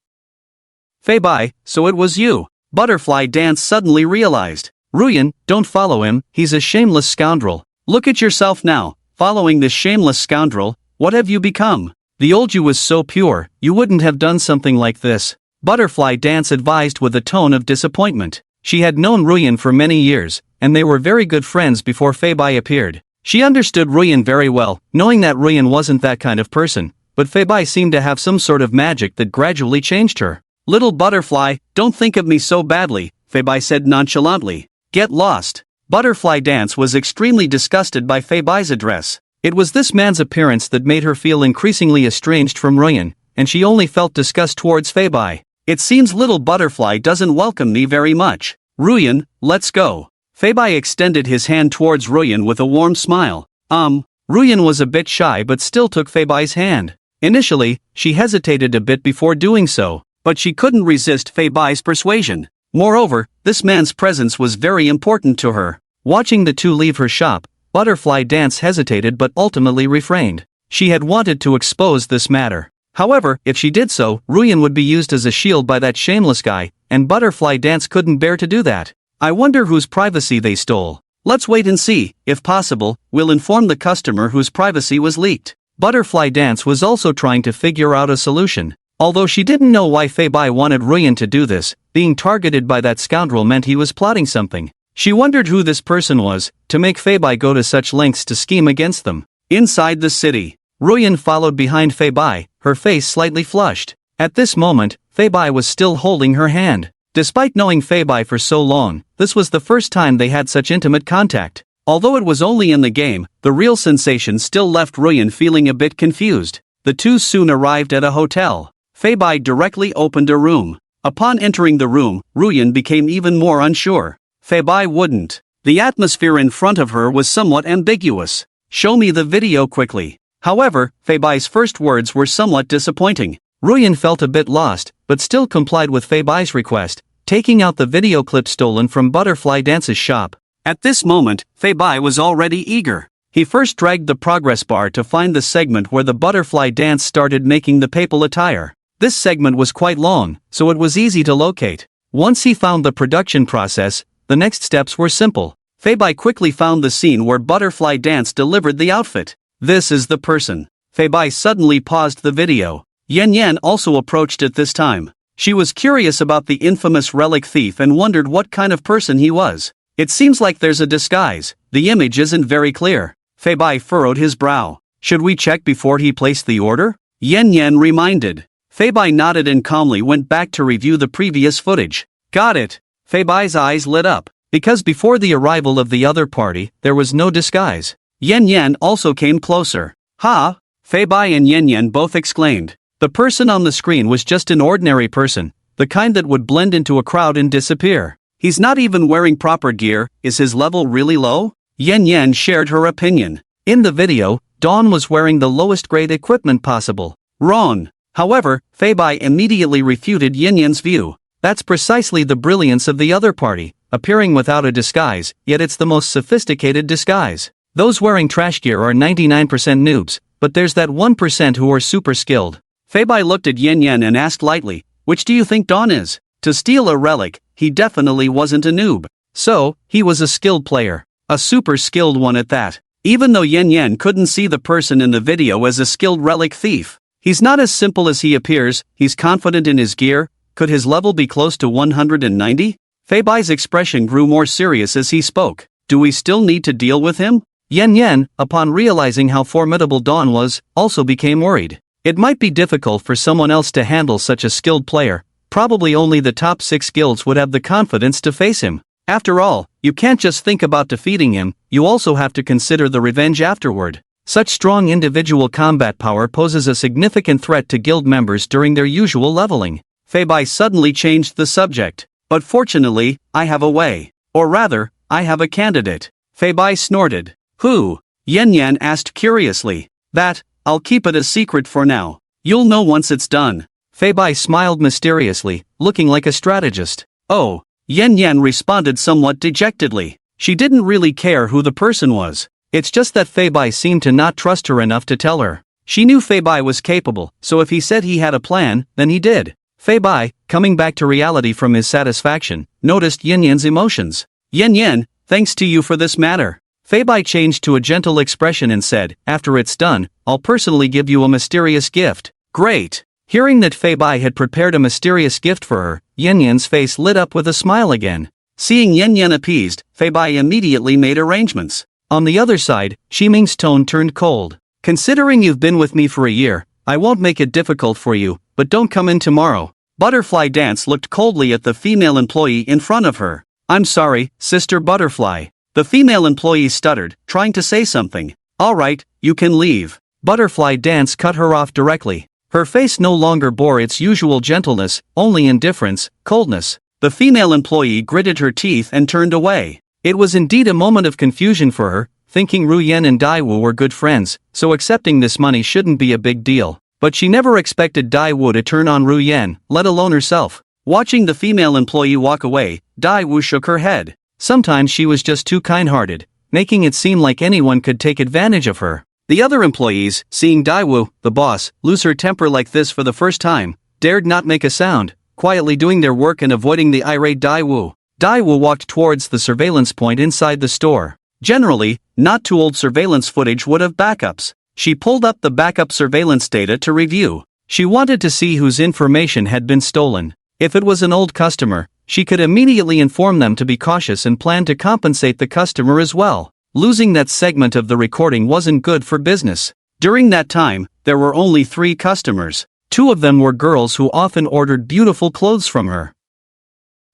[SPEAKER 1] Fei Bai, so it was you. Butterfly Dance suddenly realized. Ruyan, don't follow him, he's a shameless scoundrel. Look at yourself now, following this shameless scoundrel, what have you become? The old you was so pure, you wouldn't have done something like this. Butterfly Dance advised with a tone of disappointment. She had known Ruyan for many years, and they were very good friends before Fei Bai appeared. She understood Ruyan very well, knowing that Ruyan wasn't that kind of person, but Fei Bai seemed to have some sort of magic that gradually changed her. Little butterfly, don't think of me so badly, Fei Bai said nonchalantly. Get lost. Butterfly Dance was extremely disgusted by Fei Bai's address. It was this man's appearance that made her feel increasingly estranged from Ruyan, and she only felt disgust towards Fei Bai. It seems little butterfly doesn't welcome me very much. Ruyan, let's go. Fei Bai extended his hand towards Ruyan with a warm smile. Ruyan was a bit shy but still took Fei Bai's hand. Initially, she hesitated a bit before doing so, but she couldn't resist Fei Bai's persuasion. Moreover, this man's presence was very important to her. Watching the two leave her shop, Butterfly Dance hesitated but ultimately refrained. She had wanted to expose this matter. However, if she did so, Ruyan would be used as a shield by that shameless guy, and Butterfly Dance couldn't bear to do that. I wonder whose privacy they stole. Let's wait and see. If possible, we'll inform the customer whose privacy was leaked. Butterfly Dance was also trying to figure out a solution. Although she didn't know why Fei Bai wanted Ruyan to do this, being targeted by that scoundrel meant he was plotting something. She wondered who this person was, to make Fei Bai go to such lengths to scheme against them. Inside the city, Ruyan followed behind Fei Bai, her face slightly flushed. At this moment, Fei Bai was still holding her hand. Despite knowing Fei Bai for so long, this was the first time they had such intimate contact. Although it was only in the game, the real sensation still left Ruyan feeling a bit confused. The two soon arrived at a hotel. Fei Bai directly opened a room. Upon entering the room, Ruyan became even more unsure. Fei Bai wouldn't. The atmosphere in front of her was somewhat ambiguous. "Show me the video quickly." However, Fei Bai's first words were somewhat disappointing. Ruyan felt a bit lost, but still complied with Fei Bai's request, taking out the video clip stolen from Butterfly Dance's shop. At this moment, Fei Bai was already eager. He first dragged the progress bar to find the segment where the Butterfly Dance started making the papal attire. This segment was quite long, so it was easy to locate. Once he found the production process, the next steps were simple. Fei Bai quickly found the scene where Butterfly Dance delivered the outfit. This is the person. Fei Bai suddenly paused the video. Yan Yan also approached at this time. She was curious about the infamous relic thief and wondered what kind of person he was. "It seems like there's a disguise. The image isn't very clear." Fei Bai furrowed his brow. "Should we check before he placed the order?" Yan Yan reminded. Fei Bai nodded and calmly went back to review the previous footage. "Got it." Fei Bai's eyes lit up. Because before the arrival of the other party, there was no disguise. Yan Yan also came closer. "Ha!" Fei Bai and Yan Yan both exclaimed. The person on the screen was just an ordinary person, the kind that would blend into a crowd and disappear. "He's not even wearing proper gear. Is his level really low?" Yan Yan shared her opinion. In the video, Dawn was wearing the lowest grade equipment possible. Wrong. However, Fei Bai immediately refuted Yan Yan's view. That's precisely the brilliance of the other party, appearing without a disguise, yet it's the most sophisticated disguise. Those wearing trash gear are 99% noobs, but there's that 1% who are super skilled. Fei Bai looked at Yan Yan and asked lightly, "Which do you think Dawn is?" To steal a relic, he definitely wasn't a noob. So, he was a skilled player. A super skilled one at that. Even though Yan Yan couldn't see the person in the video as a skilled relic thief. He's not as simple as he appears. He's confident in his gear. Could his level be close to 190? Fei Bai's expression grew more serious as he spoke. "Do we still need to deal with him?" Yan Yan, upon realizing how formidable Dawn was, also became worried. It might be difficult for someone else to handle such a skilled player. Probably only the top 6 guilds would have the confidence to face him. After all, you can't just think about defeating him, you also have to consider the revenge afterward. Such strong individual combat power poses a significant threat to guild members during their usual leveling. Fei Bai suddenly changed the subject. "But fortunately, I have a way. Or rather, I have a candidate." Fei Bai snorted. "Who?" Yan Yan asked curiously. "That, I'll keep it a secret for now. You'll know once it's done." Fei Bai smiled mysteriously, looking like a strategist. "Oh." Yan Yan responded somewhat dejectedly. She didn't really care who the person was. It's just that Fei Bai seemed to not trust her enough to tell her. She knew Fei Bai was capable, so if he said he had a plan, then he did. Fei Bai, coming back to reality from his satisfaction, noticed Yan Yan's emotions. "Yan Yan, thanks to you for this matter." Fei Bai changed to a gentle expression and said, "After it's done, I'll personally give you a mysterious gift." "Great." Hearing that Fei Bai had prepared a mysterious gift for her, Yan Yan's face lit up with a smile again. Seeing Yan Yan appeased, Fei Bai immediately made arrangements. On the other side, Shiming's tone turned cold. "Considering you've been with me for a year, I won't make it difficult for you, but don't come in tomorrow." Butterfly Dance looked coldly at the female employee in front of her. "I'm sorry, Sister Butterfly." The female employee stuttered, trying to say something. "All right, you can leave." Butterfly Dance cut her off directly. Her face no longer bore its usual gentleness, only indifference, coldness. The female employee gritted her teeth and turned away. It was indeed a moment of confusion for her, thinking Ruyan and Daiwu were good friends, so accepting this money shouldn't be a big deal. But she never expected Daiwu to turn on Ruyan, let alone herself. Watching the female employee walk away, Daiwu shook her head. Sometimes she was just too kind-hearted, making it seem like anyone could take advantage of her. The other employees, seeing Daiwu, the boss, lose her temper like this for the first time, dared not make a sound, quietly doing their work and avoiding the irate Daiwu. Daiwu walked towards the surveillance point inside the store. Generally, not too old surveillance footage would have backups. She pulled up the backup surveillance data to review. She wanted to see whose information had been stolen. If it was an old customer, she could immediately inform them to be cautious and plan to compensate the customer as well. Losing that segment of the recording wasn't good for business. During that time, there were only 3 customers. 2 of them were girls who often ordered beautiful clothes from her.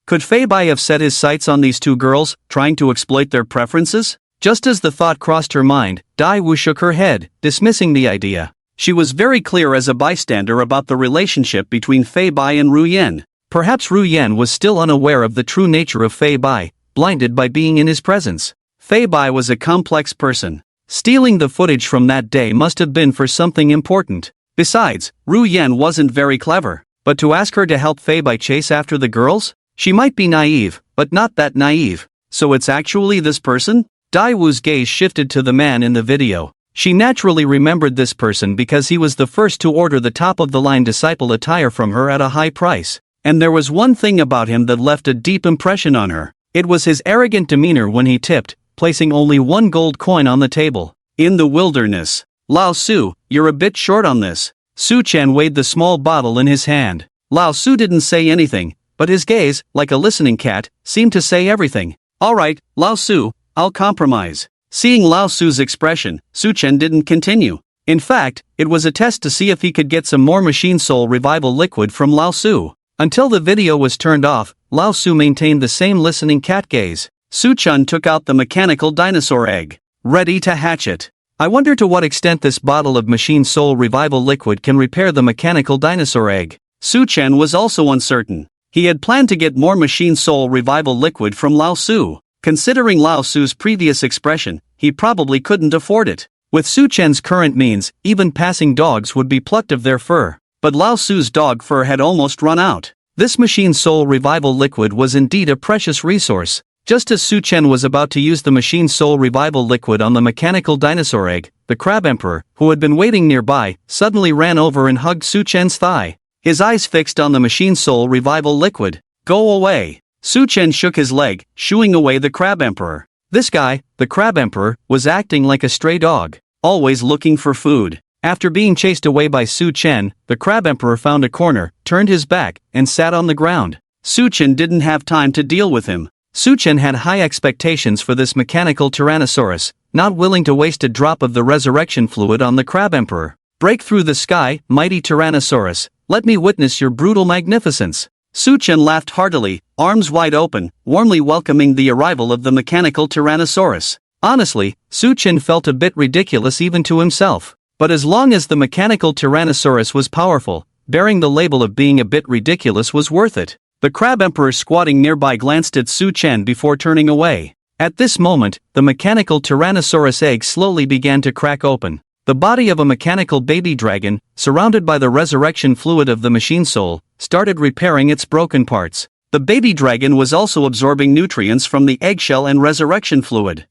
[SPEAKER 1] Could Fei Bai have set his sights on these 2 girls, trying to exploit their preferences? Just as the thought crossed her mind, Dai Wu shook her head, dismissing the idea. She was very clear as a bystander about the relationship between Fei Bai and Ru Yan. Perhaps Ru Yan was still unaware of the true nature of Fei Bai, blinded by being in his presence. Fei Bai was a complex person. Stealing the footage from that day must have been for something important. Besides, Ru Yan wasn't very clever. But to ask her to help Fei Bai chase after the girls? She might be naive, but not that naive. So it's actually this person? Dai Wu's gaze shifted to the man in the video. She naturally remembered this person because he was the first to order the top-of-the-line disciple attire from her at a high price. And there was one thing about him that left a deep impression on her. It was his arrogant demeanor when he tipped, placing only 1 gold coin on the table. In the wilderness. Lao Su, you're a bit short on this. Su Chen weighed the small bottle in his hand. Lao Su didn't say anything, but his gaze, like a listening cat, seemed to say everything. Alright, Lao Su, I'll compromise. Seeing Lao Su's expression, Su Chen didn't continue. In fact, it was a test to see if he could get some more machine soul revival liquid from Lao Su. Until the video was turned off, Lao Su maintained the same listening cat gaze. Su Chen took out the mechanical dinosaur egg. Ready to hatch it. I wonder to what extent this bottle of machine soul revival liquid can repair the mechanical dinosaur egg. Su Chen was also uncertain. He had planned to get more machine soul revival liquid from Lao Su. Considering Lao Su's previous expression, he probably couldn't afford it. With Su Chen's current means, even passing dogs would be plucked of their fur. But Lao Su's dog fur had almost run out. This machine soul revival liquid was indeed a precious resource. Just as Su Chen was about to use the machine soul revival liquid on the mechanical dinosaur egg, the Crab Emperor, who had been waiting nearby, suddenly ran over and hugged Su Chen's thigh. His eyes fixed on the machine soul revival liquid. Go away. Su Chen shook his leg, shooing away the Crab Emperor. This guy, the Crab Emperor, was acting like a stray dog, always looking for food. After being chased away by Su Chen, the Crab Emperor found a corner, turned his back, and sat on the ground. Su Chen didn't have time to deal with him. Su Chen had high expectations for this mechanical Tyrannosaurus, not willing to waste a drop of the resurrection fluid on the Crab Emperor. Break through the sky, mighty Tyrannosaurus, let me witness your brutal magnificence. Su Chen laughed heartily, arms wide open, warmly welcoming the arrival of the mechanical Tyrannosaurus. Honestly, Su Chen felt a bit ridiculous even to himself. But as long as the mechanical Tyrannosaurus was powerful, bearing the label of being a bit ridiculous was worth it. The Crab Emperor squatting nearby glanced at Su Chen before turning away. At this moment, the mechanical Tyrannosaurus egg slowly began to crack open. The body of a mechanical baby dragon, surrounded by the resurrection fluid of the machine soul, started repairing its broken parts. The baby dragon was also absorbing nutrients from the eggshell and resurrection fluid.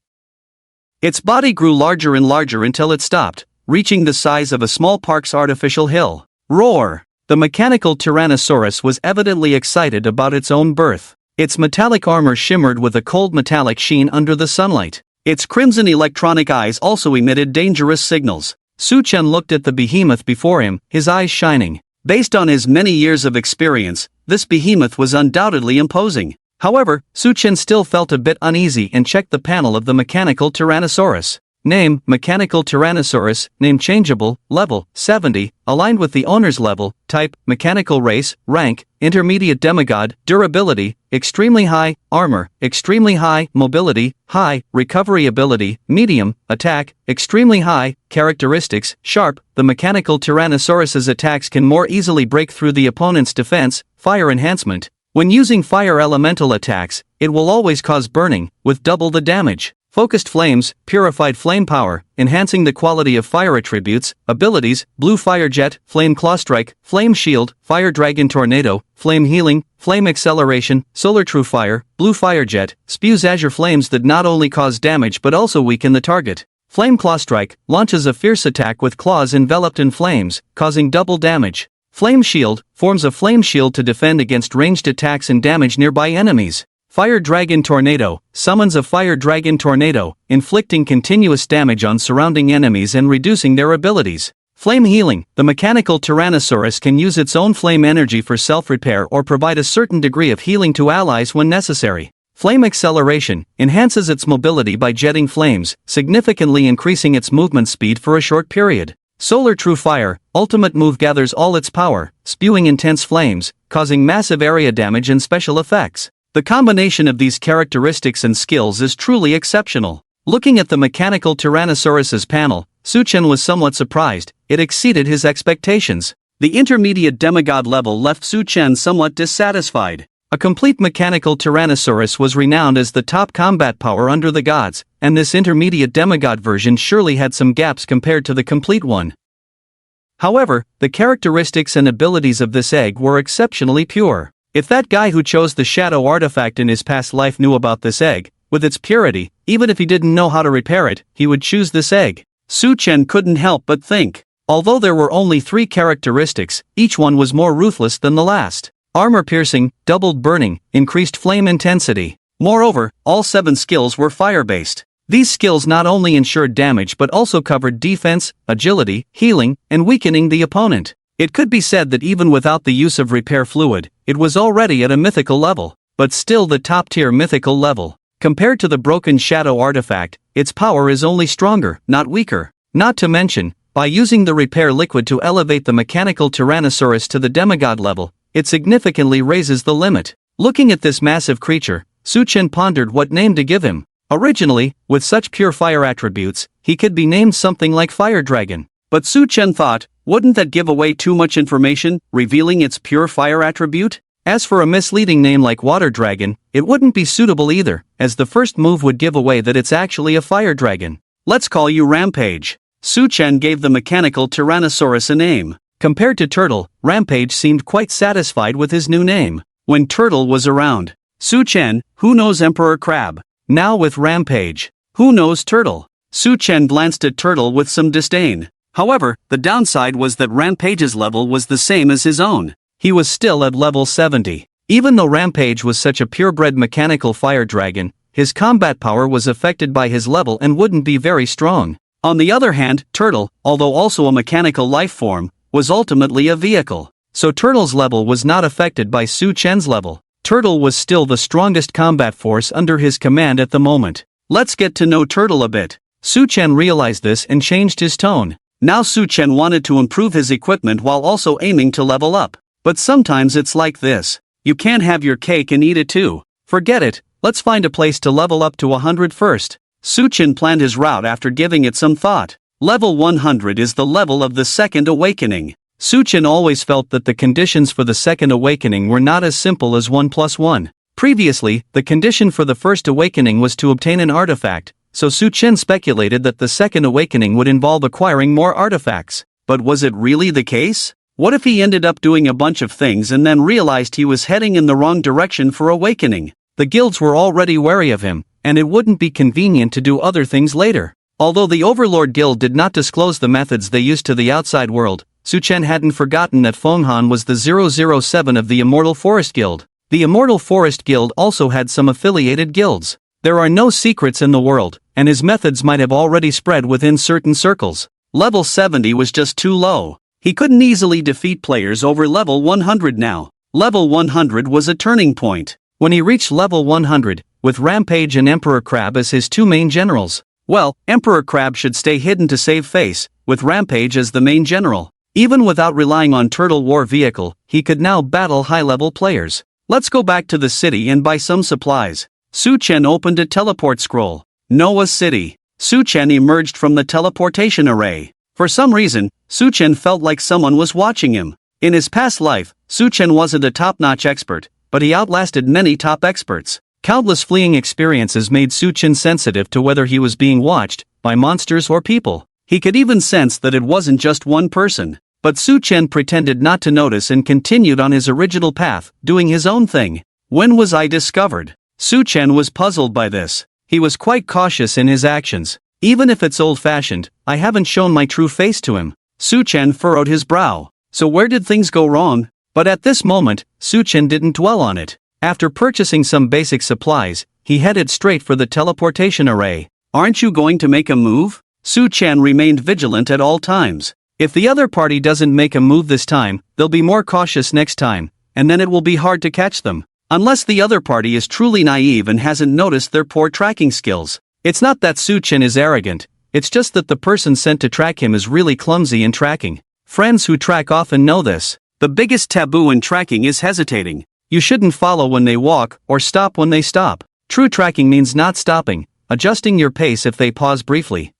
[SPEAKER 1] Its body grew larger and larger until it stopped, reaching the size of a small park's artificial hill. Roar! The mechanical Tyrannosaurus was evidently excited about its own birth. Its metallic armor shimmered with a cold metallic sheen under the sunlight. Its crimson electronic eyes also emitted dangerous signals. Su Chen looked at the behemoth before him, his eyes shining. Based on his many years of experience, this behemoth was undoubtedly imposing. However, Su Chen still felt a bit uneasy and checked the panel of the mechanical Tyrannosaurus. Name, Mechanical Tyrannosaurus, name changeable, level, 70, aligned with the owner's level, type, mechanical race, rank, intermediate demigod, durability, extremely high, armor, extremely high, mobility, high, recovery ability, medium, attack, extremely high, characteristics, sharp. The mechanical Tyrannosaurus's attacks can more easily break through the opponent's defense, fire enhancement. When using fire elemental attacks, it will always cause burning, with double the damage. Focused flames, purified flame power, enhancing the quality of fire attributes, abilities, blue fire jet, flame claw strike, flame shield, fire dragon tornado, flame healing, flame acceleration, solar true fire, blue fire jet, spews azure flames that not only cause damage but also weaken the target. Flame claw strike, launches a fierce attack with claws enveloped in flames, causing double damage. Flame shield, forms a flame shield to defend against ranged attacks and damage nearby enemies. Fire Dragon Tornado, summons a Fire Dragon Tornado, inflicting continuous damage on surrounding enemies and reducing their abilities. Flame Healing, the mechanical Tyrannosaurus can use its own flame energy for self-repair or provide a certain degree of healing to allies when necessary. Flame Acceleration, enhances its mobility by jetting flames, significantly increasing its movement speed for a short period. Solar True Fire, ultimate move gathers all its power, spewing intense flames, causing massive area damage and special effects. The combination of these characteristics and skills is truly exceptional. Looking at the mechanical Tyrannosaurus's panel, Suchen was somewhat surprised. It exceeded his expectations. The intermediate demigod level left Suchen somewhat dissatisfied. A complete mechanical Tyrannosaurus was renowned as the top combat power under the gods, and this intermediate demigod version surely had some gaps compared to the complete one. However, the characteristics and abilities of this egg were exceptionally pure. If that guy who chose the shadow artifact in his past life knew about this egg, with its purity, even if he didn't know how to repair it, he would choose this egg. Suchen couldn't help but think. Although there were only 3 characteristics, each one was more ruthless than the last. Armor piercing, doubled burning, increased flame intensity. Moreover, all 7 skills were fire-based. These skills not only ensured damage but also covered defense, agility, healing, and weakening the opponent. It could be said that even without the use of repair fluid, it was already at a mythical level, but still the top-tier mythical level. Compared to the broken shadow artifact, its power is only stronger, not weaker. Not to mention, by using the repair liquid to elevate the mechanical Tyrannosaurus to the demigod level, it significantly raises the limit. Looking at this massive creature, Suchen pondered what name to give him. Originally, with such pure fire attributes, he could be named something like Fire Dragon. But Suchen thought, wouldn't that give away too much information, revealing its pure fire attribute? As for a misleading name like Water Dragon, it wouldn't be suitable either, as the first move would give away that it's actually a fire dragon. Let's call you Rampage. Suchen gave the mechanical Tyrannosaurus a name. Compared to Turtle, Rampage seemed quite satisfied with his new name. When Turtle was around, Suchen, who knows Emperor Crab? Now with Rampage, who knows Turtle? Suchen glanced at Turtle with some disdain. However, the downside was that Rampage's level was the same as his own. He was still at level 70. Even though Rampage was such a purebred mechanical fire dragon, his combat power was affected by his level and wouldn't be very strong. On the other hand, Turtle, although also a mechanical life form, was ultimately a vehicle. So Turtle's level was not affected by Suchen's level. Turtle was still the strongest combat force under his command at the moment. Let's get to know Turtle a bit. Suchen realized this and changed his tone. Now Suchen wanted to improve his equipment while also aiming to level up. But sometimes it's like this. You can't have your cake and eat it too. Forget it, let's find a place to level up to 100 first. Suchen planned his route after giving it some thought. Level 100 is the level of the Second Awakening. Suchen always felt that the conditions for the Second Awakening were not as simple as 1 + 1. Previously, the condition for the First Awakening was to obtain an artifact, so Suchen speculated that the Second Awakening would involve acquiring more artifacts. But was it really the case? What if he ended up doing a bunch of things and then realized he was heading in the wrong direction for awakening? The guilds were already wary of him, and it wouldn't be convenient to do other things later. Although the Overlord Guild did not disclose the methods they used to the outside world, Suchen hadn't forgotten that Fenghan was the 007 of the Immortal Forest Guild. The Immortal Forest Guild also had some affiliated guilds. There are no secrets in the world, and his methods might have already spread within certain circles. Level 70 was just too low. He couldn't easily defeat players over level 100 now. Level 100 was a turning point. When he reached level 100, with Rampage and Emperor Crab as his 2 main generals. Well, Emperor Crab should stay hidden to save face, with Rampage as the main general. Even without relying on Turtle War Vehicle, he could now battle high-level players. Let's go back to the city and buy some supplies. Suchen opened a teleport scroll. Noah City. Suchen emerged from the teleportation array. For some reason, Suchen felt like someone was watching him. In his past life, Suchen wasn't a top-notch expert, but he outlasted many top experts. Countless fleeing experiences made Suchen sensitive to whether he was being watched by monsters or people. He could even sense that it wasn't just one person. But Suchen pretended not to notice and continued on his original path, doing his own thing. When was I discovered? Suchen was puzzled by this. He was quite cautious in his actions. Even if it's old-fashioned, I haven't shown my true face to him. Suchen furrowed his brow. So where did things go wrong? But at this moment, Suchen didn't dwell on it. After purchasing some basic supplies, he headed straight for the teleportation array. Aren't you going to make a move? Suchen remained vigilant at all times. If the other party doesn't make a move this time, they'll be more cautious next time, and then it will be hard to catch them. Unless the other party is truly naive and hasn't noticed their poor tracking skills. It's not that Suchen is arrogant, it's just that the person sent to track him is really clumsy in tracking. Friends who track often know this. The biggest taboo in tracking is hesitating. You shouldn't follow when they walk, or stop when they stop. True tracking means not stopping, adjusting your pace if they pause briefly.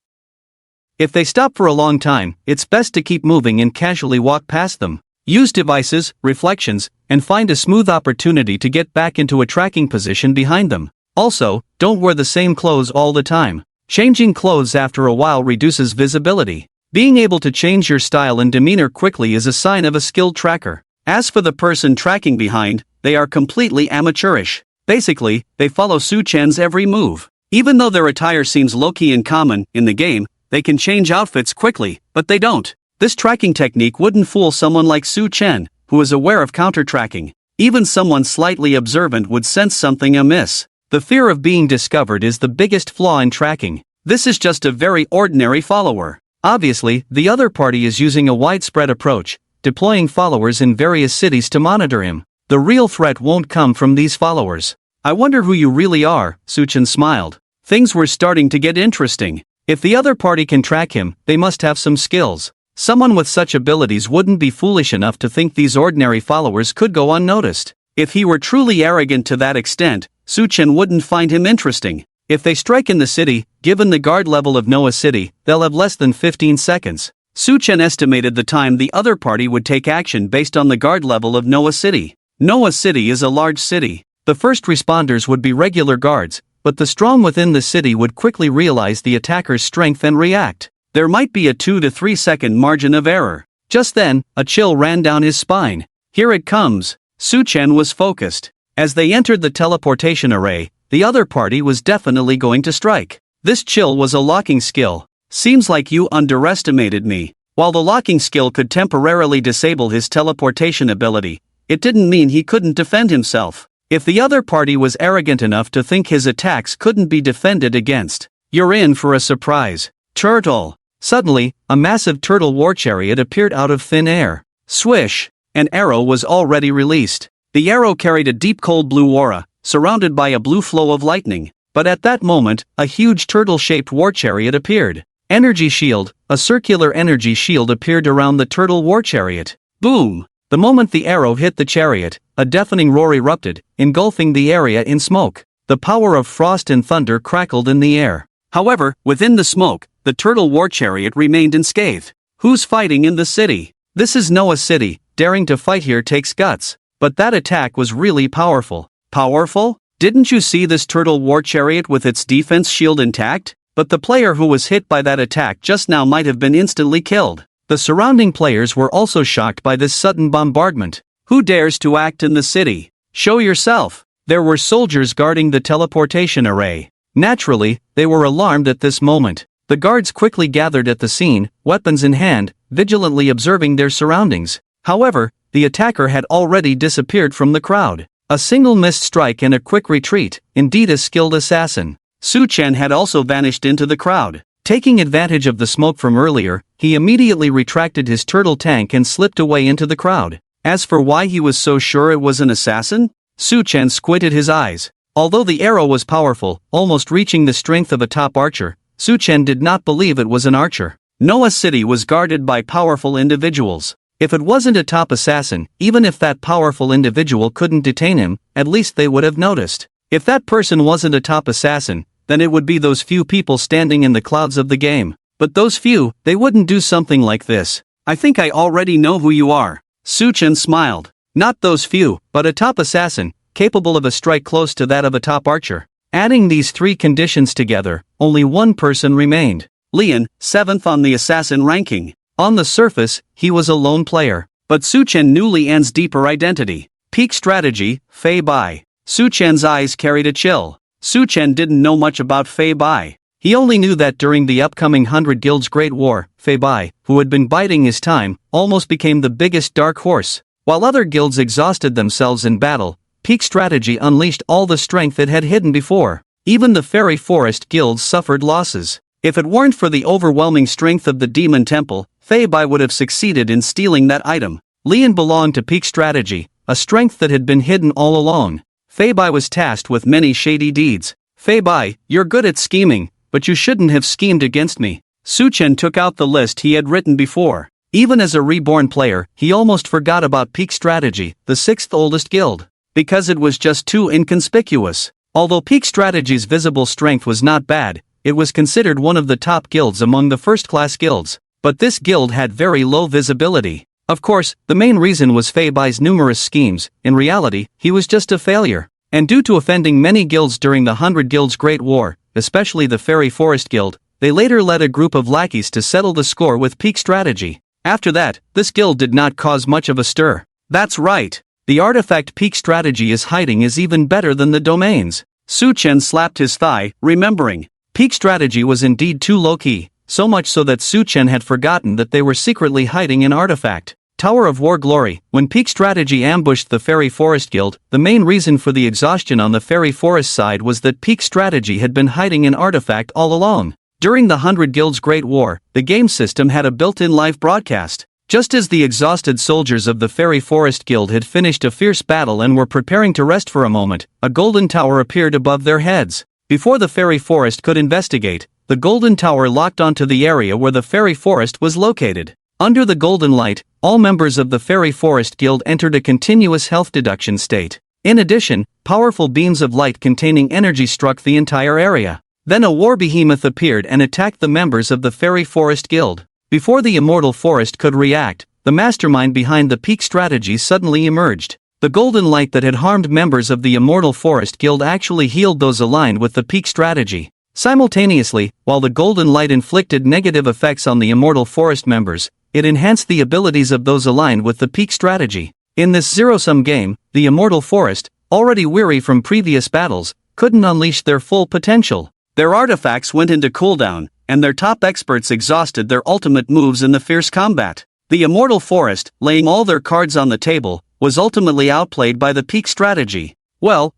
[SPEAKER 1] If they stop for a long time, it's best to keep moving and casually walk past them. Use devices, reflections, and find a smooth opportunity to get back into a tracking position behind them. Also, don't wear the same clothes all the time. Changing clothes after a while reduces visibility. Being able to change your style and demeanor quickly is a sign of a skilled tracker. As for the person tracking behind, they are completely amateurish. Basically, they follow Su-chan's every move. Even though their attire seems low-key and common in the game, they can change outfits quickly, but they don't. This tracking technique wouldn't fool someone like Su-chan, who is aware of counter-tracking. Even someone slightly observant would sense something amiss. The fear of being discovered is the biggest flaw in tracking. This is just a very ordinary follower. Obviously, the other party is using a widespread approach, deploying followers in various cities to monitor him. The real threat won't come from these followers. I wonder who you really are, Su-chan smiled. Things were starting to get interesting. If the other party can track him, they must have some skills. Someone with such abilities wouldn't be foolish enough to think these ordinary followers could go unnoticed. If he were truly arrogant to that extent, Su-chan wouldn't find him interesting. If they strike in the city, given the guard level of Noah City, they'll have less than 15 seconds. Su-chan estimated the time the other party would take action based on the guard level of Noah City. Noah City is a large city. The first responders would be regular guards, but the strong within the city would quickly realize the attacker's strength and react. There might be a 2 to 3 second margin of error. Just then, a chill ran down his spine. Here it comes. Su-chan was focused. As they entered the teleportation array, the other party was definitely going to strike. This chill was a locking skill. Seems like you underestimated me. While the locking skill could temporarily disable his teleportation ability, it didn't mean he couldn't defend himself. If the other party was arrogant enough to think his attacks couldn't be defended against, you're in for a surprise. Turtle. Suddenly, a massive turtle war chariot appeared out of thin air. Swish! An arrow was already released. The arrow carried a deep cold blue aura, surrounded by a blue flow of lightning. But at that moment, a huge turtle-shaped war chariot appeared. Energy shield. A circular energy shield appeared around the turtle war chariot. Boom! The moment the arrow hit the chariot, a deafening roar erupted, engulfing the area in smoke. The power of frost and thunder crackled in the air. However, within the smoke, the turtle war chariot remained unscathed. Who's fighting in the city? This is Noah City. Daring to fight here takes guts. But that attack was really powerful. Powerful? Didn't you see this turtle war chariot with its defense shield intact? But the player who was hit by that attack just now might have been instantly killed. The surrounding players were also shocked by this sudden bombardment. Who dares to act in the city? Show yourself. There were soldiers guarding the teleportation array. Naturally, they were alarmed at this moment. The guards quickly gathered at the scene, weapons in hand, vigilantly observing their surroundings. However, the attacker had already disappeared from the crowd. A single missed strike and a quick retreat, indeed a skilled assassin. Su-chan had also vanished into the crowd. Taking advantage of the smoke from earlier, he immediately retracted his turtle tank and slipped away into the crowd. As for why he was so sure it was an assassin, Su-chan squinted his eyes. Although the arrow was powerful, almost reaching the strength of a top archer, Su-chan did not believe it was an archer. Noah City was guarded by powerful individuals. If it wasn't a top assassin, even if that powerful individual couldn't detain him, at least they would have noticed. If that person wasn't a top assassin, then it would be those few people standing in the clouds of the game. But those few, they wouldn't do something like this. I think I already know who you are. Su-chan smiled. Not those few, but a top assassin, capable of a strike close to that of a top archer. Adding these three conditions together, only one person remained. Leon, 7th on the assassin ranking. On the surface, he was a lone player. But Su-chan knew Leon's deeper identity. Peak strategy, Fei Bai. Su-chan's eyes carried a chill. Su-chan didn't know much about Fei Bai. He only knew that during the upcoming 100 Guilds Great War, Fei Bai, who had been biding his time, almost became the biggest dark horse. While other guilds exhausted themselves in battle, Peak strategy unleashed all the strength it had hidden before. Even the Fairy Forest guilds suffered losses. If it weren't for the overwhelming strength of the Demon Temple, Fei Bai would have succeeded in stealing that item. Leon belonged to Peak strategy, a strength that had been hidden all along. Fei Bai was tasked with many shady deeds. Fei Bai, you're good at scheming, but you shouldn't have schemed against me. Su-chen took out the list he had written before. Even as a reborn player, he almost forgot about Peak Strategy, the sixth oldest guild, because it was just too inconspicuous. Although Peak Strategy's visible strength was not bad, it was considered one of the top guilds among the first-class guilds, but this guild had very low visibility. Of course, the main reason was Fei Bai's numerous schemes. In reality, he was just a failure. And due to offending many guilds during the 100 Guilds Great War, especially the Fairy Forest Guild, they later led a group of lackeys to settle the score with Peak Strategy. After that, this guild did not cause much of a stir. That's right. The artifact Peak Strategy is hiding is even better than the domains. Su-chen slapped his thigh, remembering. Peak Strategy was indeed too low-key, so much so that Su-chen had forgotten that they were secretly hiding an artifact. Tower of War Glory. When Peak Strategy ambushed the Fairy Forest Guild, the main reason for the exhaustion on the Fairy Forest side was that Peak Strategy had been hiding an artifact all along. During the 100 Guilds Great War, the game system had a built-in live broadcast. Just as the exhausted soldiers of the Fairy Forest Guild had finished a fierce battle and were preparing to rest for a moment, a golden tower appeared above their heads. Before the Fairy Forest could investigate, the golden tower locked onto the area where the Fairy Forest was located. Under the golden light, all members of the Fairy Forest Guild entered a continuous health deduction state. In addition, powerful beams of light containing energy struck the entire area. Then a war behemoth appeared and attacked the members of the Fairy Forest Guild. Before the Immortal Forest could react, the mastermind behind the Peak Strategy suddenly emerged. The golden light that had harmed members of the Immortal Forest Guild actually healed those aligned with the Peak Strategy. Simultaneously, while the golden light inflicted negative effects on the Immortal Forest members, it enhanced the abilities of those aligned with the Peak Strategy. In this zero-sum game, the Immortal Forest, already weary from previous battles, couldn't unleash their full potential. Their artifacts went into cooldown, and their top experts exhausted their ultimate moves in the fierce combat. The Immortal Forest, laying all their cards on the table, was ultimately outplayed by the Peak Strategy. Well,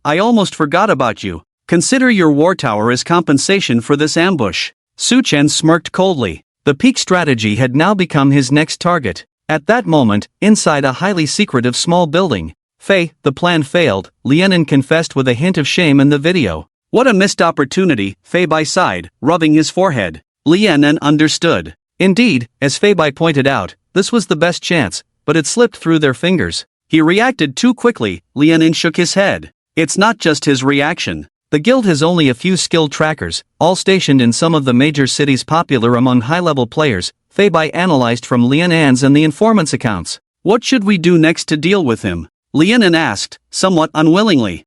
[SPEAKER 1] I almost forgot about you. Consider your war tower as compensation for this ambush. Su-chen smirked coldly. The Peak Strategy had now become his next target. At that moment, inside a highly secretive small building, Fei, the plan failed, Lianin confessed with a hint of shame in the video. What a missed opportunity, Fei Bai sighed, rubbing his forehead. Lianin understood. Indeed, as Fei Bai pointed out, this was the best chance, but it slipped through their fingers. He reacted too quickly. Lianin shook his head. It's not just his reaction. The guild has only a few skilled trackers, all stationed in some of the major cities popular among high-level players. Fei Bai analyzed from Lianin's and the informant's accounts. What should we do next to deal with him? Lianin asked, somewhat unwillingly.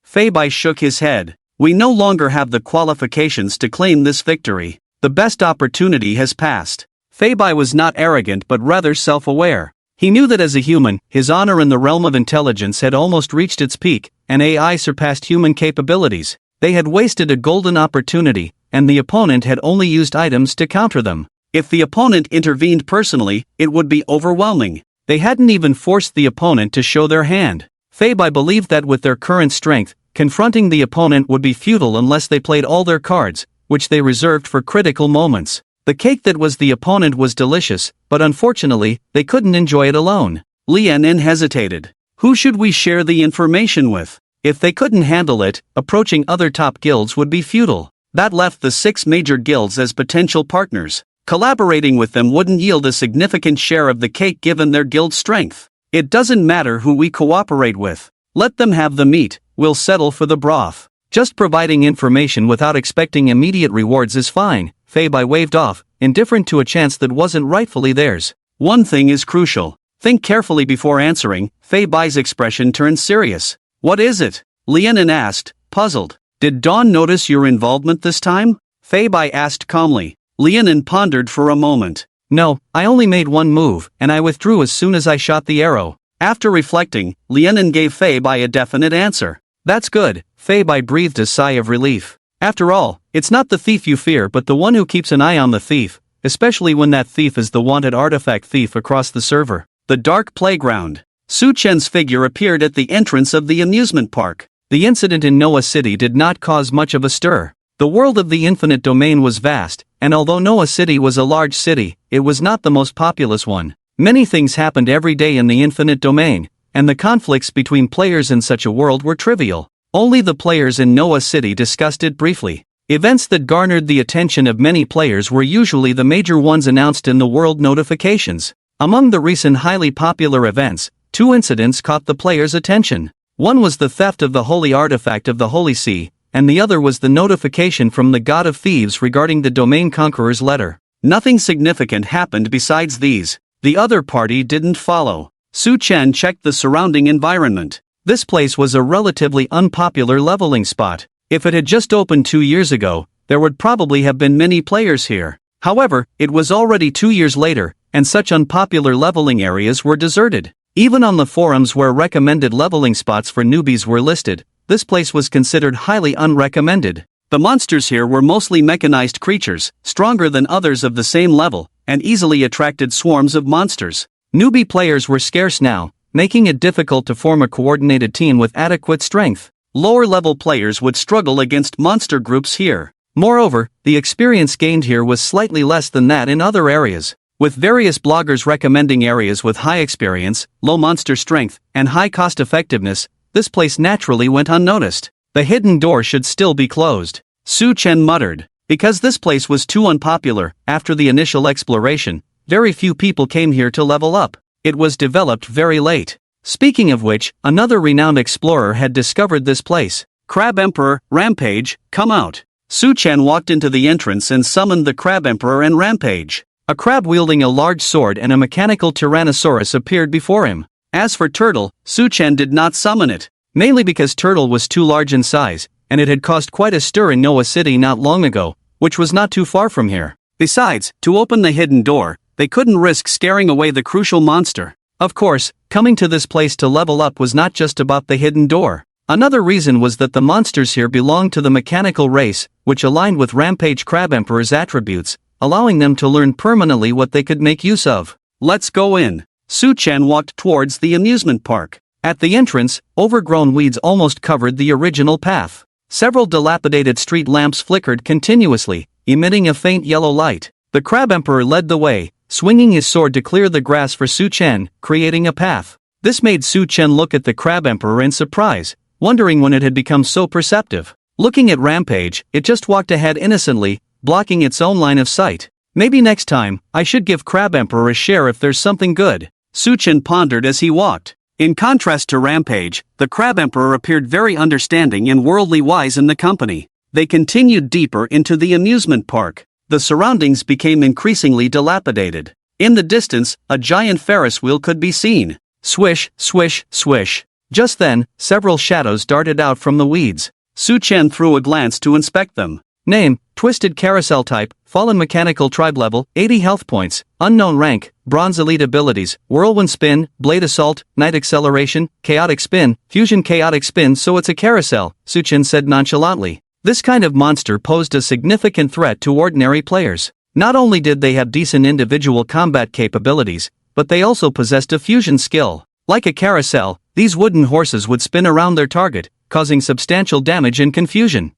[SPEAKER 1] Fei Bai shook his head. We no longer have the qualifications to claim this victory. The best opportunity has passed. Fei Bai was not arrogant but rather self-aware. He knew that as a human, his honor in the realm of intelligence had almost reached its peak, and AI surpassed human capabilities. They had wasted a golden opportunity, and the opponent had only used items to counter them. If the opponent intervened personally, it would be overwhelming. They hadn't even forced the opponent to show their hand. Fei Bai believed that with their current strength, confronting the opponent would be futile unless they played all their cards, which they reserved for critical moments. The cake that was the opponent was delicious, but unfortunately, they couldn't enjoy it alone. Lianin hesitated. Who should we share the information with? If they couldn't handle it, approaching other top guilds would be futile. That left the 6 major guilds as potential partners. Collaborating with them wouldn't yield a significant share of the cake given their guild strength. It doesn't matter who we cooperate with. Let them have the meat, we'll settle for the broth. Just providing information without expecting immediate rewards is fine. Fei Bai waved off, indifferent to a chance that wasn't rightfully theirs. One thing is crucial. Think carefully before answering. Fei Bai's expression turned serious. What is it? Lianin asked, puzzled. Did Dawn notice your involvement this time? Fei Bai asked calmly. Lianin pondered for a moment. No, I only made one move, and I withdrew as soon as I shot the arrow. After reflecting, Lianin gave Fei Bai a definite answer. That's good. Fei Bai breathed a sigh of relief. After all, it's not the thief you fear but the one who keeps an eye on the thief, especially when that thief is the wanted artifact thief across the server. The Dark Playground. Su-chen's figure appeared at the entrance of the amusement park. The incident in Noah City did not cause much of a stir. The world of the infinite domain was vast, and although Noah City was a large city, it was not the most populous one. Many things happened every day in the infinite domain, and the conflicts between players in such a world were trivial. Only the players in Noah City discussed it briefly. Events that garnered the attention of many players were usually the major ones announced in the world notifications. Among the recent highly popular events, 2 incidents caught the players' attention. One was the theft of the holy artifact of the Holy See, and the other was the notification from the God of Thieves regarding the domain conqueror's letter. Nothing significant happened besides these. The other party didn't follow. Su Chen checked the surrounding environment. This place was a relatively unpopular leveling spot. If it had just opened 2 years ago, there would probably have been many players here. However, it was already 2 years later, and such unpopular leveling areas were deserted. Even on the forums where recommended leveling spots for newbies were listed, this place was considered highly unrecommended. The monsters here were mostly mechanized creatures, stronger than others of the same level, and easily attracted swarms of monsters. Newbie players were scarce now, making it difficult to form a coordinated team with adequate strength. Lower-level players would struggle against monster groups here. Moreover, the experience gained here was slightly less than that in other areas. With various bloggers recommending areas with high experience, low monster strength, and high cost-effectiveness, this place naturally went unnoticed. The hidden door should still be closed. Su Chen muttered. Because this place was too unpopular, after the initial exploration, very few people came here to level up. It was developed very late. Speaking of which, another renowned explorer had discovered this place. Crab Emperor, Rampage, come out. Su Chen walked into the entrance and summoned the Crab Emperor and Rampage. A crab wielding a large sword and a mechanical Tyrannosaurus appeared before him. As for Turtle, Su Chen did not summon it, mainly because Turtle was too large in size, and it had caused quite a stir in Noah City not long ago, which was not too far from here. Besides, to open the hidden door, they couldn't risk scaring away the crucial monster. Of course, coming to this place to level up was not just about the hidden door. Another reason was that the monsters here belonged to the mechanical race, which aligned with Rampage Crab Emperor's attributes, allowing them to learn permanently what they could make use of. Let's go in. Su Chen walked towards the amusement park. At the entrance, overgrown weeds almost covered the original path. Several dilapidated street lamps flickered continuously, emitting a faint yellow light. The Crab Emperor led the way, swinging his sword to clear the grass for Su Chen, creating a path. This made Su Chen look at the Crab Emperor in surprise, wondering when it had become so perceptive. Looking at Rampage, it just walked ahead innocently, blocking its own line of sight. Maybe next time, I should give Crab Emperor a share if there's something good. Su Chen pondered as he walked. In contrast to Rampage, the Crab Emperor appeared very understanding and worldly wise in the company. They continued deeper into the amusement park. The surroundings became increasingly dilapidated. In the distance, a giant Ferris wheel could be seen. Swish, swish, swish. Just then, several shadows darted out from the weeds. Su Chen threw a glance to inspect them. Name, Twisted Carousel Type, Fallen Mechanical Tribe Level, 80 Health Points, Unknown Rank, Bronze Elite Abilities, Whirlwind Spin, Blade Assault, Night Acceleration, Chaotic Spin, Fusion Chaotic Spin. So it's a carousel, Su Chen said nonchalantly. This kind of monster posed a significant threat to ordinary players. Not only did they have decent individual combat capabilities, but they also possessed a fusion skill. Like a carousel, these wooden horses would spin around their target, causing substantial damage and confusion.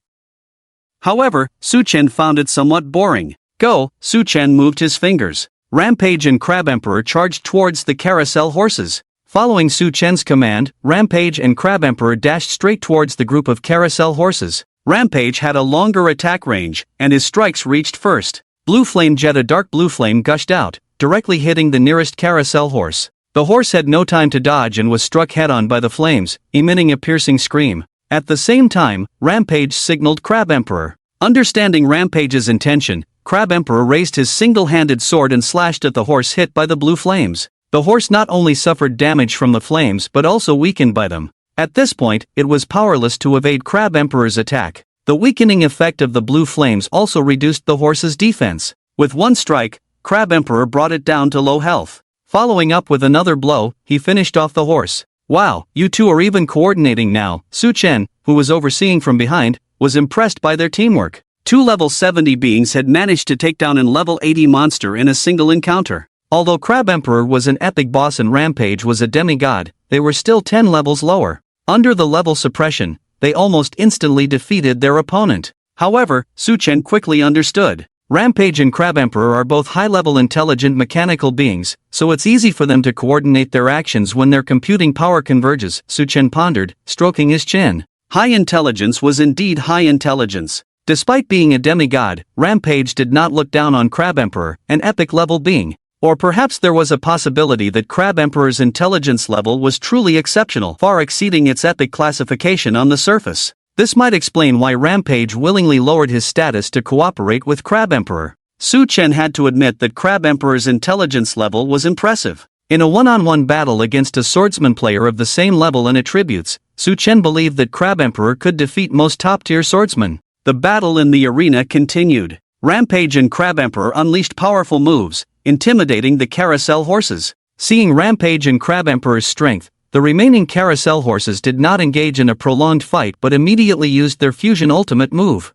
[SPEAKER 1] However, Su Chen found it somewhat boring. Go, Su Chen moved his fingers. Rampage and Crab Emperor charged towards the carousel horses. Following Su Chen's command, Rampage and Crab Emperor dashed straight towards the group of carousel horses. Rampage had a longer attack range, and his strikes reached first. Blue Flame Jet. A dark blue flame gushed out, directly hitting the nearest carousel horse. The horse had no time to dodge and was struck head-on by the flames, emitting a piercing scream. At the same time, Rampage signaled Crab Emperor. Understanding Rampage's intention, Crab Emperor raised his single-handed sword and slashed at the horse hit by the blue flames. The horse not only suffered damage from the flames but also weakened by them. At this point, it was powerless to evade Crab Emperor's attack. The weakening effect of the blue flames also reduced the horse's defense. With one strike, Crab Emperor brought it down to low health. Following up with another blow, he finished off the horse. Wow, you two are even coordinating now. Su Chen, who was overseeing from behind, was impressed by their teamwork. 2 level 70 beings had managed to take down an level 80 monster in a single encounter. Although Crab Emperor was an epic boss and Rampage was a demigod, they were still 10 levels lower. Under the level suppression, they almost instantly defeated their opponent. However, Su Chen quickly understood. Rampage and Crab Emperor are both high-level intelligent mechanical beings, so it's easy for them to coordinate their actions when their computing power converges, Su Chen pondered, stroking his chin. High intelligence was indeed high intelligence. Despite being a demigod, Rampage did not look down on Crab Emperor, an epic level being. Or perhaps there was a possibility that Crab Emperor's intelligence level was truly exceptional, far exceeding its epic classification on the surface. This might explain why Rampage willingly lowered his status to cooperate with Crab Emperor. Su Chen had to admit that Crab Emperor's intelligence level was impressive. In a one-on-one battle against a swordsman player of the same level and attributes, Su Chen believed that Crab Emperor could defeat most top-tier swordsmen. The battle in the arena continued. Rampage and Crab Emperor unleashed powerful moves, intimidating the carousel horses. Seeing Rampage and Crab Emperor's strength, the remaining carousel horses did not engage in a prolonged fight but immediately used their fusion ultimate move.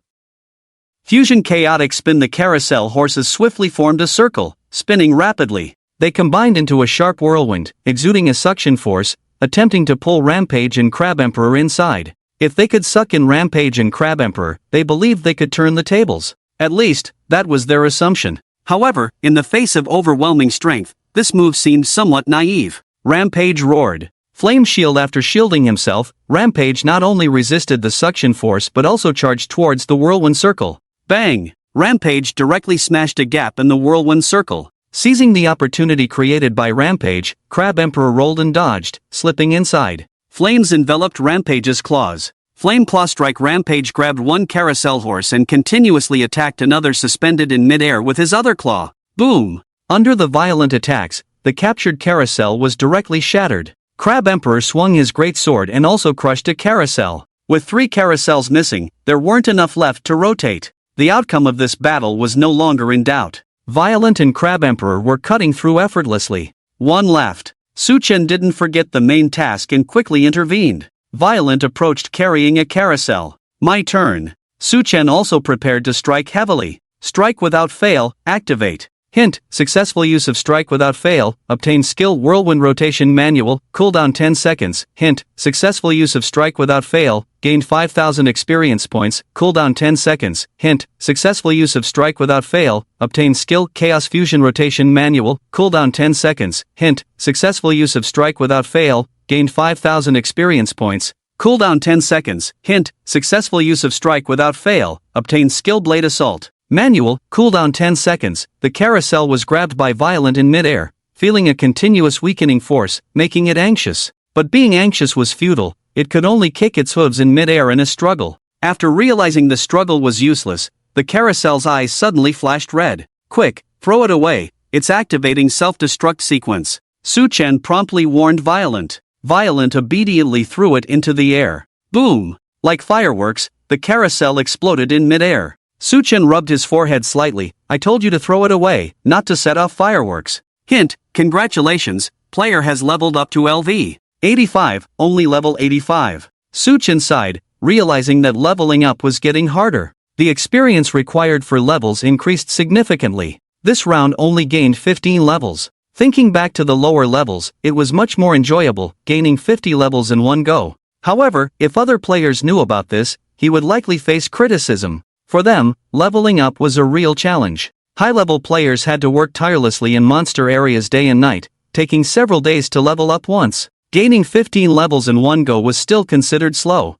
[SPEAKER 1] Fusion Chaotic Spin. The carousel horses swiftly formed a circle, spinning rapidly. They combined into a sharp whirlwind, exuding a suction force, attempting to pull Rampage and Crab Emperor inside. If they could suck in Rampage and Crab Emperor, they believed they could turn the tables. At least, that was their assumption. However, in the face of overwhelming strength, this move seemed somewhat naive. Rampage roared. Flame Shield. After shielding himself, Rampage not only resisted the suction force but also charged towards the whirlwind circle. Bang! Rampage directly smashed a gap in the whirlwind circle. Seizing the opportunity created by Rampage, Crab Emperor rolled and dodged, slipping inside. Flames enveloped Rampage's claws. Flame Claw Strike. Rampage grabbed one carousel horse and continuously attacked another suspended in midair with his other claw. Boom! Under the violent attacks, the captured carousel was directly shattered. Crab Emperor swung his great sword and also crushed a carousel. With 3 carousels missing, there weren't enough left to rotate. The outcome of this battle was no longer in doubt. Violent and Crab Emperor were cutting through effortlessly. One left. Su Chen didn't forget the main task and quickly intervened. Violent approached carrying a carousel. My turn. Su Chen also prepared to strike heavily. Strike without fail, activate. Hint, successful use of strike without fail, obtain skill whirlwind rotation manual, cooldown 10 seconds. Hint, successful use of strike without fail, gained 5,000 experience points, cooldown 10 seconds. Hint, successful use of strike without fail, obtain skill chaos fusion rotation manual, cooldown 10 seconds. Hint, successful use of strike without fail, gained 5,000 experience points, cooldown 10 seconds. Hint, successful use of strike without fail, obtain skill blade assault. Manual, cooldown 10 seconds. The carousel was grabbed by Violent in midair, feeling a continuous weakening force, making it anxious. But being anxious was futile, it could only kick its hooves in midair in a struggle. After realizing the struggle was useless, the carousel's eyes suddenly flashed red. Quick, throw it away, it's activating self-destruct sequence. Su Chen promptly warned Violent. Violent obediently threw it into the air. Boom! Like fireworks, the carousel exploded in midair. Su Chen rubbed his forehead slightly. I told you to throw it away, not to set off fireworks. Hint, congratulations, player has leveled up to LV 85, only level 85. Su Chen sighed, realizing that leveling up was getting harder. The experience required for levels increased significantly. This round only gained 15 levels. Thinking back to the lower levels, it was much more enjoyable, gaining 50 levels in one go. However, if other players knew about this, he would likely face criticism. For them, leveling up was a real challenge. High-level players had to work tirelessly in monster areas day and night, taking several days to level up once. Gaining 15 levels in one go was still considered slow.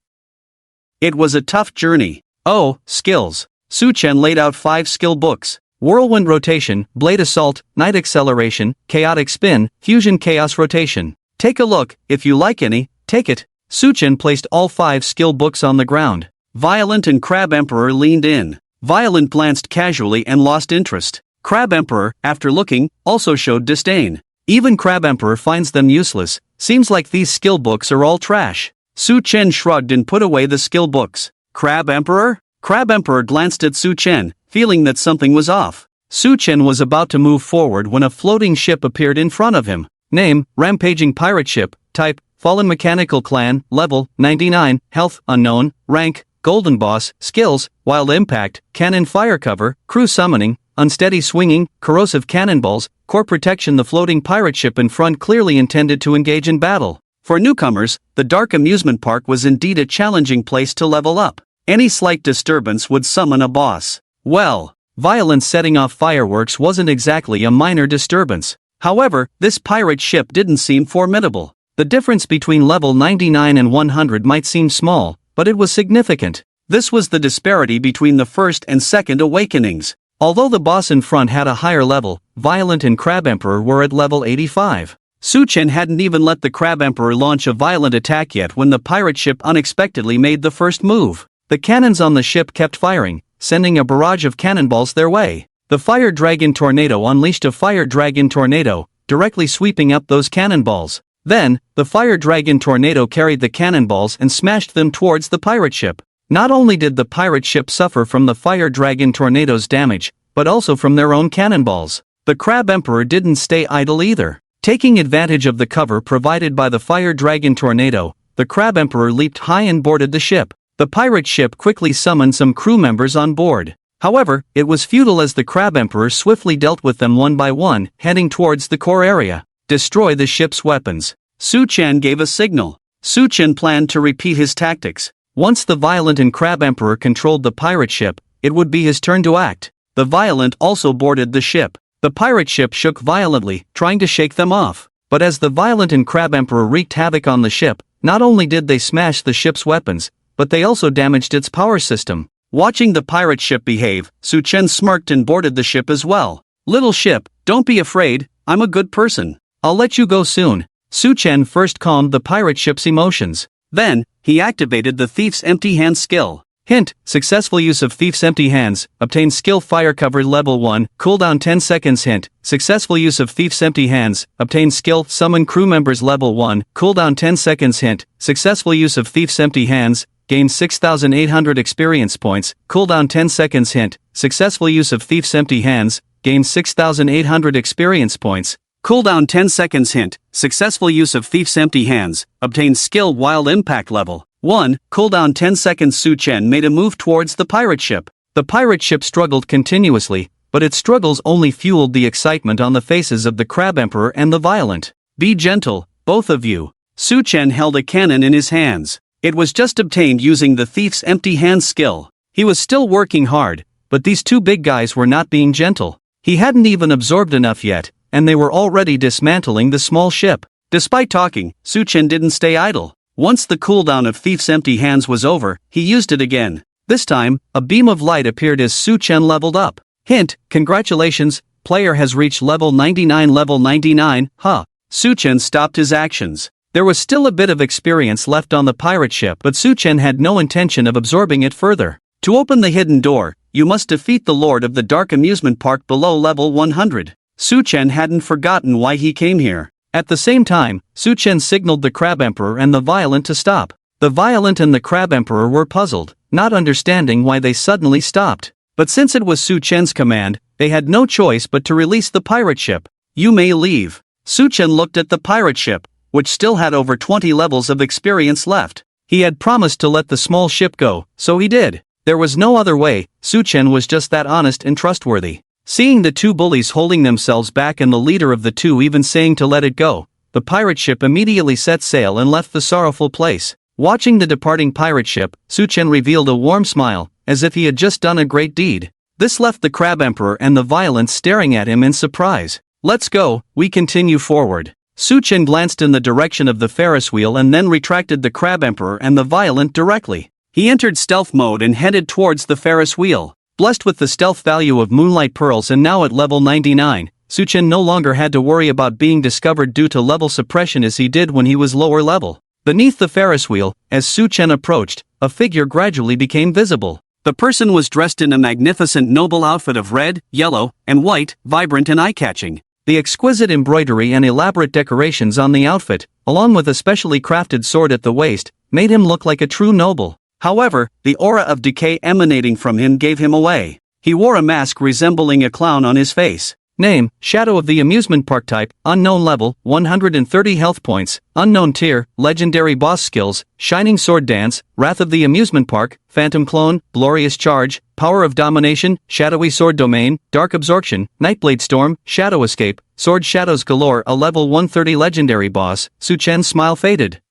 [SPEAKER 1] It was a tough journey. Oh, skills. Su Chen laid out 5 skill books. Whirlwind Rotation, Blade Assault, Night Acceleration, Chaotic Spin, Fusion Chaos Rotation. Take a look, if you like any, take it. Su Chen placed all 5 skill books on the ground. Violent and Crab Emperor leaned in. Violent glanced casually and lost interest. Crab Emperor, after looking, also showed disdain. Even Crab Emperor finds them useless. Seems like these skill books are all trash. Su Chen shrugged and put away the skill books. Crab Emperor? Crab Emperor glanced at Su Chen, feeling that something was off. Su Chen was about to move forward when a floating ship appeared in front of him. Name, Rampaging Pirate Ship. Type, Fallen Mechanical Clan. Level, 99. Health, unknown. Rank, Golden Boss. Skills, Wild Impact, Cannon Fire Cover, Crew Summoning, Unsteady Swinging, Corrosive Cannonballs, Core Protection. The floating pirate ship in front clearly intended to engage in battle. For newcomers, the dark amusement park was indeed a challenging place to level up. Any slight disturbance would summon a boss. Well, Violence setting off fireworks wasn't exactly a minor disturbance. However, this pirate ship didn't seem formidable. The difference between level 99 and 100 might seem small, but it was significant. This was the disparity between the first and second awakenings. Although the boss in front had a higher level, Violent and Crab Emperor were at level 85. Su-Chen hadn't even let the Crab Emperor launch a violent attack yet when the pirate ship unexpectedly made the first move. The cannons on the ship kept firing, sending a barrage of cannonballs their way. The Fire Dragon Tornado unleashed a Fire Dragon Tornado, directly sweeping up those cannonballs. Then, the Fire Dragon Tornado carried the cannonballs and smashed them towards the pirate ship. Not only did the pirate ship suffer from the Fire Dragon Tornado's damage, but also from their own cannonballs. The Crab Emperor didn't stay idle either. Taking advantage of the cover provided by the Fire Dragon Tornado, the Crab Emperor leaped high and boarded the ship. The pirate ship quickly summoned some crew members on board. However, it was futile as the Crab Emperor swiftly dealt with them one by one, heading towards the core area. Destroy the ship's weapons. Su-Chen gave a signal. Su-Chen planned to repeat his tactics. Once the Violent and Crab Emperor controlled the pirate ship, it would be his turn to act. The Violent also boarded the ship. The pirate ship shook violently, trying to shake them off. But as the Violent and Crab Emperor wreaked havoc on the ship, not only did they smash the ship's weapons, but they also damaged its power system. Watching the pirate ship behave, Su-Chen smirked and boarded the ship as well. Little ship, don't be afraid, I'm a good person. I'll let you go soon. Su-Chen first calmed the pirate ship's emotions. Then, he activated the Thief's Empty Hand skill. Hint, successful use of Thief's Empty Hands, obtain skill Fire Cover level 1, cooldown 10 seconds. Hint, successful use of Thief's Empty Hands, obtain skill Summon Crew Members level 1, cooldown 10 seconds. Hint, successful use of Thief's Empty Hands, gain 6,800 experience points, cooldown 10 seconds. Hint, successful use of Thief's Empty Hands, gain 6,800 experience points, cooldown 10 seconds. Hint, successful use of Thief's Empty Hands, obtain skill Wild Impact level 1, cooldown 10 seconds. Su-Chen made a move towards the pirate ship. The pirate ship struggled continuously, but its struggles only fueled the excitement on the faces of the Crab Emperor and the Violent. Be gentle, both of you. Su-Chen held a cannon in his hands. It was just obtained using the Thief's Empty Hands skill. He was still working hard, but these two big guys were not being gentle. He hadn't even absorbed enough yet, and they were already dismantling the small ship. Despite talking, Su-Chen didn't stay idle. Once the cooldown of Thief's Empty Hands was over, he used it again. This time, a beam of light appeared as Su-Chen leveled up. Hint, congratulations, player has reached level 99. Level 99, huh? Su-Chen stopped his actions. There was still a bit of experience left on the pirate ship, but Su-Chen had no intention of absorbing it further. To open the hidden door, you must defeat the Lord of the Dark Amusement Park below level 100. Su-Chen hadn't forgotten why he came here. At the same time, Su-Chen signaled the Crab Emperor and the Violent to stop. The Violent and the Crab Emperor were puzzled, not understanding why they suddenly stopped. But since it was Su-Chen's command, they had no choice but to release the pirate ship. You may leave. Su-Chen looked at the pirate ship, which still had over 20 levels of experience left. He had promised to let the small ship go, so he did. There was no other way. Su-Chen was just that honest and trustworthy. Seeing the two bullies holding themselves back and the leader of the two even saying to let it go, the pirate ship immediately set sail and left the sorrowful place. Watching the departing pirate ship, Su-Chen revealed a warm smile, as if he had just done a great deed. This left the Crab Emperor and the Violent staring at him in surprise. Let's go, we continue forward. Su-Chen glanced in the direction of the Ferris wheel and then retracted the Crab Emperor and the Violent directly. He entered stealth mode and headed towards the Ferris wheel. Blessed with the stealth value of Moonlight Pearls and now at level 99, Su-Chen no longer had to worry about being discovered due to level suppression as he did when he was lower level. Beneath the Ferris wheel, as Su-Chen approached, a figure gradually became visible. The person was dressed in a magnificent noble outfit of red, yellow, and white, vibrant and eye-catching. The exquisite embroidery and elaborate decorations on the outfit, along with a specially crafted sword at the waist, made him look like a true noble. However, the aura of decay emanating from him gave him away. He wore a mask resembling a clown on his face. Name, Shadow of the Amusement Park. Type, unknown. Level, 130 health points, unknown tier, legendary boss skills, Shining Sword Dance, Wrath of the Amusement Park, Phantom Clone, Glorious Charge, Power of Domination, Shadowy Sword Domain, Dark Absorption, Nightblade Storm, Shadow Escape, Sword Shadows Galore. A level 130 legendary boss. Su-Chen's smile faded.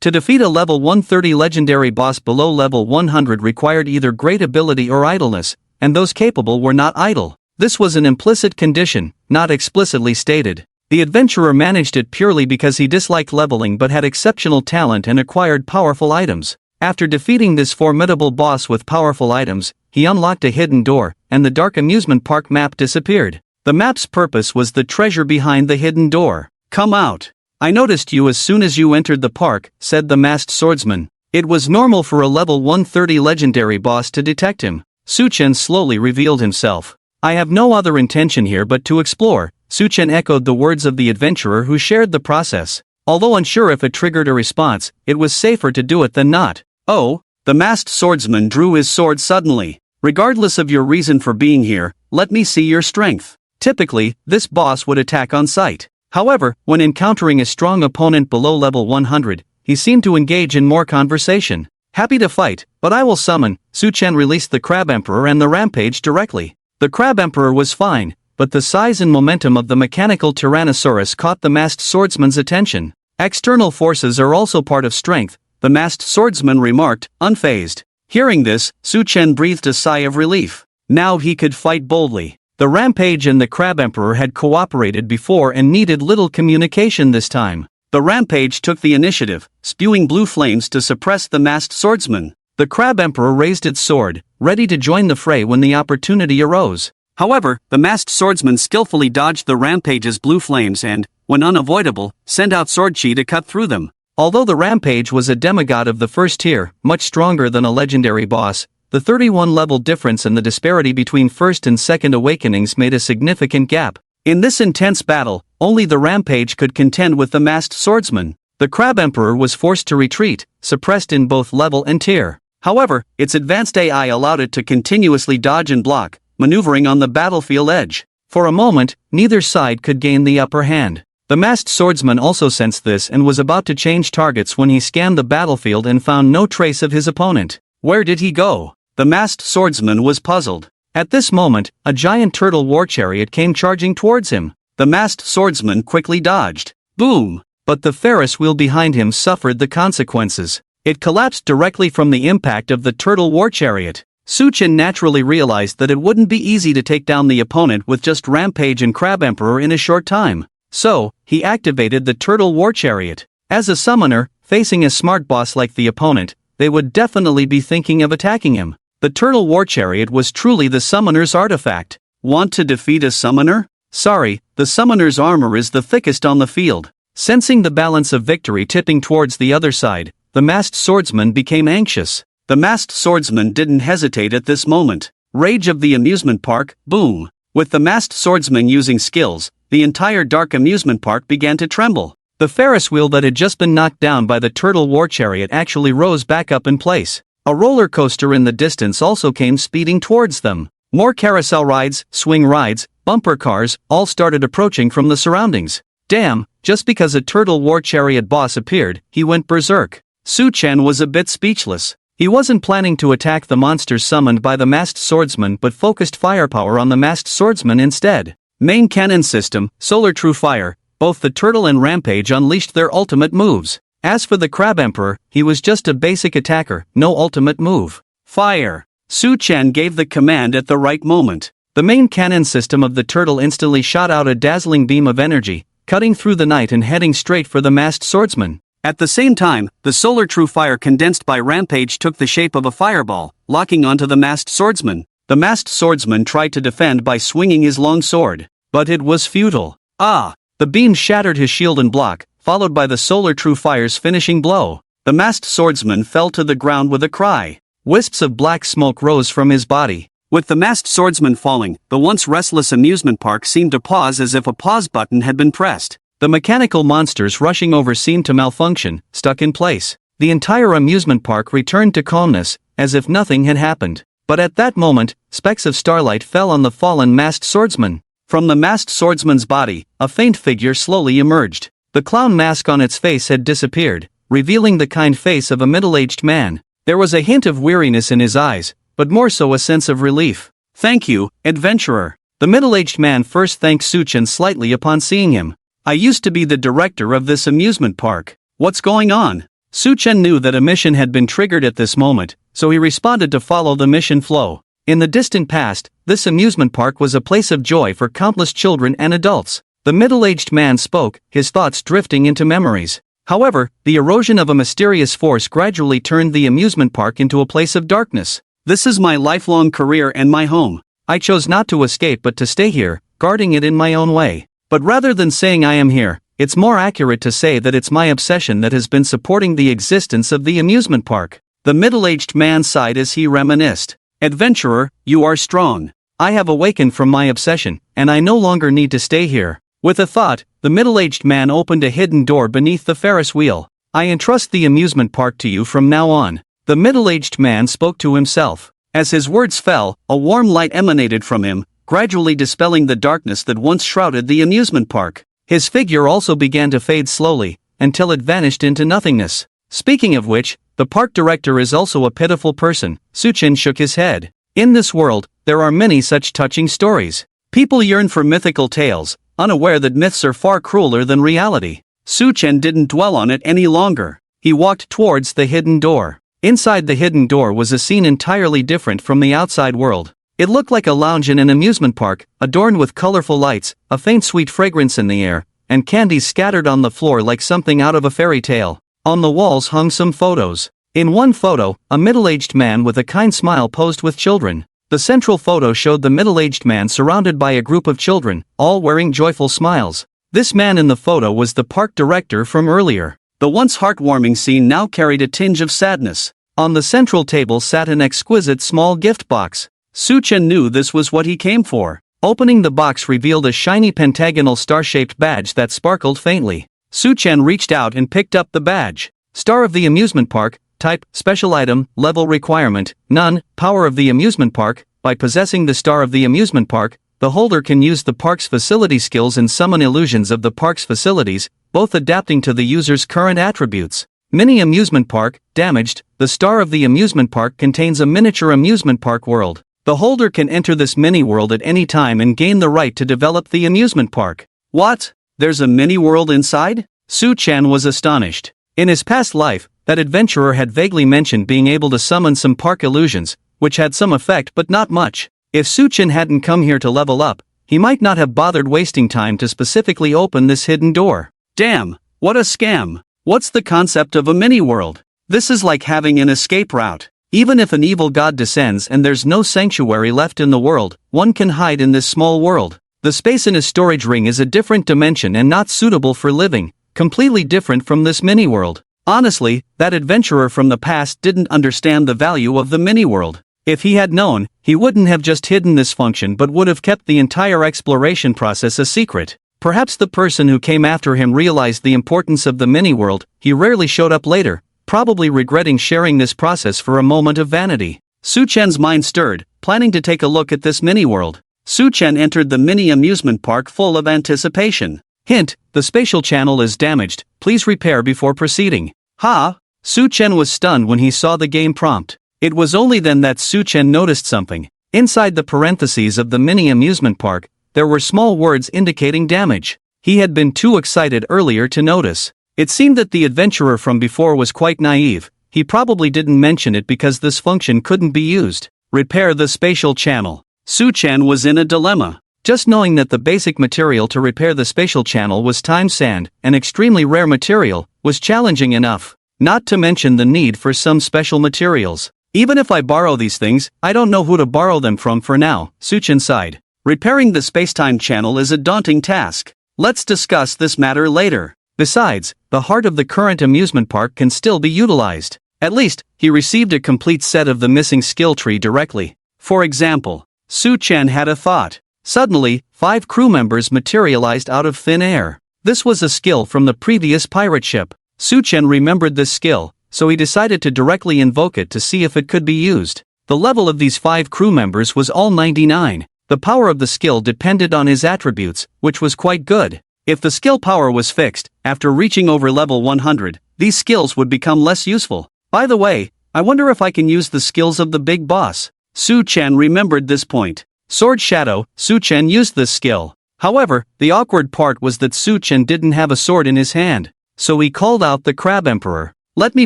[SPEAKER 1] To defeat a level 130 legendary boss below level 100 required either great ability or idleness, and those capable were not idle. This was an implicit condition, not explicitly stated. The adventurer managed it purely because he disliked leveling but had exceptional talent and acquired powerful items. After defeating this formidable boss with powerful items, he unlocked a hidden door, and the dark amusement park map disappeared. The map's purpose was the treasure behind the hidden door. "Come out. I noticed you as soon as you entered the park," said the masked swordsman. It was normal for a level 130 legendary boss to detect him. Suchen slowly revealed himself. "I have no other intention here but to explore." Suchen echoed the words of the adventurer who shared the process. Although unsure if it triggered a response, it was safer to do it than not. "Oh," the masked swordsman drew his sword suddenly. "Regardless of your reason for being here, let me see your strength." Typically, this boss would attack on sight. However, when encountering a strong opponent below level 100, he seemed to engage in more conversation. "Happy to fight, but I will summon." Suchen released the Crab Emperor and the Rampage directly. The Crab Emperor was fine, but the size and momentum of the mechanical Tyrannosaurus caught the masked swordsman's attention. "External forces are also part of strength," the masked swordsman remarked, unfazed. Hearing this, Suchen breathed a sigh of relief. Now he could fight boldly. The Rampage and the Crab Emperor had cooperated before and needed little communication this time. The Rampage took the initiative, spewing blue flames to suppress the masked swordsman. The Crab Emperor raised its sword, ready to join the fray when the opportunity arose. However, the masked swordsman skillfully dodged the Rampage's blue flames and, when unavoidable, sent out sword chi to cut through them. Although the Rampage was a demigod of the first tier, much stronger than a legendary boss, the 31-level difference and the disparity between first and second awakenings made a significant gap. In this intense battle, only the Rampage could contend with the masked swordsman. The Crab Emperor was forced to retreat, suppressed in both level and tier. However, its advanced AI allowed it to continuously dodge and block, maneuvering on the battlefield edge. For a moment, neither side could gain the upper hand. The masked swordsman also sensed this and was about to change targets when he scanned the battlefield and found no trace of his opponent. Where did he go? The masked swordsman was puzzled. At this moment, a giant turtle war chariot came charging towards him. The masked swordsman quickly dodged. Boom! But the Ferris wheel behind him suffered the consequences. It collapsed directly from the impact of the turtle war chariot. Suchen naturally realized that it wouldn't be easy to take down the opponent with just Rampage and Crab Emperor in a short time. So, he activated the turtle war chariot. As a summoner, facing a smart boss like the opponent, they would definitely be thinking of attacking him. The turtle war chariot was truly the summoner's artifact. Want to defeat a summoner? Sorry, the summoner's armor is the thickest on the field. Sensing the balance of victory tipping towards the other side, the masked swordsman became anxious. The masked swordsman didn't hesitate at this moment. Rage of the amusement park, boom. With the masked swordsman using skills, the entire dark amusement park began to tremble. The Ferris wheel that had just been knocked down by the turtle war chariot actually rose back up in place. A roller coaster in the distance also came speeding towards them. More carousel rides, swing rides, bumper cars, all started approaching from the surroundings. Damn, just because a turtle war chariot boss appeared, he went berserk. Suchen was a bit speechless. He wasn't planning to attack the monsters summoned by the masked swordsman but focused firepower on the masked swordsman instead. Main cannon system, Solar True Fire. Both the turtle and Rampage unleashed their ultimate moves. As for the Crab Emperor, he was just a basic attacker, no ultimate move. Fire! Suchen gave the command at the right moment. The main cannon system of the turtle instantly shot out a dazzling beam of energy, cutting through the night and heading straight for the masked swordsman. At the same time, the Solar True Fire condensed by Rampage took the shape of a fireball, locking onto the masked swordsman. The masked swordsman tried to defend by swinging his long sword, but it was futile. The beam shattered his shield and block, followed by the Solar True Fire's finishing blow. The masked swordsman fell to the ground with a cry. Wisps of black smoke rose from his body. With the masked swordsman falling, the once restless amusement park seemed to pause as if a pause button had been pressed. The mechanical monsters rushing over seemed to malfunction, stuck in place. The entire amusement park returned to calmness, as if nothing had happened. But at that moment, specks of starlight fell on the fallen masked swordsman. From the masked swordsman's body, a faint figure slowly emerged. The clown mask on its face had disappeared, revealing the kind face of a middle-aged man. There was a hint of weariness in his eyes, but more so a sense of relief. "Thank you, adventurer." The middle-aged man first thanked Suchen slightly upon seeing him. "I used to be the director of this amusement park. What's going on?" Suchen knew that a mission had been triggered at this moment, so he responded to follow the mission flow. In the distant past, this amusement park was a place of joy for countless children and adults. The middle-aged man spoke, his thoughts drifting into memories. However, the erosion of a mysterious force gradually turned the amusement park into a place of darkness. This is my lifelong career and my home. I chose not to escape but to stay here, guarding it in my own way. But rather than saying I am here, it's more accurate to say that it's my obsession that has been supporting the existence of the amusement park. The middle-aged man sighed as he reminisced. Adventurer, you are strong. I have awakened from my obsession, and I no longer need to stay here. With a thought, the middle-aged man opened a hidden door beneath the Ferris wheel. I entrust the amusement park to you from now on. The middle-aged man spoke to himself. As his words fell, a warm light emanated from him, gradually dispelling the darkness that once shrouded the amusement park. His figure also began to fade slowly, until it vanished into nothingness. Speaking of which, the park director is also a pitiful person. Suchen shook his head. In this world, there are many such touching stories. People yearn for mythical tales, unaware that myths are far crueler than reality. Suchen didn't dwell on it any longer. He walked towards the hidden door. Inside the hidden door was a scene entirely different from the outside world. It looked like a lounge in an amusement park, adorned with colorful lights, a faint sweet fragrance in the air, and candies scattered on the floor like something out of a fairy tale. On the walls hung some photos. In one photo, a middle-aged man with a kind smile posed with children. The central photo showed the middle-aged man surrounded by a group of children, all wearing joyful smiles. This man in the photo was the park director from earlier. The once heartwarming scene now carried a tinge of sadness. On the central table sat an exquisite small gift box. Suchen knew this was what he came for. Opening the box revealed a shiny pentagonal star-shaped badge that sparkled faintly. Suchen reached out and picked up the badge. Star of the amusement park. Type, special item, level requirement, none, power of the amusement park. By possessing the star of the amusement park, the holder can use the park's facility skills and summon illusions of the park's facilities, both adapting to the user's current attributes. Mini amusement park, damaged. The star of the amusement park contains a miniature amusement park world. The holder can enter this mini world at any time and gain the right to develop the amusement park. What? There's a mini world inside? Suchen was astonished. In his past life, that adventurer had vaguely mentioned being able to summon some park illusions, which had some effect but not much. If Suchen hadn't come here to level up, he might not have bothered wasting time to specifically open this hidden door. Damn, what a scam. What's the concept of a mini-world? This is like having an escape route. Even if an evil god descends and there's no sanctuary left in the world, one can hide in this small world. The space in a storage ring is a different dimension and not suitable for living, completely different from this mini-world. Honestly, that adventurer from the past didn't understand the value of the mini-world. If he had known, he wouldn't have just hidden this function but would have kept the entire exploration process a secret. Perhaps the person who came after him realized the importance of the mini-world. He rarely showed up later, probably regretting sharing this process for a moment of vanity. Suchen's mind stirred, planning to take a look at this mini-world. Suchen entered the mini amusement park full of anticipation. Hint, the spatial channel is damaged, please repair before proceeding. Ha! Suchen was stunned when he saw the game prompt. It was only then that Suchen noticed something. Inside the parentheses of the mini amusement park, there were small words indicating damage. He had been too excited earlier to notice. It seemed that the adventurer from before was quite naive. He probably didn't mention it because this function couldn't be used. Repair the spatial channel. Suchen was in a dilemma. Just knowing that the basic material to repair the spatial channel was time sand, an extremely rare material, was challenging enough. Not to mention the need for some special materials. Even if I borrow these things, I don't know who to borrow them from for now, Suchen sighed. Repairing the spacetime channel is a daunting task. Let's discuss this matter later. Besides, the heart of the current amusement park can still be utilized. At least, he received a complete set of the missing skill tree directly. For example, Suchen had a thought. Suddenly, 5 crew members materialized out of thin air. This was a skill from the previous pirate ship. Suchen remembered this skill, so he decided to directly invoke it to see if it could be used. The level of these 5 crew members was all 99. The power of the skill depended on his attributes, which was quite good. If the skill power was fixed, after reaching over level 100, these skills would become less useful. By the way, I wonder if I can use the skills of the big boss. Suchen remembered this point. Sword Shadow, Suchen used this skill. However, the awkward part was that Suchen didn't have a sword in his hand. So he called out the Crab Emperor. Let me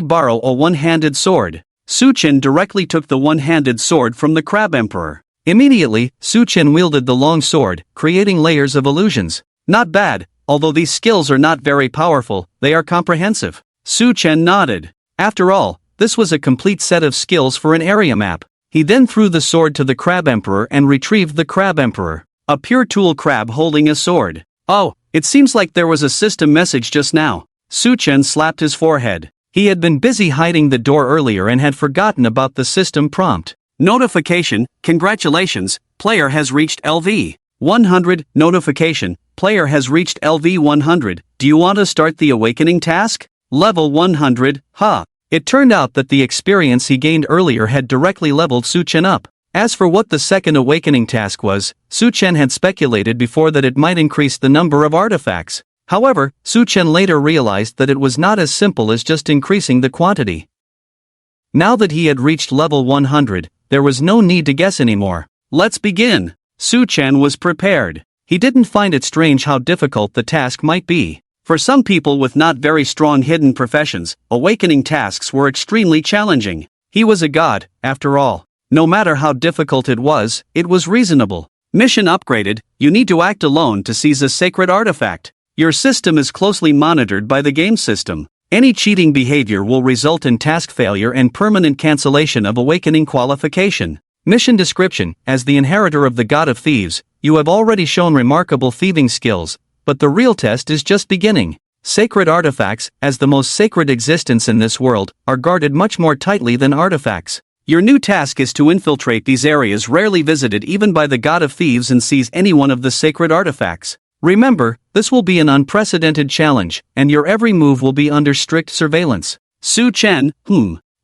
[SPEAKER 1] borrow a one-handed sword. Suchen directly took the one-handed sword from the Crab Emperor. Immediately, Suchen wielded the long sword, creating layers of illusions. Not bad, Although these skills are not very powerful, they are comprehensive. Su Chen nodded. After all, this was a complete set of skills for an area map. He then threw the sword to the Crab Emperor and retrieved the Crab Emperor. A pure tool crab holding a sword. Oh, it seems like there was a system message just now. Su Chen slapped his forehead. He had been busy hiding the door earlier and had forgotten about the system prompt. Notification, congratulations, player has reached LV 100. Notification, player has reached LV 100. Do you want to start the awakening task? Level 100, It turned out that the experience he gained earlier had directly leveled Su Chen up. As for what the second awakening task was, Su Chen had speculated before that it might increase the number of artifacts. However, Su Chen later realized that it was not as simple as just increasing the quantity. Now that he had reached level 100, there was no need to guess anymore. Let's begin. Su Chen was prepared. He didn't find it strange how difficult the task might be. For some people with not very strong hidden professions, awakening tasks were extremely challenging. He was a god, after all. No matter how difficult it was reasonable. Mission upgraded, you need to act alone to seize a sacred artifact. Your system is closely monitored by the game system. Any cheating behavior will result in task failure and permanent cancellation of awakening qualification. Mission description: as the inheritor of the God of Thieves, you have already shown remarkable thieving skills, but the real test is just beginning. Sacred artifacts, as the most sacred existence in this world, are guarded much more tightly than artifacts. Your new task is to infiltrate these areas rarely visited even by the God of Thieves and seize any one of the sacred artifacts. Remember, this will be an unprecedented challenge, and your every move will be under strict surveillance. Su Chen,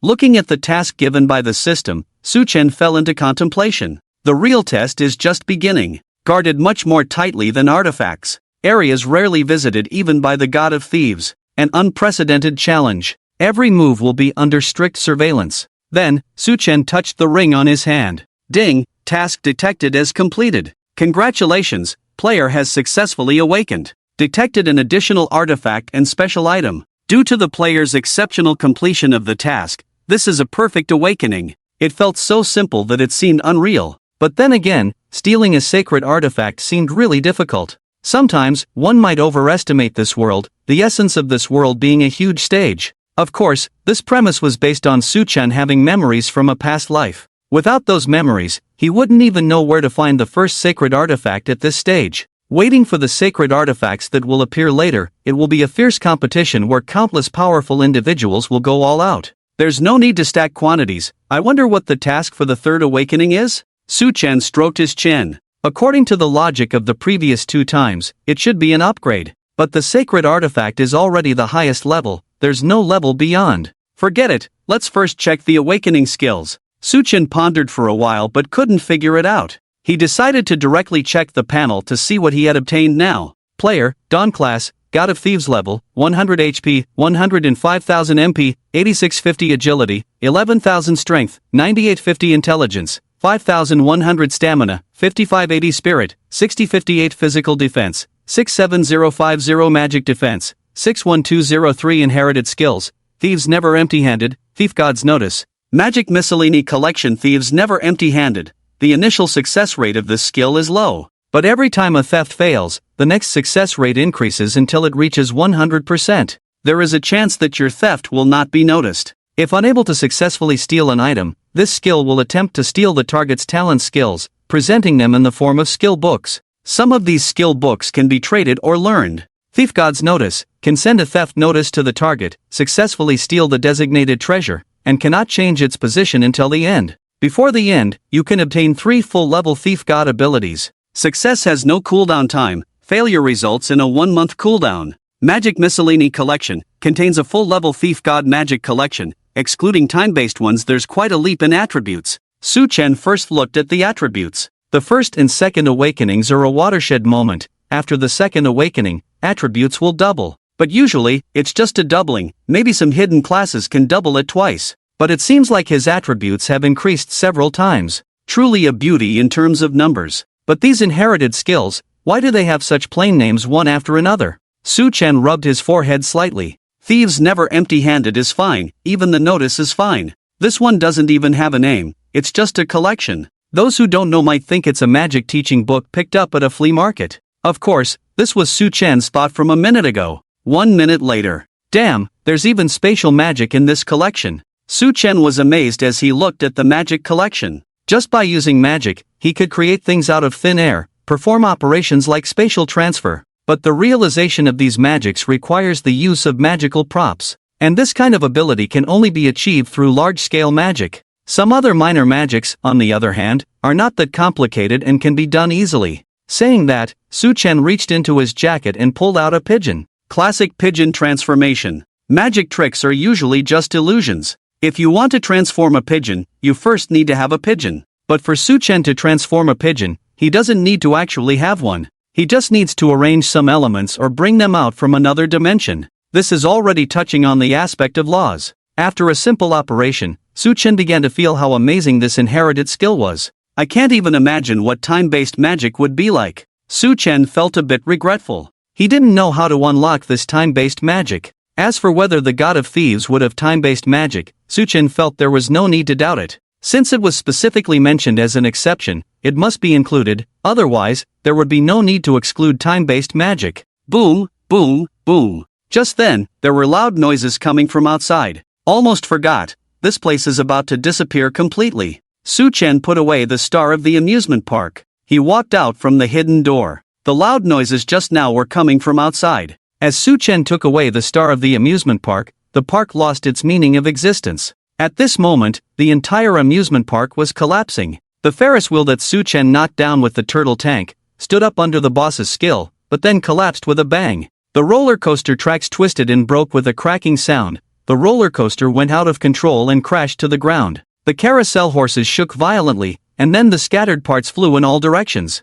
[SPEAKER 1] Looking at the task given by the system, Su Chen fell into contemplation. The real test is just beginning. Guarded much more tightly than artifacts. Areas rarely visited even by the God of Thieves. An unprecedented challenge. Every move will be under strict surveillance. Then, Su Chen touched the ring on his hand. Ding, task detected as completed. Congratulations, player has successfully awakened. Detected an additional artifact and special item. Due to the player's exceptional completion of the task, this is a perfect awakening. It felt so simple that it seemed unreal. But then again, stealing a sacred artifact seemed really difficult. Sometimes, one might overestimate this world, the essence of this world being a huge stage. Of course, this premise was based on Su Chen having memories from a past life. Without those memories, he wouldn't even know where to find the first sacred artifact at this stage. Waiting for the sacred artifacts that will appear later, it will be a fierce competition where countless powerful individuals will go all out. There's no need to stack quantities. I wonder what the task for the third awakening is? Su Chen stroked his chin. According to the logic of the previous two times, it should be an upgrade. But the sacred artifact is already the highest level, there's no level beyond. Forget it, let's first check the awakening skills. Su Chen pondered for a while but couldn't figure it out. He decided to directly check the panel to see what he had obtained now. Player, Dawn Class, God of Thieves level, 100 HP, 105,000 MP, 8650 Agility, 11,000 Strength, 9850 Intelligence, 5,100 Stamina, 5580 Spirit, 6058 Physical Defense, 67050 Magic Defense, 61203 Inherited Skills, Thieves Never Empty-Handed, Thief God's Notice. Magic Miscellany Collection. Thieves Never Empty-Handed. The initial success rate of this skill is low, but every time a theft fails, the next success rate increases until it reaches 100%. There is a chance that your theft will not be noticed. If unable to successfully steal an item, this skill will attempt to steal the target's talent skills, presenting them in the form of skill books. Some of these skill books can be traded or learned. Thief God's Notice can send a theft notice to the target, successfully steal the designated treasure, and cannot change its position until the end. Before the end, you can obtain 3 full-level Thief God abilities. Success has no cooldown time. Failure results in a 1-month cooldown. Magic Miscellany Collection contains a full-level Thief God magic collection. Excluding time-based ones, there's quite a leap in attributes. Su Chen first looked at the attributes. The first and second awakenings are a watershed moment. After the second awakening, attributes will double. But usually, it's just a doubling. Maybe some hidden classes can double it twice. But it seems like his attributes have increased several times. Truly a beauty in terms of numbers. But these inherited skills, why do they have such plain names one after another? Su Chen rubbed his forehead slightly. Thieves Never Empty-Handed is fine, even the notice is fine. This one doesn't even have a name, it's just a collection. Those who don't know might think it's a magic teaching book picked up at a flea market. Of course, this was Su Chen's thought from a minute ago. 1 minute later. Damn, there's even spatial magic in this collection. Su Chen was amazed as he looked at the magic collection. Just by using magic, he could create things out of thin air, perform operations like spatial transfer. But the realization of these magics requires the use of magical props. And this kind of ability can only be achieved through large-scale magic. Some other minor magics, on the other hand, are not that complicated and can be done easily. Saying that, Su Chen reached into his jacket and pulled out a pigeon. Classic pigeon transformation. Magic tricks are usually just illusions. If you want to transform a pigeon, you first need to have a pigeon. But for Su Chen to transform a pigeon, he doesn't need to actually have one. He just needs to arrange some elements or bring them out from another dimension. This is already touching on the aspect of laws. After a simple operation, Su Chen began to feel how amazing this inherited skill was. I can't even imagine what time-based magic would be like. Su Chen felt a bit regretful. He didn't know how to unlock this time-based magic. As for whether the god of thieves would have time-based magic, Su Chen felt there was no need to doubt it. Since it was specifically mentioned as an exception, it must be included, otherwise, there would be no need to exclude time-based magic. Boom, boom, boom. Just then, there were loud noises coming from outside. Almost forgot, this place is about to disappear completely. Su Chen put away the star of the amusement park. He walked out from the hidden door. The loud noises just now were coming from outside. As Su Chen took away the star of the amusement park, the park lost its meaning of existence. At this moment, the entire amusement park was collapsing. The Ferris wheel that Su Chen knocked down with the turtle tank stood up under the boss's skill, but then collapsed with a bang. The roller coaster tracks twisted and broke with a cracking sound. The roller coaster went out of control and crashed to the ground. The carousel horses shook violently, and then the scattered parts flew in all directions.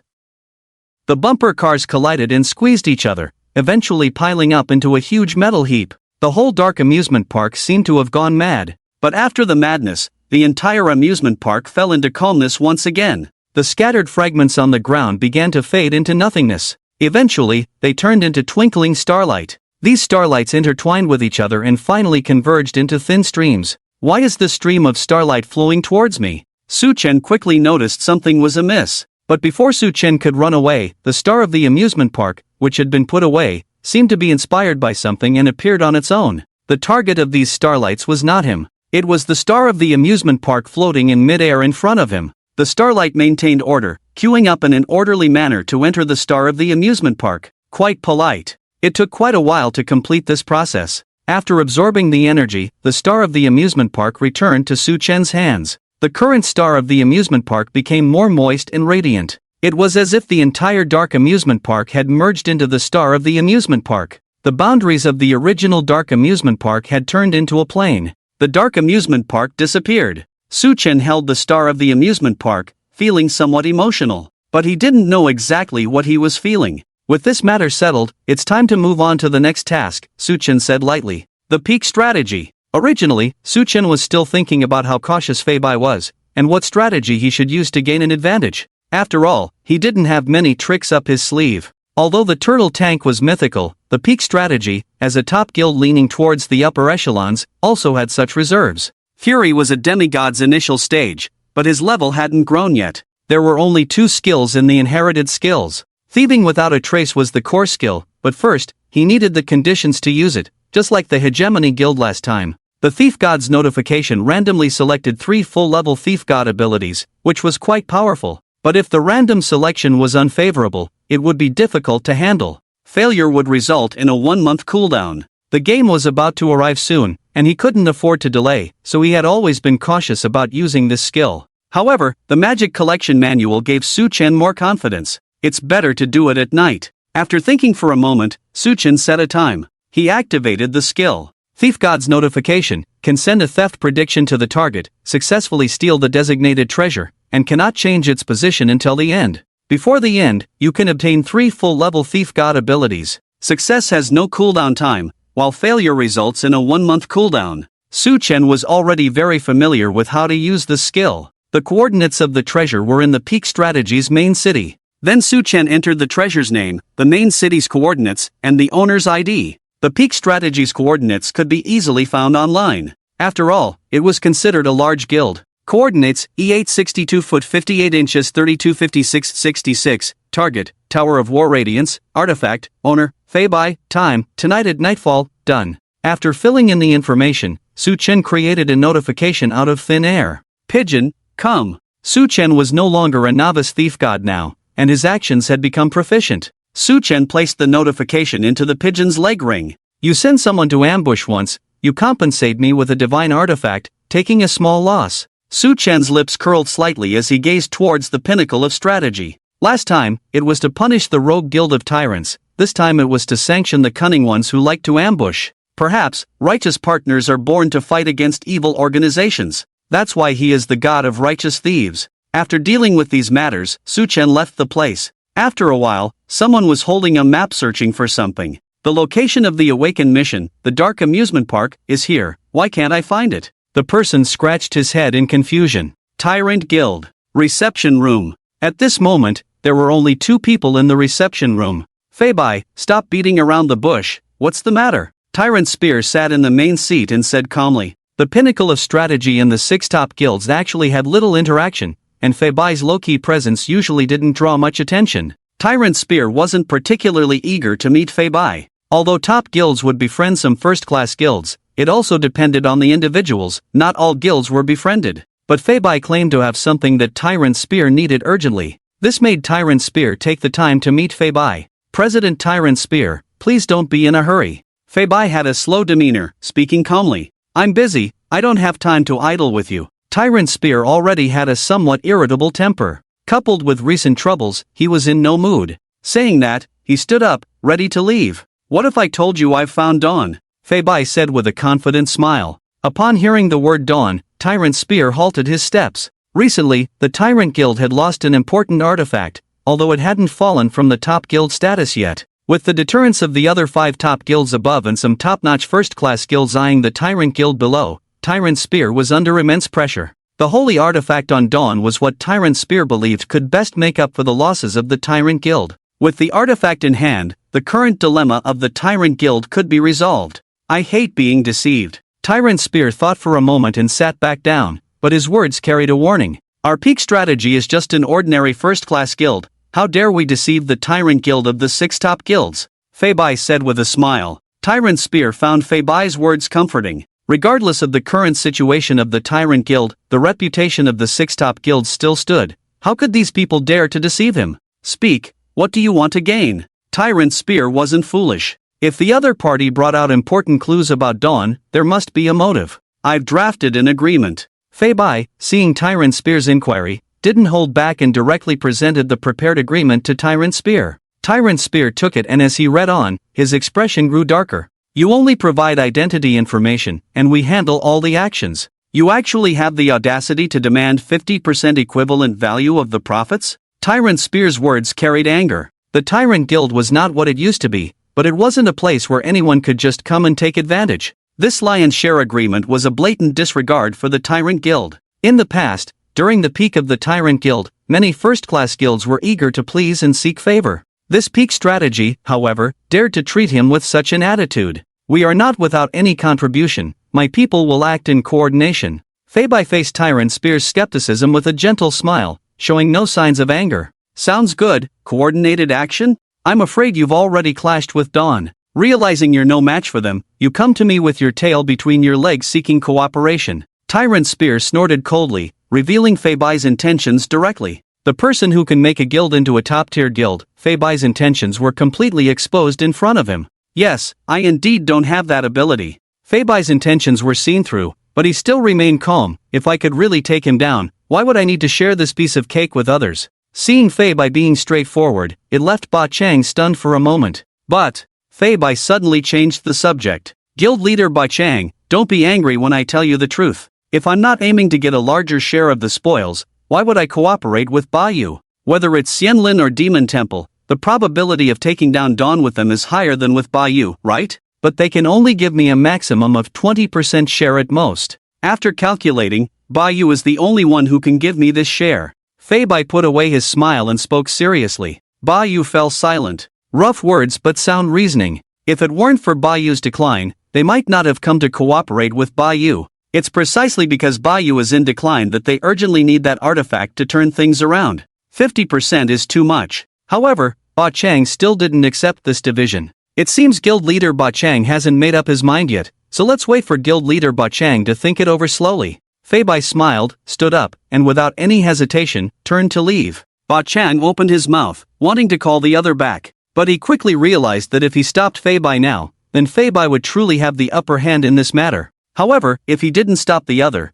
[SPEAKER 1] The bumper cars collided and squeezed each other, eventually piling up into a huge metal heap. The whole dark amusement park seemed to have gone mad. But after the madness, the entire amusement park fell into calmness once again. The scattered fragments on the ground began to fade into nothingness. Eventually, they turned into twinkling starlight. These starlights intertwined with each other and finally converged into thin streams. Why is the stream of starlight flowing towards me? Su Chen quickly noticed something was amiss. But before Su Chen could run away, the star of the amusement park, which had been put away, seemed to be inspired by something and appeared on its own. The target of these starlights was not him. It was the star of the amusement park floating in mid-air in front of him. The starlight maintained order, queuing up in an orderly manner to enter the star of the amusement park. Quite polite. It took quite a while to complete this process. After absorbing the energy, the star of the amusement park returned to Su Chen's hands. The current star of the amusement park became more moist and radiant. It was as if the entire dark amusement park had merged into the star of the amusement park. The boundaries of the original dark amusement park had turned into a plane. The dark amusement park disappeared. Su Chen held the star of the amusement park, feeling somewhat emotional. But he didn't know exactly what he was feeling. With this matter settled, it's time to move on to the next task, Su Chen said lightly. The peak strategy. Originally, Su Chen was still thinking about how cautious Fei Bai was, and what strategy he should use to gain an advantage. After all, he didn't have many tricks up his sleeve. Although the turtle tank was mythical, the peak strategy, as a top guild leaning towards the upper echelons, also had such reserves. Fury was a demigod's initial stage, but his level hadn't grown yet. There were only 2 skills in the inherited skills. Thieving without a trace was the core skill, but first, he needed the conditions to use it, just like the Hegemony Guild last time. The Thief God's notification randomly selected 3 full-level Thief God abilities, which was quite powerful. But if the random selection was unfavorable, it would be difficult to handle. Failure would result in a 1-month cooldown. The game was about to arrive soon, and he couldn't afford to delay, so he had always been cautious about using this skill. However, the Magic Collection Manual gave Su Chen more confidence. It's better to do it at night. After thinking for a moment, Su Chen set a time. He activated the skill. Thief God's notification can send a theft prediction to the target, successfully steal the designated treasure, and cannot change its position until the end. Before the end, you can obtain 3 full-level Thief God abilities. Success has no cooldown time, while failure results in a 1-month cooldown. Su Chen was already very familiar with how to use the skill. The coordinates of the treasure were in the peak strategy's main city. Then Su Chen entered the treasure's name, the main city's coordinates, and the owner's ID. The peak strategy's coordinates could be easily found online. After all, it was considered a large guild. Coordinates, E8 62 foot 58 inches 32 56 66, target, Tower of War Radiance, artifact, owner, Feibai, time, tonight at nightfall, done. After filling in the information, Su Chen created a notification out of thin air. Pigeon, come. Su Chen was no longer a novice thief god now, and his actions had become proficient. Su Chen placed the notification into the pigeon's leg ring. You send someone to ambush once, you compensate me with a divine artifact, taking a small loss. Su Chen's lips curled slightly as he gazed towards the pinnacle of strategy. Last time, it was to punish the rogue guild of tyrants, this time it was to sanction the cunning ones who like to ambush. Perhaps, righteous partners are born to fight against evil organizations. That's why he is the god of righteous thieves. After dealing with these matters, Su Chen left the place. After a while, someone was holding a map searching for something. The location of the Awakened mission, the dark amusement park, is here. Why can't I find it? The person scratched his head in confusion. Tyrant Guild. Reception room. At this moment, there were only 2 people in the reception room. Feibai, stop beating around the bush, what's the matter? Tyrant Spear sat in the main seat and said calmly. The pinnacle of strategy in the 6 top guilds actually had little interaction, and Feibai's low-key presence usually didn't draw much attention. Tyrant Spear wasn't particularly eager to meet Feibai. Although top guilds would befriend some first-class guilds, it also depended on the individuals, not all guilds were befriended. But Feibai claimed to have something that Tyrant Spear needed urgently. This made Tyrant Spear take the time to meet Feibai. President Tyrant Spear, please don't be in a hurry. Feibai had a slow demeanor, speaking calmly. I'm busy, I don't have time to idle with you. Tyrant Spear already had a somewhat irritable temper. Coupled with recent troubles, he was in no mood. Saying that, he stood up, ready to leave. What if I told you I've found Dawn? Feibai said with a confident smile. Upon hearing the word Dawn, Tyrant Spear halted his steps. Recently, the Tyrant Guild had lost an important artifact, although it hadn't fallen from the top guild status yet. With the deterrence of the other 5 top guilds above and some top-notch first-class guilds eyeing the Tyrant Guild below, Tyrant Spear was under immense pressure. The holy artifact on Dawn was what Tyrant Spear believed could best make up for the losses of the Tyrant Guild. With the artifact in hand, the current dilemma of the Tyrant Guild could be resolved. I hate being deceived. Tyrant Spear thought for a moment and sat back down, but his words carried a warning. Our peak strategy is just an ordinary first-class guild. How dare we deceive the Tyrant Guild of the 6 top guilds? Feibai said with a smile. Tyrant Spear found Feibai's words comforting. Regardless of the current situation of the Tyrant Guild, the reputation of the 6 top guilds still stood. How could these people dare to deceive him? Speak, what do you want to gain? Tyrant Spear wasn't foolish. If the other party brought out important clues about Dawn, there must be a motive. I've drafted an agreement. Feibai, seeing Tyrant Spear's inquiry, didn't hold back and directly presented the prepared agreement to Tyrant Spear. Tyrant Spear took it, and as he read on, his expression grew darker. You only provide identity information, and we handle all the actions. You actually have the audacity to demand 50% equivalent value of the profits? Tyrant Spear's words carried anger. The Tyrant Guild was not what it used to be, but it wasn't a place where anyone could just come and take advantage. This lion's share agreement was a blatant disregard for the Tyrant Guild. In the past, during the peak of the Tyrant Guild, many first-class guilds were eager to please and seek favor. This peak strategy, however, dared to treat him with such an attitude. We are not without any contribution, my people will act in coordination. Feibai faced Tyrant Spear's skepticism with a gentle smile, showing no signs of anger. Sounds good, coordinated action? I'm afraid you've already clashed with Dawn. Realizing you're no match for them, you come to me with your tail between your legs seeking cooperation. Tyrant Spear snorted coldly, revealing Feibai's intentions directly. The person who can make a guild into a top-tier guild, Feibai's intentions were completely exposed in front of him. Yes, I indeed don't have that ability. Feibai's intentions were seen through, but he still remained calm. If I could really take him down, why would I need to share this piece of cake with others? Seeing Feibai being straightforward, it left Ba Chang stunned for a moment. But Feibai suddenly changed the subject. Guild leader Ba Chang, don't be angry when I tell you the truth. If I'm not aiming to get a larger share of the spoils, why would I cooperate with Ba Yu? Whether it's Xianlin or Demon Temple, the probability of taking down Dawn with them is higher than with Ba Yu, right? But they can only give me a maximum of 20% share at most. After calculating, Ba Yu is the only one who can give me this share. Feibai put away his smile and spoke seriously. Ba Yu fell silent. Rough words but sound reasoning. If it weren't for Ba Yu's decline, they might not have come to cooperate with Ba Yu. It's precisely because Bayou is in decline that they urgently need that artifact to turn things around. 50% is too much. However, Ba Chang still didn't accept this division. It seems guild leader Ba Chang hasn't made up his mind yet, so let's wait for guild leader Ba Chang to think it over slowly. Fei Bai smiled, stood up, and without any hesitation, turned to leave. Ba Chang opened his mouth, wanting to call the other back, but he quickly realized that if he stopped Fei Bai now, then Fei Bai would truly have the upper hand in this matter. However, if he didn't stop the other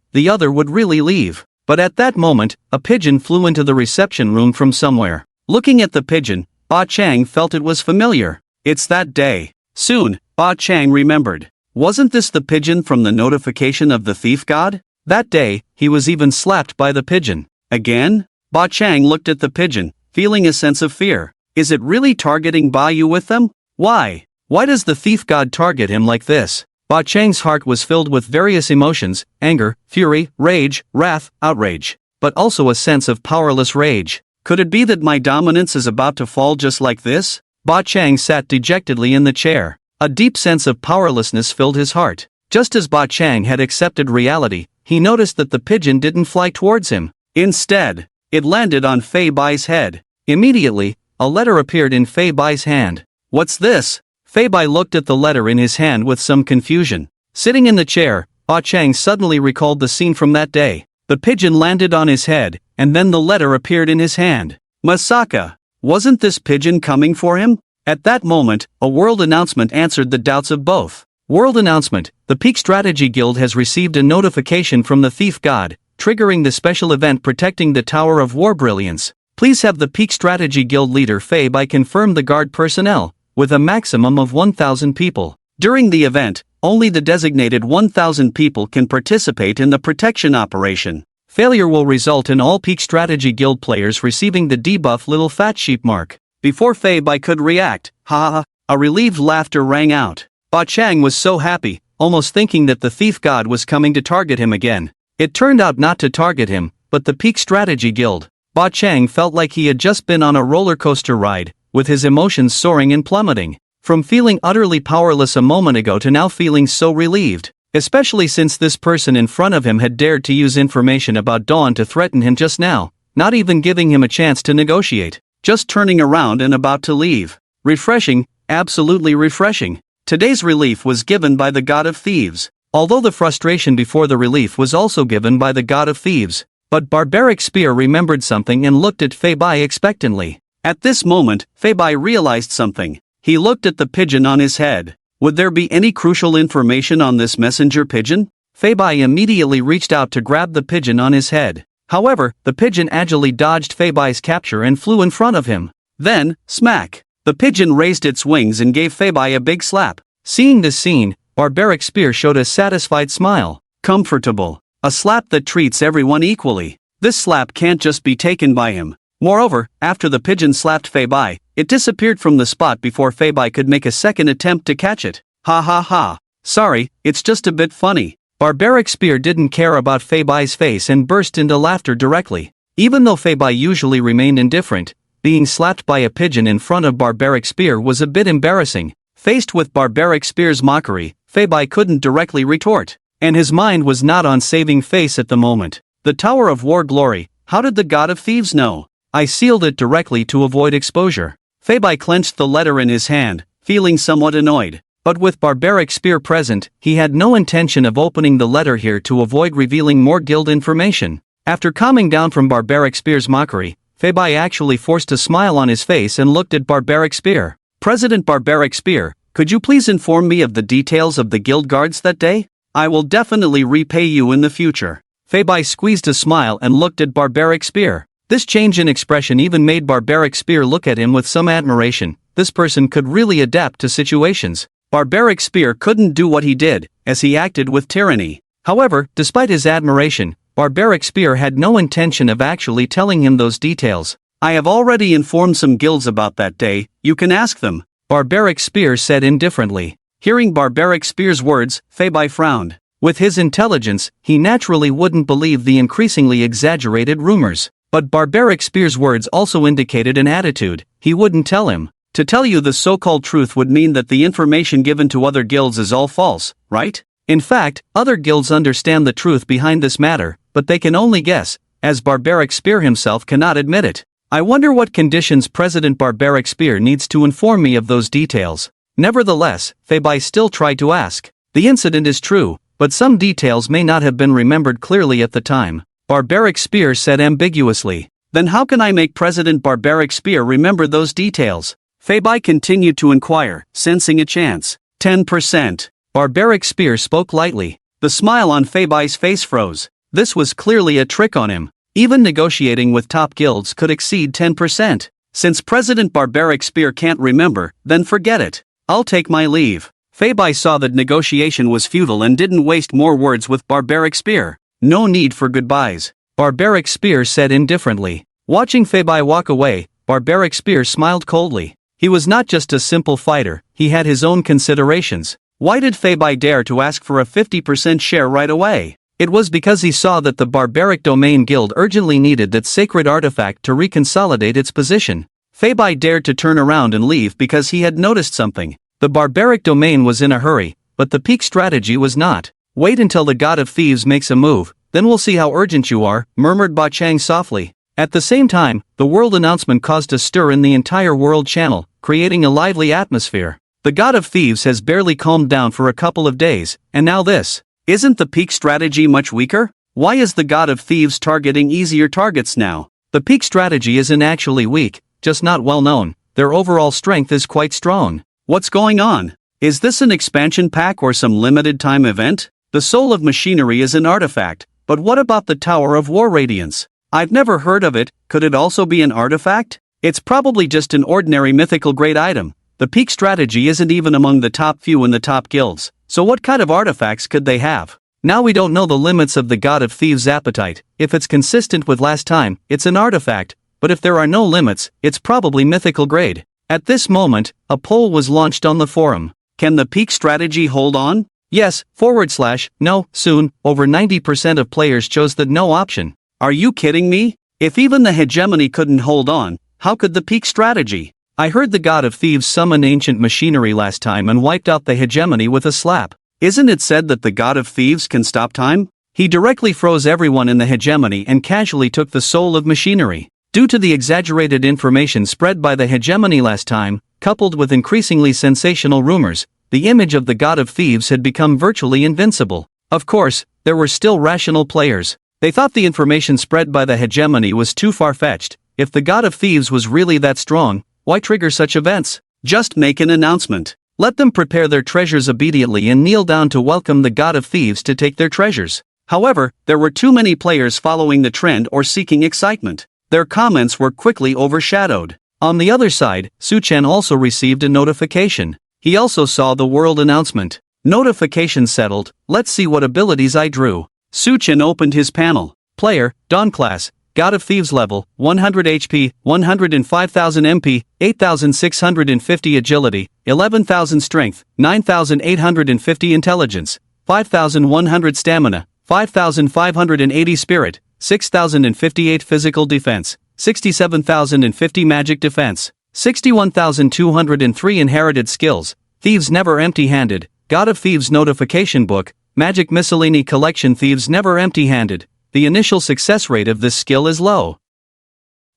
[SPEAKER 1] would really leave. But at that moment, a pigeon flew into the reception room from somewhere. Looking at the pigeon, Ba Chang felt it was familiar. It's that day. Soon, Ba Chang remembered. Wasn't this the pigeon from the notification of the thief god? That day, he was even slapped by the pigeon. Again? Ba Chang looked at the pigeon, feeling a sense of fear. Is it really targeting Bayou with them? Why? Why does the thief god target him like this? Ba Chang's heart was filled with various emotions: anger, fury, rage, wrath, outrage. But also a sense of powerless rage. Could it be that my dominance is about to fall just like this? Ba Chang sat dejectedly in the chair. A deep sense of powerlessness filled his heart. Just as Ba Chang had accepted reality, he noticed that the pigeon didn't fly towards him. Instead, it landed on Fei Bai's head. Immediately, a letter appeared in Fei Bai's hand. What's this? Fei Bai looked at the letter in his hand with some confusion. Sitting in the chair, Ba Chang suddenly recalled the scene from that day. The pigeon landed on his head, and then the letter appeared in his hand. Masaka! Wasn't this pigeon coming for him? At that moment, a world announcement answered the doubts of both. World announcement: the Peak Strategy Guild has received a notification from the Thief God, triggering the special event protecting the Tower of War Brilliance. Please have the Peak Strategy Guild leader Fei Bai confirm the guard personnel, with a maximum of 1,000 people. During the event, only the designated 1,000 people can participate in the protection operation. Failure will result in all Peak Strategy Guild players receiving the debuff Little Fat Sheep mark. Before Fei Bai could react, a relieved laughter rang out. Ba Chang was so happy, almost thinking that the thief god was coming to target him again. It turned out not to target him, but the Peak Strategy Guild. Ba Chang felt like he had just been on a roller coaster ride, with his emotions soaring and plummeting. From feeling utterly powerless a moment ago to now feeling so relieved. Especially since this person in front of him had dared to use information about Dawn to threaten him just now, not even giving him a chance to negotiate, just turning around and about to leave. Refreshing, absolutely refreshing. Today's relief was given by the God of Thieves, although the frustration before the relief was also given by the God of Thieves. But Barbaric Spear remembered something and looked at Fei Bai expectantly. At this moment, Fei Bai realized something. He looked at the pigeon on his head. Would there be any crucial information on this messenger pigeon? Fei Bai immediately reached out to grab the pigeon on his head. However, the pigeon agilely dodged Fei Bai's capture and flew in front of him. Then, smack! The pigeon raised its wings and gave Fei Bai a big slap. Seeing this scene, Barbaric Spear showed a satisfied smile. Comfortable. A slap that treats everyone equally. This slap can't just be taken by him. Moreover, after the pigeon slapped Fei Bai, it disappeared from the spot before Fei Bai could make a second attempt to catch it. Ha ha ha. Sorry, it's just a bit funny. Barbaric Spear didn't care about Fei Bai's face and burst into laughter directly. Even though Fei Bai usually remained indifferent, being slapped by a pigeon in front of Barbaric Spear was a bit embarrassing. Faced with Barbaric Spear's mockery, Fei Bai couldn't directly retort. And his mind was not on saving face at the moment. The Tower of War Glory, how did the God of Thieves know? I sealed it directly to avoid exposure. Fei Bai clenched the letter in his hand, feeling somewhat annoyed. But with Barbaric Spear present, he had no intention of opening the letter here to avoid revealing more guild information. After calming down from Barbaric Spear's mockery, Fei Bai actually forced a smile on his face and looked at Barbaric Spear. President Barbaric Spear, could you please inform me of the details of the guild guards that day? I will definitely repay you in the future. Fei Bai squeezed a smile and looked at Barbaric Spear. This change in expression even made Barbaric Spear look at him with some admiration. This person could really adapt to situations. Barbaric Spear couldn't do what he did, as he acted with tyranny. However, despite his admiration, Barbaric Spear had no intention of actually telling him those details. I have already informed some guilds about that day, you can ask them, Barbaric Spear said indifferently. Hearing Barbaric Spear's words, Fei Bai frowned. With his intelligence, he naturally wouldn't believe the increasingly exaggerated rumors. But Barbaric Spear's words also indicated an attitude. He wouldn't tell him. To tell you the so-called truth would mean that the information given to other guilds is all false, right? In fact, other guilds understand the truth behind this matter, but they can only guess, as Barbaric Spear himself cannot admit it. I wonder what conditions President Barbaric Spear needs to inform me of those details. Nevertheless, Fabai still tried to ask. The incident is true, but some details may not have been remembered clearly at the time. Barbaric Spear said ambiguously. Then how can I make President Barbaric Spear remember those details? Fabai continued to inquire, sensing a chance. 10%. Barbaric Spear spoke lightly. The smile on Fabai's face froze. This was clearly a trick on him. Even negotiating with top guilds could exceed 10%. Since President Barbaric Spear can't remember, then forget it. I'll take my leave. Fabai saw that negotiation was futile and didn't waste more words with Barbaric Spear. No need for goodbyes. Barbaric Spear said indifferently. Watching Fabai walk away, Barbaric Spear smiled coldly. He was not just a simple fighter, he had his own considerations. Why did Fabai dare to ask for a 50% share right away? It was because he saw that the Barbaric Domain Guild urgently needed that sacred artifact to reconsolidate its position. Fabai dared to turn around and leave because he had noticed something. The Barbaric Domain was in a hurry, but the peak strategy was not. Wait until the God of Thieves makes a move, then we'll see how urgent you are, murmured Ba Chang softly. At the same time, the world announcement caused a stir in the entire world channel, creating a lively atmosphere. The God of Thieves has barely calmed down for a couple of days, and now this. Isn't the peak strategy much weaker? Why is the God of Thieves targeting easier targets now? The peak strategy isn't actually weak, just not well known. Their overall strength is quite strong. What's going on? Is this an expansion pack or some limited time event? The Soul of Machinery is an artifact, but what about the Tower of War Radiance? I've never heard of it. Could it also be an artifact? It's probably just an ordinary mythical grade item. The peak strategy isn't even among the top few in the top guilds, so what kind of artifacts could they have? Now we don't know the limits of the God of Thieves' appetite. If it's consistent with last time, it's an artifact, but if there are no limits, it's probably mythical grade. At this moment, a poll was launched on the forum. Can the peak strategy hold on? Yes, /no, soon. Over 90% of players chose the no option. Are you kidding me? If even the hegemony couldn't hold on, how could the peak strategy? I heard the God of Thieves summon ancient machinery last time and wiped out the hegemony with a slap. Isn't it said that the God of Thieves can stop time? He directly froze everyone in the hegemony and casually took the soul of machinery. Due to the exaggerated information spread by the hegemony last time, coupled with increasingly sensational rumors, the image of the God of Thieves had become virtually invincible. Of course, there were still rational players. They thought the information spread by the hegemony was too far-fetched. If the God of Thieves was really that strong, why trigger such events? Just make an announcement. Let them prepare their treasures obediently and kneel down to welcome the God of Thieves to take their treasures. However, there were too many players following the trend or seeking excitement. Their comments were quickly overshadowed. On the other side, Su Chen also received a notification. He also saw the world announcement. Notification settled. Let's see what abilities I drew. Su Chen opened his panel. Player, Dawn Class, God of Thieves level, 100 HP, 105,000 MP, 8,650 Agility, 11,000 Strength, 9,850 Intelligence, 5,100 Stamina, 5,580 Spirit, 6,058 Physical Defense, 67,050 Magic Defense, 61,203 Inherited Skills, Thieves Never Empty-Handed, God of Thieves Notification Book, Magic Miscellany Collection. Thieves Never Empty-Handed. The initial success rate of this skill is low.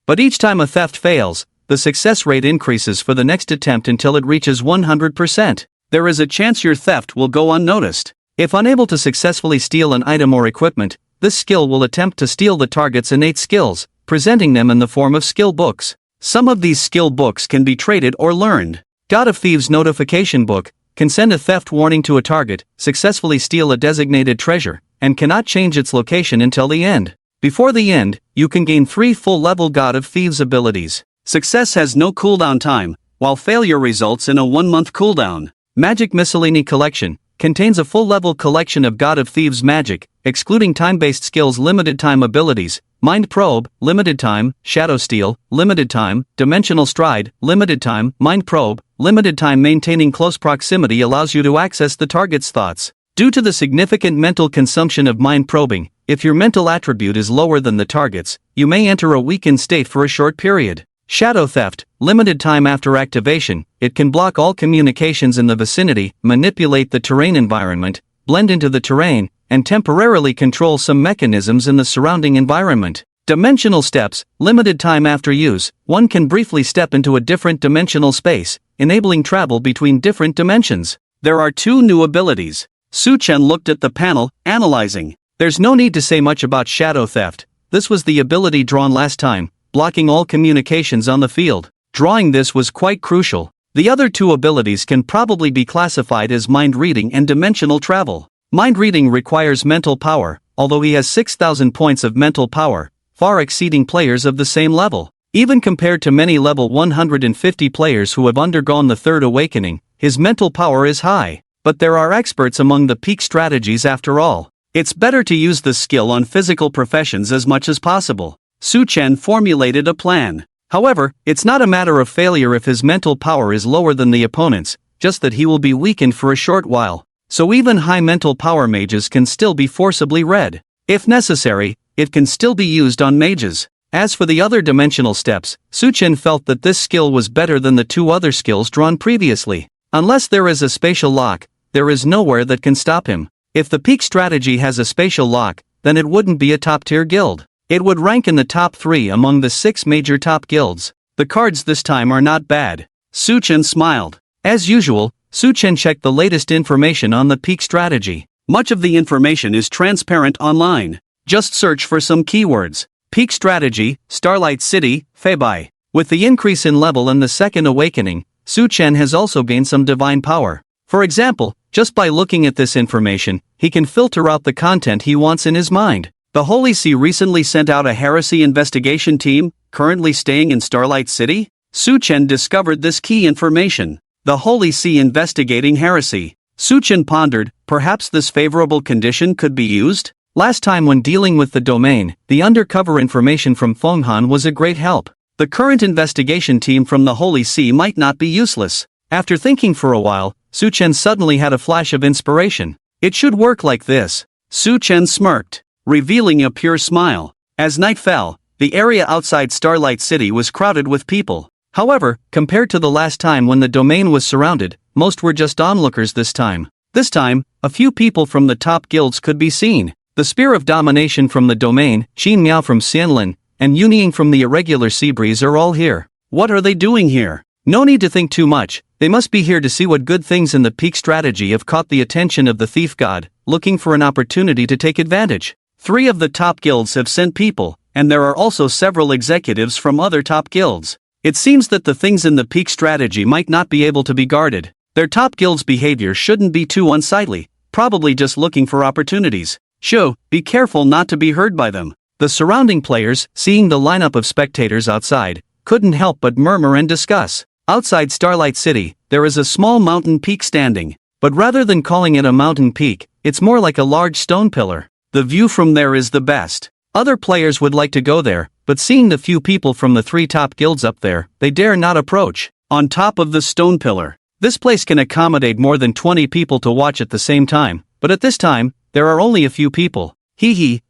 [SPEAKER 1] But each time a theft fails, the success rate increases for the next attempt until it reaches 100%. There is a chance your theft will go unnoticed. If unable to successfully steal an item or equipment, this skill will attempt to steal the target's innate skills, presenting them in the form of skill books. Some of these skill books can be traded or learned. God of Thieves Notification Book can send a theft warning to a target, successfully steal a designated treasure, and cannot change its location until the end. Before the end, you can gain 3 full-level God of Thieves abilities. Success has no cooldown time, while failure results in a 1-month cooldown. Magic Miscellany Collection contains a full-level collection of God of Thieves magic, excluding time-based skills. Limited time abilities: Mind Probe, limited time; Shadow Steal, limited time; Dimensional Stride, limited time; Mind Probe, limited time. Maintaining close proximity allows you to access the target's thoughts. Due to the significant mental consumption of mind probing, if your mental attribute is lower than the target's, you may enter a weakened state for a short period. Shadow Theft, limited time. After activation, it can block all communications in the vicinity, manipulate the terrain environment, blend into the terrain, and temporarily control some mechanisms in the surrounding environment. Dimensional steps, limited time after use, one can briefly step into a different dimensional space, enabling travel between different dimensions. There are 2 new abilities. Su-chen looked at the panel, analyzing. There's no need to say much about shadow theft. This was the ability drawn last time, blocking all communications on the field. Drawing this was quite crucial. The other 2 abilities can probably be classified as mind reading and dimensional travel. Mind reading requires mental power, although he has 6,000 points of mental power, far exceeding players of the same level. Even compared to many level 150 players who have undergone the Third Awakening, his mental power is high. But there are experts among the peak strategies after all. It's better to use the skill on physical professions as much as possible. Su-chen formulated a plan. However, it's not a matter of failure if his mental power is lower than the opponent's, just that he will be weakened for a short while. So even high mental power mages can still be forcibly read. If necessary, it can still be used on mages. As for the other dimensional steps, Su-chen felt that this skill was better than the 2 other skills drawn previously. Unless there is a spatial lock, there is nowhere that can stop him. If the peak strategy has a spatial lock, then it wouldn't be a top-tier guild. It would rank in the top 3 among the 6 major top guilds. The cards this time are not bad. Su-chen smiled. As usual, Su-chen checked the latest information on the peak strategy. Much of the information is transparent online. Just search for some keywords. Peak strategy, Starlight City, Feibai. With the increase in level and the Second Awakening, Su-chen has also gained some divine power. For example, just by looking at this information, he can filter out the content he wants in his mind. The Holy See recently sent out a heresy investigation team, currently staying in Starlight City. Su-chen discovered this key information. The Holy See investigating heresy. Su-chen pondered, perhaps this favorable condition could be used? Last time when dealing with the domain, the undercover information from Fenghan was a great help. The current investigation team from the Holy See might not be useless. After thinking for a while, Su-chen suddenly had a flash of inspiration. It should work like this. Su-chen smirked, revealing a pure smile. As night fell, the area outside Starlight City was crowded with people. However, compared to the last time when the domain was surrounded, most were just onlookers this time. This time, a few people from the top guilds could be seen. The Spear of Domination from the domain, Qin Miao from Xianlin, and Yunying from the Irregular Sea Breeze are all here. What are they doing here? No need to think too much, they must be here to see what good things in the peak strategy have caught the attention of the thief god, looking for an opportunity to take advantage. 3 of the top guilds have sent people, and there are also several executives from other top guilds. It seems that the things in the peak strategy might not be able to be guarded. Their top guild's behavior shouldn't be too unsightly, probably just looking for opportunities. Shoo, be careful not to be heard by them. The surrounding players, seeing the lineup of spectators outside, couldn't help but murmur and discuss. Outside Starlight City, there is a small mountain peak standing, but rather than calling it a mountain peak, it's more like a large stone pillar. The view from there is the best. Other players would like to go there, but seeing the few people from the 3 top guilds up there, they dare not approach. On top of the stone pillar, this place can accommodate more than 20 people to watch at the same time, but at this time, there are only a few people.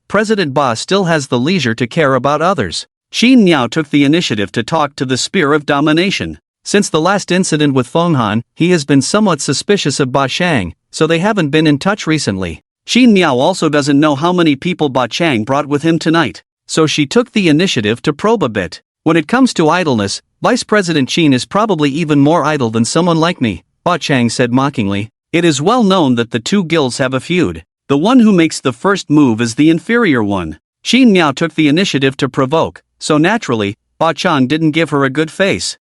[SPEAKER 1] President Ba still has the leisure to care about others. Qin Miao took the initiative to talk to the Spear of Domination. Since the last incident with Fenghan, he has been somewhat suspicious of Ba Chang, so they haven't been in touch recently. Qin Miao also doesn't know how many people Ba Chang brought with him tonight, so she took the initiative to probe a bit. When it comes to idleness, Vice President Qin is probably even more idle than someone like me, Ba Chang said mockingly. It is well known that the 2 guilds have a feud. The one who makes the first move is the inferior one. Qin Miao took the initiative to provoke, so naturally, Ba Chang didn't give her a good face.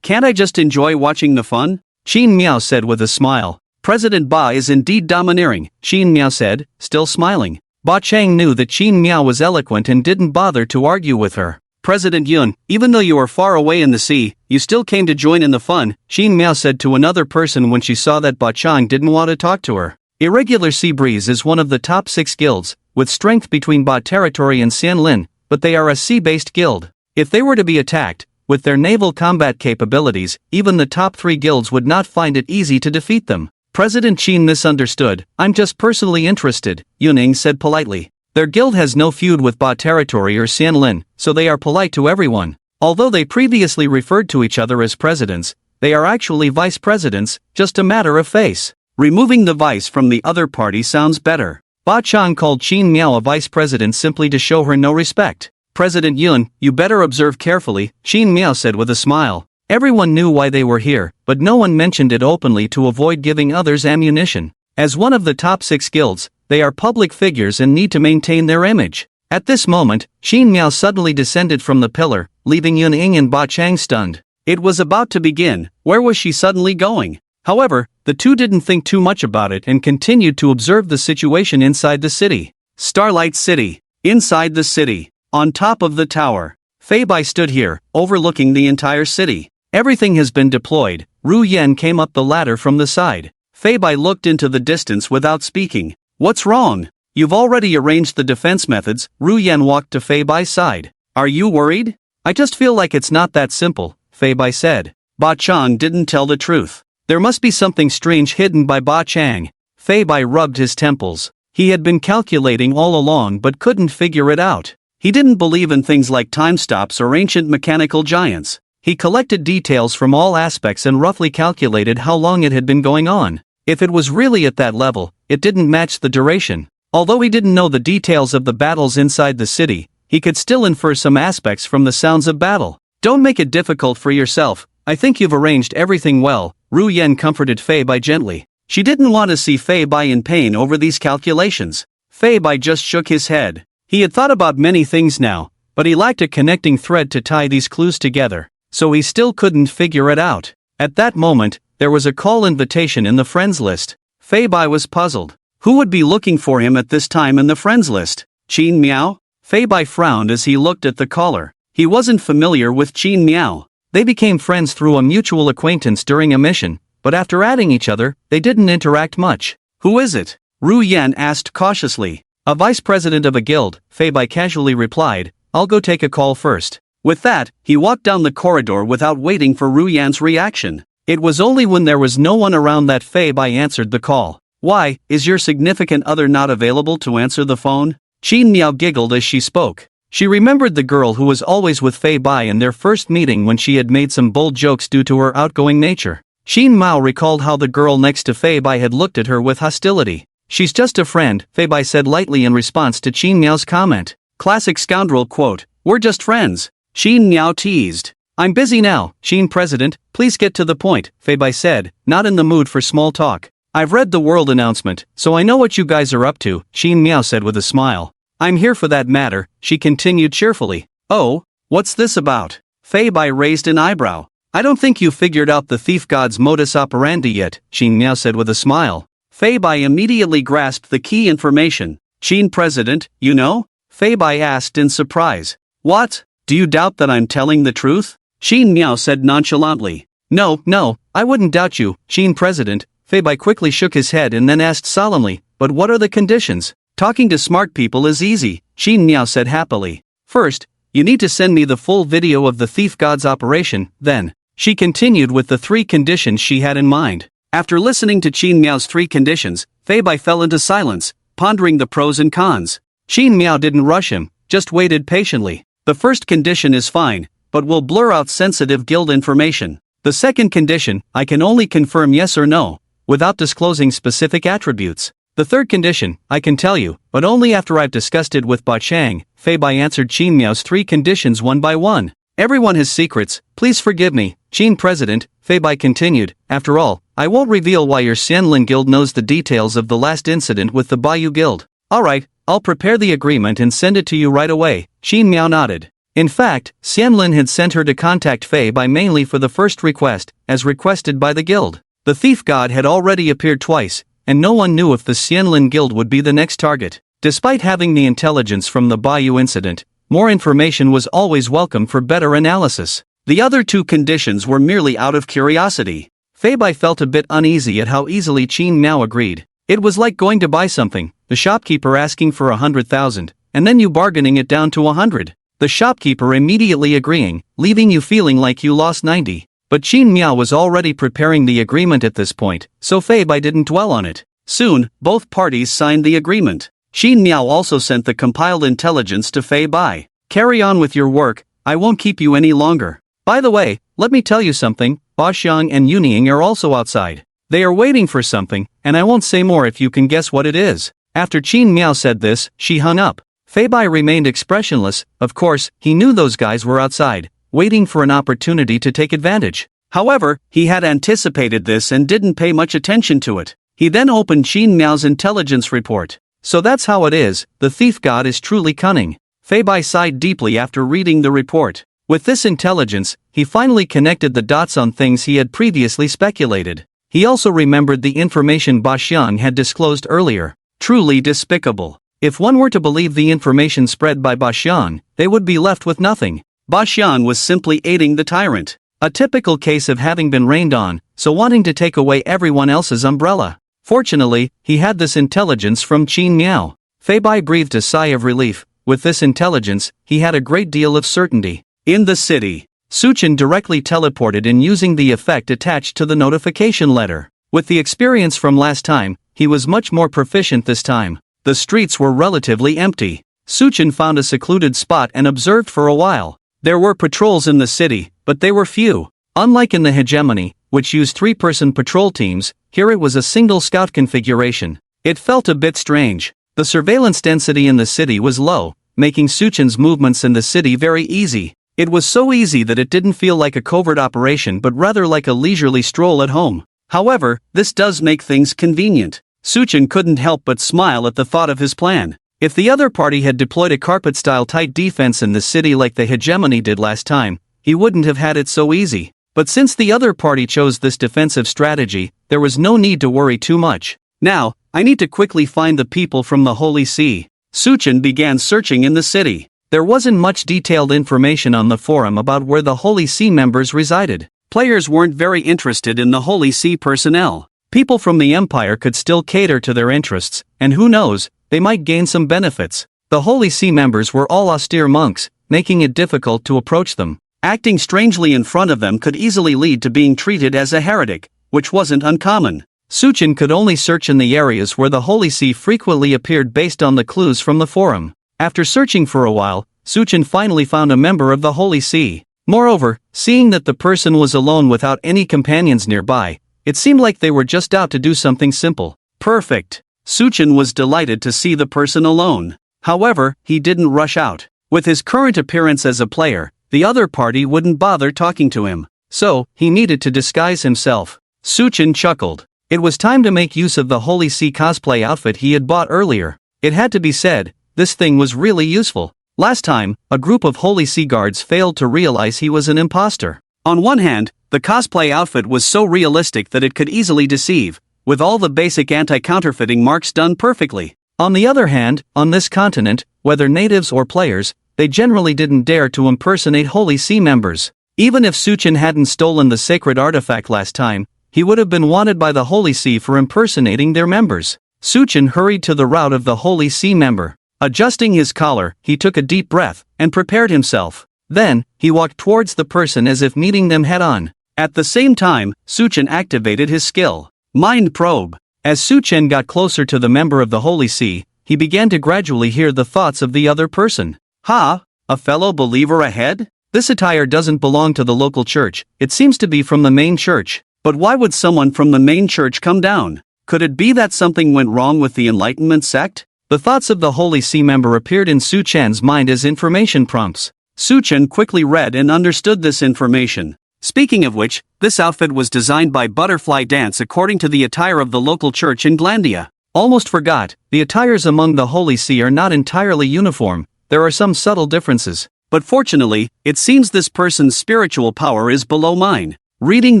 [SPEAKER 1] Can't I just enjoy watching the fun? Qin Miao said with a smile. President Ba is indeed domineering, Qin Miao said, still smiling. Ba Chang knew that Qin Miao was eloquent and didn't bother to argue with her. President Yun, even though you are far away in the sea, you still came to join in the fun, Qin Miao said to another person when she saw that Ba Chang didn't want to talk to her. Irregular Sea Breeze is one of the top 6 guilds, with strength between Ba Territory and Xianlin, but they are a sea-based guild. If they were to be attacked, with their naval combat capabilities, even the top 3 guilds would not find it easy to defeat them. President Qin misunderstood. I'm just personally interested, Yuning said politely. Their guild has no feud with Ba Territory or Xianlin, so they are polite to everyone. Although they previously referred to each other as presidents, they are actually vice presidents, just a matter of face. Removing the vice from the other party sounds better. Ba Chang called Qin Miao a vice president simply to show her no respect. President Yun, you better observe carefully, Qin Miao said with a smile. Everyone knew why they were here, but no one mentioned it openly to avoid giving others ammunition. As one of the top 6 guilds, they are public figures and need to maintain their image. At this moment, Qin Miao suddenly descended from the pillar, leaving Yun Ying and Ba Chang stunned. It was about to begin. Where was she suddenly going? However, the two didn't think too much about it and continued to observe the situation inside the city. Starlight City. Inside the city, on top of the tower, Fei Bai stood here, overlooking the entire city. Everything has been deployed. Ru Yan came up the ladder from the side. Fei Bai looked into the distance without speaking. What's wrong? You've already arranged the defense methods. Ru Yan walked to Fei Bai's side. Are you worried? I just feel like it's not that simple, Fei Bai said. Ba Chang didn't tell the truth. There must be something strange hidden by Ba Chang. Fei Bai rubbed his temples. He had been calculating all along but couldn't figure it out. He didn't believe in things like time stops or ancient mechanical giants. He collected details from all aspects and roughly calculated how long it had been going on. If it was really at that level, it didn't match the duration. Although he didn't know the details of the battles inside the city, he could still infer some aspects from the sounds of battle. Don't make it difficult for yourself. I think you've arranged everything well, Ru Yan comforted Fei Bai gently. She didn't want to see Fei Bai in pain over these calculations. Fei Bai just shook his head. He had thought about many things now, but he lacked a connecting thread to tie these clues together, so he still couldn't figure it out. At that moment, there was a call invitation in the friends list. Fei Bai was puzzled. Who would be looking for him at this time in the friends list? Qin Miao? Fei Bai frowned as he looked at the caller. He wasn't familiar with Qin Miao. They became friends through a mutual acquaintance during a mission, but after adding each other, they didn't interact much. Who is it? Ru Yan asked cautiously. A vice president of a guild, Fei Bai casually replied. I'll go take a call first. With that, he walked down the corridor without waiting for Ru Yan's reaction. It was only when there was no one around that Fei Bai answered the call. Why, is your significant other not available to answer the phone? Qin Miao giggled as she spoke. She remembered the girl who was always with Fei Bai in their first meeting when she had made some bold jokes due to her outgoing nature. Qin Miao recalled how the girl next to Fei Bai had looked at her with hostility. She's just a friend, Fei Bai said lightly in response to Qin Miao's comment. Classic scoundrel quote, we're just friends. Qin Miao teased. I'm busy now, Qin President, please get to the point, Fei Bai said, not in the mood for small talk. I've read the world announcement, so I know what you guys are up to, Qin Miao said with a smile. I'm here for that matter, she continued cheerfully. Oh, what's this about? Fei Bai raised an eyebrow. I don't think you figured out the thief god's modus operandi yet, Qin Miao said with a smile. Fei Bai immediately grasped the key information. Qin President, you know? Fei Bai asked in surprise. What? Do you doubt that I'm telling the truth? Qin Miao said nonchalantly. No, I wouldn't doubt you, Qin President. Fei Bai quickly shook his head and then asked solemnly, but what are the conditions? Talking to smart people is easy, Qin Miao said happily. First, you need to send me the full video of the thief god's operation, then. She continued with the 3 conditions she had in mind. After listening to Qin Miao's 3 conditions, Fei Bai fell into silence, pondering the pros and cons. Qin Miao didn't rush him, just waited patiently. The first condition is fine, but will blur out sensitive guild information. The second condition, I can only confirm yes or no, without disclosing specific attributes. The third condition, I can tell you, but only after I've discussed it with Ba Chang. Fei Bai answered Qin Miao's 3 conditions one by one. Everyone has secrets, please forgive me, Qin President, Fei Bai continued. After all, I won't reveal why your Xianlin guild knows the details of the last incident with the Bayou guild. Alright, I'll prepare the agreement and send it to you right away, Qin Miao nodded. In fact, Xianlin had sent her to contact Fei Bai mainly for the first request, as requested by the guild. The thief god had already appeared twice, and no one knew if the Xianlin guild would be the next target. Despite having the intelligence from the Bayou incident, more information was always welcome for better analysis. The other 2 conditions were merely out of curiosity. Fei Bai felt a bit uneasy at how easily Qin Miao agreed. It was like going to buy something, the shopkeeper asking for 100,000, and then you bargaining it down to 100. The shopkeeper immediately agreeing, leaving you feeling like you lost 90. But Qin Miao was already preparing the agreement at this point, so Fei Bai didn't dwell on it. Soon, both parties signed the agreement. Qin Miao also sent the compiled intelligence to Fei Bai. Carry on with your work, I won't keep you any longer. By the way, let me tell you something, Ba Xiang and Yunying are also outside. They are waiting for something, and I won't say more if you can guess what it is." After Qin Miao said this, she hung up. Fei Bai remained expressionless. Of course, he knew those guys were outside, waiting for an opportunity to take advantage. However, he had anticipated this and didn't pay much attention to it. He then opened Qin Miao's intelligence report. "So that's how it is, the thief god is truly cunning." Fei Bai sighed deeply after reading the report. With this intelligence, he finally connected the dots on things he had previously speculated. He also remembered the information Ba Xiang had disclosed earlier. Truly despicable. If one were to believe the information spread by Ba Xiang, they would be left with nothing. Ba Xiang was simply aiding the tyrant. A typical case of having been rained on, so wanting to take away everyone else's umbrella. Fortunately, he had this intelligence from Qin Miao. Fei Bai breathed a sigh of relief. With this intelligence, he had a great deal of certainty. In the city, Suchin directly teleported in using the effect attached to the notification letter. With the experience from last time, he was much more proficient this time. The streets were relatively empty. Suchin found a secluded spot and observed for a while. There were patrols in the city, but they were few. Unlike in the hegemony, which used 3-person patrol teams, here it was a single scout configuration. It felt a bit strange. The surveillance density in the city was low, making Suchin's movements in the city very easy. It was so easy that it didn't feel like a covert operation but rather like a leisurely stroll at home. However, this does make things convenient. Suchin couldn't help but smile at the thought of his plan. If the other party had deployed a carpet-style tight defense in the city like the hegemony did last time, he wouldn't have had it so easy. But since the other party chose this defensive strategy, there was no need to worry too much. Now, I need to quickly find the people from the Holy See. Suchin began searching in the city. There wasn't much detailed information on the forum about where the Holy See members resided. Players weren't very interested in the Holy See personnel. People from the Empire could still cater to their interests, and who knows, they might gain some benefits. The Holy See members were all austere monks, making it difficult to approach them. Acting strangely in front of them could easily lead to being treated as a heretic, which wasn't uncommon. Suchin could only search in the areas where the Holy See frequently appeared based on the clues from the forum. After searching for a while, Suchin finally found a member of the Holy See. Moreover, seeing that the person was alone without any companions nearby, it seemed like they were just out to do something simple. Perfect. Suchin was delighted to see the person alone. However, he didn't rush out. With his current appearance as a player, the other party wouldn't bother talking to him. So, he needed to disguise himself. Suchin chuckled. It was time to make use of the Holy See cosplay outfit he had bought earlier. It had to be said, this thing was really useful. Last time, a group of Holy See guards failed to realize he was an imposter. On one hand, the cosplay outfit was so realistic that it could easily deceive, with all the basic anti-counterfeiting marks done perfectly. On the other hand, on this continent, whether natives or players, they generally didn't dare to impersonate Holy See members. Even if Suchin hadn't stolen the sacred artifact last time, he would have been wanted by the Holy See for impersonating their members. Suchin hurried to the route of the Holy See member. Adjusting his collar, he took a deep breath and prepared himself. Then, he walked towards the person as if meeting them head-on. At the same time, Suchin activated his skill, Mind Probe. As Suchin got closer to the member of the Holy See, he began to gradually hear the thoughts of the other person. Ha! A fellow believer ahead? This attire doesn't belong to the local church, it seems to be from the main church. But why would someone from the main church come down? Could it be that something went wrong with the Enlightenment sect? The thoughts of the Holy See member appeared in Suchin's mind as information prompts. Suchin quickly read and understood this information. Speaking of which, this outfit was designed by Butterfly Dance according to the attire of the local church in Glandia. Almost forgot, the attires among the Holy See are not entirely uniform, there are some subtle differences. But fortunately, it seems this person's spiritual power is below mine. Reading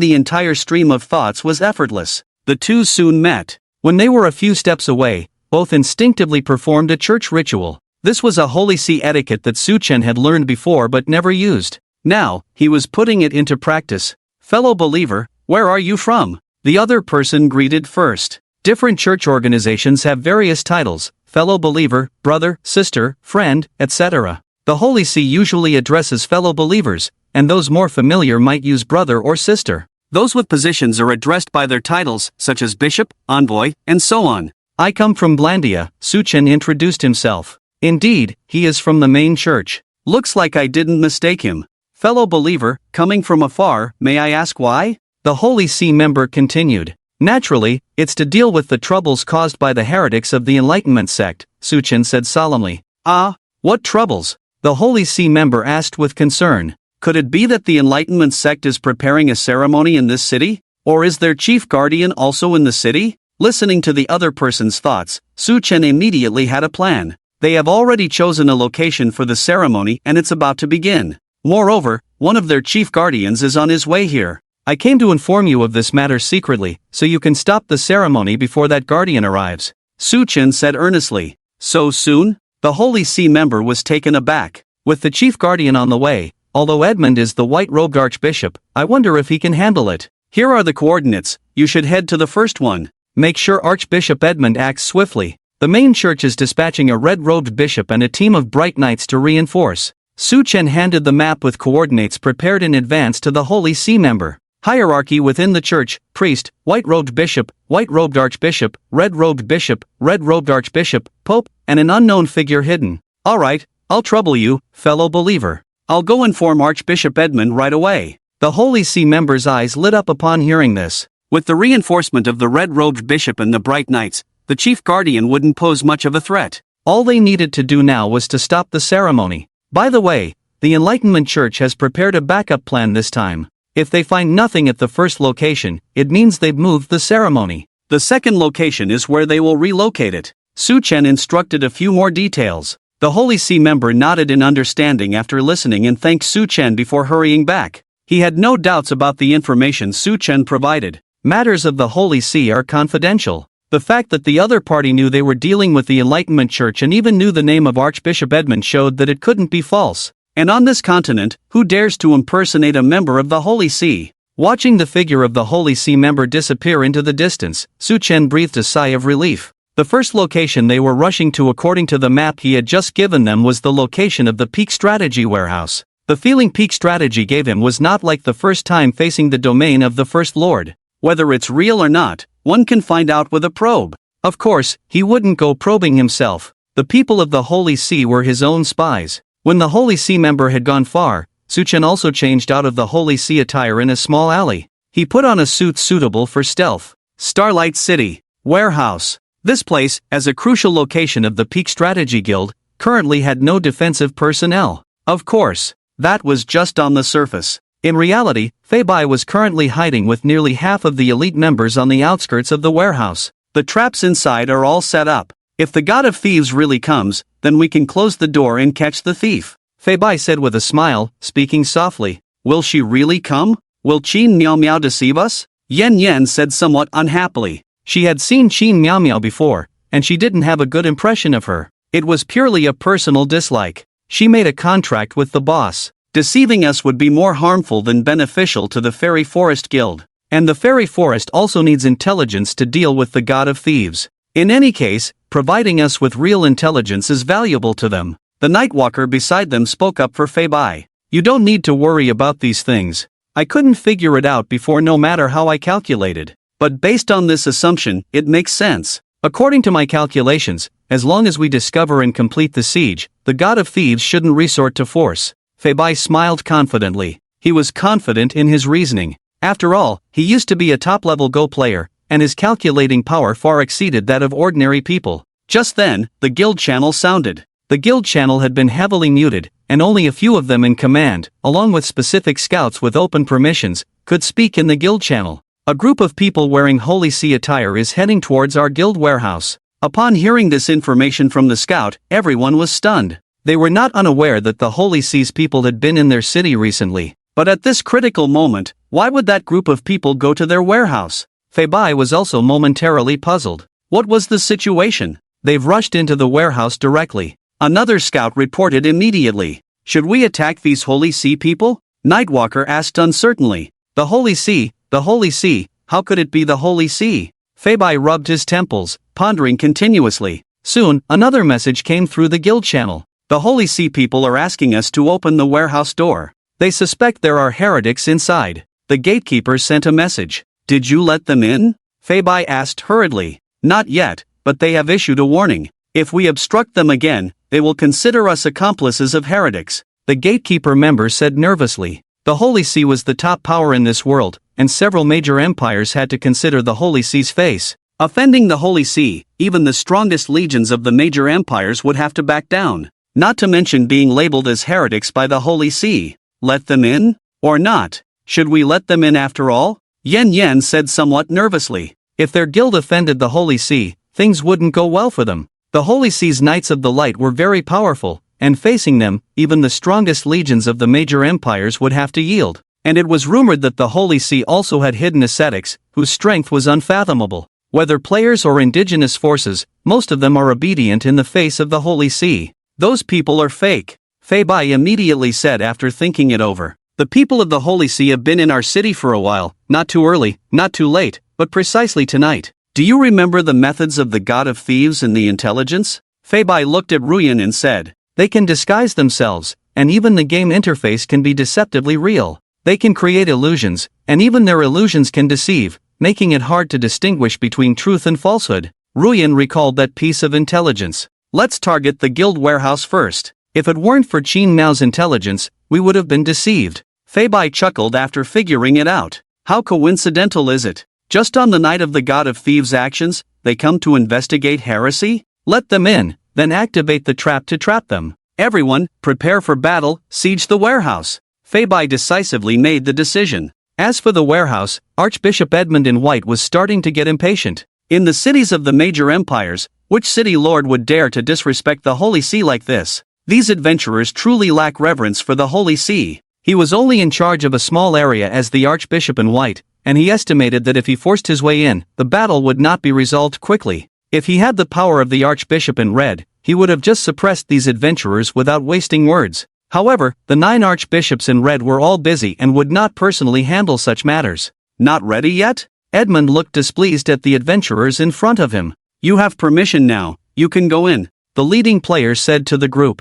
[SPEAKER 1] the entire stream of thoughts was effortless. The two soon met. When they were a few steps away, both instinctively performed a church ritual. This was a Holy See etiquette that Suchin had learned before but never used. Now, he was putting it into practice. Fellow believer, where are you from? The other person greeted first. Different church organizations have various titles: fellow believer, brother, sister, friend, etc. The Holy See usually addresses fellow believers, and those more familiar might use brother or sister. Those with positions are addressed by their titles, such as bishop, envoy, and so on. I come from Glandia, Suchin introduced himself. Indeed, he is from the main church. Looks like I didn't mistake him. Fellow believer, coming from afar, may I ask why? The Holy See member continued. Naturally, it's to deal with the troubles caused by the heretics of the Enlightenment sect, Suchen said solemnly. Ah, what troubles? The Holy See member asked with concern. Could it be that the Enlightenment sect is preparing a ceremony in this city? Or is their chief guardian also in the city? Listening to the other person's thoughts, Suchen immediately had a plan. They have already chosen a location for the ceremony and it's about to begin. Moreover, one of their chief guardians is on his way here. I came to inform you of this matter secretly, so you can stop the ceremony before that guardian arrives. Suchen said earnestly. So soon? The Holy See member was taken aback. With the chief guardian on the way, although Edmund is the white-robed archbishop, I wonder if he can handle it. Here are the coordinates, you should head to the first one. Make sure Archbishop Edmund acts swiftly. The main church is dispatching a red-robed bishop and a team of bright knights to reinforce. Suchen handed the map with coordinates prepared in advance to the Holy See member. Hierarchy within the church: priest, white-robed bishop, white-robed archbishop, red-robed archbishop, pope, and an unknown figure hidden. Alright, I'll trouble you, fellow believer. I'll go inform Archbishop Edmund right away. The Holy See member's eyes lit up upon hearing this. With the reinforcement of the red-robed bishop and the bright knights, the chief guardian wouldn't pose much of a threat. All they needed to do now was to stop the ceremony. By the way, the Enlightenment Church has prepared a backup plan this time. If they find nothing at the first location, it means they've moved the ceremony. The second location is where they will relocate it. Suchen instructed a few more details. The Holy See member nodded in understanding after listening and thanked Suchen before hurrying back. He had no doubts about the information Suchen provided. Matters of the Holy See are confidential. The fact that the other party knew they were dealing with the Enlightenment Church and even knew the name of Archbishop Edmund showed that it couldn't be false. And on this continent, who dares to impersonate a member of the Holy See? Watching the figure of the Holy See member disappear into the distance, Suchen breathed a sigh of relief. The first location they were rushing to according to the map he had just given them was the location of the Peak Strategy warehouse. The feeling Peak Strategy gave him was not like the first time facing the domain of the First Lord. Whether it's real or not, one can find out with a probe. Of course, he wouldn't go probing himself. The people of the Holy See were his own spies. When the Holy See member had gone far, Suchen also changed out of the Holy See attire in a small alley. He put on a suit suitable for stealth. Starlight City Warehouse. This place, as a crucial location of the Peak Strategy Guild, currently had no defensive personnel. Of course, that was just on the surface. In reality, Fei Bai was currently hiding with nearly half of the elite members on the outskirts of the warehouse. The traps inside are all set up. If the God of Thieves really comes, then we can close the door and catch the thief. Fei Bai said with a smile, speaking softly. Will she really come? Will Qin Miao Miao deceive us? Yen Yen said somewhat unhappily. She had seen Qin Miao Miao before, and she didn't have a good impression of her. It was purely a personal dislike. She made a contract with the boss. Deceiving us would be more harmful than beneficial to the Fairy Forest Guild. And the Fairy Forest also needs intelligence to deal with the God of Thieves. In any case, providing us with real intelligence is valuable to them. The Nightwalker beside them spoke up for Fei Bai. You don't need to worry about these things. I couldn't figure it out before no matter how I calculated. But based on this assumption, it makes sense. According to my calculations, as long as we discover and complete the siege, the God of Thieves shouldn't resort to force. Fei Bai smiled confidently. He was confident in his reasoning. After all, he used to be a top-level Go player, and his calculating power far exceeded that of ordinary people. Just then, the guild channel sounded. The guild channel had been heavily muted, and only a few of them in command, along with specific scouts with open permissions, could speak in the guild channel. A group of people wearing Holy See attire is heading towards our guild warehouse. Upon hearing this information from the scout, everyone was stunned. They were not unaware that the Holy See's people had been in their city recently. But at this critical moment, why would that group of people go to their warehouse? Fei Bai was also momentarily puzzled. What was the situation? They've rushed into the warehouse directly. Another scout reported immediately. Should we attack these Holy See people? Nightwalker asked uncertainly. The Holy See, how could it be the Holy See? Fei Bai rubbed his temples, pondering continuously. Soon, another message came through the guild channel. The Holy See people are asking us to open the warehouse door. They suspect there are heretics inside. The gatekeeper sent a message. Did you let them in? Fei Bai asked hurriedly. Not yet, but they have issued a warning. If we obstruct them again, they will consider us accomplices of heretics. The gatekeeper member said nervously. The Holy See was the top power in this world, and several major empires had to consider the Holy See's face. Offending the Holy See, even the strongest legions of the major empires would have to back down. Not to mention being labeled as heretics by the Holy See. Let them in? Or not? Should we let them in after all? Yen Yen said somewhat nervously. If their guild offended the Holy See, things wouldn't go well for them. The Holy See's Knights of the Light were very powerful, and facing them, even the strongest legions of the major empires would have to yield. And it was rumored that the Holy See also had hidden ascetics, whose strength was unfathomable. Whether players or indigenous forces, most of them are obedient in the face of the Holy See. Those people are fake, Fei Bai immediately said after thinking it over. The people of the Holy See have been in our city for a while, not too early, not too late, but precisely tonight. Do you remember the methods of the God of Thieves and the intelligence? Fei Bai looked at Ruyan and said, they can disguise themselves, and even the game interface can be deceptively real. They can create illusions, and even their illusions can deceive, making it hard to distinguish between truth and falsehood. Ruyan recalled that piece of intelligence. Let's target the guild warehouse first. If it weren't for Qin Mao's intelligence, we would have been deceived. Fei Bai chuckled after figuring it out. How coincidental is it? Just on the night of the God of Thieves' actions, they come to investigate heresy? Let them in, then activate the trap to trap them. Everyone, prepare for battle, siege the warehouse. Fei Bai decisively made the decision. As for the warehouse, Archbishop Edmund in White was starting to get impatient. In the cities of the major empires, which city lord would dare to disrespect the Holy See like this? These adventurers truly lack reverence for the Holy See. He was only in charge of a small area as the Archbishop in White, and he estimated that if he forced his way in, the battle would not be resolved quickly. If he had the power of the Archbishop in Red, he would have just suppressed these adventurers without wasting words. However, the 9 archbishops in Red were all busy and would not personally handle such matters. Not ready yet? Edmund looked displeased at the adventurers in front of him. You have permission now, you can go in. The leading player said to the group.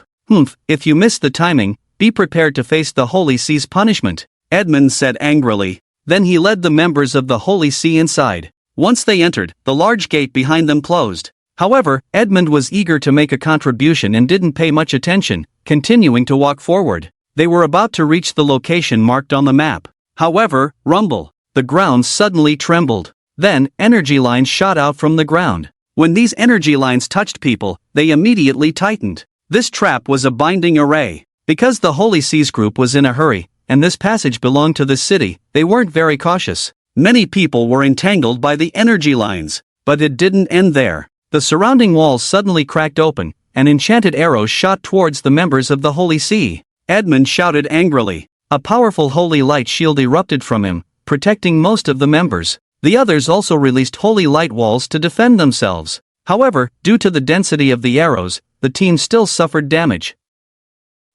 [SPEAKER 1] If you miss the timing, be prepared to face the Holy See's punishment, Edmund said angrily. Then he led the members of the Holy See inside. Once they entered, the large gate behind them closed. However, Edmund was eager to make a contribution and didn't pay much attention, continuing to walk forward. They were about to reach the location marked on the map. However, rumble. The ground suddenly trembled. Then, energy lines shot out from the ground. When these energy lines touched people, they immediately tightened. This trap was a binding array. Because the Holy See's group was in a hurry, and this passage belonged to this city, they weren't very cautious. Many people were entangled by the energy lines. But it didn't end there. The surrounding walls suddenly cracked open, and enchanted arrows shot towards the members of the Holy See. Edmund shouted angrily. A powerful holy light shield erupted from him, protecting most of the members. The others also released holy light walls to defend themselves. However, due to the density of the arrows, the team still suffered damage.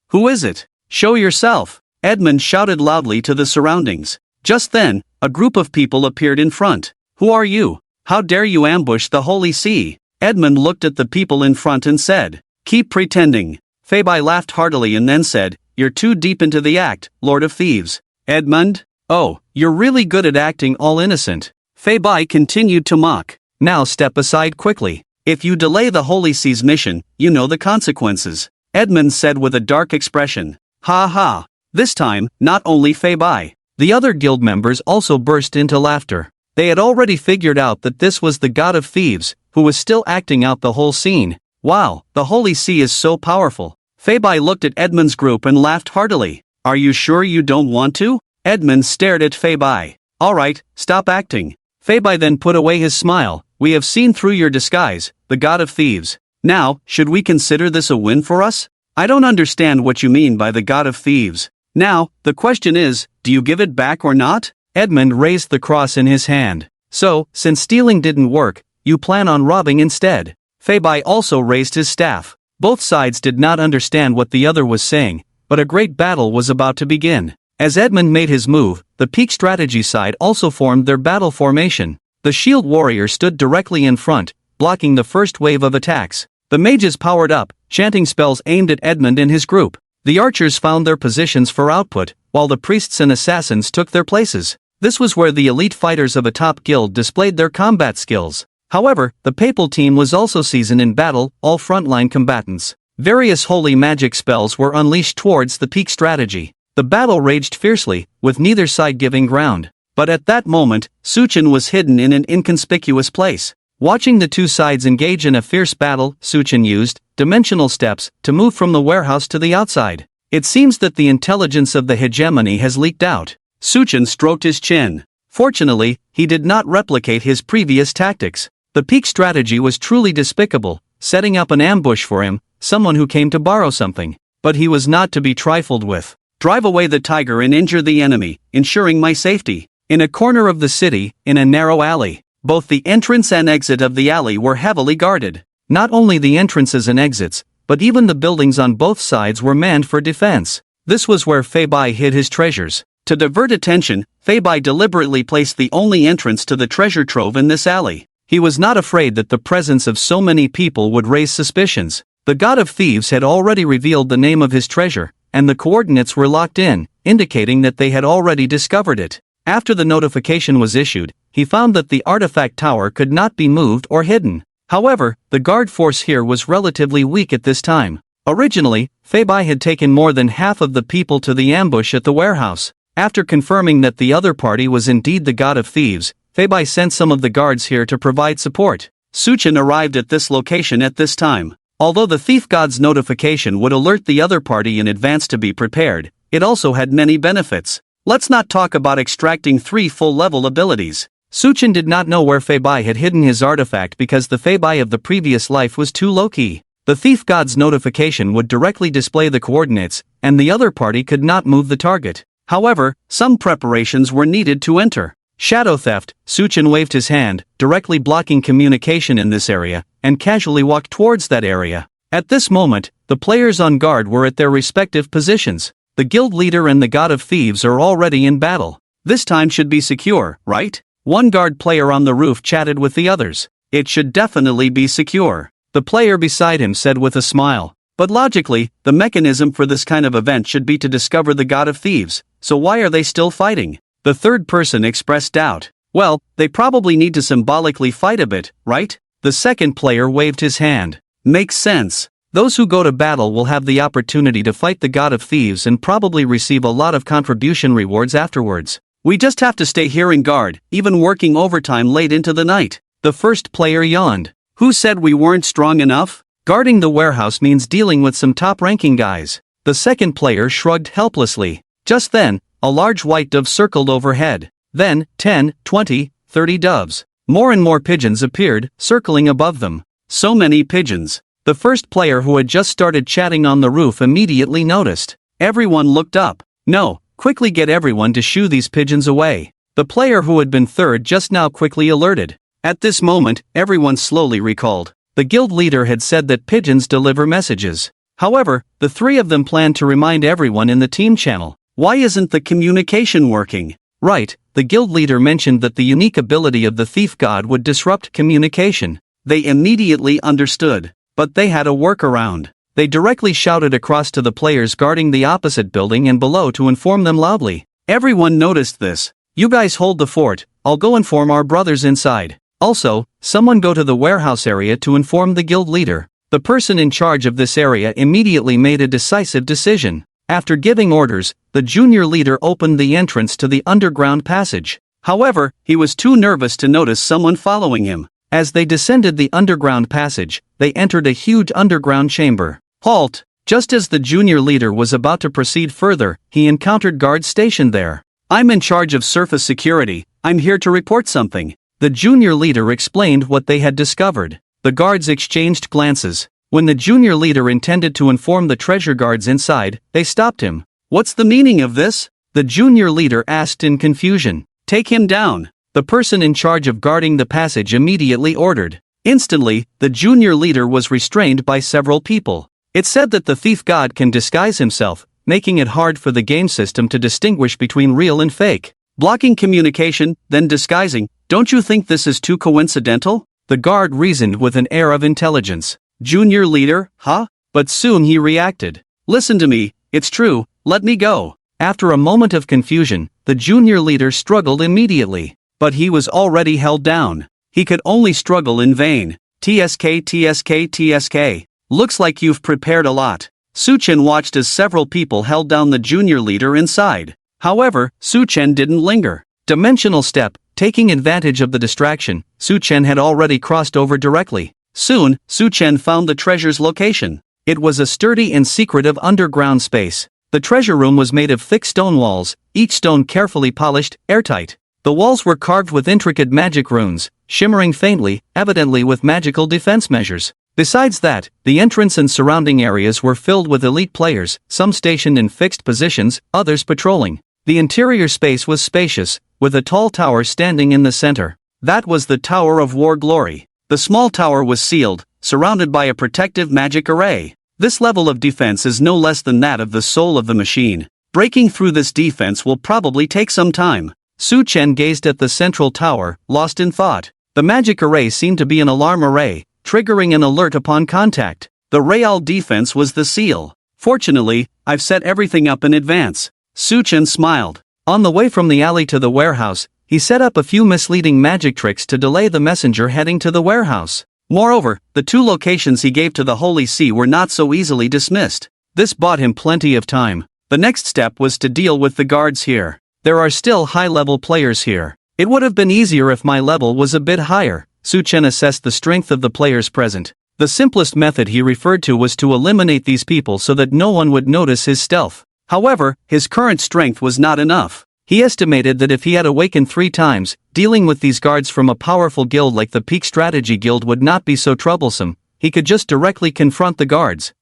[SPEAKER 1] Who is it? Show yourself! Edmund shouted loudly to the surroundings. Just then, a group of people appeared in front. Who are you? How dare you ambush the Holy See? Edmund looked at the people in front and said, keep pretending. Fei Bai laughed heartily and then said, you're too deep into the act, Lord of Thieves. Edmund? Oh, you're really good at acting all innocent. Fei Bai continued to mock. Now step aside quickly. If you delay the Holy See's mission, you know the consequences. Edmund said with a dark expression. Ha ha. This time, not only Fei Bai. The other guild members also burst into laughter. They had already figured out that this was the God of Thieves, who was still acting out the whole scene. Wow, the Holy See is so powerful. Fei Bai looked at Edmund's group and laughed heartily. Are you sure you don't want to? Edmund stared at Fei Bai. Alright, stop acting. Fei Bai then put away his smile. We have seen through your disguise, the God of Thieves. Now, should we consider this a win for us? I don't understand what you mean by the God of Thieves. Now, the question is, do you give it back or not? Edmund raised the cross in his hand. So, since stealing didn't work, you plan on robbing instead. Fei Bai also raised his staff. Both sides did not understand what the other was saying, but a great battle was about to begin. As Edmund made his move, the peak strategy side also formed their battle formation. The shield warrior stood directly in front, blocking the first wave of attacks. The mages powered up, chanting spells aimed at Edmund and his group. The archers found their positions for output, while the priests and assassins took their places. This was where the elite fighters of a top guild displayed their combat skills. However, the papal team was also seasoned in battle, all frontline combatants. Various holy magic spells were unleashed towards the peak strategy. The battle raged fiercely, with neither side giving ground. But at that moment, Suchin was hidden in an inconspicuous place. Watching the two sides engage in a fierce battle, Suchin used dimensional steps to move from the warehouse to the outside. It seems that the intelligence of the hegemony has leaked out. Suchin stroked his chin. Fortunately, he did not replicate his previous tactics. The peak strategy was truly despicable, setting up an ambush for him, someone who came to borrow something. But he was not to be trifled with. Drive away the tiger and injure the enemy, ensuring my safety. In a corner of the city, in a narrow alley, both the entrance and exit of the alley were heavily guarded. Not only the entrances and exits, but even the buildings on both sides were manned for defense. This was where Feibai hid his treasures. To divert attention, Feibai deliberately placed the only entrance to the treasure trove in this alley. He was not afraid that the presence of so many people would raise suspicions. The god of thieves had already revealed the name of his treasure, and the coordinates were locked in, indicating that they had already discovered it. After the notification was issued, he found that the artifact tower could not be moved or hidden. However, the guard force here was relatively weak at this time. Originally, Feibai had taken more than half of the people to the ambush at the warehouse. After confirming that the other party was indeed the god of thieves, Feibai sent some of the guards here to provide support. Suchin arrived at this location at this time. Although the thief god's notification would alert the other party in advance to be prepared, it also had many benefits. Let's not talk about extracting 3 full-level abilities. Suchin did not know where Feibai had hidden his artifact because the Feibai of the previous life was too low-key. The thief god's notification would directly display the coordinates, and the other party could not move the target. However, some preparations were needed to enter. Shadow theft. Suchin waved his hand, directly blocking communication in this area, and casually walked towards that area. At this moment, the players on guard were at their respective positions. The guild leader and the god of thieves are already in battle. This time should be secure, right? One guard player on the roof chatted with the others. It should definitely be secure. The player beside him said with a smile. But logically, the mechanism for this kind of event should be to discover the god of thieves, so why are they still fighting? The third person expressed doubt. Well, they probably need to symbolically fight a bit, right? The second player waved his hand. Makes sense. Those who go to battle will have the opportunity to fight the god of thieves and probably receive a lot of contribution rewards afterwards. We just have to stay here in guard, even working overtime late into the night. The first player yawned. Who said we weren't strong enough? Guarding the warehouse means dealing with some top-ranking guys. The second player shrugged helplessly. Just then, a large white dove circled overhead. Then, 10, 20, 30 doves. More and more pigeons appeared, circling above them. So many pigeons. The first player who had just started chatting on the roof immediately noticed. Everyone looked up. No, quickly get everyone to shoo these pigeons away. The player who had been third just now quickly alerted. At this moment, everyone slowly recalled. The guild leader had said that pigeons deliver messages. However, the 3 of them planned to remind everyone in the team channel. Why isn't the communication working? Right, the guild leader mentioned that the unique ability of the thief god would disrupt communication. They immediately understood. But they had a workaround. They directly shouted across to the players guarding the opposite building and below to inform them loudly. Everyone noticed this. You guys hold the fort, I'll go inform our brothers inside. Also, someone go to the warehouse area to inform the guild leader. The person in charge of this area immediately made a decisive decision. After giving orders, the junior leader opened the entrance to the underground passage. However, he was too nervous to notice someone following him. As they descended the underground passage, they entered a huge underground chamber. Halt! Just as the junior leader was about to proceed further, he encountered guards stationed there. I'm in charge of surface security, I'm here to report something. The junior leader explained what they had discovered. The guards exchanged glances. When the junior leader intended to inform the treasure guards inside, they stopped him. What's the meaning of this? The junior leader asked in confusion. Take him down. The person in charge of guarding the passage immediately ordered. Instantly, the junior leader was restrained by several people. It said that the thief god can disguise himself, making it hard for the game system to distinguish between real and fake. Blocking communication, then disguising, don't you think this is too coincidental? The guard reasoned with an air of intelligence. Junior leader, huh? But soon he reacted. Listen to me, it's true, let me go. After a moment of confusion, the junior leader struggled immediately. But he was already held down. He could only struggle in vain. TSK. Looks like you've prepared a lot. Su-chen watched as several people held down the junior leader inside. However, Su-chen didn't linger. Dimensional step, taking advantage of the distraction, Su-chen had already crossed over directly. Soon, Su-chen found the treasure's location. It was a sturdy and secretive underground space. The treasure room was made of thick stone walls, each stone carefully polished, airtight. The walls were carved with intricate magic runes, shimmering faintly, evidently with magical defense measures. Besides that, the entrance and surrounding areas were filled with elite players, some stationed in fixed positions, others patrolling. The interior space was spacious, with a tall tower standing in the center. That was the Tower of War Glory. The small tower was sealed, surrounded by a protective magic array. This level of defense is no less than that of the soul of the machine. Breaking through this defense will probably take some time. Su-chen gazed at the central tower, lost in thought. The magic array seemed to be an alarm array, triggering an alert upon contact. The Real defense was the seal. Fortunately, I've set everything up in advance. Su-chen smiled. On the way from the alley to the warehouse, he set up a few misleading magic tricks to delay the messenger heading to the warehouse. Moreover, the 2 locations he gave to the Holy See were not so easily dismissed. This bought him plenty of time. The next step was to deal with the guards here. There are still high-level players here. It would have been easier if my level was a bit higher. Su-chen assessed the strength of the players present. The simplest method he referred to was to eliminate these people so that no one would notice his stealth. However, his current strength was not enough. He estimated that if he had awakened 3 times, dealing with these guards from a powerful guild like the Peak Strategy Guild would not be so troublesome. He could just directly confront the guards.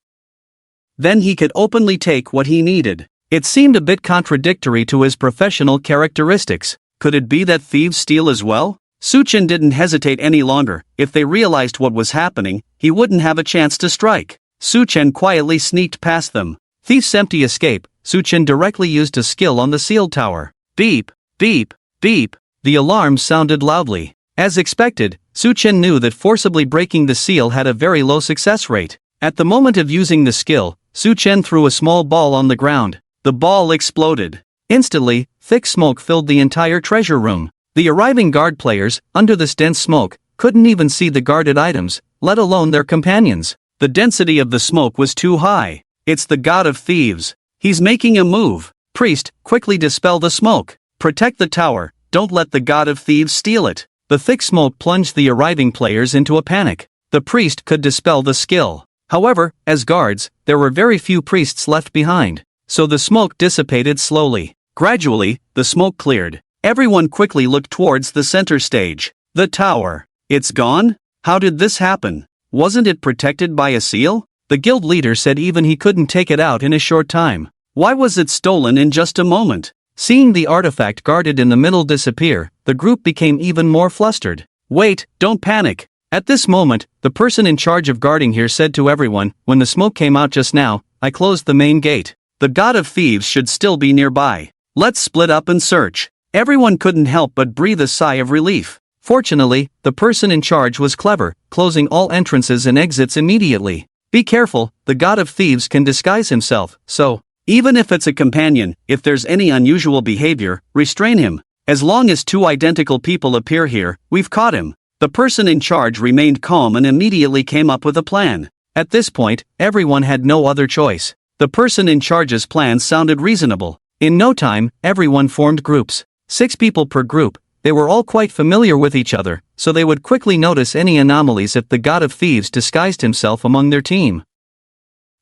[SPEAKER 1] Then he could openly take what he needed. It seemed a bit contradictory to his professional characteristics. Could it be that thieves steal as well? Su-chen didn't hesitate any longer. If they realized what was happening, he wouldn't have a chance to strike. Su-chen quietly sneaked past them. Thief's empty escape. Su-chen directly used a skill on the sealed tower. Beep, beep, beep. The alarm sounded loudly. As expected, Su-chen knew that forcibly breaking the seal had a very low success rate. At the moment of using the skill, Su-chen threw a small ball on the ground. The ball exploded. Instantly, thick smoke filled the entire treasure room. The arriving guard players, under this dense smoke, couldn't even see the guarded items, let alone their companions. The density of the smoke was too high. It's the god of thieves. He's making a move. Priest, quickly dispel the smoke. Protect the tower, don't let the god of thieves steal it. The thick smoke plunged the arriving players into a panic. The priest could dispel the skill. However, as guards, there were very few priests left behind. So the smoke dissipated slowly. Gradually, the smoke cleared. Everyone quickly looked towards the center stage. The tower. It's gone? How did this happen? Wasn't it protected by a seal? The guild leader said even he couldn't take it out in a short time. Why was it stolen in just a moment? Seeing the artifact guarded in the middle disappear, the group became even more flustered. Wait, don't panic. At this moment, the person in charge of guarding here said to everyone, when the smoke came out just now, I closed the main gate. The god of thieves should still be nearby. Let's split up and search. Everyone couldn't help but breathe a sigh of relief. Fortunately, the person in charge was clever, closing all entrances and exits immediately. Be careful, the god of thieves can disguise himself, so, even if it's a companion, if there's any unusual behavior, restrain him. As long as 2 identical people appear here, we've caught him. The person in charge remained calm and immediately came up with a plan. At this point, everyone had no other choice. The person in charge's plan sounded reasonable. In no time, everyone formed groups. 6 people per group. They were all quite familiar with each other, so they would quickly notice any anomalies if the god of thieves disguised himself among their team.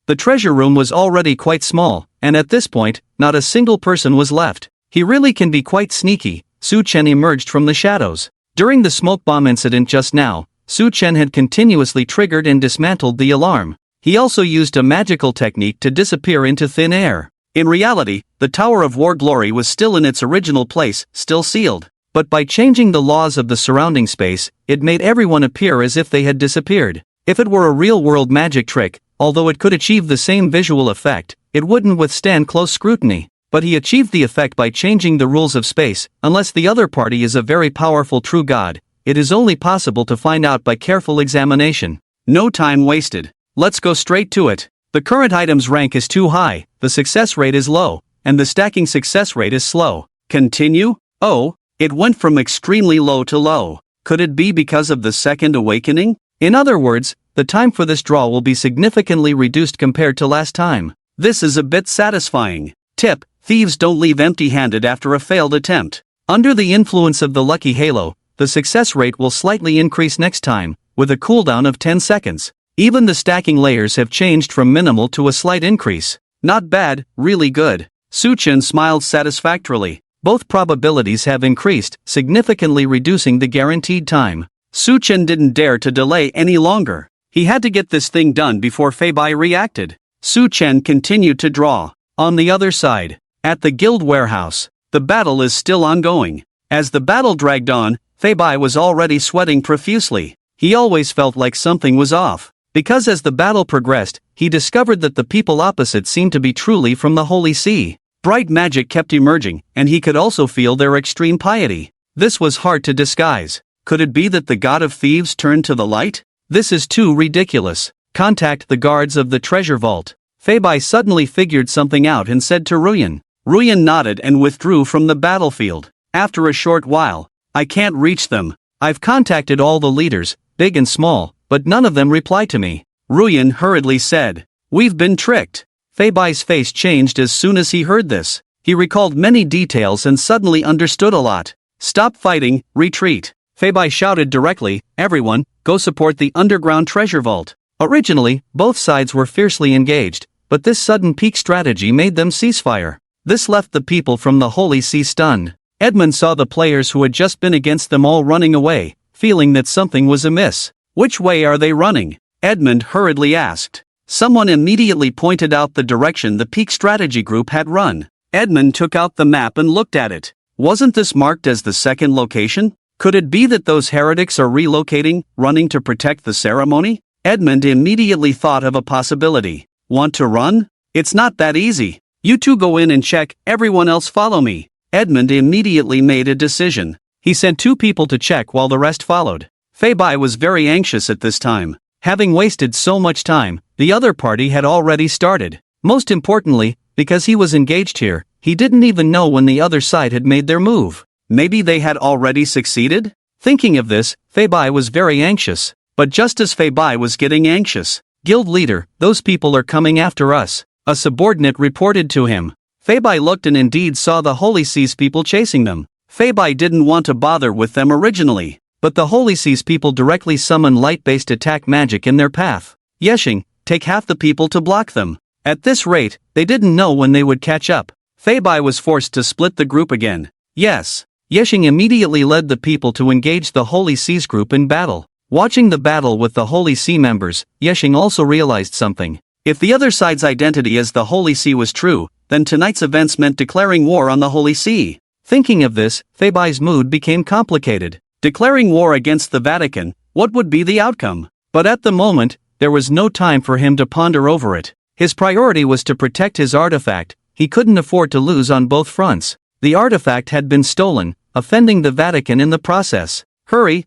[SPEAKER 1] The treasure room was already quite small, and at this point, not a single person was left. He really can be quite sneaky. Su-chen emerged from the shadows. During the smoke bomb incident just now, Su-chen had continuously triggered and dismantled the alarm. He also used a magical technique to disappear into thin air. In reality, the Tower of War Glory was still in its original place, still sealed. But by changing the laws of the surrounding space, it made everyone appear as if they had disappeared. If it were a real-world magic trick, although it could achieve the same visual effect, it wouldn't withstand close scrutiny. But he achieved the effect by changing the rules of space. Unless the other party is a very powerful true god, it is only possible to find out by careful examination. No time wasted. Let's go straight to it. The current item's rank is too high, the success rate is low, and the stacking success rate is slow. Continue? Oh, it went from extremely low to low. Could it be because of the second awakening? In other words, the time for this draw will be significantly reduced compared to last time. This is a bit satisfying. Tip: thieves don't leave empty-handed after a failed attempt. Under the influence of the lucky halo, the success rate will slightly increase next time, with a cooldown of 10 seconds. Even the stacking layers have changed from minimal to a slight increase. Not bad, really good. Suchin smiled satisfactorily. Both probabilities have increased, significantly reducing the guaranteed time. Suchin didn't dare to delay any longer. He had to get this thing done before Feibai reacted. Suchin continued to draw. On the other side, at the guild warehouse, the battle is still ongoing. As the battle dragged on, Feibai was already sweating profusely. He always felt like something was off, because as the battle progressed, he discovered that the people opposite seemed to be truly from the Holy See. Bright magic kept emerging, and he could also feel their extreme piety. This was hard to disguise. Could it be that the god of thieves turned to the light? This is too ridiculous. Contact the guards of the treasure vault. Feibai suddenly figured something out and said to Ruyan. Ruyan nodded and withdrew from the battlefield. After a short while, I can't reach them. I've contacted all the leaders, big and small, but none of them reply to me. Ruyan hurriedly said. We've been tricked. Feibai's face changed as soon as he heard this. He recalled many details and suddenly understood a lot. Stop fighting, retreat. Feibai shouted directly, everyone, go support the underground treasure vault. Originally, both sides were fiercely engaged, but this sudden peak strategy made them ceasefire. This left the people from the Holy See stunned. Edmund saw the players who had just been against them all running away, feeling that something was amiss. Which way are they running? Edmund hurriedly asked. Someone immediately pointed out the direction the peak strategy group had run. Edmund took out the map and looked at it. Wasn't this marked as the second location? Could it be that those heretics are relocating, running to protect the ceremony? Edmund immediately thought of a possibility. Want to run? It's not that easy. You two go in and check, everyone else follow me. Edmund immediately made a decision. He sent 2 people to check while the rest followed. Feibai was very anxious at this time. Having wasted so much time, the other party had already started. Most importantly, because he was engaged here, he didn't even know when the other side had made their move. Maybe they had already succeeded? Thinking of this, Feibai was very anxious. But just as Feibai was getting anxious, guild leader, those people are coming after us, a subordinate reported to him. Feibai looked and indeed saw the Holy See's people chasing them. Feibai didn't want to bother with them originally, but the Holy See's people directly summoned light-based attack magic in their path. Yeshing, take half the people to block them. At this rate, they didn't know when they would catch up. Feibai was forced to split the group again. Yes. Yeshing immediately led the people to engage the Holy See's group in battle. Watching the battle with the Holy See members, Yeshing also realized something. If the other side's identity as the Holy See was true, then tonight's events meant declaring war on the Holy See. Thinking of this, Feibai's mood became complicated. Declaring war against the Vatican, what would be the outcome? But at the moment, there was no time for him to ponder over it. His priority was to protect his artifact. He couldn't afford to lose on both fronts. The artifact had been stolen, offending the Vatican in the process. Hurry,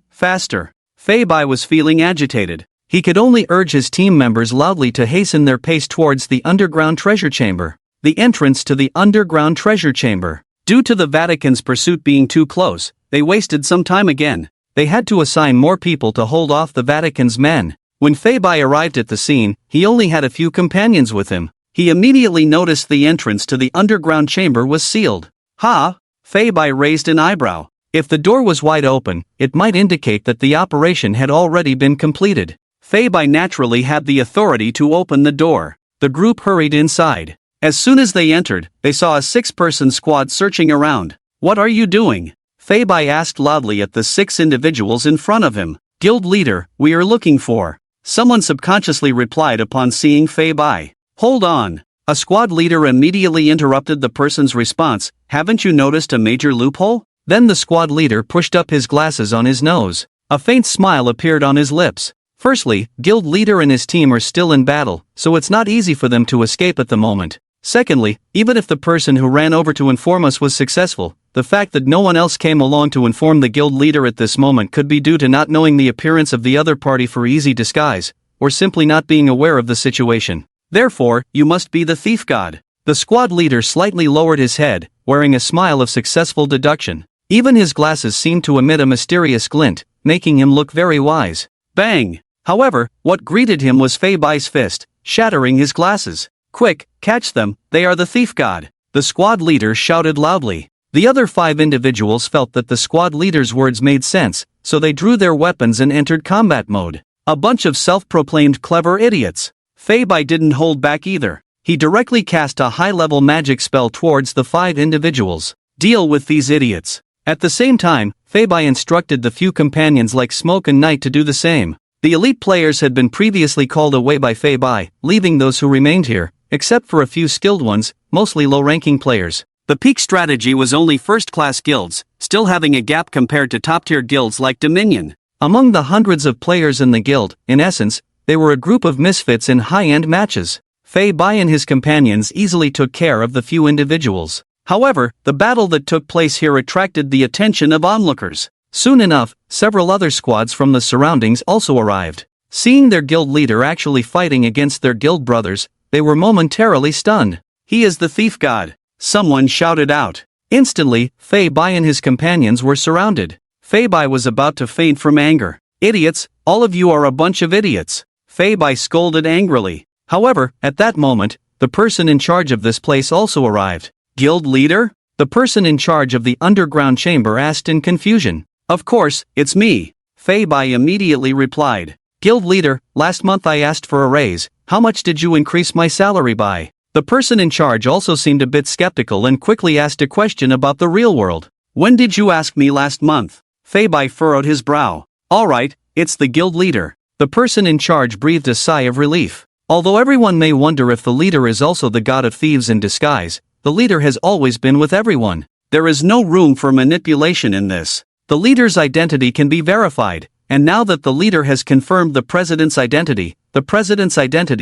[SPEAKER 1] faster. Feibai was feeling agitated. He could only urge his team members loudly to hasten their pace towards the underground treasure chamber. The entrance to the underground treasure chamber. Due to the Vatican's pursuit being too close, they wasted some time again. They had to assign more people to hold off the Vatican's men. When Feibai arrived at the scene, he only had a few companions with him. He immediately noticed the entrance to the underground chamber was sealed. Feibai raised an eyebrow. If the door was wide open, it might indicate that the operation had already been completed. Feibai naturally had the authority to open the door. The group hurried inside. As soon as they entered, they saw a 6-person squad searching around. What are you doing? Feibai asked loudly at the 6 individuals in front of him. Guild leader, we are looking for. Someone subconsciously replied upon seeing Feibai. Hold on. A squad leader immediately interrupted the person's response. Haven't you noticed a major loophole? Then the squad leader pushed up his glasses on his nose. A faint smile appeared on his lips. Firstly, guild leader and his team are still in battle, so it's not easy for them to escape at the moment. Secondly, even if the person who ran over to inform us was successful, the fact that no one else came along to inform the guild leader at this moment could be due to not knowing the appearance of the other party for easy disguise, or simply not being aware of the situation. Therefore, you must be the thief god. The squad leader slightly lowered his head, wearing a smile of successful deduction. Even his glasses seemed to emit a mysterious glint, making him look very wise. Bang! However, what greeted him was Fei Bai's fist, shattering his glasses. Quick, catch them, they are the thief god! The squad leader shouted loudly. The other 5 individuals felt that the squad leader's words made sense, so they drew their weapons and entered combat mode. A bunch of self-proclaimed clever idiots. Fei Bai didn't hold back either. He directly cast a high-level magic spell towards the 5 individuals. Deal with these idiots. At the same time, Fei Bai instructed the few companions like Smoke and Knight to do the same. The elite players had been previously called away by Fei Bai, leaving those who remained here, except for a few skilled ones, mostly low-ranking players. The peak strategy was only first-class guilds, still having a gap compared to top-tier guilds like Dominion. Among the hundreds of players in the guild, in essence, they were a group of misfits in high-end matches. Fei Bai and his companions easily took care of the few individuals. However, the battle that took place here attracted the attention of onlookers. Soon enough, several other squads from the surroundings also arrived. Seeing their guild leader actually fighting against their guild brothers, they were momentarily stunned. He is the thief god! Someone shouted out. Instantly, Fei Bai and his companions were surrounded. Fei Bai was about to faint from anger. Idiots, all of you are a bunch of idiots! Fei Bai scolded angrily. However, at that moment, the person in charge of this place also arrived. Guild leader? The person in charge of the underground chamber asked in confusion. Of course, it's me. Fei Bai immediately replied. Guild leader, last month I asked for a raise, how much did you increase my salary by? The person in charge also seemed a bit skeptical and quickly asked a question about the real world. When did you ask me last month? Fei Bai furrowed his brow. Alright, it's the guild leader. The person in charge breathed a sigh of relief. Although everyone may wonder if the leader is also the god of thieves in disguise, the leader has always been with everyone. There is no room for manipulation in this. The leader's identity can be verified, and now that the leader has confirmed the president's identity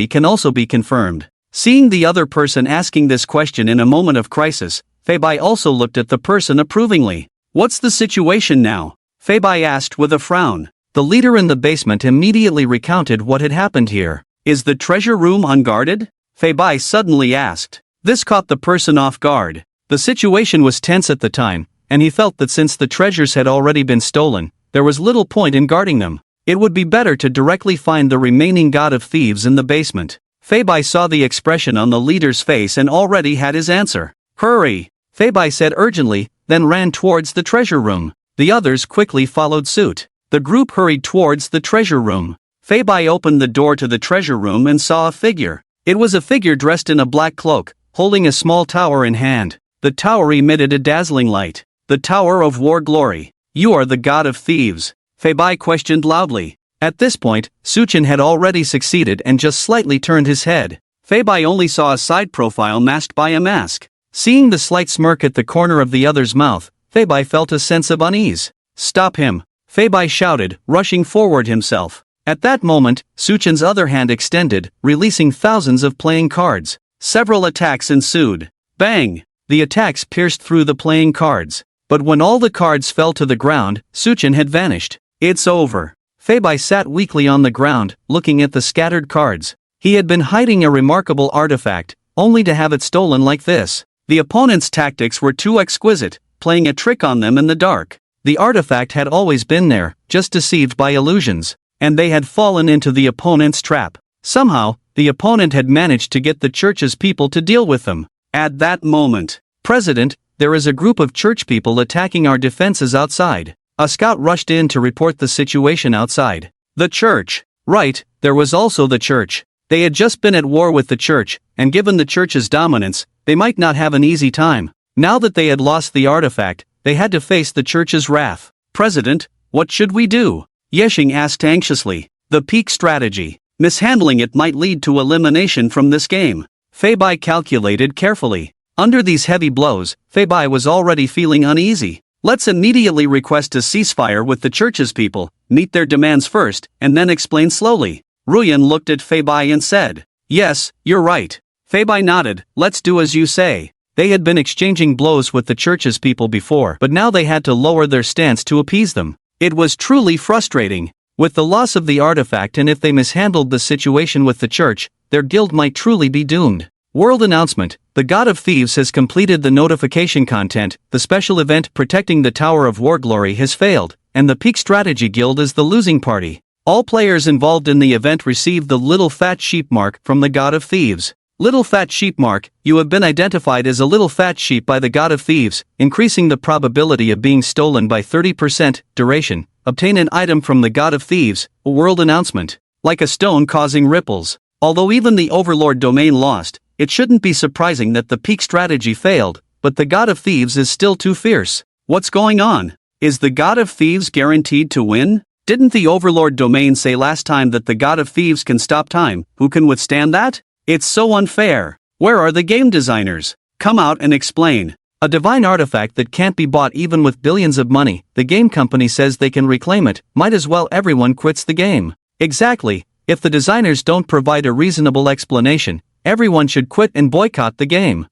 [SPEAKER 1] can also be confirmed. Seeing the other person asking this question in a moment of crisis, Fei Bai also looked at the person approvingly. What's the situation now? Fei Bai asked with a frown. The leader in the basement immediately recounted what had happened here. Is the treasure room unguarded? Fei Bai suddenly asked. This caught the person off guard. The situation was tense at the time, and he felt that since the treasures had already been stolen, there was little point in guarding them. It would be better to directly find the remaining god of thieves in the basement. Fei Bai saw the expression on the leader's face and already had his answer. Hurry! Fei Bai said urgently, then ran towards the treasure room. The others quickly followed suit. The group hurried towards the treasure room. Fei Bai opened the door to the treasure room and saw a figure. It was a figure dressed in a black cloak, holding a small tower in hand. The tower emitted a dazzling light. The Tower of War Glory. You are the god of thieves? Fei Bai questioned loudly. At this point, Suchin had already succeeded and just slightly turned his head. Fei Bai only saw a side profile masked by a mask. Seeing the slight smirk at the corner of the other's mouth, Fei Bai felt a sense of unease. Stop him! Fei Bai shouted, rushing forward himself. At that moment, Suchin's other hand extended, releasing thousands of playing cards. Several attacks ensued. Bang! The attacks pierced through the playing cards. But when all the cards fell to the ground, Suchin had vanished. It's over. Fei Bai sat weakly on the ground, looking at the scattered cards. He had been hiding a remarkable artifact, only to have it stolen like this. The opponent's tactics were too exquisite, playing a trick on them in the dark. The artifact had always been there, just deceived by illusions. And they had fallen into the opponent's trap. Somehow, the opponent had managed to get the church's people to deal with them. At that moment, President, there is a group of church people attacking our defenses outside. A scout rushed in to report the situation outside. The church. Right, there was also the church. They had just been at war with the church, and given the church's dominance, they might not have an easy time. Now that they had lost the artifact, they had to face the church's wrath. President, what should we do? Yeshing asked anxiously. The peak strategy. Mishandling it might lead to elimination from this game. Fei Bai calculated carefully. Under these heavy blows, Fei Bai was already feeling uneasy. Let's immediately request a ceasefire with the church's people, meet their demands first, and then explain slowly. Ruyan looked at Fei Bai and said, Yes, you're right. Fei Bai nodded, let's do as you say. They had been exchanging blows with the church's people before, but now they had to lower their stance to appease them. It was truly frustrating. With the loss of the artifact and if they mishandled the situation with the church, their guild might truly be doomed. World announcement, the God of Thieves has completed the notification content, the special event protecting the Tower of War Glory has failed, and the Peak Strategy Guild is the losing party. All players involved in the event receive the little fat sheep mark from the God of Thieves. Little fat sheep mark, you have been identified as a little fat sheep by the God of Thieves, increasing the probability of being stolen by 30%. Duration, obtain an item from the God of Thieves, a world announcement. Like a stone causing ripples. Although even the Overlord domain lost, it shouldn't be surprising that the peak strategy failed, but the God of Thieves is still too fierce. What's going on? Is the God of Thieves guaranteed to win? Didn't the Overlord domain say last time that the God of Thieves can stop time? Who can withstand that? It's so unfair. Where are the game designers? Come out and explain. A divine artifact that can't be bought even with billions of money, the game company says they can reclaim it, might as well everyone quits the game. Exactly, if the designers don't provide a reasonable explanation, everyone should quit and boycott the game.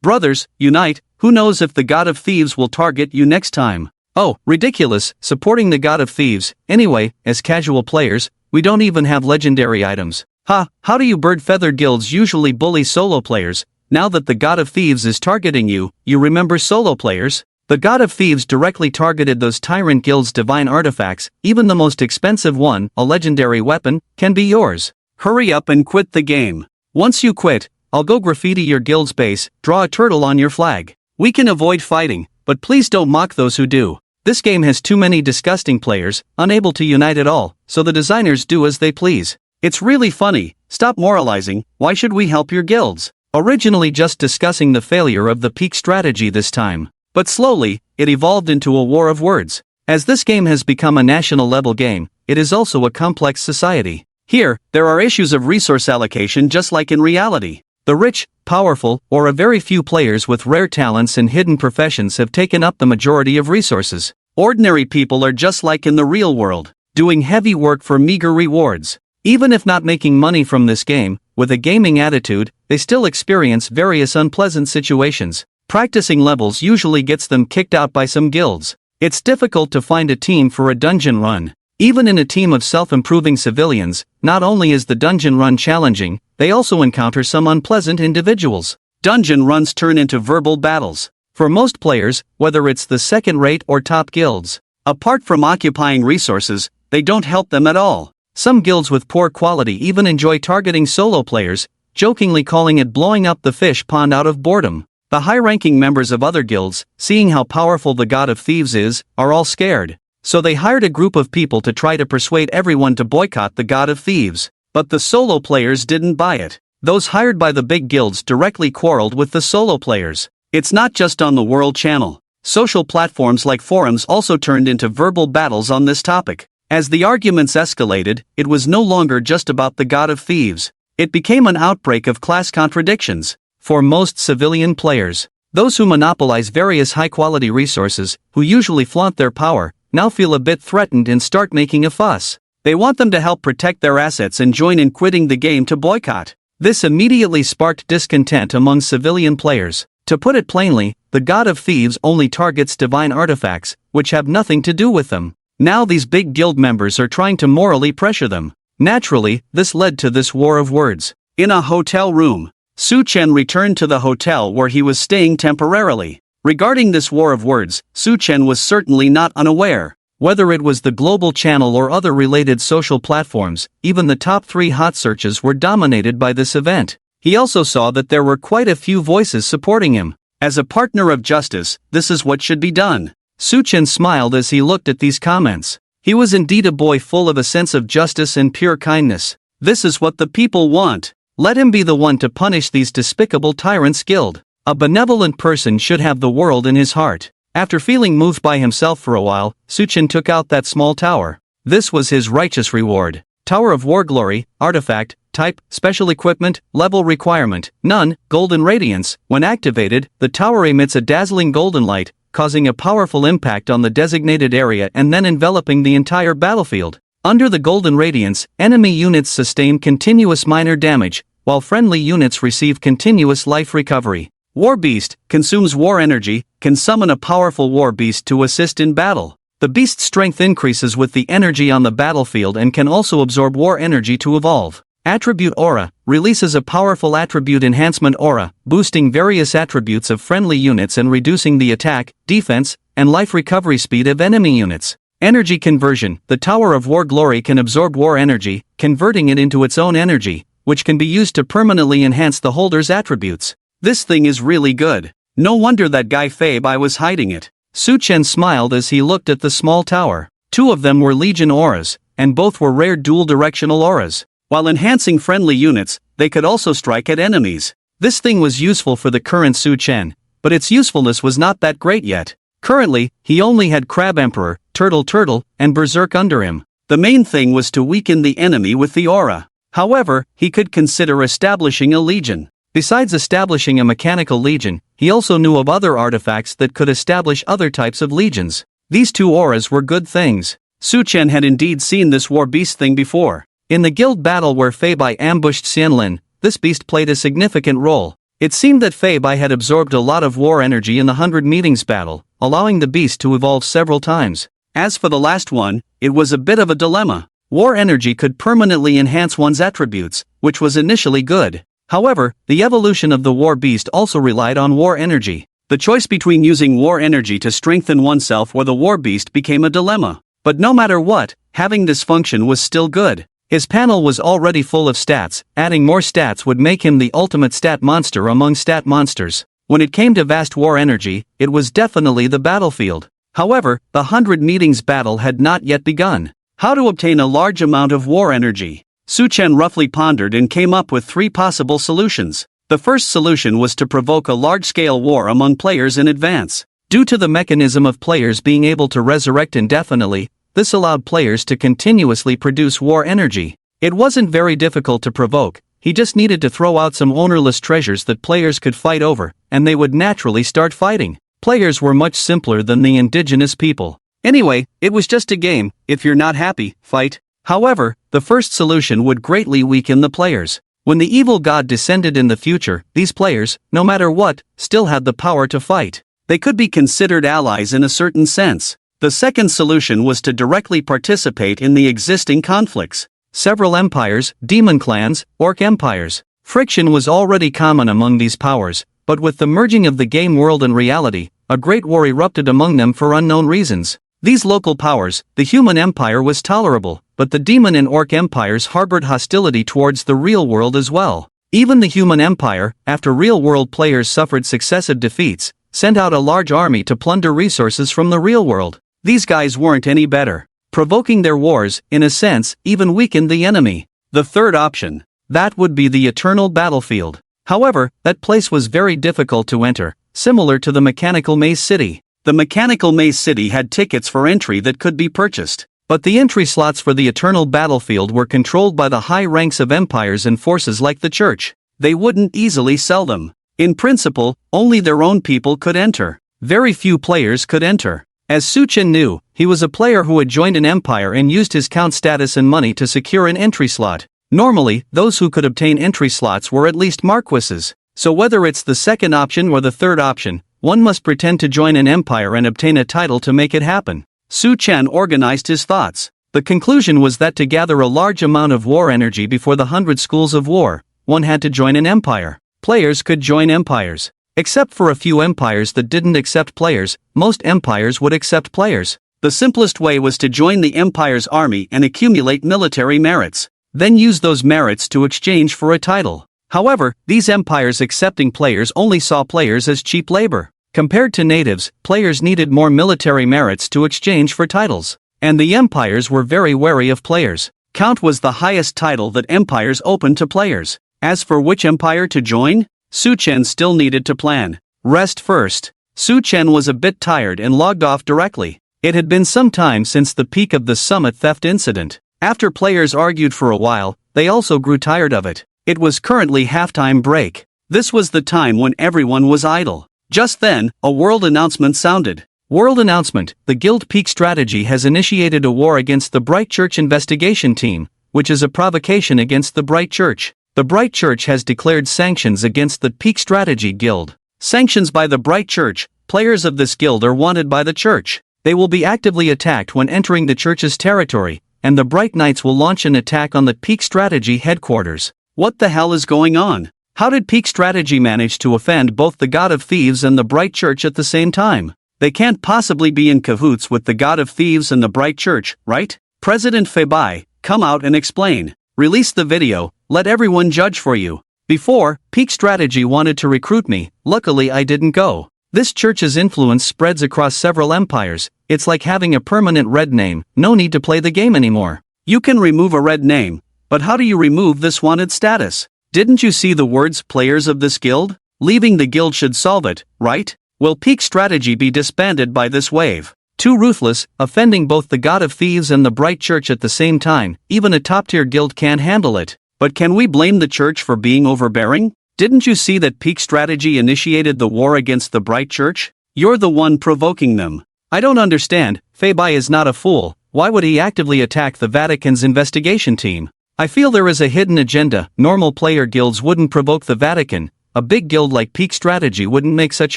[SPEAKER 1] Brothers, unite, who knows if the God of Thieves will target you next time? Oh, ridiculous, supporting the God of Thieves. Anyway, as casual players, we don't even have legendary items. How do you bird-feathered guilds usually bully solo players? Now that the God of Thieves is targeting you, you remember solo players? The God of Thieves directly targeted those tyrant guilds' divine artifacts, even the most expensive one, a legendary weapon, can be yours. Hurry up and quit the game. Once you quit, I'll go graffiti your guild's base, draw a turtle on your flag. We can avoid fighting, but please don't mock those who do. This game has too many disgusting players, unable to unite at all, so the designers do as they please. It's really funny, stop moralizing, why should we help your guilds? Originally just discussing the failure of the peak strategy this time. But slowly, it evolved into a war of words. As this game has become a national level game, it is also a complex society. Here, there are issues of resource allocation just like in reality. The rich, powerful, or a very few players with rare talents and hidden professions have taken up the majority of resources. Ordinary people are just like in the real world, doing heavy work for meager rewards. Even if not making money from this game, with a gaming attitude, they still experience various unpleasant situations. Practicing levels usually gets them kicked out by some guilds. It's difficult to find a team for a dungeon run. Even in a team of self-improving civilians, not only is the dungeon run challenging, they also encounter some unpleasant individuals. Dungeon runs turn into verbal battles. For most players, whether it's the second-rate or top guilds, apart from occupying resources, they don't help them at all. Some guilds with poor quality even enjoy targeting solo players, jokingly calling it blowing up the fish pond out of boredom. The high-ranking members of other guilds, seeing how powerful the God of Thieves is, are all scared. So they hired a group of people to try to persuade everyone to boycott the God of Thieves. But the solo players didn't buy it. Those hired by the big guilds directly quarreled with the solo players. It's not just on the World Channel. Social platforms like forums also turned into verbal battles on this topic. As the arguments escalated, it was no longer just about the God of Thieves. It became an outbreak of class contradictions. For most civilian players, those who monopolize various high-quality resources, who usually flaunt their power, now feel a bit threatened and start making a fuss. They want them to help protect their assets and join in quitting the game to boycott. This immediately sparked discontent among civilian players. To put it plainly, the God of Thieves only targets divine artifacts, which have nothing to do with them. Now these big guild members are trying to morally pressure them. Naturally, this led to this war of words. In a hotel room, Su Chen returned to the hotel where he was staying temporarily. Regarding this war of words, Su Chen was certainly not unaware. Whether it was the global channel or other related social platforms, even the top 3 hot searches were dominated by this event. He also saw that there were quite a few voices supporting him. As a partner of justice, this is what should be done. Su Chen smiled as he looked at these comments. He was indeed a boy full of a sense of justice and pure kindness. This is what the people want. Let him be the one to punish these despicable tyrants' guild. A benevolent person should have the world in his heart. After feeling moved by himself for a while, Su Chen took out that small tower. This was his righteous reward. Tower of War Glory, Artifact, Type, Special Equipment, Level Requirement, None, Golden Radiance. When activated, the tower emits a dazzling golden light, causing a powerful impact on the designated area and then enveloping the entire battlefield. Under the golden radiance, enemy units sustain continuous minor damage, while friendly units receive continuous life recovery. War Beast consumes war energy, can summon a powerful war beast to assist in battle. The beast's strength increases with the energy on the battlefield and can also absorb war energy to evolve. Attribute Aura releases a powerful attribute enhancement aura, boosting various attributes of friendly units and reducing the attack, defense, and life recovery speed of enemy units. Energy conversion. The Tower of War Glory can absorb war energy, converting it into its own energy, which can be used to permanently enhance the holder's attributes. This thing is really good. No wonder that guy Fei-Bai was hiding it. Su Chen smiled as he looked at the small tower. 2 of them were Legion auras, and both were rare dual-directional auras. While enhancing friendly units, they could also strike at enemies. This thing was useful for the current Su Chen, but its usefulness was not that great yet. Currently, he only had Crab Emperor, Turtle, and Berserk under him. The main thing was to weaken the enemy with the aura. However, he could consider establishing a legion. Besides establishing a mechanical legion, he also knew of other artifacts that could establish other types of legions. These 2 auras were good things. Su Chen had indeed seen this war beast thing before. In the guild battle where Fei-Bai ambushed Xianlin, this beast played a significant role. It seemed that Fei-Bai had absorbed a lot of war energy in the 100 Meetings battle, allowing the beast to evolve several times. As for the last one, it was a bit of a dilemma. War energy could permanently enhance one's attributes, which was initially good. However, the evolution of the war beast also relied on war energy. The choice between using war energy to strengthen oneself or the war beast became a dilemma. But no matter what, having this function was still good. His panel was already full of stats, adding more stats would make him the ultimate stat monster among stat monsters. When it came to vast war energy, it was definitely the battlefield. However, the 100 Meetings battle had not yet begun. How to obtain a large amount of war energy? Su Chen roughly pondered and came up with 3 possible solutions. The first solution was to provoke a large-scale war among players in advance. Due to the mechanism of players being able to resurrect indefinitely, this allowed players to continuously produce war energy. It wasn't very difficult to provoke, he just needed to throw out some ownerless treasures that players could fight over, and they would naturally start fighting. Players were much simpler than the indigenous people. Anyway, it was just a game. If you're not happy, fight. However, the first solution would greatly weaken the players. When the evil god descended in the future, these players, no matter what, still had the power to fight. They could be considered allies in a certain sense. The second solution was to directly participate in the existing conflicts. Several empires, demon clans, orc empires. Friction was already common among these powers, but with the merging of the game world and reality, a great war erupted among them for unknown reasons. These local powers, the human empire was tolerable, but the demon and orc empires harbored hostility towards the real world as well. Even the human empire, after real-world players suffered successive defeats, sent out a large army to plunder resources from the real world. These guys weren't any better. Provoking their wars, in a sense, even weakened the enemy. The third option. That would be the eternal battlefield. However, that place was very difficult to enter, similar to the Mechanical Maze City. The Mechanical Maze City had tickets for entry that could be purchased. But the entry slots for the eternal battlefield were controlled by the high ranks of empires and forces like the church. They wouldn't easily sell them. In principle, only their own people could enter. Very few players could enter. As Su Chen knew, he was a player who had joined an empire and used his count status and money to secure an entry slot. Normally, those who could obtain entry slots were at least marquises. So whether it's the second option or the third option, one must pretend to join an empire and obtain a title to make it happen. Su Chen organized his thoughts. The conclusion was that to gather a large amount of war energy before the 100 schools of war, one had to join an empire. Players could join empires. Except for a few empires that didn't accept players, most empires would accept players. The simplest way was to join the empire's army and accumulate military merits. Then use those merits to exchange for a title. However, these empires accepting players only saw players as cheap labor. Compared to natives, players needed more military merits to exchange for titles. And the empires were very wary of players. Count was the highest title that empires opened to players. As for which empire to join, Su Chen still needed to plan. Rest first. Su Chen was a bit tired and logged off directly. It had been some time since the peak of the summit theft incident. After players argued for a while, they also grew tired of it. It was currently halftime break. This was the time when everyone was idle. Just then, a world announcement sounded. World announcement: the Guild Peak Strategy has initiated a war against the Bright Church investigation team, which is a provocation against the Bright Church. The Bright Church has declared sanctions against the Peak Strategy Guild. Sanctions by the Bright Church: players of this guild are wanted by the Church. They will be actively attacked when entering the Church's territory, and the Bright Knights will launch an attack on the Peak Strategy headquarters. What the hell is going on? How did Peak Strategy manage to offend both the God of Thieves and the Bright Church at the same time? They can't possibly be in cahoots with the god of thieves and the bright church, right? President Fei Bai, come out and explain. Release the video, let everyone judge for you. Before, Peak Strategy wanted to recruit me, luckily I didn't go. This church's influence spreads across several empires, it's like having a permanent red name, no need to play the game anymore. You can remove a red name, but how do you remove this wanted status? Didn't you see the words players of this guild? Leaving the guild should solve it, right? Will Peak Strategy be disbanded by this wave? Too ruthless, offending both the god of thieves and the bright church at the same time, even a top-tier guild can't handle it. But can we blame the church for being overbearing? Didn't you see that Peak Strategy initiated the war against the bright church? You're the one provoking them. I don't understand, Fei Bai is not a fool, why would he actively attack the Vatican's investigation team? I feel there is a hidden agenda, normal player guilds wouldn't provoke the Vatican, a big guild like Peak Strategy wouldn't make such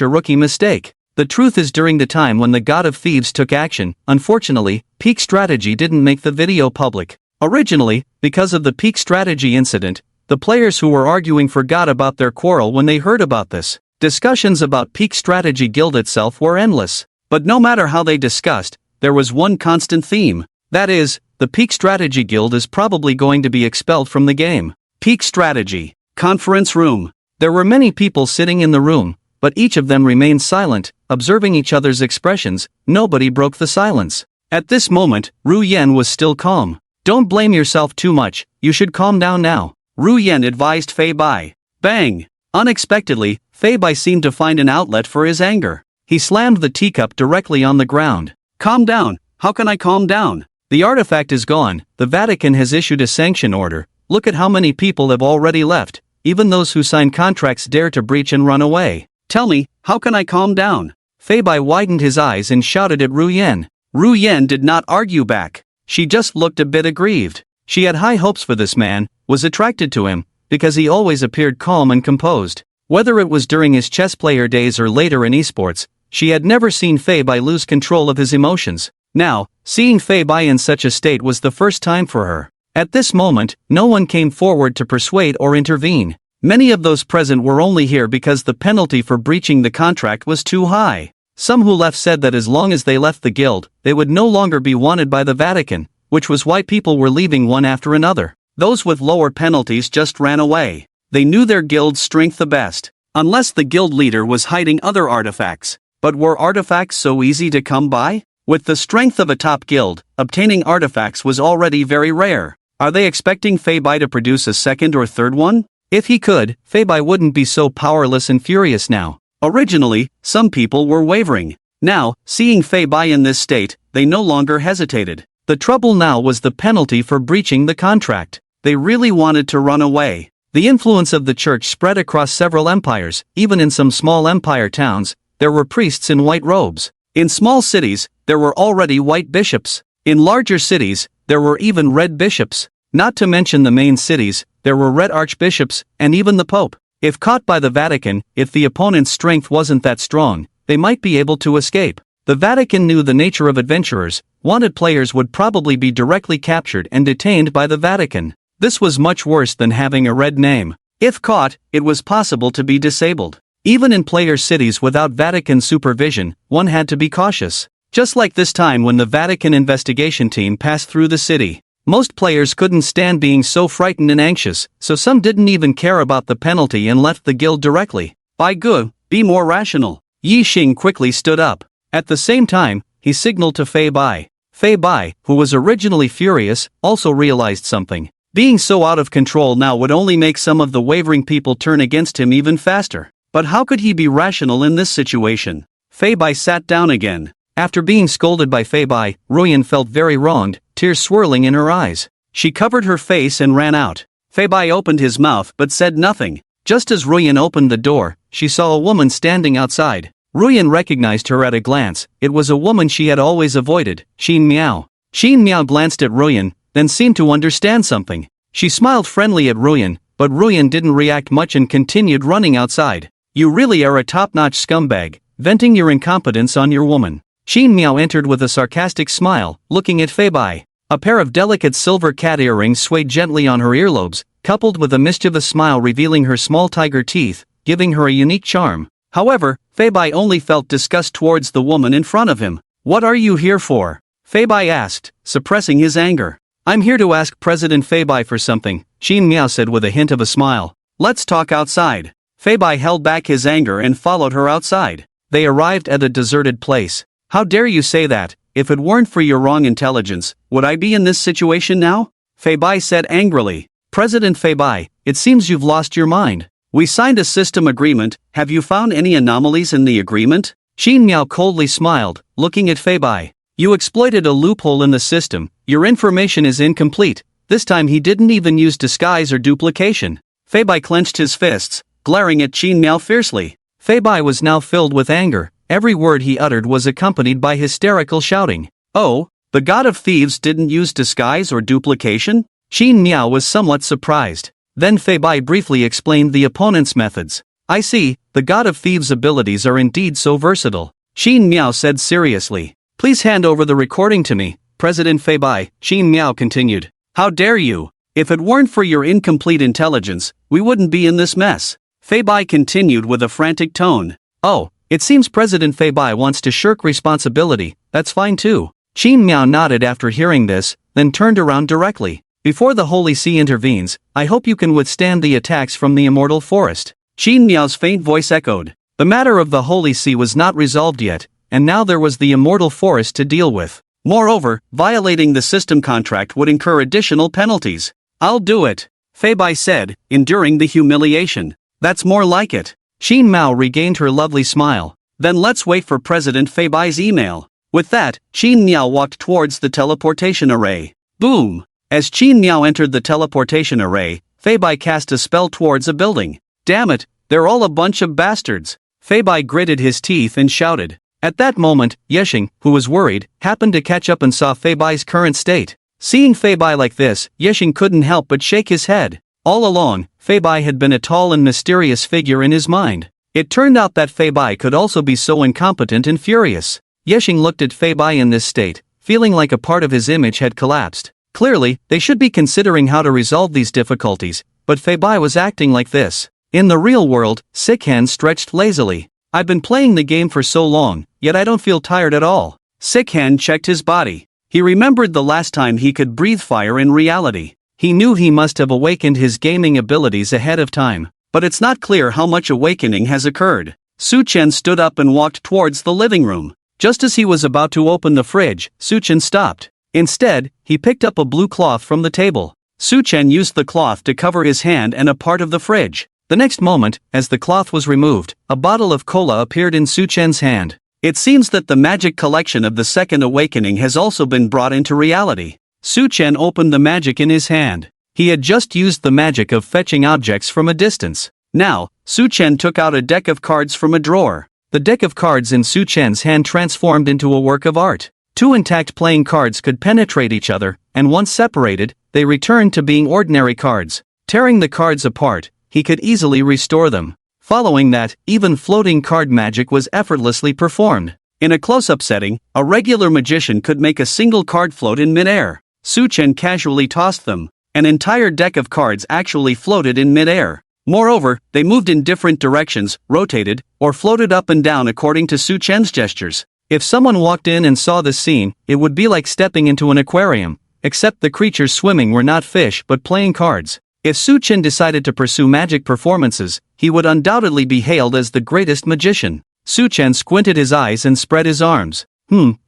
[SPEAKER 1] a rookie mistake. The truth is during the time when the god of thieves took action, unfortunately, Peak Strategy didn't make the video public. Originally, because of the Peak Strategy incident, the players who were arguing forgot about their quarrel when they heard about this. Discussions about Peak Strategy Guild itself were endless. But no matter how they discussed, there was one constant theme. That is, the Peak Strategy Guild is probably going to be expelled from the game. Peak Strategy Conference Room. There were many people sitting in the room, but each of them remained silent, observing each other's expressions. Nobody broke the silence. At this moment, Ru Yen was still calm. Don't blame yourself too much, you should calm down now. Ru Yen advised Fei Bai. Bang! Unexpectedly, Fei Bai seemed to find an outlet for his anger. He slammed the teacup directly on the ground. Calm down, how can I calm down? The artifact is gone, the Vatican has issued a sanction order, look at how many people have already left, even those who signed contracts dare to breach and run away. Tell me, how can I calm down? Fei Bai widened his eyes and shouted at Ru Yen. Ru Yen did not argue back. She just looked a bit aggrieved. She had high hopes for this man, was attracted to him, because he always appeared calm and composed. Whether it was during his chess player days or later in esports, she had never seen Fei Bai lose control of his emotions. Now, seeing Fei Bai in such a state was the first time for her. At this moment, no one came forward to persuade or intervene. Many of those present were only here because the penalty for breaching the contract was too high. Some who left said that as long as they left the guild, they would no longer be wanted by the Vatican, which was why people were leaving one after another. Those with lower penalties just ran away. They knew their guild's strength the best. Unless the guild leader was hiding other artifacts. But were artifacts so easy to come by? With the strength of a top guild, obtaining artifacts was already very rare. Are they expecting Fei Bai to produce a second or third one? If he could, Fei Bai wouldn't be so powerless and furious now. Originally, some people were wavering. Now, seeing Fei Bai in this state, they no longer hesitated. The trouble now was the penalty for breaching the contract. They really wanted to run away. The influence of the church spread across several empires, even in some small empire towns, there were priests in white robes. In small cities, there were already white bishops. In larger cities, there were even red bishops. Not to mention the main cities, there were red archbishops, and even the Pope. If caught by the Vatican, if the opponent's strength wasn't that strong, they might be able to escape. The Vatican knew the nature of adventurers. Wanted players would probably be directly captured and detained by the Vatican. This was much worse than having a red name. If caught, it was possible to be disabled. Even in player cities without Vatican supervision, one had to be cautious. Just like this time when the Vatican investigation team passed through the city. Most players couldn't stand being so frightened and anxious, so some didn't even care about the penalty and left the guild directly. Bai Gu, be more rational. Yi Xing quickly stood up. At the same time, he signaled to Fei Bai. Fei Bai, who was originally furious, also realized something. Being so out of control now would only make some of the wavering people turn against him even faster. But how could he be rational in this situation? Fei Bai sat down again. After being scolded by Fei Bai, Ru Yen felt very wronged, tears swirling in her eyes. She covered her face and ran out. Fei Bai opened his mouth but said nothing. Just as Ru Yen opened the door, she saw a woman standing outside. Ru Yen recognized her at a glance. It was a woman she had always avoided, Xin Miao. Xin Miao glanced at Ru Yen, then seemed to understand something. She smiled friendly at Ru Yen, but Ru Yen didn't react much and continued running outside. You really are a top-notch scumbag, venting your incompetence on your woman. Xin Miao entered with a sarcastic smile, looking at Fei Bai. A pair of delicate silver cat earrings swayed gently on her earlobes, coupled with a mischievous smile revealing her small tiger teeth, giving her a unique charm. However, Feibai only felt disgust towards the woman in front of him. "What are you here for?" Feibai asked, suppressing his anger. "I'm here to ask President Feibai for something," Xin Miao said with a hint of a smile. "Let's talk outside." Feibai held back his anger and followed her outside. They arrived at a deserted place. "How dare you say that? If it weren't for your wrong intelligence, would I be in this situation now?" Feibai said angrily. "President Feibai, it seems you've lost your mind. We signed a system agreement, have you found any anomalies in the agreement?" Xin Miao coldly smiled, looking at Feibai. "You exploited a loophole in the system, your information is incomplete." This time he didn't even use disguise or duplication. Feibai clenched his fists, glaring at Xin Miao fiercely. Feibai was now filled with anger. Every word he uttered was accompanied by hysterical shouting. "Oh, the god of thieves didn't use disguise or duplication?" Xin Miao was somewhat surprised. Then Feibai briefly explained the opponent's methods. "I see, the god of thieves' abilities are indeed so versatile," Xin Miao said seriously. "Please hand over the recording to me, President Feibai," Xin Miao continued. "How dare you? If it weren't for your incomplete intelligence, we wouldn't be in this mess." Feibai continued with a frantic tone. "Oh, it seems President Feibai wants to shirk responsibility, that's fine too." Xin Miao nodded after hearing this, then turned around directly. "Before the Holy See intervenes, I hope you can withstand the attacks from the Immortal Forest." Xin Miao's faint voice echoed. The matter of the Holy See was not resolved yet, and now there was the Immortal Forest to deal with. Moreover, violating the system contract would incur additional penalties. "I'll do it," Feibai said, enduring the humiliation. "That's more like it." Xin Miao regained her lovely smile. "Then let's wait for President Feibai's email." With that, Xin Miao walked towards the teleportation array. Boom! As Xin Miao entered the teleportation array, Feibai cast a spell towards a building. "Damn it, they're all a bunch of bastards." Feibai gritted his teeth and shouted. At that moment, Yexing, who was worried, happened to catch up and saw Feibai's current state. Seeing Feibai like this, Yexing couldn't help but shake his head. All along, Feibai had been a tall and mysterious figure in his mind. It turned out that Feibai could also be so incompetent and furious. Yexing looked at Feibai in this state, feeling like a part of his image had collapsed. Clearly, they should be considering how to resolve these difficulties, but Feibai was acting like this. In the real world, Sick Hand stretched lazily. "I've been playing the game for so long, yet I don't feel tired at all." Sick Hand checked his body. He remembered the last time he could breathe fire in reality. He knew he must have awakened his gaming abilities ahead of time, but it's not clear how much awakening has occurred. Su Chen stood up and walked towards the living room. Just as he was about to open the fridge, Su Chen stopped. Instead, he picked up a blue cloth from the table. Su Chen used the cloth to cover his hand and a part of the fridge. The next moment, as the cloth was removed, a bottle of cola appeared in Su Chen's hand. It seems that the magic collection of the Second Awakening has also been brought into reality. Su Chen opened the magic in his hand. He had just used the magic of fetching objects from a distance. Now, Su Chen took out a deck of cards from a drawer. The deck of cards in Su Chen's hand transformed into a work of art. Two intact playing cards could penetrate each other, and once separated, they returned to being ordinary cards. Tearing the cards apart, he could easily restore them. Following that, even floating card magic was effortlessly performed. In a close-up setting, a regular magician could make a single card float in midair. Su Chen casually tossed them. An entire deck of cards actually floated in midair. Moreover, they moved in different directions, rotated, or floated up and down according to Su Chen's gestures. If someone walked in and saw this scene, it would be like stepping into an aquarium, except the creatures swimming were not fish but playing cards. If Su Chen decided to pursue magic performances, he would undoubtedly be hailed as the greatest magician. Su Chen squinted his eyes and spread his arms.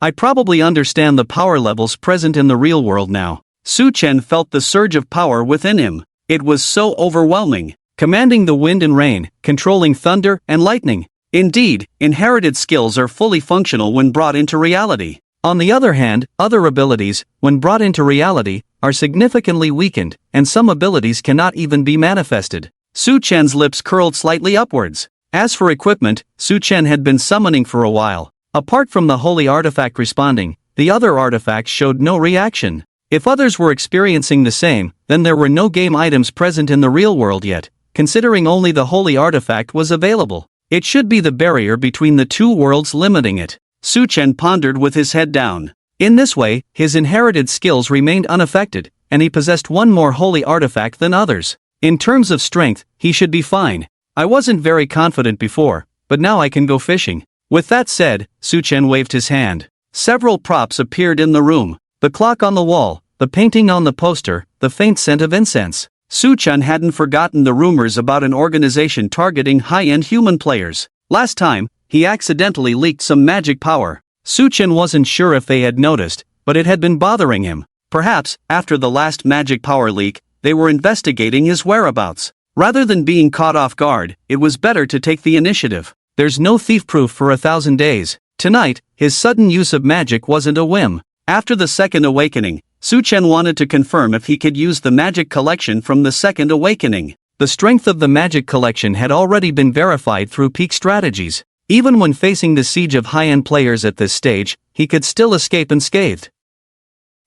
[SPEAKER 1] I probably understand the power levels present in the real world now. Su Chen felt the surge of power within him. It was so overwhelming. Commanding the wind and rain, controlling thunder and lightning. Indeed, inherited skills are fully functional when brought into reality. On the other hand, other abilities, when brought into reality, are significantly weakened, and some abilities cannot even be manifested. Su Chen's lips curled slightly upwards. As for equipment, Su Chen had been summoning for a while. Apart from the holy artifact responding, the other artifacts showed no reaction. If others were experiencing the same, then there were no game items present in the real world yet, considering only the holy artifact was available. It should be the barrier between the two worlds limiting it. Su Chen pondered with his head down. In this way, his inherited skills remained unaffected, and he possessed one more holy artifact than others. In terms of strength, he should be fine. I wasn't very confident before, but now I can go fishing. With that said, Suchen waved his hand. Several props appeared in the room. The clock on the wall, the painting on the poster, the faint scent of incense. Suchen hadn't forgotten the rumors about an organization targeting high-end human players. Last time, he accidentally leaked some magic power. Suchen wasn't sure if they had noticed, but it had been bothering him. Perhaps, after the last magic power leak, they were investigating his whereabouts. Rather than being caught off guard, it was better to take the initiative. There's no thief-proof for 1,000 days. Tonight, his sudden use of magic wasn't a whim. After the Second Awakening, Suchen wanted to confirm if he could use the magic collection from the Second Awakening. The strength of the magic collection had already been verified through peak strategies. Even when facing the siege of high-end players at this stage, he could still escape unscathed.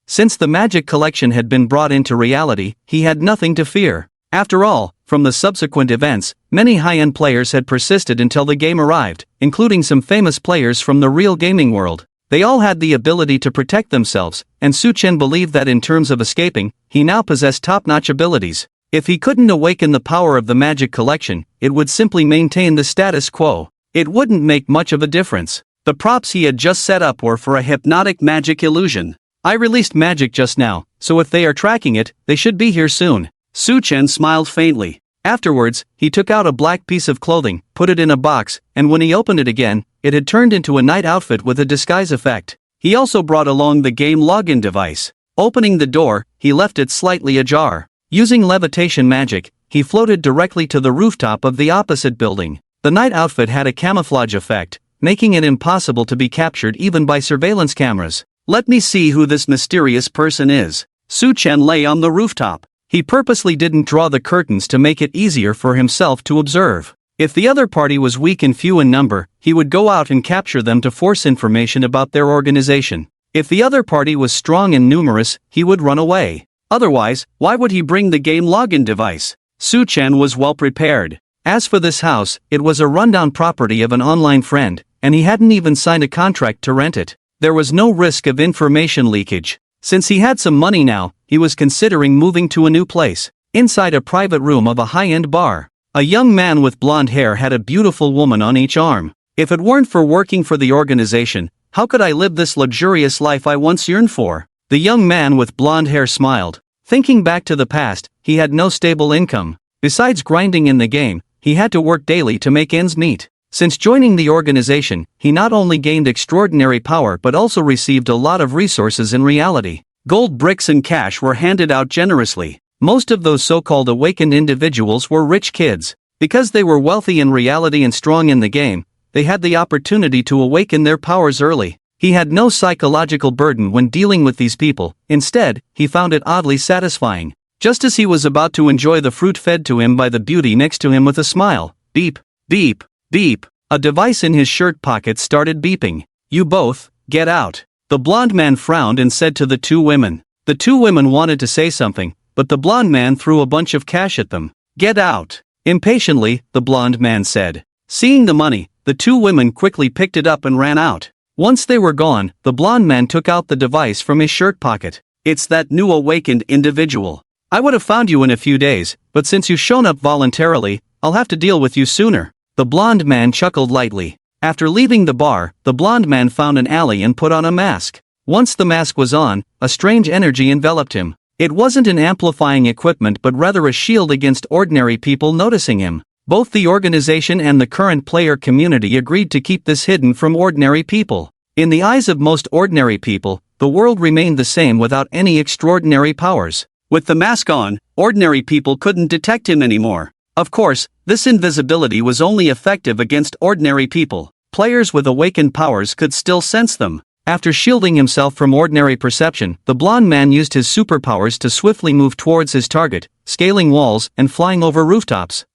[SPEAKER 1] Since the magic collection had been brought into reality, he had nothing to fear. After all, from the subsequent events, many high-end players had persisted until the game arrived, including some famous players from the real gaming world. They all had the ability to protect themselves, and Suchen believed that in terms of escaping, he now possessed top-notch abilities. If he couldn't awaken the power of the magic collection, it would simply maintain the status quo. It wouldn't make much of a difference. The props he had just set up were for a hypnotic magic illusion. I released magic just now, so if they are tracking it, they should be here soon. Suchen smiled faintly. Afterwards, he took out a black piece of clothing, put it in a box, and when he opened it again, it had turned into a night outfit with a disguise effect. He also brought along the game login device. Opening the door, he left it slightly ajar. Using levitation magic, he floated directly to the rooftop of the opposite building. The night outfit had a camouflage effect, making it impossible to be captured even by surveillance cameras. Let me see who this mysterious person is. Suchen lay on the rooftop. He purposely didn't draw the curtains to make it easier for himself to observe. If the other party was weak and few in number, he would go out and capture them to force information about their organization. If the other party was strong and numerous, he would run away. Otherwise, why would he bring the game login device? Suchen was well prepared. As for this house, it was a rundown property of an online friend, and he hadn't even signed a contract to rent it. There was no risk of information leakage. Since he had some money now, he was considering moving to a new place. Inside a private room of a high-end bar, a young man with blonde hair had a beautiful woman on each arm. If it weren't for working for the organization, how could I live this luxurious life I once yearned for? The young man with blonde hair smiled. Thinking back to the past, he had no stable income. Besides grinding in the game, he had to work daily to make ends meet. Since joining the organization, he not only gained extraordinary power but also received a lot of resources in reality. Gold bricks and cash were handed out generously. Most of those so-called awakened individuals were rich kids. Because they were wealthy in reality and strong in the game, they had the opportunity to awaken their powers early. He had no psychological burden when dealing with these people. Instead, he found it oddly satisfying. Just as he was about to enjoy the fruit fed to him by the beauty next to him with a smile, beep, beep, beep, a device in his shirt pocket started beeping. You both, get out. The blonde man frowned and said to the two women. The two women wanted to say something, but the blonde man threw a bunch of cash at them. Get out. Impatiently, the blonde man said. Seeing the money, the two women quickly picked it up and ran out. Once they were gone, the blonde man took out the device from his shirt pocket. It's that new awakened individual. I would have found you in a few days, but since you've shown up voluntarily, I'll have to deal with you sooner. The blonde man chuckled lightly. After leaving the bar, the blonde man found an alley and put on a mask. Once the mask was on, a strange energy enveloped him. It wasn't an amplifying equipment but rather a shield against ordinary people noticing him. Both the organization and the current player community agreed to keep this hidden from ordinary people. In the eyes of most ordinary people, the world remained the same without any extraordinary powers. With the mask on, ordinary people couldn't detect him anymore. Of course, this invisibility was only effective against ordinary people. Players with awakened powers could still sense them. After shielding himself from ordinary perception, the blonde man used his superpowers to swiftly move towards his target, scaling walls and flying over rooftops.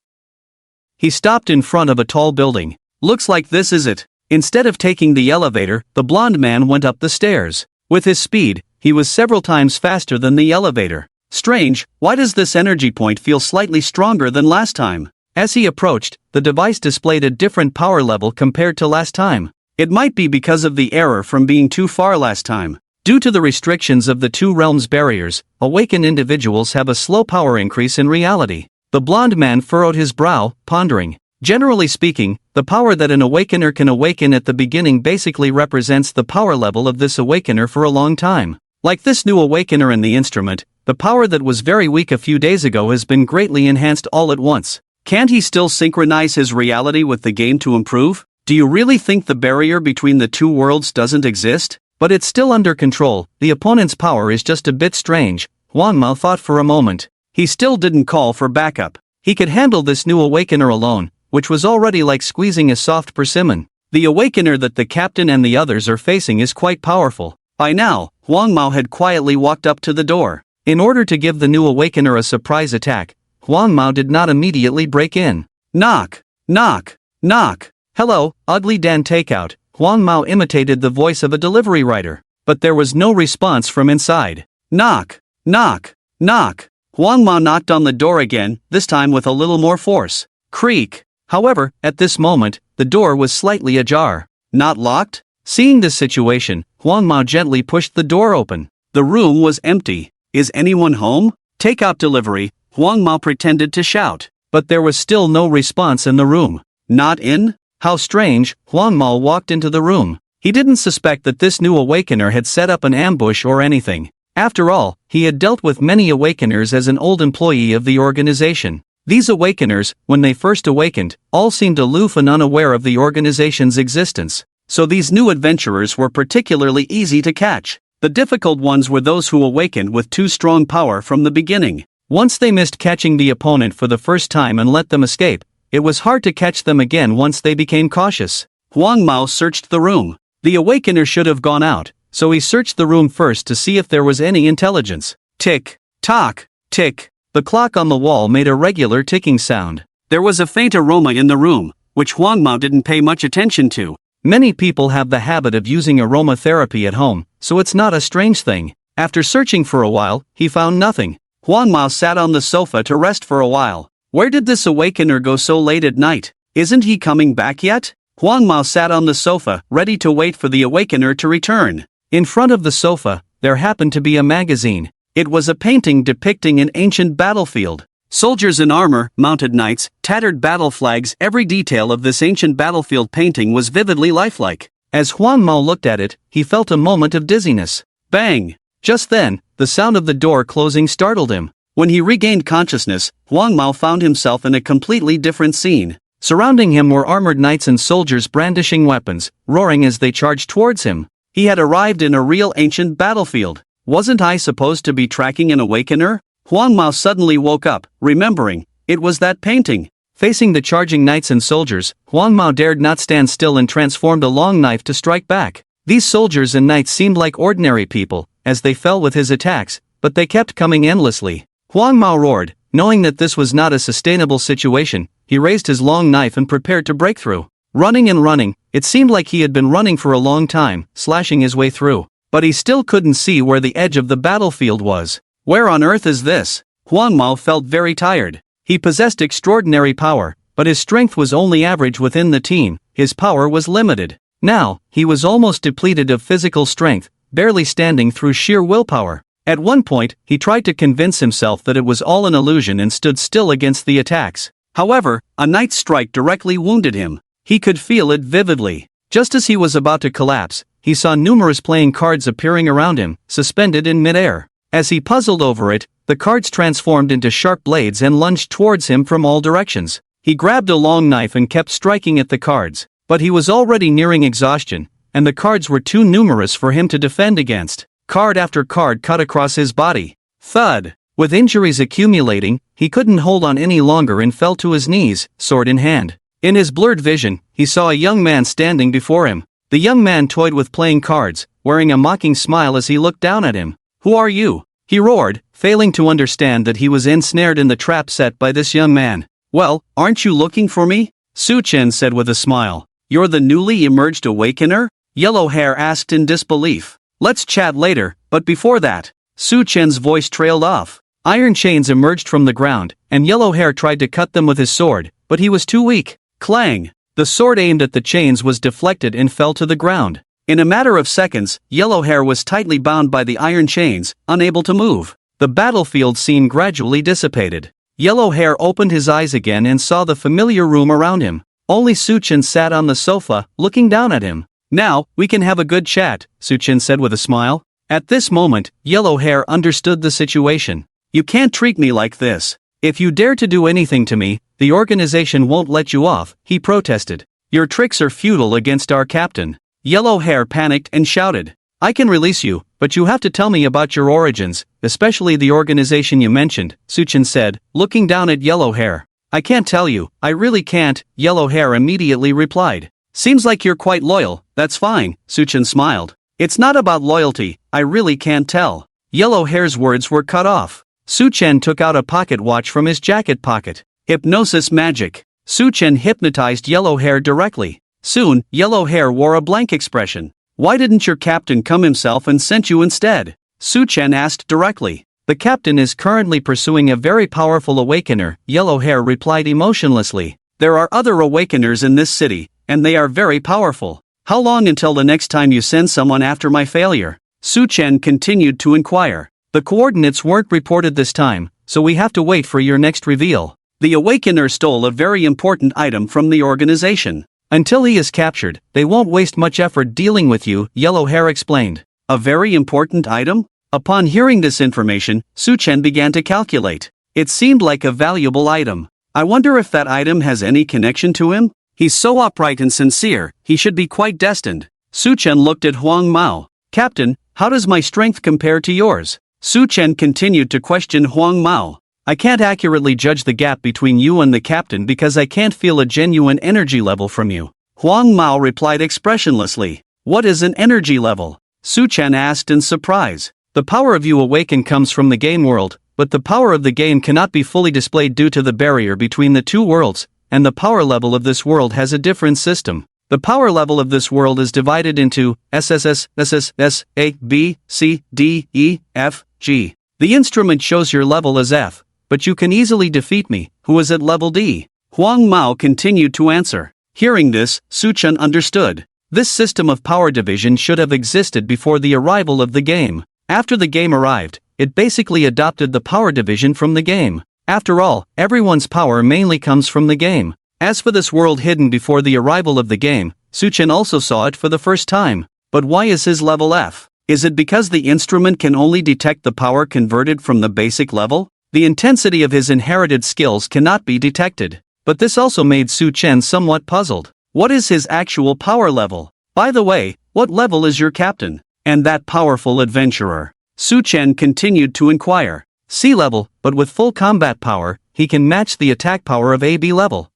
[SPEAKER 1] He stopped in front of a tall building. Looks like this is it. Instead of taking the elevator, the blonde man went up the stairs. With his speed, he was several times faster than the elevator. Strange, why does this energy point feel slightly stronger than last time? As he approached, the device displayed a different power level compared to last time. It might be because of the error from being too far last time. Due to the restrictions of the two realms barriers, awakened individuals have a slow power increase in reality. The blonde man furrowed his brow, pondering. Generally speaking, the power that an awakener can awaken at the beginning basically represents the power level of this awakener for a long time. Like this new awakener in the instrument, the power that was very weak a few days ago has been greatly enhanced all at once. Can't he still synchronize his reality with the game to improve? Do you really think the barrier between the two worlds doesn't exist? But it's still under control. The opponent's power is just a bit strange, Huang Mao thought for a moment. He still didn't call for backup. He could handle this new awakener alone, which was already like squeezing a soft persimmon. The awakener that the captain and the others are facing is quite powerful. By now, Huang Mao had quietly walked up to the door. In order to give the new awakener a surprise attack, Huang Mao did not immediately break in. Knock, knock, knock. Hello, Ugly Dan Takeout. Huang Mao imitated the voice of a delivery rider, but there was no response from inside. Knock, knock, knock. Huang Mao knocked on the door again, this time with a little more force. Creak. However, at this moment, the door was slightly ajar. Not locked? Seeing this situation, Huang Mao gently pushed the door open. The room was empty. Is anyone home? Takeout delivery, Huang Mao pretended to shout. But there was still no response in the room. Not in? How strange. Huang Mao walked into the room. He didn't suspect that this new awakener had set up an ambush or anything. After all, he had dealt with many awakeners as an old employee of the organization. These awakeners, when they first awakened, all seemed aloof and unaware of the organization's existence. So these new adventurers were particularly easy to catch. The difficult ones were those who awakened with too strong power from the beginning. Once they missed catching the opponent for the first time and let them escape, it was hard to catch them again once they became cautious. Huang Mao searched the room. The awakener should have gone out, so he searched the room first to see if there was any intelligence. Tick, tock, tick. The clock on the wall made a regular ticking sound. There was a faint aroma in the room, which Huang Mao didn't pay much attention to. Many people have the habit of using aromatherapy at home, so it's not a strange thing. After searching for a while, he found nothing. Huang Mao sat on the sofa to rest for a while. Where did this awakener go so late at night? Isn't he coming back yet? Huang Mao sat on the sofa, ready to wait for the awakener to return. In front of the sofa, there happened to be a magazine. It was a painting depicting an ancient battlefield. Soldiers in armor, mounted knights, tattered battle flags. Every detail of this ancient battlefield painting was vividly lifelike. As Huang Mao looked at it, he felt a moment of dizziness. Bang! Just then, the sound of the door closing startled him. When he regained consciousness, Huang Mao found himself in a completely different scene. Surrounding him were armored knights and soldiers brandishing weapons, roaring as they charged towards him. He had arrived in a real ancient battlefield. Wasn't I supposed to be tracking an awakener? Huang Mao suddenly woke up, remembering, it was that painting. Facing the charging knights and soldiers, Huang Mao dared not stand still and transformed a long knife to strike back. These soldiers and knights seemed like ordinary people, as they fell with his attacks, but they kept coming endlessly. Huang Mao roared, knowing that this was not a sustainable situation. He raised his long knife and prepared to break through. Running and running, it seemed like he had been running for a long time, slashing his way through. But he still couldn't see where the edge of the battlefield was. Where on earth is this? Huang Mao felt very tired. He possessed extraordinary power, but his strength was only average within the team. His power was limited. Now, he was almost depleted of physical strength, barely standing through sheer willpower. At one point, he tried to convince himself that it was all an illusion and stood still against the attacks. However, a knight's strike directly wounded him. He could feel it vividly. Just as he was about to collapse, he saw numerous playing cards appearing around him, suspended in midair. As he puzzled over it, the cards transformed into sharp blades and lunged towards him from all directions. He grabbed a long knife and kept striking at the cards, but he was already nearing exhaustion, and the cards were too numerous for him to defend against. Card after card cut across his body. Thud! With injuries accumulating, he couldn't hold on any longer and fell to his knees, sword in hand. In his blurred vision, he saw a young man standing before him. The young man toyed with playing cards, wearing a mocking smile as he looked down at him. "Who are you?" he roared, failing to understand that he was ensnared in the trap set by this young man. "Well, aren't you looking for me?" Su Chen said with a smile. "You're the newly emerged awakener?" Yellow Hair asked in disbelief. "Let's chat later, but before that." Su Chen's voice trailed off. Iron chains emerged from the ground, and Yellow Hair tried to cut them with his sword, but he was too weak. Clang! The sword aimed at the chains was deflected and fell to the ground. In a matter of seconds, Yellow Hair was tightly bound by the iron chains, unable to move. The battlefield scene gradually dissipated. Yellow Hair opened his eyes again and saw the familiar room around him. Only Suchin sat on the sofa, looking down at him. "Now, we can have a good chat," Suchin said with a smile. At this moment, Yellow Hair understood the situation. "You can't treat me like this. If you dare to do anything to me, the organization won't let you off," he protested. "Your tricks are futile against our captain." Yellow Hair panicked and shouted, "I can release you, but you have to tell me about your origins, especially the organization you mentioned," Suchin said, looking down at Yellow Hair. "I can't tell you, I really can't," Yellow Hair immediately replied. "Seems like you're quite loyal, that's fine," Suchin smiled. "It's not about loyalty, I really can't tell." Yellow Hair's words were cut off. Suchin took out a pocket watch from his jacket pocket. Hypnosis magic. Suchin hypnotized Yellow Hair directly. Soon, Yellow Hair wore a blank expression. "Why didn't your captain come himself and sent you instead?" Suchin asked directly. "The captain is currently pursuing a very powerful awakener," Yellow Hair replied emotionlessly. "There are other awakeners in this city, and they are very powerful. How long until the next time you send someone after my failure?" Suchin continued to inquire. "The coordinates weren't reported this time, so we have to wait for your next reveal. The awakener stole a very important item from the organization. Until he is captured, they won't waste much effort dealing with you," Yellow Hair explained. "A very important item?" Upon hearing this information, Suchin began to calculate. It seemed like a valuable item. "I wonder if that item has any connection to him? He's so upright and sincere, he should be quite destined." Suchin looked at Huang Mao. "Captain, how does my strength compare to yours?" Suchin continued to question Huang Mao. "I can't accurately judge the gap between you and the captain because I can't feel a genuine energy level from you." Huang Mao replied expressionlessly. "What is an energy level?" Suchin asked in surprise. "The power of you awaken comes from the game world, but the power of the game cannot be fully displayed due to the barrier between the two worlds, and the power level of this world has a different system. The power level of this world is divided into SSS, SSS, A, B, C, D, E, F, G. The instrument shows your level as F, but you can easily defeat me, who is at level D." Huang Mao continued to answer. Hearing this, Suchin understood. This system of power division should have existed before the arrival of the game. After the game arrived, it basically adopted the power division from the game. After all, everyone's power mainly comes from the game. As for this world hidden before the arrival of the game, Suchin also saw it for the first time. But why is his level F? Is it because the instrument can only detect the power converted from the basic level? The intensity of his inherited skills cannot be detected. But this also made Suchin somewhat puzzled. What is his actual power level? By the way, what level is your captain? And that powerful adventurer? Suchin continued to inquire. "C level, but with full combat power, he can match the attack power of AB level.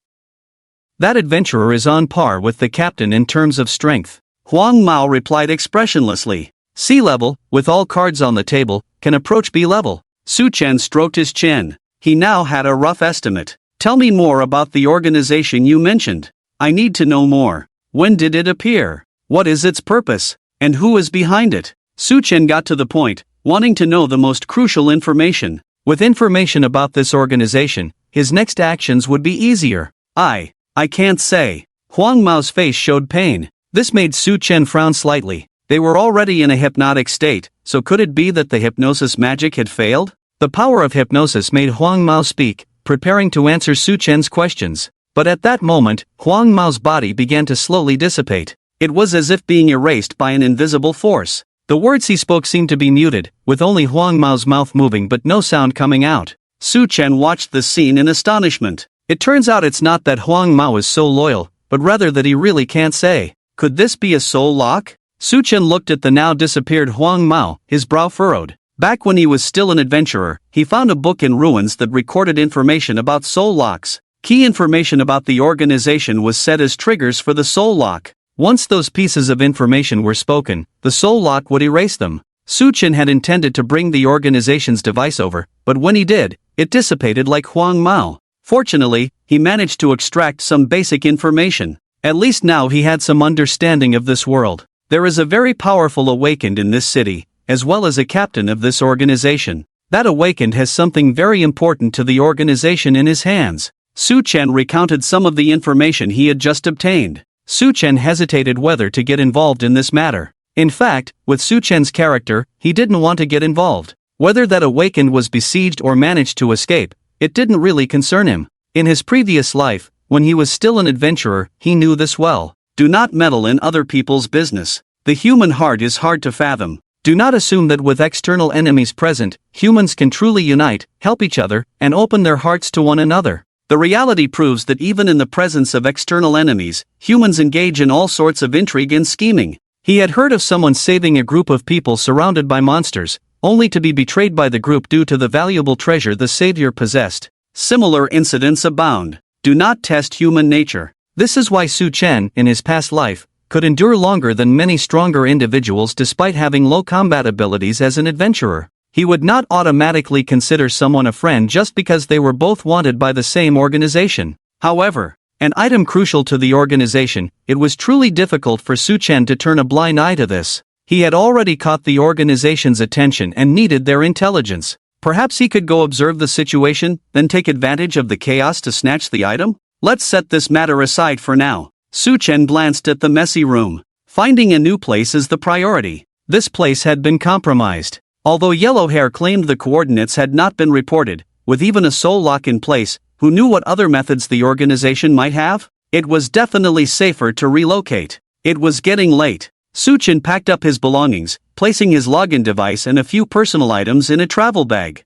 [SPEAKER 1] That adventurer is on par with the captain in terms of strength." Huang Mao replied expressionlessly. "C level, with all cards on the table, can approach B level." Suchin stroked his chin. He now had a rough estimate. "Tell me more about the organization you mentioned. I need to know more. When did it appear? What is its purpose? And who is behind it?" Suchin got to the point, wanting to know the most crucial information. With information about this organization, his next actions would be easier. I can't say." Huang Mao's face showed pain. This made Suchin frown slightly. They were already in a hypnotic state, so could it be that the hypnosis magic had failed? The power of hypnosis made Huang Mao speak, preparing to answer Suchin's questions. But at that moment, Huang Mao's body began to slowly dissipate. It was as if being erased by an invisible force. The words he spoke seemed to be muted, with only Huang Mao's mouth moving but no sound coming out. Suchin watched the scene in astonishment. It turns out it's not that Huang Mao is so loyal, but rather that he really can't say. Could this be a soul lock? Suchin looked at the now disappeared Huang Mao, his brow furrowed. Back when he was still an adventurer, he found a book in ruins that recorded information about soul locks. Key information about the organization was set as triggers for the soul lock. Once those pieces of information were spoken, the soul lock would erase them. Suchin had intended to bring the organization's device over, but when he did, it dissipated like Huang Mao. Fortunately, he managed to extract some basic information. At least now he had some understanding of this world. There is a very powerful awakened in this city, as well as a captain of this organization. That awakened has something very important to the organization in his hands. Suchin recounted some of the information he had just obtained. Suchin hesitated whether to get involved in this matter. In fact, with Suchin's character, he didn't want to get involved. Whether that awakened was besieged or managed to escape, it didn't really concern him. In his previous life, when he was still an adventurer, he knew this well. Do not meddle in other people's business. The human heart is hard to fathom. Do not assume that with external enemies present, humans can truly unite, help each other, and open their hearts to one another. The reality proves that even in the presence of external enemies, humans engage in all sorts of intrigue and scheming. He had heard of someone saving a group of people surrounded by monsters, only to be betrayed by the group due to the valuable treasure the savior possessed. Similar incidents abound. Do not test human nature. This is why Su Chen, in his past life, could endure longer than many stronger individuals despite having low combat abilities as an adventurer. He would not automatically consider someone a friend just because they were both wanted by the same organization. However, an item crucial to the organization, it was truly difficult for Su Chen to turn a blind eye to this. He had already caught the organization's attention and needed their intelligence. Perhaps he could go observe the situation, then take advantage of the chaos to snatch the item? Let's set this matter aside for now. Su Chen glanced at the messy room. Finding a new place is the priority. This place had been compromised. Although Yellow Hair claimed the coordinates had not been reported, with even a soul lock in place, who knew what other methods the organization might have? It was definitely safer to relocate. It was getting late. Su Chen packed up his belongings, placing his login device and a few personal items in a travel bag.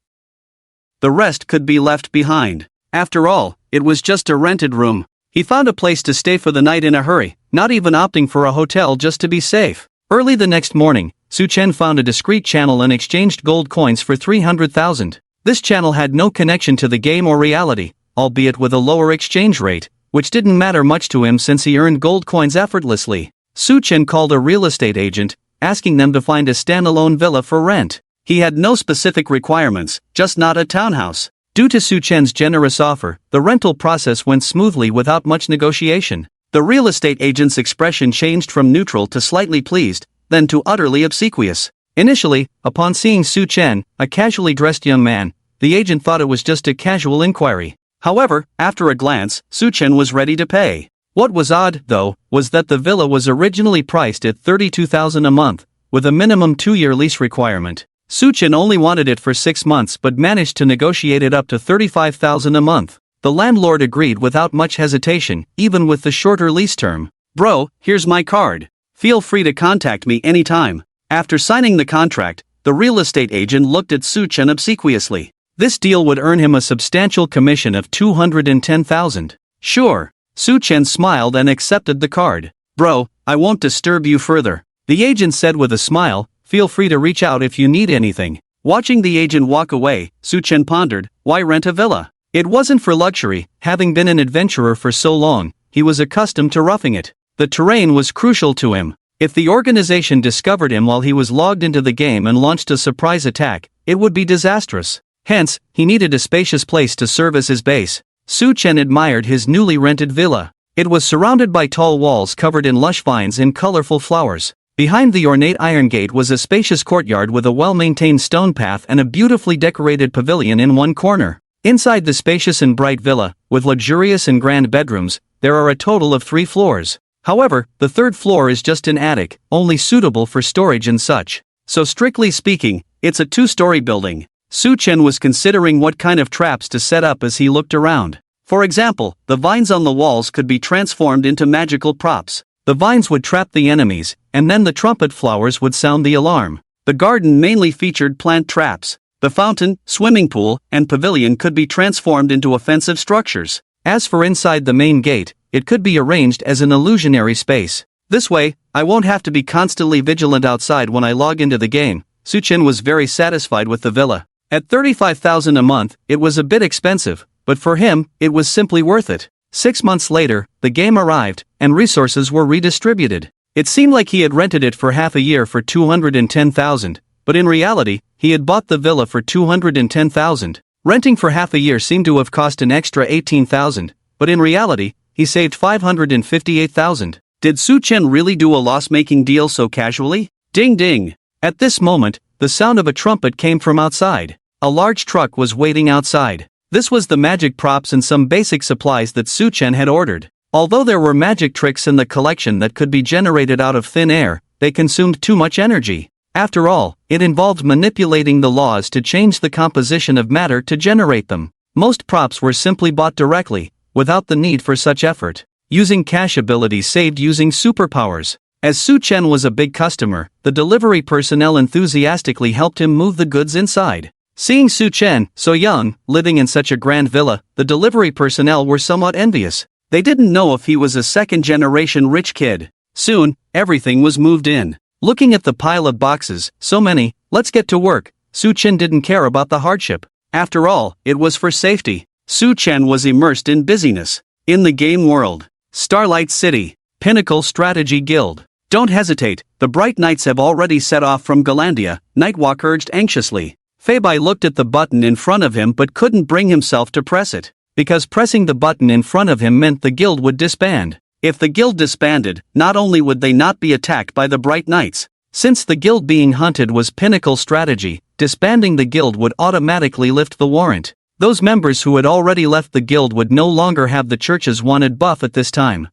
[SPEAKER 1] The rest could be left behind. After all, it was just a rented room. He found a place to stay for the night in a hurry, not even opting for a hotel just to be safe. Early the next morning, Su Chen found a discreet channel and exchanged gold coins for 300,000. This channel had no connection to the game or reality, albeit with a lower exchange rate, which didn't matter much to him since he earned gold coins effortlessly. Su Chen called a real estate agent, asking them to find a standalone villa for rent. He had no specific requirements, just not a townhouse. Due to Su Chen's generous offer, the rental process went smoothly without much negotiation. The real estate agent's expression changed from neutral to slightly pleased, then to utterly obsequious. Initially, upon seeing Su Chen, a casually dressed young man, the agent thought it was just a casual inquiry. However, after a glance, Su Chen was ready to pay. What was odd, though, was that the villa was originally priced at 32,000 a month, with a minimum 2-year lease requirement. Su Chen only wanted it for 6 months but managed to negotiate it up to 35,000 a month. The landlord agreed without much hesitation, even with the shorter lease term. "Bro, here's my card. Feel free to contact me anytime." After signing the contract, the real estate agent looked at Su Chen obsequiously. This deal would earn him a substantial commission of 210,000. Sure. Su Chen smiled and accepted the card. "Bro, I won't disturb you further," the agent said with a smile. "Feel free to reach out if you need anything." Watching the agent walk away, Su Chen pondered, why rent a villa? It wasn't for luxury. Having been an adventurer for so long, he was accustomed to roughing it. The terrain was crucial to him. If the organization discovered him while he was logged into the game and launched a surprise attack, it would be disastrous. Hence, he needed a spacious place to serve as his base. Su Chen admired his newly rented villa. It was surrounded by tall walls covered in lush vines and colorful flowers. Behind the ornate iron gate was a spacious courtyard with a well-maintained stone path and a beautifully decorated pavilion in one corner. Inside the spacious and bright villa, with luxurious and grand bedrooms, there are a total of 3 floors. However, the 3rd floor is just an attic, only suitable for storage and such. So strictly speaking, it's a 2-story building. Su Chen was considering what kind of traps to set up as he looked around. For example, the vines on the walls could be transformed into magical props. The vines would trap the enemies, and then the trumpet flowers would sound the alarm. The garden mainly featured plant traps. The fountain, swimming pool, and pavilion could be transformed into offensive structures. As for inside the main gate, it could be arranged as an illusionary space. This way, I won't have to be constantly vigilant outside when I log into the game. Su Chen was very satisfied with the villa. At 35,000 a month, it was a bit expensive, but for him, it was simply worth it. 6 months later, the game arrived, and resources were redistributed. It seemed like he had rented it for half a year for 210,000, but in reality, he had bought the villa for 210,000. Renting for half a year seemed to have cost an extra 18,000, but in reality, he saved 558,000. Did Su Chen really do a loss-making deal so casually? Ding ding! At this moment, the sound of a trumpet came from outside. A large truck was waiting outside. This was the magic props and some basic supplies that Su Chen had ordered. Although there were magic tricks in the collection that could be generated out of thin air, they consumed too much energy. After all, it involved manipulating the laws to change the composition of matter to generate them. Most props were simply bought directly, without the need for such effort. Using cash abilities saved using superpowers. As Su Chen was a big customer, the delivery personnel enthusiastically helped him move the goods inside. Seeing Su Chen, so young, living in such a grand villa, the delivery personnel were somewhat envious. They didn't know if he was a second-generation rich kid. Soon, everything was moved in. Looking at the pile of boxes, so many, let's get to work. Su Chen didn't care about the hardship. After all, it was for safety. Su Chen was immersed in busyness. In the game world. Starlight City. Pinnacle Strategy Guild. Don't hesitate, the Bright Knights have already set off from Galandia, Nightwalk urged anxiously. Feibai looked at the button in front of him but couldn't bring himself to press it. Because pressing the button in front of him meant the guild would disband. If the guild disbanded, not only would they not be attacked by the Bright Knights. Since the guild being hunted was Pinnacle Strategy, disbanding the guild would automatically lift the warrant. Those members who had already left the guild would no longer have the church's wanted buff at this time.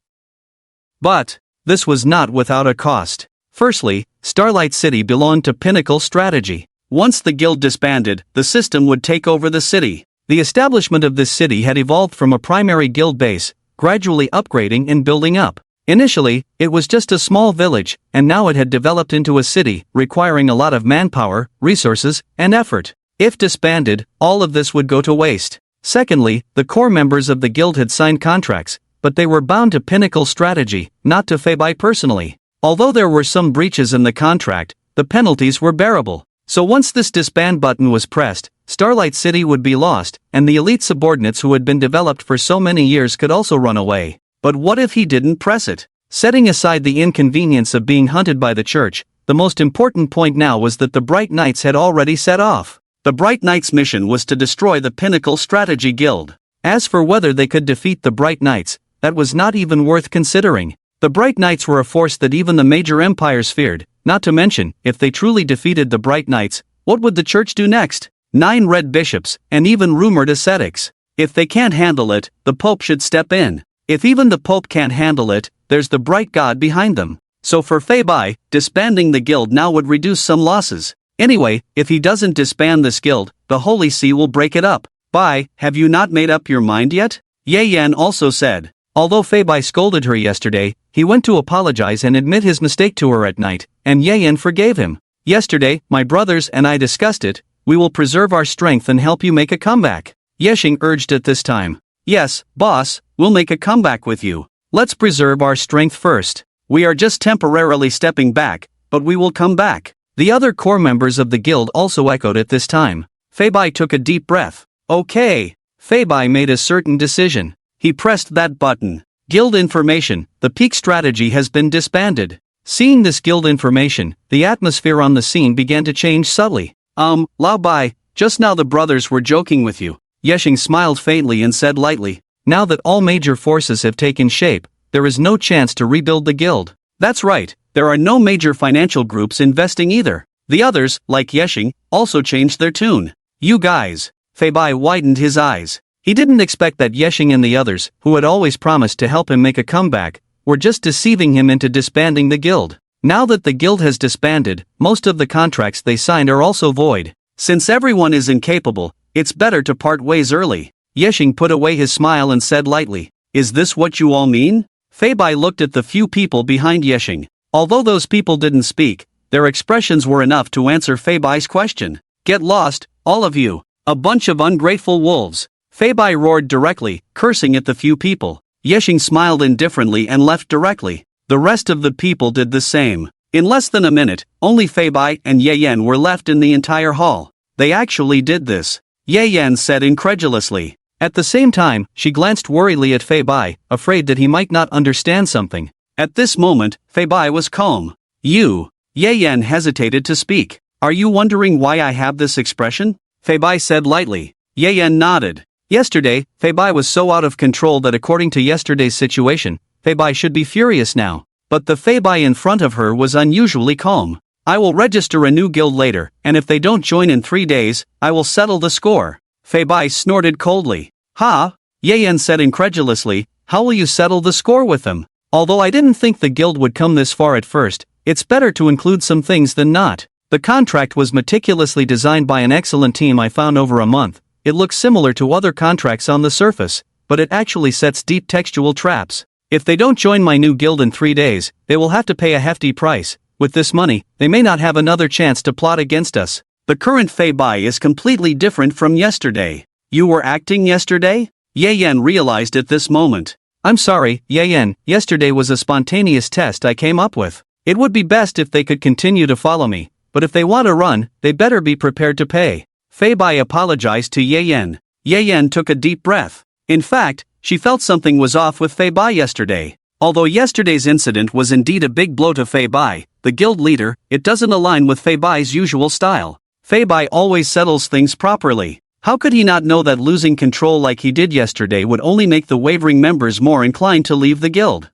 [SPEAKER 1] But this was not without a cost. Firstly, Starlight City belonged to Pinnacle Strategy. Once the guild disbanded, the system would take over the city. The establishment of this city had evolved from a primary guild base, gradually upgrading and building up. Initially, it was just a small village, and now it had developed into a city, requiring a lot of manpower, resources, and effort. If disbanded, all of this would go to waste. Secondly, the core members of the guild had signed contracts, but they were bound to Pinnacle Strategy, not to Feibai personally. Although there were some breaches in the contract, the penalties were bearable. So once this disband button was pressed, Starlight City would be lost, and the elite subordinates who had been developed for so many years could also run away. But what if he didn't press it? Setting aside the inconvenience of being hunted by the church, the most important point now was that the Bright Knights had already set off. The Bright Knights' mission was to destroy the Pinnacle Strategy Guild. As for whether they could defeat the Bright Knights, that was not even worth considering. The Bright Knights were a force that even the major empires feared, not to mention, if they truly defeated the Bright Knights, what would the church do next? 9 red bishops, and even rumored ascetics. If they can't handle it, the Pope should step in. If even the Pope can't handle it, there's the Bright God behind them. So for Feibai, disbanding the guild now would reduce some losses. Anyway, if he doesn't disband this guild, the Holy See will break it up. Bai, have you not made up your mind yet? Ye Yan also said. Although Feibai scolded her yesterday, he went to apologize and admit his mistake to her at night, and Ye Yan forgave him. Yesterday, my brothers and I discussed it. We will preserve our strength and help you make a comeback. Yexing urged at this time. Yes, boss, we'll make a comeback with you. Let's preserve our strength first. We are just temporarily stepping back, but we will come back. The other core members of the guild also echoed at this time. Feibai took a deep breath. Okay. Feibai made a certain decision. He pressed that button. Guild information, the peak strategy has been disbanded. Seeing this guild information, the atmosphere on the scene began to change subtly. Lao Bai, just now the brothers were joking with you. Yexing smiled faintly and said lightly, now that all major forces have taken shape, there is no chance to rebuild the guild. That's right, there are no major financial groups investing either. The others, like Yexing, also changed their tune. You guys. Feibai widened his eyes. He didn't expect that Yexing and the others, who had always promised to help him make a comeback, were just deceiving him into disbanding the guild. Now that the guild has disbanded, most of the contracts they signed are also void. Since everyone is incapable, it's better to part ways early. Yexing put away his smile and said lightly, is this what you all mean? Feibai looked at the few people behind Yexing. Although those people didn't speak, their expressions were enough to answer Feibai's question. Get lost, all of you. A bunch of ungrateful wolves. Feibai roared directly, cursing at the few people. Yexing smiled indifferently and left directly. The rest of the people did the same. In less than a minute, only Feibai and Ye Yan were left in the entire hall. They actually did this. Ye Yan said incredulously. At the same time, she glanced worriedly at Feibai, afraid that he might not understand something. At this moment, Feibai was calm. You. Ye Yan hesitated to speak. Are you wondering why I have this expression? Feibai said lightly. Ye Yan nodded. Yesterday, Feibai was so out of control that according to yesterday's situation, Feibai should be furious now. But the Feibai in front of her was unusually calm. I will register a new guild later, and if they don't join in 3 days, I will settle the score. Feibai snorted coldly. Ha? Ye Yan said incredulously, how will you settle the score with them? Although I didn't think the guild would come this far at first, it's better to include some things than not. The contract was meticulously designed by an excellent team I found over a month, it looks similar to other contracts on the surface, but it actually sets deep textual traps. If they don't join my new guild in 3 days, they will have to pay a hefty price. With this money, they may not have another chance to plot against us. The current Fei Bai is completely different from yesterday. You were acting yesterday? Ye Yan realized at this moment. I'm sorry, Ye Yan, yesterday was a spontaneous test I came up with. It would be best if they could continue to follow me, but if they want to run, they better be prepared to pay. Fei Bai apologized to Ye Yan. Ye Yan took a deep breath. In fact, she felt something was off with Fei Bai yesterday. Although yesterday's incident was indeed a big blow to Fei Bai, the guild leader, it doesn't align with Fei Bai's usual style. Fei Bai always settles things properly. How could he not know that losing control like he did yesterday would only make the wavering members more inclined to leave the guild?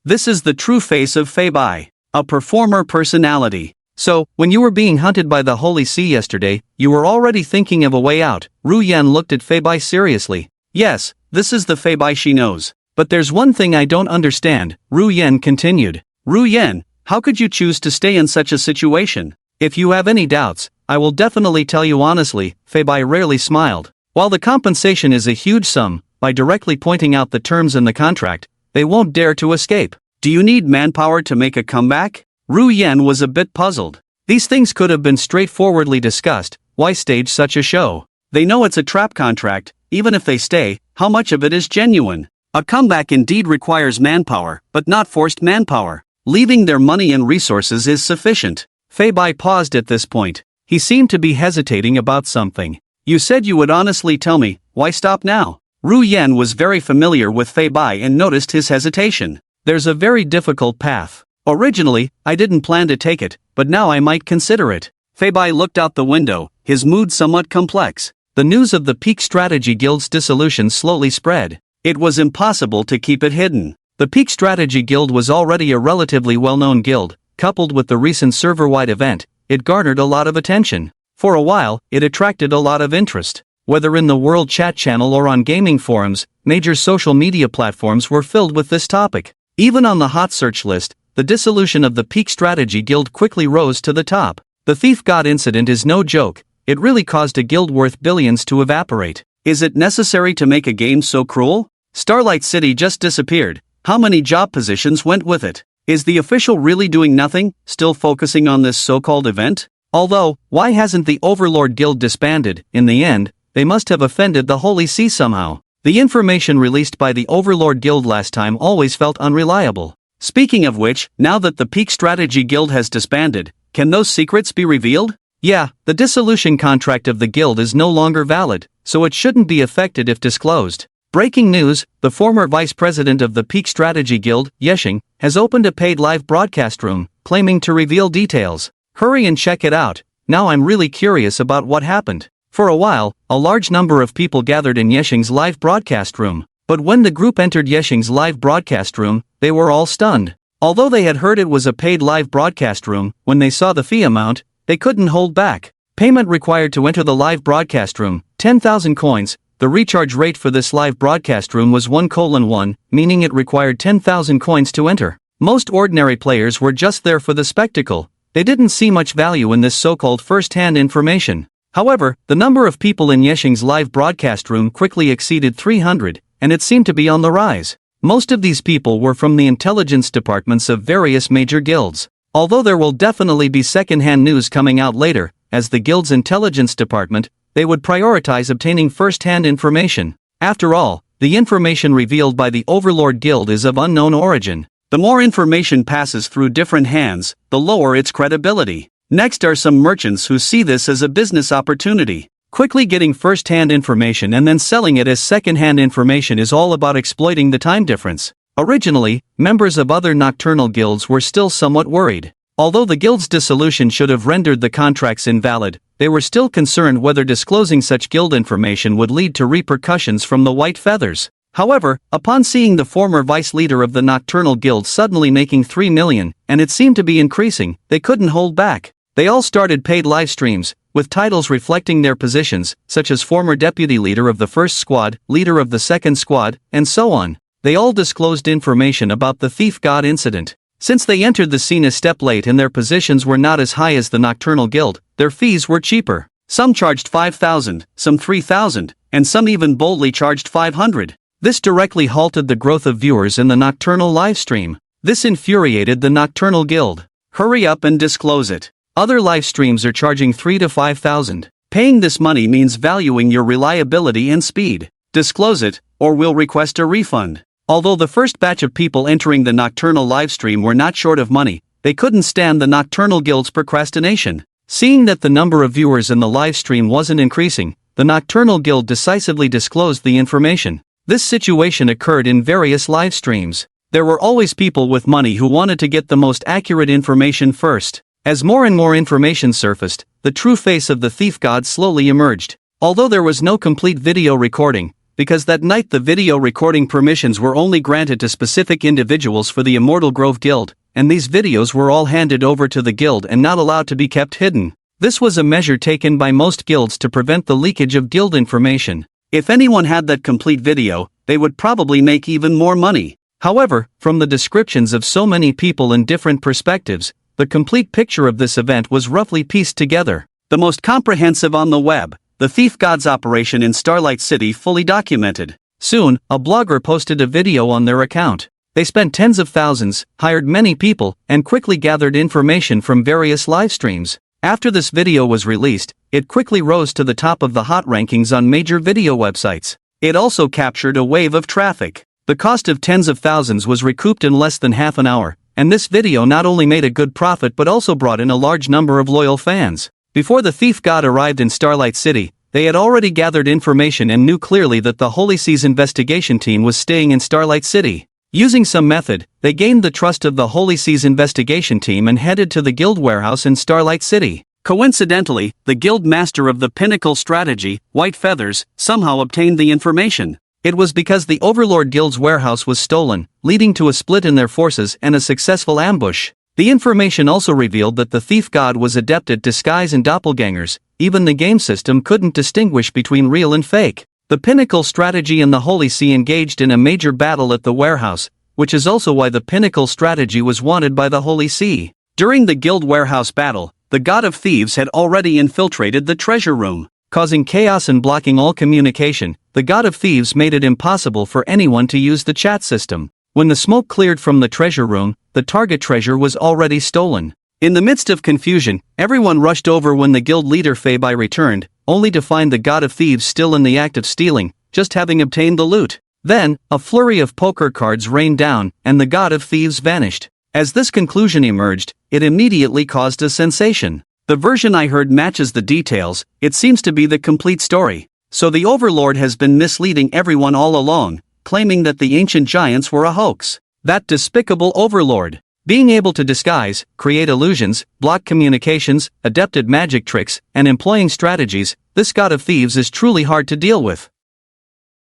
[SPEAKER 1] This is the true face of Fei Bai, a performer personality. So, when you were being hunted by the Holy See yesterday, you were already thinking of a way out. Ru Yan looked at Fei Bai seriously. Yes, this is the Fei Bai she knows. But there's one thing I don't understand, Ru Yan continued. Ru Yan, how could you choose to stay in such a situation? If you have any doubts, I will definitely tell you honestly, Fei Bai rarely smiled. While the compensation is a huge sum, by directly pointing out the terms in the contract, they won't dare to escape. Do you need manpower to make a comeback? Ru Yan was a bit puzzled. These things could have been straightforwardly discussed. Why stage such a show? They know it's a trap contract. Even if they stay, how much of it is genuine? A comeback indeed requires manpower, but not forced manpower. Leaving their money and resources is sufficient. Fei Bai paused at this point. He seemed to be hesitating about something. You said you would honestly tell me, why stop now? Ru Yan was very familiar with Fei Bai and noticed his hesitation. There's a very difficult path. Originally, I didn't plan to take it, but now I might consider it. Fei Bai looked out the window, his mood somewhat complex. The news of the Peak Strategy Guild's dissolution slowly spread. It was impossible to keep it hidden. The Peak Strategy Guild was already a relatively well-known guild. Coupled with the recent server-wide event, it garnered a lot of attention. For a while, it attracted a lot of interest. Whether in the World Chat channel or on gaming forums, major social media platforms were filled with this topic. Even on the hot search list, the dissolution of the Peak Strategy Guild quickly rose to the top. The Thief God incident is no joke. It really caused a guild worth billions to evaporate. Is it necessary to make a game so cruel? Starlight City just disappeared. How many job positions went with it? Is the official really doing nothing, still focusing on this so-called event? Although, why hasn't the Overlord Guild disbanded? In the end, they must have offended the Holy See somehow. The information released by the Overlord Guild last time always felt unreliable. Speaking of which, now that the Peak Strategy Guild has disbanded, can those secrets be revealed? Yeah, the dissolution contract of the guild is no longer valid, so it shouldn't be affected if disclosed. Breaking news, the former vice president of the Peak Strategy Guild, Yeshing, has opened a paid live broadcast room, claiming to reveal details. Hurry and check it out. Now I'm really curious about what happened. For a while, a large number of people gathered in Yeshing's live broadcast room. But when the group entered Yeshing's live broadcast room, they were all stunned. Although they had heard it was a paid live broadcast room, when they saw the fee amount, they couldn't hold back. Payment required to enter the live broadcast room, 10,000 coins. The recharge rate for this live broadcast room was 1:1, meaning it required 10,000 coins to enter. Most ordinary players were just there for the spectacle. They didn't see much value in this so-called first-hand information. However, the number of people in Yeshing's live broadcast room quickly exceeded 300, and it seemed to be on the rise. Most of these people were from the intelligence departments of various major guilds. Although there will definitely be second-hand news coming out later, as the guild's intelligence department, they would prioritize obtaining first-hand information. After all, the information revealed by the Overlord Guild is of unknown origin. The more information passes through different hands, the lower its credibility. Next are some merchants who see this as a business opportunity. Quickly getting first-hand information and then selling it as second-hand information is all about exploiting the time difference. Originally, members of other nocturnal guilds were still somewhat worried. Although the guild's dissolution should have rendered the contracts invalid, they were still concerned whether disclosing such guild information would lead to repercussions from the White Feathers. However, upon seeing the former vice leader of the Nocturnal Guild suddenly making 3 million, and it seemed to be increasing, they couldn't hold back. They all started paid live streams, with titles reflecting their positions, such as former deputy leader of the first squad, leader of the second squad, and so on. They all disclosed information about the Thief God incident. Since they entered the scene a step late and their positions were not as high as the Nocturnal Guild, their fees were cheaper. Some charged 5,000, some 3,000, and some even boldly charged 500. This directly halted the growth of viewers in the nocturnal livestream. This infuriated the Nocturnal Guild. Hurry up and disclose it. Other live streams are charging 3 to 5,000. Paying this money means valuing your reliability and speed. Disclose it, or we'll request a refund. Although the first batch of people entering the nocturnal livestream were not short of money, they couldn't stand the Nocturnal Guild's procrastination. Seeing that the number of viewers in the livestream wasn't increasing, the Nocturnal Guild decisively disclosed the information. This situation occurred in various live streams. There were always people with money who wanted to get the most accurate information first. As more and more information surfaced, the true face of the thief god slowly emerged. Although there was no complete video recording, because that night the video recording permissions were only granted to specific individuals for the Immortal Grove Guild, and these videos were all handed over to the guild and not allowed to be kept hidden. This was a measure taken by most guilds to prevent the leakage of guild information. If anyone had that complete video, they would probably make even more money. However, from the descriptions of so many people in different perspectives, the complete picture of this event was roughly pieced together. The most comprehensive on the web, the Thief God's operation in Starlight City fully documented. Soon, a blogger posted a video on their account. They spent tens of thousands, hired many people, and quickly gathered information from various live streams. After this video was released, it quickly rose to the top of the hot rankings on major video websites. It also captured a wave of traffic. The cost of tens of thousands was recouped in less than half an hour, and this video not only made a good profit but also brought in a large number of loyal fans. Before the Thief God arrived in Starlight City, they had already gathered information and knew clearly that the Holy Sea's investigation team was staying in Starlight City. Using some method, they gained the trust of the Holy Sea's investigation team and headed to the guild warehouse in Starlight City. Coincidentally, the guild master of the Pinnacle strategy, White Feathers, somehow obtained the information. It was because the Overlord Guild's warehouse was stolen, leading to a split in their forces and a successful ambush. The information also revealed that the Thief God was adept at disguise and doppelgangers. Even the game system couldn't distinguish between real and fake. The Pinnacle strategy and the Holy See engaged in a major battle at the warehouse, which is also why the Pinnacle strategy was wanted by the Holy See. During the guild warehouse battle, the God of Thieves had already infiltrated the treasure room. Causing chaos and blocking all communication, the God of Thieves made it impossible for anyone to use the chat system. When the smoke cleared from the treasure room, the target treasure was already stolen. In the midst of confusion, everyone rushed over when the guild leader Feibai returned, only to find the God of Thieves still in the act of stealing, just having obtained the loot. Then, a flurry of poker cards rained down, and the God of Thieves vanished. As this conclusion emerged, it immediately caused a sensation. The version I heard matches the details. It seems to be the complete story. So the Overlord has been misleading everyone all along, claiming that the ancient giants were a hoax. That despicable Overlord. Being able to disguise, create illusions, block communications, adept at magic tricks, and employing strategies, this God of Thieves is truly hard to deal with.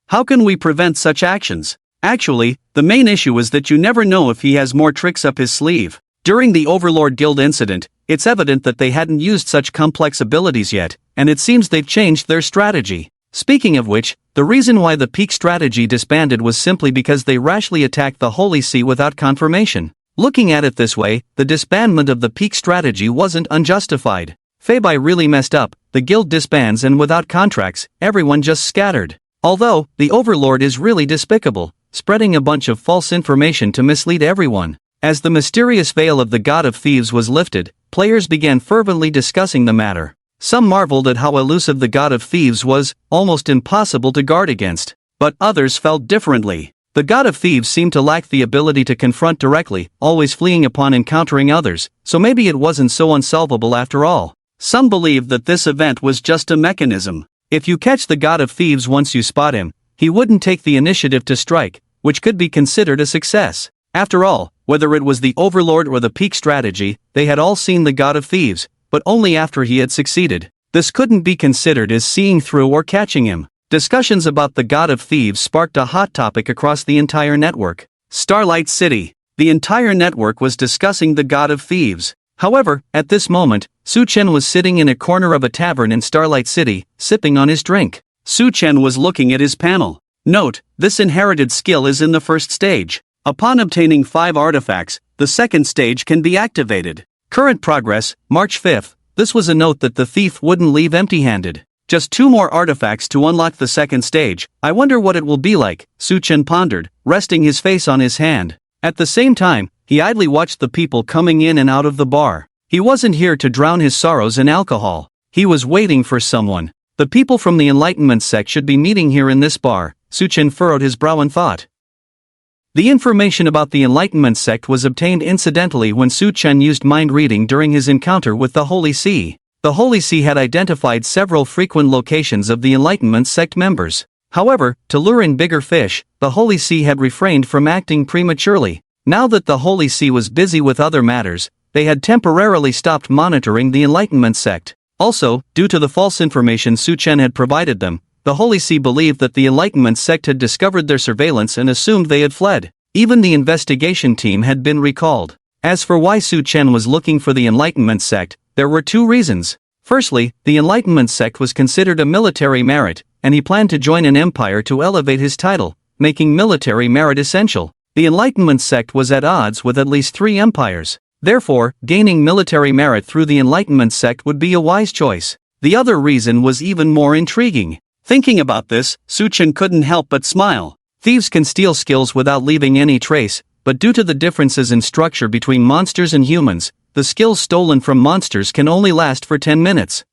[SPEAKER 1] How can we prevent such actions? Actually, the main issue is that you never know if he has more tricks up his sleeve. During the Overlord Guild incident, it's evident that they hadn't used such complex abilities yet, and it seems they've changed their strategy. Speaking of which, the reason why the Peak strategy disbanded was simply because they rashly attacked the Holy See without confirmation. Looking at it this way, the disbandment of the Peak strategy wasn't unjustified. Feibai really messed up, the guild disbands and without contracts, everyone just scattered. Although, the Overlord is really despicable, spreading a bunch of false information to mislead everyone. As the mysterious veil of the God of Thieves was lifted, players began fervently discussing the matter. Some marveled at how elusive the God of Thieves was, almost impossible to guard against. But others felt differently. The God of Thieves seemed to lack the ability to confront directly, always fleeing upon encountering others, so maybe it wasn't so unsolvable after all. Some believed that this event was just a mechanism. If you catch the God of Thieves once you spot him, he wouldn't take the initiative to strike, which could be considered a success. After all, whether it was the Overlord or the Peak strategy, they had all seen the God of Thieves, but only after he had succeeded. This couldn't be considered as seeing through or catching him. Discussions about the God of Thieves sparked a hot topic across the entire network. Starlight City. The entire network was discussing the God of Thieves. However, at this moment, Su Chen was sitting in a corner of a tavern in Starlight City, sipping on his drink. Su Chen was looking at his panel. Note, this inherited skill is in the first stage. Upon obtaining 5 artifacts, the second stage can be activated. Current progress, March 5th, This was a note that the thief wouldn't leave empty-handed. Just 2 more artifacts to unlock the second stage. I wonder what it will be like, Su-chen pondered, resting his face on his hand. At the same time, he idly watched the people coming in and out of the bar. He wasn't here to drown his sorrows in alcohol. He was waiting for someone. The people from the Enlightenment sect should be meeting here in this bar. Su-chen furrowed his brow in thought. The information about the Enlightenment sect was obtained incidentally when Su-chen used mind reading during his encounter with the Holy See. The Holy See had identified several frequent locations of the Enlightenment sect members. However, to lure in bigger fish, the Holy See had refrained from acting prematurely. Now that the Holy See was busy with other matters, they had temporarily stopped monitoring the Enlightenment sect. Also, due to the false information Su-chen had provided them, the Holy See believed that the Enlightenment sect had discovered their surveillance and assumed they had fled. Even the investigation team had been recalled. As for why Su-chen was looking for the Enlightenment sect, there were 2 reasons. Firstly, the Enlightenment sect was considered a military merit, and he planned to join an empire to elevate his title, making military merit essential. The Enlightenment sect was at odds with at least 3 empires. Therefore, gaining military merit through the Enlightenment sect would be a wise choice. The other reason was even more intriguing. Thinking about this, Su-chen couldn't help but smile. Thieves can steal skills without leaving any trace, but due to the differences in structure between monsters and humans, the skills stolen from monsters can only last for 10 minutes.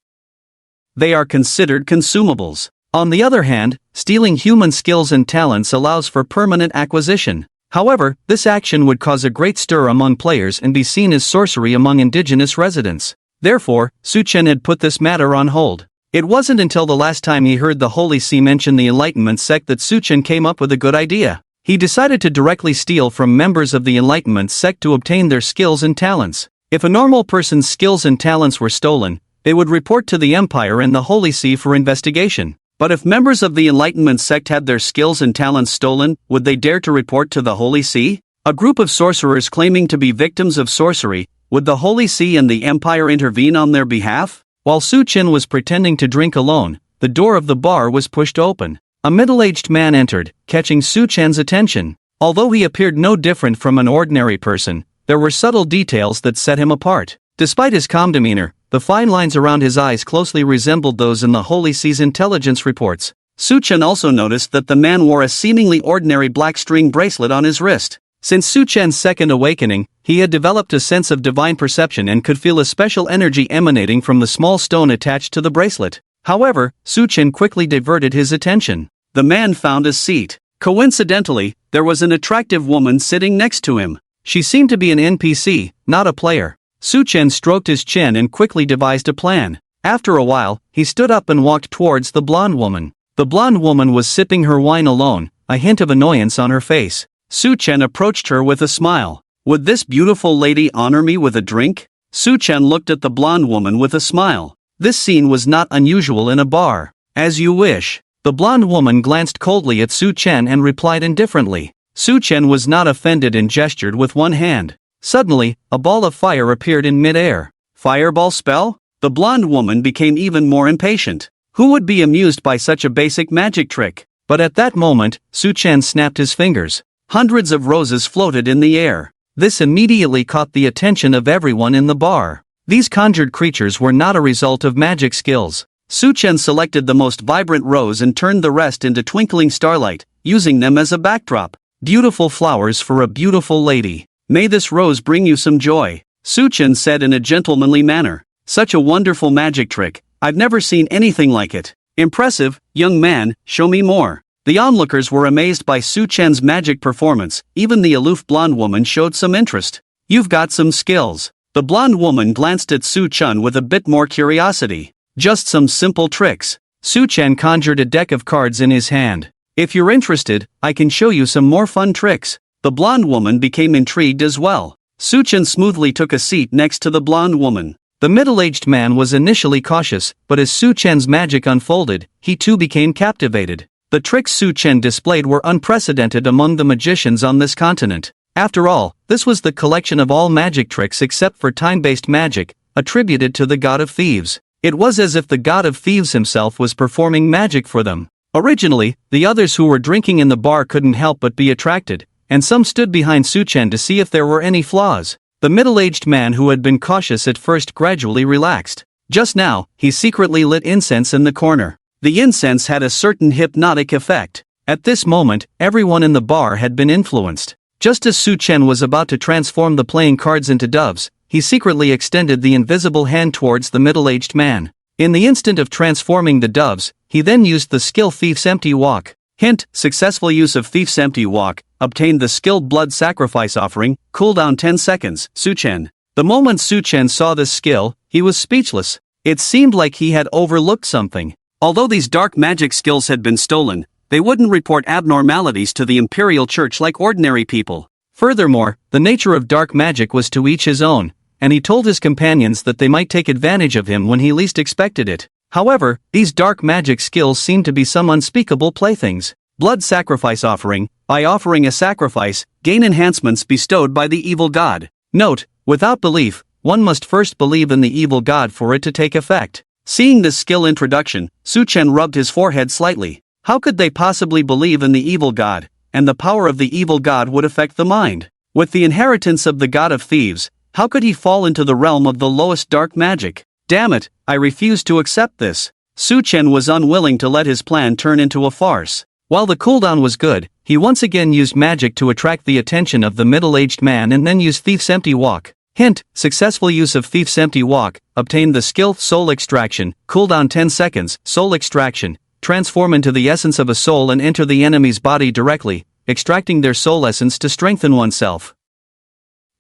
[SPEAKER 1] They are considered consumables. On the other hand, stealing human skills and talents allows for permanent acquisition. However, this action would cause a great stir among players and be seen as sorcery among indigenous residents. Therefore, Su-chen had put this matter on hold. It wasn't until the last time he heard the Holy See mention the Enlightenment sect that Su-chen came up with a good idea. He decided to directly steal from members of the Enlightenment sect to obtain their skills and talents. If a normal person's skills and talents were stolen, they would report to the Empire and the Holy See for investigation. But if members of the Enlightenment sect had their skills and talents stolen, would they dare to report to the Holy See? A group of sorcerers claiming to be victims of sorcery, would the Holy See and the Empire intervene on their behalf? While Su-chen was pretending to drink alone, the door of the bar was pushed open. A middle-aged man entered, catching Su-chen's attention. Although he appeared no different from an ordinary person, there were subtle details that set him apart. Despite his calm demeanor, the fine lines around his eyes closely resembled those in the Holy See's intelligence reports. Su-chen also noticed that the man wore a seemingly ordinary black string bracelet on his wrist. Since Su-chen's second awakening, he had developed a sense of divine perception and could feel a special energy emanating from the small stone attached to the bracelet. However, Su-chen quickly diverted his attention. The man found a seat. Coincidentally, there was an attractive woman sitting next to him. She seemed to be an NPC, not a player. Su-chen stroked his chin and quickly devised a plan. After a while, he stood up and walked towards the blonde woman. The blonde woman was sipping her wine alone, a hint of annoyance on her face. Su-chen approached her with a smile. Would this beautiful lady honor me with a drink? Su-chen looked at the blonde woman with a smile. This scene was not unusual in a bar. As you wish. The blonde woman glanced coldly at Su-chen and replied indifferently. Su-chen was not offended and gestured with one hand. Suddenly, a ball of fire appeared in mid-air. Fireball spell? The blonde woman became even more impatient. Who would be amused by such a basic magic trick? But at that moment, Su-chen snapped his fingers. Hundreds of roses floated in the air. This immediately caught the attention of everyone in the bar. These conjured creatures were not a result of magic skills. Su-chen selected the most vibrant rose and turned the rest into twinkling starlight, using them as a backdrop. Beautiful flowers for a beautiful lady. May this rose bring you some joy, Su-chen said in a gentlemanly manner. Such a wonderful magic trick, I've never seen anything like it. Impressive, young man, show me more. The onlookers were amazed by Su-chen's magic performance. Even the aloof blonde woman showed some interest. You've got some skills. The blonde woman glanced at Su-chen with a bit more curiosity. Just some simple tricks. Su-chen conjured a deck of cards in his hand. If you're interested, I can show you some more fun tricks. The blonde woman became intrigued as well. Su-chen smoothly took a seat next to the blonde woman. The middle-aged man was initially cautious, but as Su-chen's magic unfolded, he too became captivated. The tricks Su-chen displayed were unprecedented among the magicians on this continent. After all, this was the collection of all magic tricks except for time-based magic, attributed to the god of thieves. It was as if the god of thieves himself was performing magic for them. Originally, the others who were drinking in the bar couldn't help but be attracted, and some stood behind Su-chen to see if there were any flaws. The middle-aged man who had been cautious at first gradually relaxed. Just now, he secretly lit incense in the corner. The incense had a certain hypnotic effect. At this moment, everyone in the bar had been influenced. Just as Su Chen was about to transform the playing cards into doves, he secretly extended the invisible hand towards the middle-aged man. In the instant of transforming the doves, he then used the skill Thief's Empty Walk. Hint: successful use of Thief's Empty Walk, obtained the skilled blood sacrifice offering, cooldown 10 seconds, Su Chen. The moment Su Chen saw this skill, he was speechless. It seemed like he had overlooked something. Although these dark magic skills had been stolen, they wouldn't report abnormalities to the Imperial Church like ordinary people. Furthermore, the nature of dark magic was to each his own, and he told his companions that they might take advantage of him when he least expected it. However, these dark magic skills seemed to be some unspeakable playthings. Blood sacrifice offering: by offering a sacrifice, gain enhancements bestowed by the evil god. Note: without belief, one must first believe in the evil god for it to take effect. Seeing this skill introduction, Su Chen rubbed his forehead slightly. How could they possibly believe in the evil god, and the power of the evil god would affect the mind? With the inheritance of the god of thieves, how could he fall into the realm of the lowest dark magic? Damn it, I refuse to accept this. Su Chen was unwilling to let his plan turn into a farce. While the cooldown was good, he once again used magic to attract the attention of the middle-aged man and then used Thief's Empty Walk. Hint: successful use of Thief's Empty Walk, obtained the skill Soul Extraction, cooldown 10 seconds, Soul Extraction. Transform into the essence of a soul and enter the enemy's body directly, extracting their soul essence to strengthen oneself.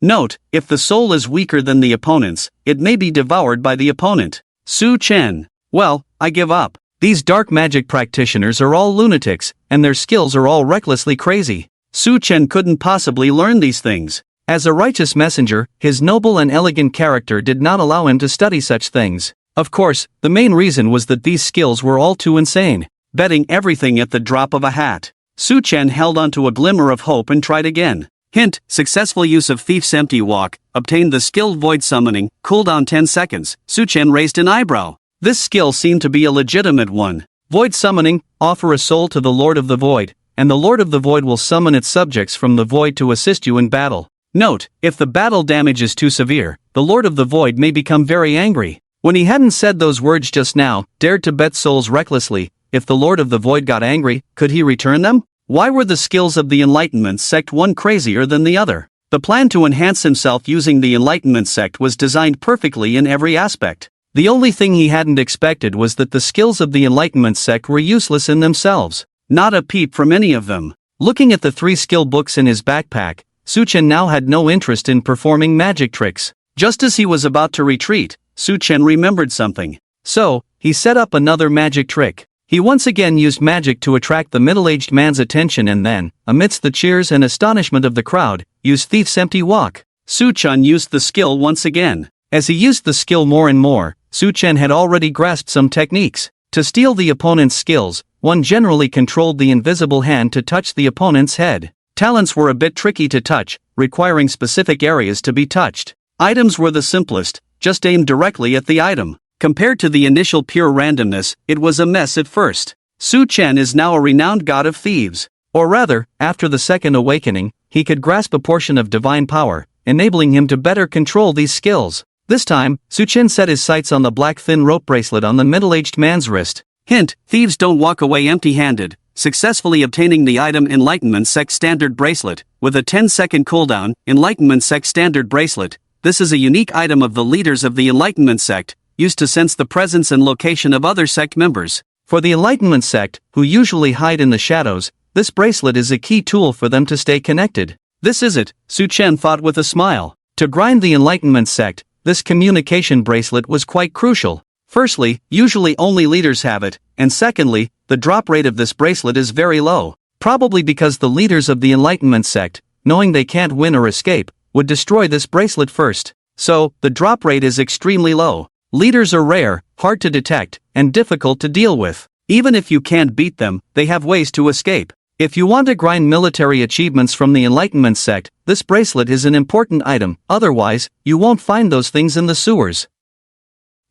[SPEAKER 1] Note: if the soul is weaker than the opponent's, it may be devoured by the opponent. Su Chen: well, I give up. These dark magic practitioners are all lunatics, and their skills are all recklessly crazy. Su Chen couldn't possibly learn these things. As a righteous messenger, his noble and elegant character did not allow him to study such things. Of course, the main reason was that these skills were all too insane. Betting everything at the drop of a hat, Su Chen held onto a glimmer of hope and tried again. Hint: successful use of Thief's Empty Walk, obtained the skill Void Summoning, cooldown 10 seconds. Su Chen raised an eyebrow. This skill seemed to be a legitimate one. Void Summoning: offer a soul to the Lord of the Void, and the Lord of the Void will summon its subjects from the Void to assist you in battle. Note: if the battle damage is too severe, the Lord of the Void may become very angry. When he hadn't said those words just now, dared to bet souls recklessly, if the Lord of the Void got angry, could he return them? Why were the skills of the Enlightenment sect one crazier than the other? The plan to enhance himself using the Enlightenment sect was designed perfectly in every aspect. The only thing he hadn't expected was that the skills of the Enlightenment sect were useless in themselves. Not a peep from any of them. Looking at the 3 skill books in his backpack, Su Chen now had no interest in performing magic tricks. Just as he was about to retreat, Su Chen remembered something. So, he set up another magic trick. He once again used magic to attract the middle-aged man's attention and then, amidst the cheers and astonishment of the crowd, used Thief's Empty Walk. Su Chen used the skill once again. As he used the skill more and more, Su Chen had already grasped some techniques. To steal the opponent's skills, one generally controlled the invisible hand to touch the opponent's head. Talents were a bit tricky to touch, requiring specific areas to be touched. Items were the simplest, just aim directly at the item. Compared to the initial pure randomness, it was a mess at first. Su Chen is now a renowned god of thieves. Or rather, after the second awakening, he could grasp a portion of divine power, enabling him to better control these skills. This time, Su Chen set his sights on the black thin rope bracelet on the middle-aged man's wrist. Hint: thieves don't walk away empty-handed. Successfully obtaining the item Enlightenment Sect Standard Bracelet, with a 10-second cooldown. Enlightenment Sect Standard Bracelet. This is a unique item of the leaders of the Enlightenment Sect, used to sense the presence and location of other sect members. For the Enlightenment Sect, who usually hide in the shadows, this bracelet is a key tool for them to stay connected. This is it, Su Chen thought with a smile. To grind the Enlightenment Sect, this communication bracelet was quite crucial. Firstly, usually only leaders have it, and secondly, the drop rate of this bracelet is very low, probably because the leaders of the Enlightenment Sect, knowing they can't win or escape, would destroy this bracelet first. So, the drop rate is extremely low. Leaders are rare, hard to detect, and difficult to deal with. Even if you can't beat them, they have ways to escape. If you want to grind military achievements from the Enlightenment Sect, this bracelet is an important item, otherwise, you won't find those things in the sewers.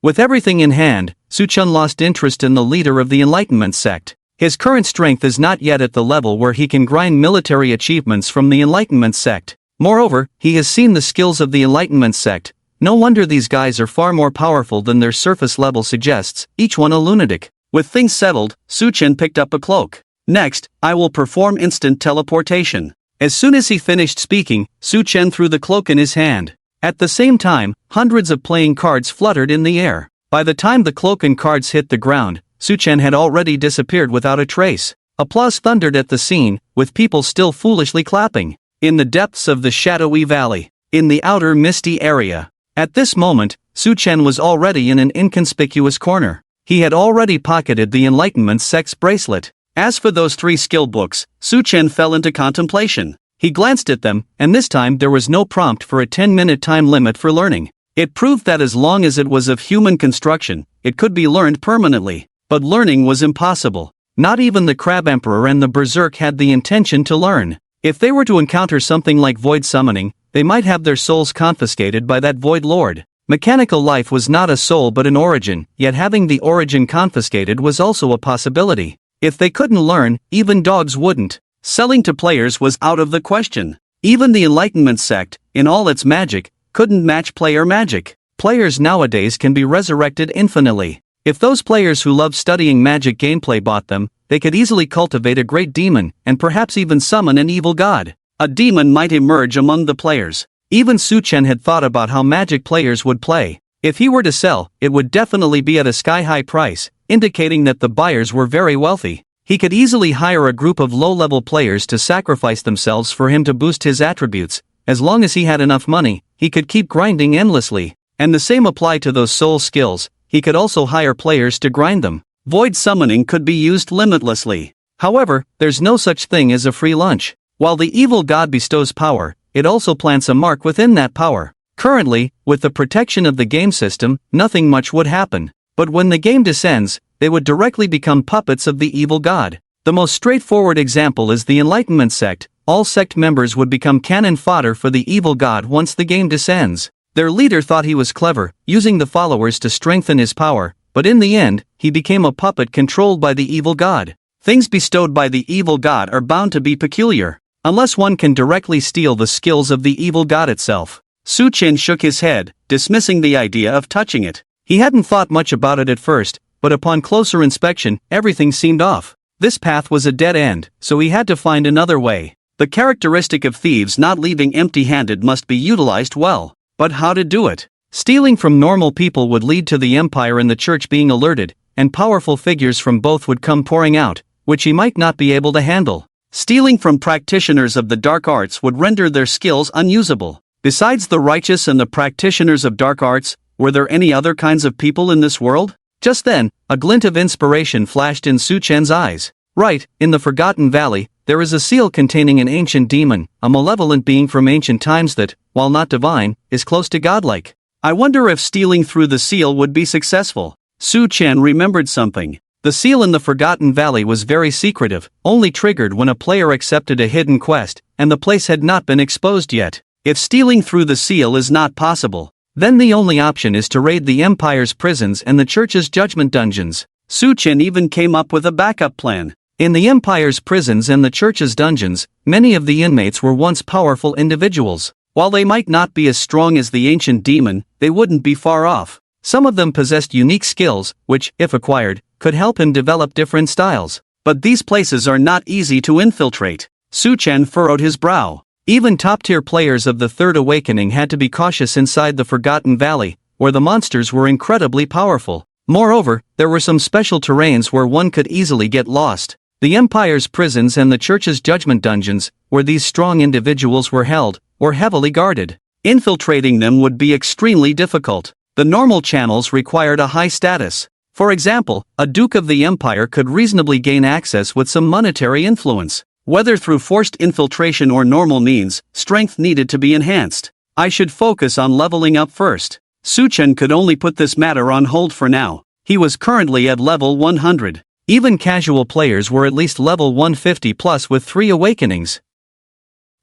[SPEAKER 1] With everything in hand, Su Chen lost interest in the leader of the Enlightenment Sect. His current strength is not yet at the level where he can grind military achievements from the Enlightenment Sect. Moreover, he has seen the skills of the Enlightenment Sect, No wonder these guys are far more powerful than their surface level suggests, each one a lunatic. With things settled, Su-chen picked up a cloak. Next, I will perform instant teleportation. As soon as he finished speaking, Su-chen threw the cloak in his hand. At the same time, hundreds of playing cards fluttered in the air. By the time the cloak and cards hit the ground, Su-chen had already disappeared without a trace. Applause thundered at the scene, with people still foolishly clapping. In the depths of the shadowy valley, in the outer misty area. At this moment, Su-chen was already in an inconspicuous corner. He had already pocketed the Enlightenment Sect's bracelet. As for those 3 skill books, Su-chen fell into contemplation. He glanced at them, and this time there was no prompt for a 10-minute time limit for learning. It proved that as long as it was of human construction, it could be learned permanently. But learning was impossible. Not even the Crab Emperor and the Berserk had the intention to learn. If they were to encounter something like void summoning, they might have their souls confiscated by that void lord. Mechanical life was not a soul but an origin, yet having the origin confiscated was also a possibility. If they couldn't learn, even dogs wouldn't. Selling to players was out of the question. Even the Enlightenment Sect, in all its magic, couldn't match player magic. Players nowadays can be resurrected infinitely. If those players who love studying magic gameplay bought them, they could easily cultivate a great demon, and perhaps even summon an evil god. A demon might emerge among the players. Even Su-chen had thought about how magic players would play. If he were to sell, it would definitely be at a sky-high price, indicating that the buyers were very wealthy. He could easily hire a group of low-level players to sacrifice themselves for him to boost his attributes. As long as he had enough money, he could keep grinding endlessly. And the same applied to those soul skills. He could also hire players to grind them. Void summoning could be used limitlessly. However, there's no such thing as a free lunch. While the evil god bestows power, it also plants a mark within that power. Currently, with the protection of the game system, nothing much would happen. But when the game descends, they would directly become puppets of the evil god. The most straightforward example is the Enlightenment Sect. All sect members would become cannon fodder for the evil god once the game descends. Their leader thought he was clever, using the followers to strengthen his power, but in the end, he became a puppet controlled by the evil god. Things bestowed by the evil god are bound to be peculiar, unless one can directly steal the skills of the evil god itself. Su-chen shook his head, dismissing the idea of touching it. He hadn't thought much about it at first, but upon closer inspection, everything seemed off. This path was a dead end, so he had to find another way. The characteristic of thieves not leaving empty-handed must be utilized well. But how to do it? Stealing from normal people would lead to the Empire and the Church being alerted, and powerful figures from both would come pouring out, which he might not be able to handle. Stealing from practitioners of the dark arts would render their skills unusable. Besides the righteous and the practitioners of dark arts, were there any other kinds of people in this world? Just then, a glint of inspiration flashed in Su-chen's eyes. Right, in the Forgotten Valley, there is a seal containing an ancient demon, a malevolent being from ancient times that, while not divine, is close to godlike. I wonder if stealing through the seal would be successful. Su-chen remembered something. The seal in the Forgotten Valley was very secretive, only triggered when a player accepted a hidden quest, and the place had not been exposed yet. If stealing through the seal is not possible, then the only option is to raid the Empire's prisons and the Church's judgment dungeons. Su-chen even came up with a backup plan. In the Empire's prisons and the Church's dungeons, many of the inmates were once powerful individuals. While they might not be as strong as the ancient demon, they wouldn't be far off. Some of them possessed unique skills, which, if acquired, could help him develop different styles. But these places are not easy to infiltrate. Su-chen furrowed his brow. Even top-tier players of the Third Awakening had to be cautious inside the Forgotten Valley, where the monsters were incredibly powerful. Moreover, there were some special terrains where one could easily get lost. The Empire's prisons and the Church's judgment dungeons, where these strong individuals were held, were heavily guarded. Infiltrating them would be extremely difficult. The normal channels required a high status. For example, a Duke of the Empire could reasonably gain access with some monetary influence. Whether through forced infiltration or normal means, strength needed to be enhanced. I should focus on leveling up first. Su-chen could only put this matter on hold for now. He was currently at level 100. Even casual players were at least level 150 plus with 3 awakenings.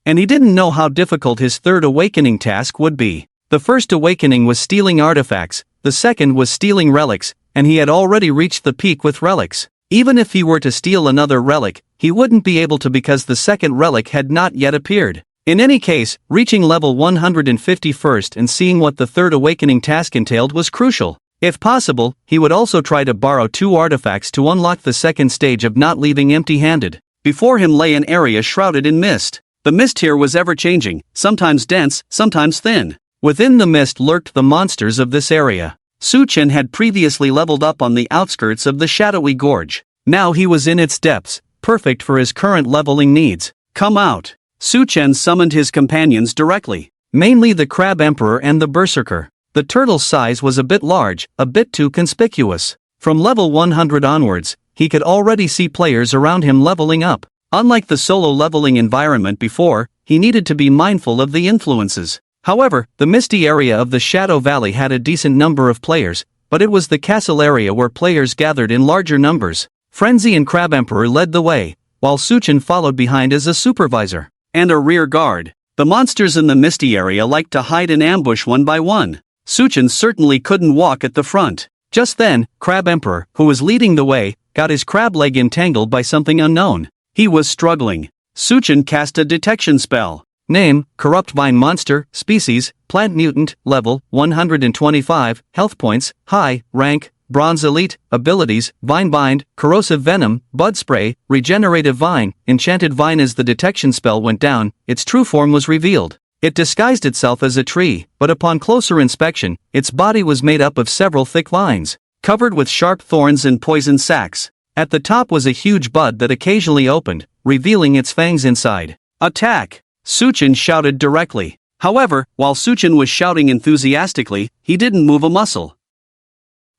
[SPEAKER 1] And he didn't know how difficult his third awakening task would be. The first awakening was stealing artifacts, the second was stealing relics, and he had already reached the peak with relics. Even if he were to steal another relic, he wouldn't be able to because the second relic had not yet appeared. In any case, reaching level 151st and seeing what the third awakening task entailed was crucial. If possible, he would also try to borrow 2 artifacts to unlock the second stage of not leaving empty-handed. Before him lay an area shrouded in mist. The mist here was ever-changing, sometimes dense, sometimes thin. Within the mist lurked the monsters of this area. Suchen had previously leveled up on the outskirts of the shadowy gorge. Now he was in its depths, perfect for his current leveling needs. Come out. Suchen summoned his companions directly, mainly the Crab Emperor and the Berserker. The turtle's size was a bit large, a bit too conspicuous. From level 100 onwards, he could already see players around him leveling up. Unlike the solo leveling environment before, he needed to be mindful of the influences. However, the misty area of the Shadow Valley had a decent number of players, but it was the castle area where players gathered in larger numbers. Frenzy and Crab Emperor led the way, while Suchen followed behind as a supervisor and a rear guard. The monsters in the misty area liked to hide and ambush one by one. Suchen certainly couldn't walk at the front. Just then, Crab Emperor, who was leading the way, got his crab leg entangled by something unknown. He was struggling. Suchen cast a detection spell. Name, Corrupt Vine Monster, Species, Plant Mutant, Level, 125, Health Points, High, Rank, Bronze Elite, Abilities, Vine Bind, Corrosive Venom, Bud Spray, Regenerative Vine, Enchanted Vine. As the detection spell went down, its true form was revealed. It disguised itself as a tree, but upon closer inspection, its body was made up of several thick vines, covered with sharp thorns and poison sacs. At the top was a huge bud that occasionally opened, revealing its fangs inside. Attack! Suchen shouted directly. However, while Suchen was shouting enthusiastically, he didn't move a muscle.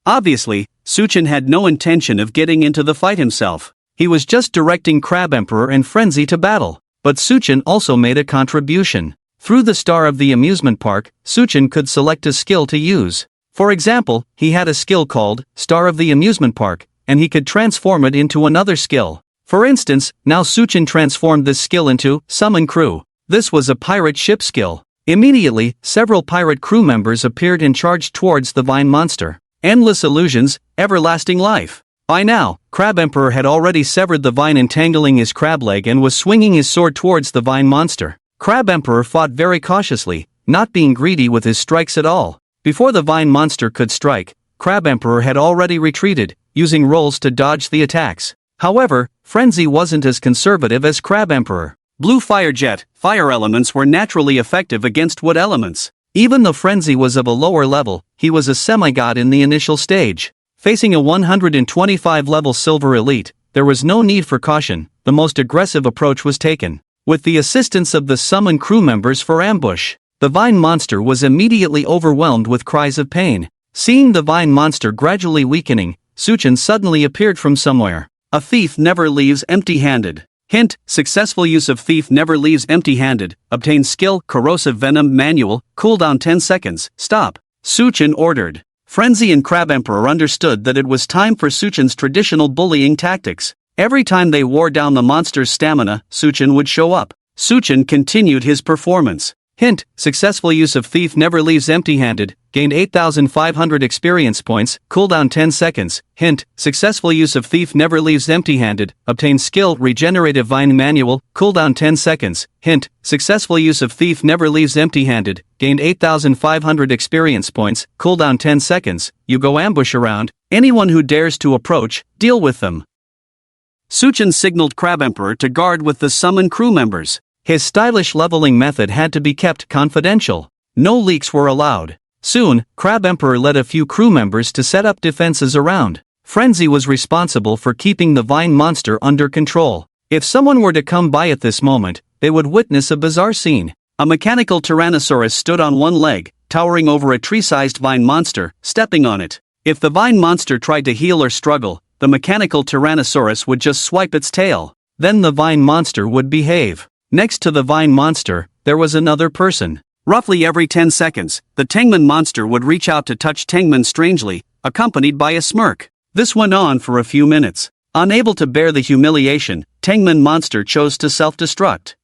[SPEAKER 1] Obviously, Suchen had no intention of getting into the fight himself. He was just directing Crab Emperor and Frenzy to battle. But Suchen also made a contribution. Through the Star of the Amusement Park, Suchen could select a skill to use. For example, he had a skill called Star of the Amusement Park, and he could transform it into another skill. For instance, now Suchen transformed this skill into Summon Crew. This was a pirate ship skill. Immediately, several pirate crew members appeared and charged towards the vine monster. Endless illusions, everlasting life. By now, Crab Emperor had already severed the vine entangling his crab leg and was swinging his sword towards the vine monster. Crab Emperor fought very cautiously, not being greedy with his strikes at all. Before the vine monster could strike, Crab Emperor had already retreated, using rolls to dodge the attacks. However, Frenzy wasn't as conservative as Crab Emperor. Blue Fire Jet, fire elements were naturally effective against wood elements. Even though Frenzy was of a lower level, he was a semi-god in the initial stage. Facing a 125 level Silver Elite, there was no need for caution. The most aggressive approach was taken. With the assistance of the summoned crew members for ambush, the vine monster was immediately overwhelmed with cries of pain. Seeing the vine monster gradually weakening, Suchen suddenly appeared from somewhere. A thief never leaves empty-handed. Hint, successful use of Thief never leaves empty-handed. Obtain skill, Corrosive Venom Manual, cooldown 10 seconds, stop. Suchen ordered. Frenzy and Crab Emperor understood that it was time for Suchen's traditional bullying tactics. Every time they wore down the monster's stamina, Suchen would show up. Suchen continued his performance. Hint, successful use of Thief never leaves empty-handed, gained 8,500 experience points, cooldown 10 seconds. Hint, successful use of Thief never leaves empty-handed, obtain skill Regenerative Vine Manual, cooldown 10 seconds. Hint, successful use of Thief never leaves empty-handed, gained 8,500 experience points, cooldown 10 seconds. You go ambush around, anyone who dares to approach, deal with them. Suchen signaled Crab Emperor to guard with the summoned crew members. His stylish leveling method had to be kept confidential. No leaks were allowed. Soon, Crab Emperor led a few crew members to set up defenses around. Frenzy was responsible for keeping the vine monster under control. If someone were to come by at this moment, they would witness a bizarre scene. A mechanical Tyrannosaurus stood on one leg, towering over a tree-sized vine monster, stepping on it. If the vine monster tried to heal or struggle, the mechanical Tyrannosaurus would just swipe its tail. Then the vine monster would behave. Next to the vine monster, there was another person. Roughly every 10 seconds, the Tangman monster would reach out to touch Tangman strangely, accompanied by a smirk. This went on for a few minutes. Unable to bear the humiliation, Tangman monster chose to self-destruct.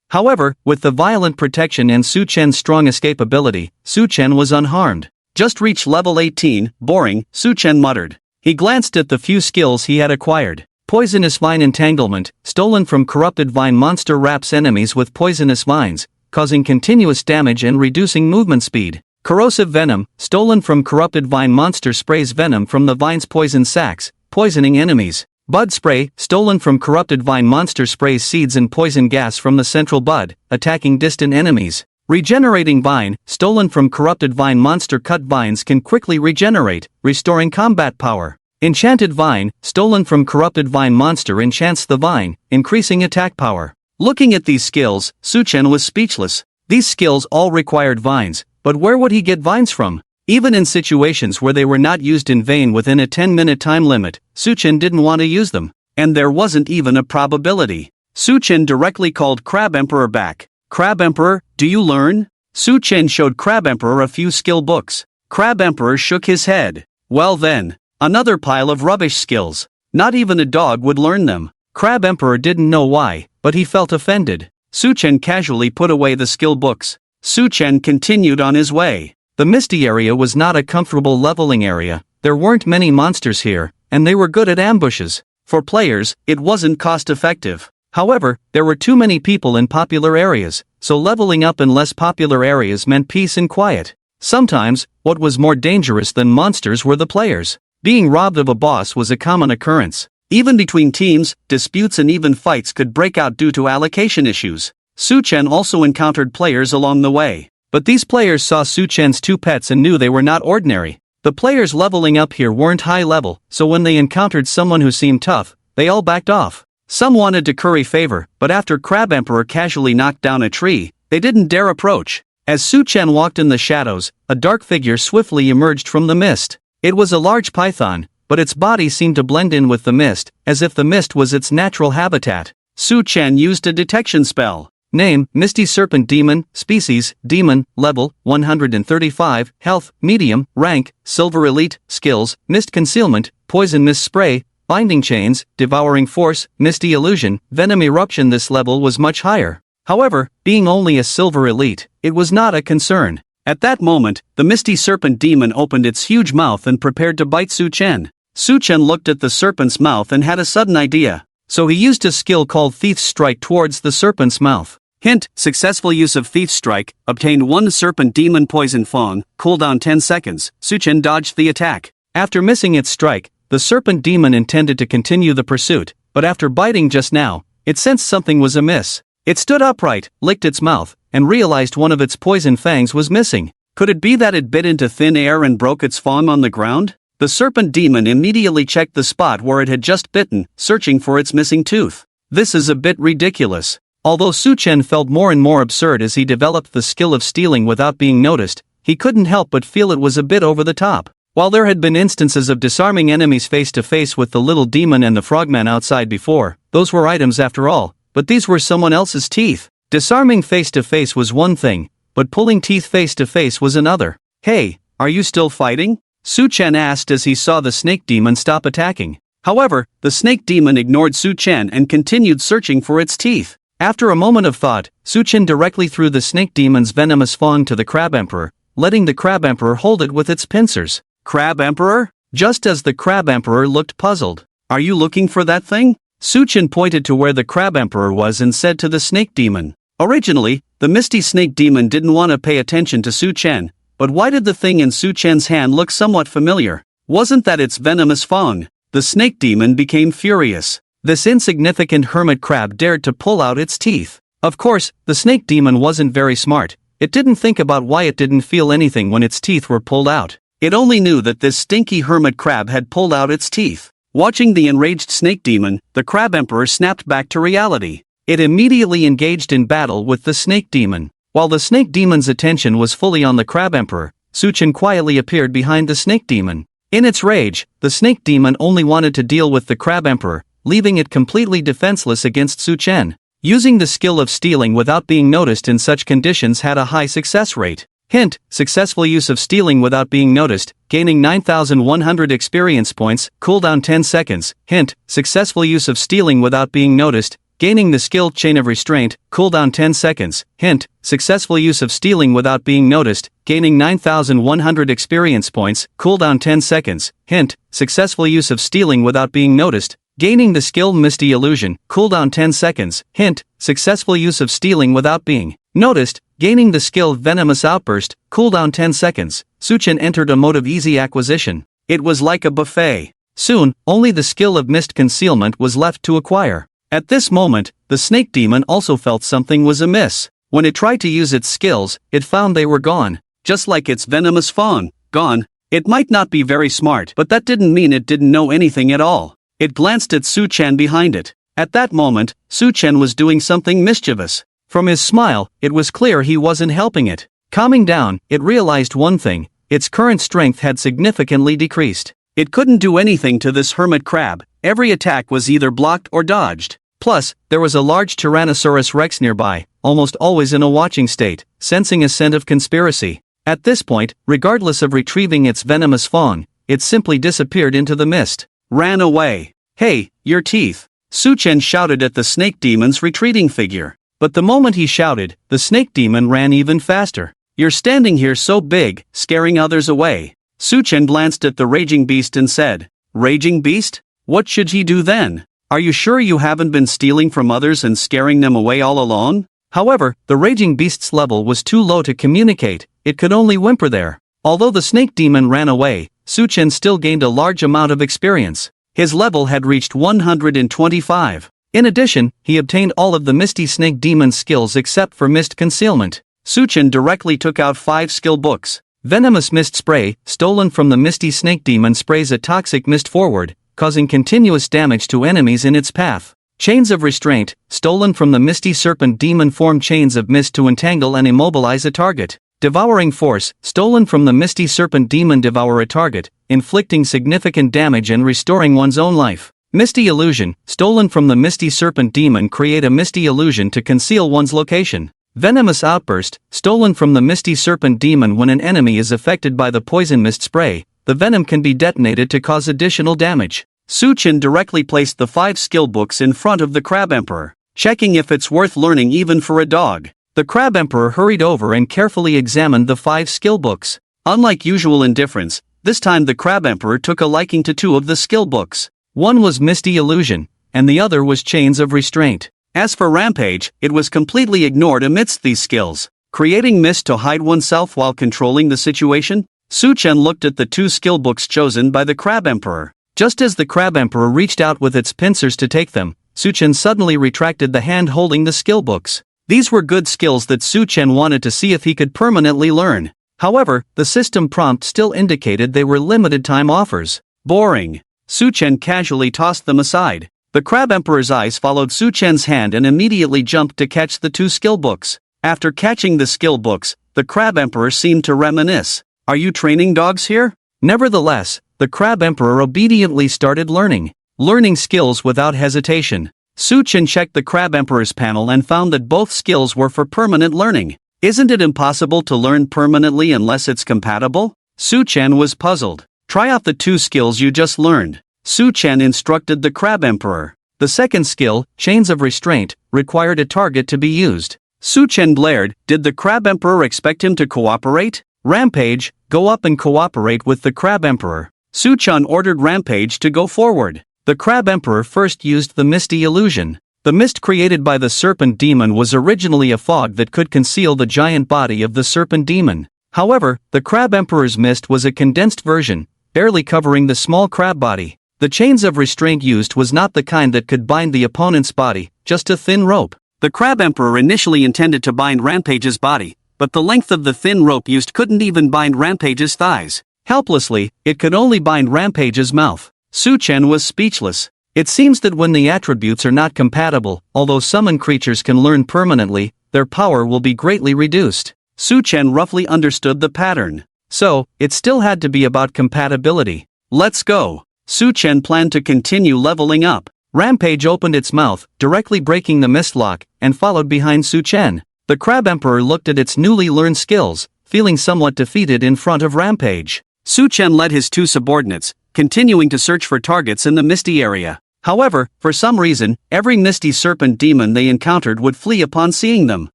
[SPEAKER 1] However, with the violent protection and Suchen's strong escape ability, Suchen was unharmed. Just reached level 18, boring, Suchen muttered. He glanced at the few skills he had acquired. Poisonous vine entanglement, stolen from corrupted vine monster wraps enemies with poisonous vines, causing continuous damage and reducing movement speed. Corrosive venom, stolen from corrupted vine monster sprays venom from the vine's poison sacs, poisoning enemies. Bud spray, stolen from corrupted vine monster sprays seeds and poison gas from the central bud, attacking distant enemies. Regenerating vine, stolen from corrupted vine monster cut vines can quickly regenerate, restoring combat power. Enchanted vine, stolen from corrupted vine monster enchants the vine, increasing attack power. Looking at these skills, Suchen was speechless. These skills all required vines, but where would he get vines from? Even in situations where they were not used in vain within a 10-minute time limit, Suchen didn't want to use them. And there wasn't even a probability. Suchen directly called Crab Emperor back. Crab Emperor, do you learn? Suchen showed Crab Emperor a few skill books. Crab Emperor shook his head. Well then, another pile of rubbish skills. Not even a dog would learn them. Crab Emperor didn't know why, but he felt offended. Suchen casually put away the skill books. Suchen continued on his way. The Misty area was not a comfortable leveling area. There weren't many monsters here, and they were good at ambushes. For players, it wasn't cost-effective. However, there were too many people in popular areas, so leveling up in less popular areas meant peace and quiet. Sometimes, what was more dangerous than monsters were the players. Being robbed of a boss was a common occurrence. Even between teams, disputes and even fights could break out due to allocation issues. Suchen also encountered players along the way. But these players saw Suchen's two pets and knew they were not ordinary. The players leveling up here weren't high level, so when they encountered someone who seemed tough, they all backed off. Some wanted to curry favor, but after Crab Emperor casually knocked down a tree, they didn't dare approach. As Suchen walked in the shadows, a dark figure swiftly emerged from the mist. It was a large python, but its body seemed to blend in with the mist, as if the mist was its natural habitat. Suchen used a detection spell. Name, Misty Serpent Demon, Species, Demon, Level, 135, Health, Medium, Rank, Silver Elite, Skills, Mist Concealment, Poison Mist Spray, Binding Chains, Devouring Force, Misty Illusion, Venom Eruption. This level was much higher. However, being only a Silver Elite, it was not a concern. At that moment, the Misty Serpent Demon opened its huge mouth and prepared to bite Suchen. Suchen looked at the serpent's mouth and had a sudden idea. So he used a skill called Thief's Strike towards the serpent's mouth. Hint, successful use of Thief's Strike, obtained 1 Serpent Demon Poison Fang, cooldown 10 seconds. Suchen dodged the attack. After missing its strike, the serpent demon intended to continue the pursuit, but after biting just now, it sensed something was amiss. It stood upright, licked its mouth, and realized one of its poison fangs was missing. Could it be that it bit into thin air and broke its fang on the ground? The serpent demon immediately checked the spot where it had just bitten, searching for its missing tooth. This is a bit ridiculous. Although Suchen felt more and more absurd as he developed the skill of stealing without being noticed, he couldn't help but feel it was a bit over the top. While there had been instances of disarming enemies face to face with the little demon and the frogman outside before, those were items after all, but these were someone else's teeth. Disarming face to face was one thing, but pulling teeth face to face was another. Hey, are you still fighting? Suchen asked as he saw the snake demon stop attacking. However, the snake demon ignored Suchen and continued searching for its teeth. After a moment of thought, Suchen directly threw the snake demon's venomous fang to the Crab Emperor, letting the Crab Emperor hold it with its pincers. Crab Emperor? Just as the Crab Emperor looked puzzled. Are you looking for that thing? Suchen pointed to where the Crab Emperor was and said to the snake demon. Originally, the misty snake demon didn't want to pay attention to Suchen, but why did the thing in Suchen's hand look somewhat familiar? Wasn't that its venomous fang? The snake demon became furious. This insignificant hermit crab dared to pull out its teeth. Of course, the snake demon wasn't very smart. It didn't think about why it didn't feel anything when its teeth were pulled out. It only knew that this stinky hermit crab had pulled out its teeth. Watching the enraged snake demon, the Crab Emperor snapped back to reality. It immediately engaged in battle with the snake demon. While the snake demon's attention was fully on the Crab Emperor, Suchen quietly appeared behind the snake demon. In its rage, the snake demon only wanted to deal with the Crab Emperor, leaving it completely defenseless against Suchen. Using the skill of stealing without being noticed in such conditions had a high success rate. Hint, successful use of stealing without being noticed, gaining 9,100 experience points, cooldown 10 seconds. Hint, successful use of stealing without being noticed, gaining the skill Chain of Restraint, cooldown 10 seconds. Hint, successful use of stealing without being noticed, gaining 9,100 experience points, cooldown 10 seconds. Hint, successful use of stealing without being noticed, Gaining the skill Misty Illusion, cooldown 10 seconds, hint, successful use of stealing without being noticed. Gaining the skill Venomous Outburst, cooldown 10 seconds, Suchen entered a mode of easy acquisition. It was like a buffet. Soon, only the skill of Mist Concealment was left to acquire. At this moment, the snake demon also felt something was amiss. When it tried to use its skills, it found they were gone. Just like its venomous fawn, gone. It might not be very smart, but that didn't mean it didn't know anything at all. It glanced at Su-Chen behind it. At that moment, Su-Chen was doing something mischievous. From his smile, it was clear he wasn't helping it. Calming down, it realized one thing: its current strength had significantly decreased. It couldn't do anything to this hermit crab. Every attack was either blocked or dodged. Plus, there was a large Tyrannosaurus Rex nearby, almost always in a watching state, sensing a scent of conspiracy. At this point, regardless of retrieving its venomous fang, it simply disappeared into the mist. Ran away. Hey, your teeth! Su-Chen shouted at the snake demon's retreating figure. But the moment he shouted, the snake demon ran even faster. You're standing here so big, scaring others away. Su-Chen glanced at the raging beast and said, Raging beast? What should he do then? Are you sure you haven't been stealing from others and scaring them away all along? However, the raging beast's level was too low to communicate. It could only whimper there. Although the snake demon ran away, Su-Chen still gained a large amount of experience. His level had reached 125. In addition, he obtained all of the Misty Snake Demon's skills except for Mist Concealment. Su-Chen directly took out 5 skill books. Venomous Mist Spray, stolen from the Misty Snake Demon, sprays a toxic mist forward, causing continuous damage to enemies in its path. Chains of Restraint, stolen from the Misty Serpent Demon, form chains of mist to entangle and immobilize a target. Devouring Force, stolen from the Misty Serpent Demon, devour a target, inflicting significant damage and restoring one's own life. Misty Illusion, stolen from the Misty Serpent Demon, create a misty illusion to conceal one's location. Venomous Outburst, stolen from the Misty Serpent Demon. When an enemy is affected by the poison mist spray, the venom can be detonated to cause additional damage. Su-Chen directly placed the 5 skill books in front of the Crab Emperor, checking if it's worth learning even for a dog. The Crab Emperor hurried over and carefully examined the 5 skill books. Unlike usual indifference, this time the Crab Emperor took a liking to 2 of the skill books. One was Misty Illusion, and the other was Chains of Restraint. As for Rampage, it was completely ignored amidst these skills. Creating mist to hide oneself while controlling the situation? Su-Chen looked at the 2 skill books chosen by the Crab Emperor. Just as the Crab Emperor reached out with its pincers to take them, Su-Chen suddenly retracted the hand holding the skill books. These were good skills that Su-Chen wanted to see if he could permanently learn. However, the system prompt still indicated they were limited time offers. Boring. Su-Chen casually tossed them aside. The Crab Emperor's eyes followed Su-Chen's hand and immediately jumped to catch the 2 skill books. After catching the skill books, the Crab Emperor seemed to reminisce. Are you training dogs here? Nevertheless, the Crab Emperor obediently started learning skills without hesitation. Su-Chen checked the Crab Emperor's panel and found that both skills were for permanent learning. Isn't it impossible to learn permanently unless it's compatible? Su-Chen was puzzled. Try out the 2 skills you just learned. Su-Chen instructed the Crab Emperor. The second skill, Chains of Restraint, required a target to be used. Su-Chen blared, did the Crab Emperor expect him to cooperate? Rampage, go up and cooperate with the Crab Emperor. Su-Chen ordered Rampage to go forward. The Crab Emperor first used the Misty Illusion. The mist created by the Serpent Demon was originally a fog that could conceal the giant body of the Serpent Demon. However, the Crab Emperor's mist was a condensed version, barely covering the small crab body. The Chains of Restraint used was not the kind that could bind the opponent's body, just a thin rope. The Crab Emperor initially intended to bind Rampage's body, but the length of the thin rope used couldn't even bind Rampage's thighs. Helplessly, it could only bind Rampage's mouth. Su-Chen was speechless. It seems that when the attributes are not compatible, although summon creatures can learn permanently, their power will be greatly reduced. Su-Chen roughly understood the pattern. So, it still had to be about compatibility. Let's go. Su-Chen planned to continue leveling up. Rampage opened its mouth, directly breaking the mist lock, and followed behind Su-Chen. The Crab Emperor looked at its newly learned skills, feeling somewhat defeated in front of Rampage. Su-Chen led his 2 subordinates, continuing to search for targets in the misty area. However, for some reason, every Misty Serpent Demon they encountered would flee upon seeing them,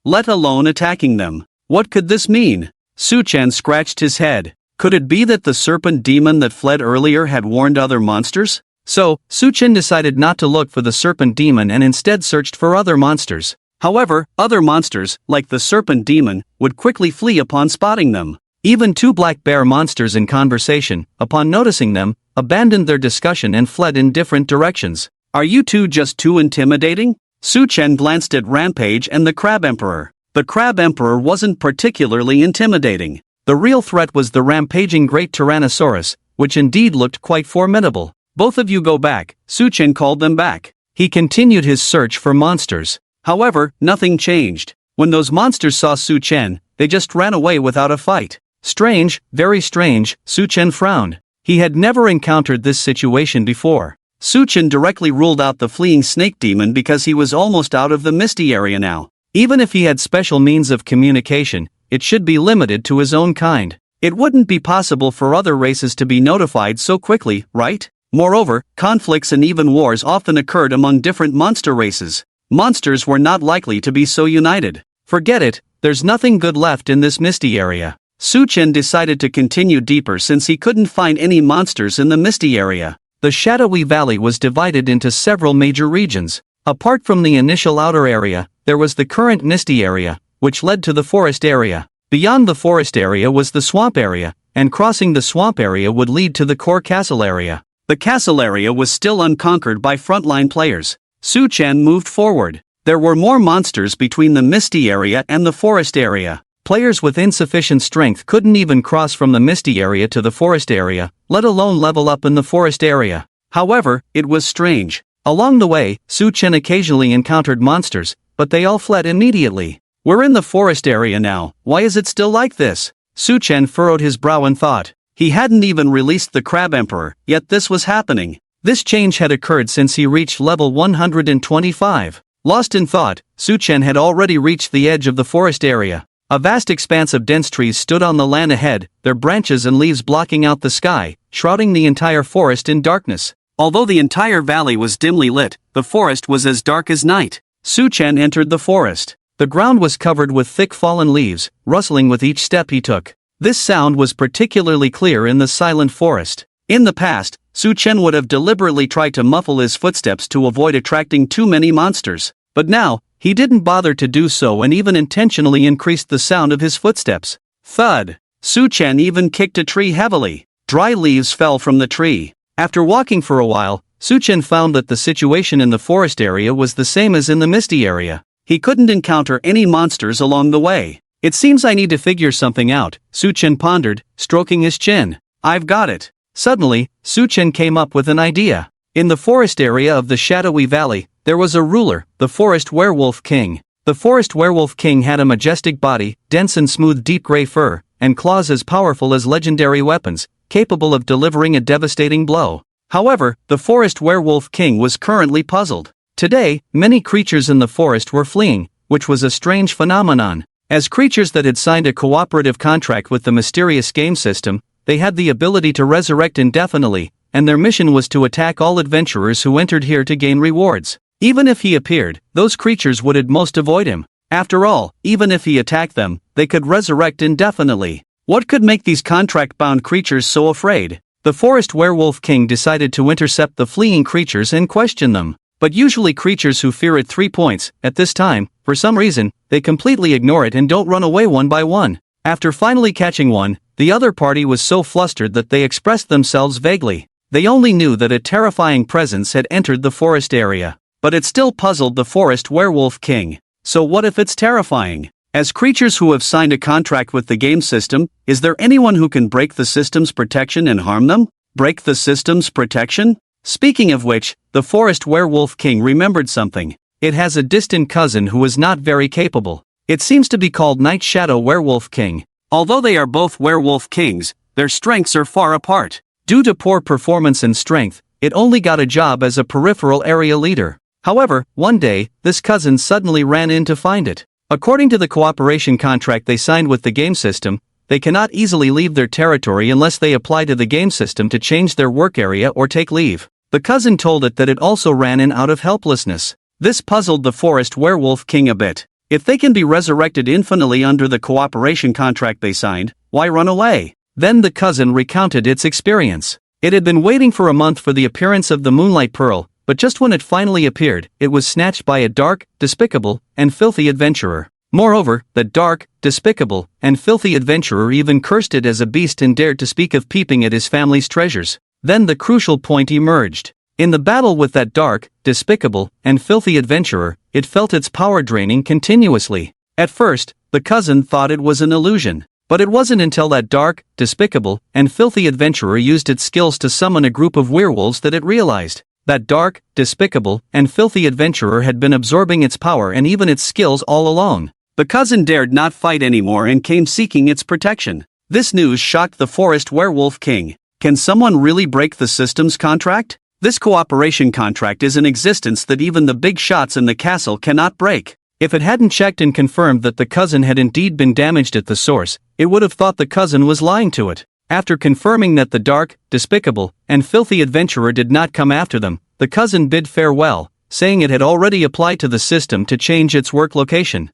[SPEAKER 1] let alone attacking them. What could this mean? Su-Chen scratched his head. Could it be that the Serpent Demon that fled earlier had warned other monsters? So, Suchen decided not to look for the serpent demon and instead searched for other monsters. However, other monsters, like the serpent demon, would quickly flee upon spotting them. Even two black bear monsters in conversation, upon noticing them, abandoned their discussion and fled in different directions. Are you two just too intimidating? Suchen glanced at Rampage and the Crab Emperor. The Crab Emperor wasn't particularly intimidating. The real threat was the rampaging Great Tyrannosaurus, which indeed looked quite formidable. Both of you go back, Suchen called them back. He continued his search for monsters. However, nothing changed. When those monsters saw Suchen, they just ran away without a fight. Strange, very strange, Suchen frowned. He had never encountered this situation before. Suchen directly ruled out the fleeing snake demon because he was almost out of the misty area now. Even if he had special means of communication, it should be limited to his own kind. It wouldn't be possible for other races to be notified so quickly, right? Moreover, conflicts and even wars often occurred among different monster races. Monsters were not likely to be so united. Forget it, there's nothing good left in this misty area. Suchen decided to continue deeper since he couldn't find any monsters in the misty area. The shadowy valley was divided into several major regions. Apart from the initial outer area, there was the current misty area, which led to the forest area. Beyond the forest area was the swamp area, and crossing the swamp area would lead to the core castle area. The castle area was still unconquered by frontline players. Suchen moved forward. There were more monsters between the misty area and the forest area. Players with insufficient strength couldn't even cross from the misty area to the forest area, let alone level up in the forest area. However, it was strange. Along the way, Suchen occasionally encountered monsters, but they all fled immediately. We're in the forest area now, why is it still like this? Suchen furrowed his brow in thought. He hadn't even released the Crab Emperor, yet this was happening. This change had occurred since he reached level 125. Lost in thought, Suchen had already reached the edge of the forest area. A vast expanse of dense trees stood on the land ahead, their branches and leaves blocking out the sky, shrouding the entire forest in darkness. Although the entire valley was dimly lit, the forest was as dark as night. Suchen entered the forest. The ground was covered with thick fallen leaves, rustling with each step he took. This sound was particularly clear in the silent forest. In the past, Suchen would have deliberately tried to muffle his footsteps to avoid attracting too many monsters. But now, he didn't bother to do so and even intentionally increased the sound of his footsteps. Thud! Suchen even kicked a tree heavily. Dry leaves fell from the tree. After walking for a while, Suchen found that the situation in the forest area was the same as in the misty area. He couldn't encounter any monsters along the way. It seems I need to figure something out, Suchen pondered, stroking his chin. I've got it. Suddenly, Suchen came up with an idea. In the forest area of the shadowy valley, there was a ruler, the Forest Werewolf King. The Forest Werewolf King had a majestic body, dense and smooth deep gray fur, and claws as powerful as legendary weapons, capable of delivering a devastating blow. However, the Forest Werewolf King was currently puzzled. Today, many creatures in the forest were fleeing, which was a strange phenomenon. As creatures that had signed a cooperative contract with the mysterious game system, they had the ability to resurrect indefinitely, and their mission was to attack all adventurers who entered here to gain rewards. Even if he appeared, those creatures would at most avoid him. After all, even if he attacked them, they could resurrect indefinitely. What could make these contract-bound creatures so afraid? The Forest Werewolf King decided to intercept the fleeing creatures and question them. But usually creatures who fear it 3 points, at this time, for some reason, they completely ignore it and don't run away one by one. After finally catching one, the other party was so flustered that they expressed themselves vaguely. They only knew that a terrifying presence had entered the forest area. But it still puzzled the Forest Werewolf King. So what if it's terrifying? As creatures who have signed a contract with the game system, is there anyone who can break the system's protection and harm them? Break the system's protection? Speaking of which, the Forest Werewolf King remembered something. It has a distant cousin who is not very capable. It seems to be called Night Shadow Werewolf King. Although they are both werewolf kings, their strengths are far apart. Due to poor performance and strength, it only got a job as a peripheral area leader. However, one day, this cousin suddenly ran in to find it. According to the cooperation contract they signed with the game system, they cannot easily leave their territory unless they apply to the game system to change their work area or take leave. The cousin told it that it also ran in out of helplessness. This puzzled the Forest Werewolf King a bit. If they can be resurrected infinitely under the cooperation contract they signed, why run away? Then the cousin recounted its experience. It had been waiting for a month for the appearance of the moonlight pearl, but just when it finally appeared, it was snatched by a dark, despicable, and filthy adventurer. Moreover, the dark, despicable, and filthy adventurer even cursed it as a beast and dared to speak of peeping at his family's treasures. Then the crucial point emerged. In the battle with that dark, despicable, and filthy adventurer, it felt its power draining continuously. At first, the cousin thought it was an illusion. But it wasn't until that dark, despicable, and filthy adventurer used its skills to summon a group of werewolves that it realized. That dark, despicable, and filthy adventurer had been absorbing its power and even its skills all along. The cousin dared not fight anymore and came seeking its protection. This news shocked the forest werewolf king. Can someone really break the system's contract? This cooperation contract is an existence that even the big shots in the castle cannot break. If it hadn't checked and confirmed that the cousin had indeed been damaged at the source, it would have thought the cousin was lying to it. After confirming that the dark, despicable, and filthy adventurer did not come after them, the cousin bid farewell, saying it had already applied to the system to change its work location.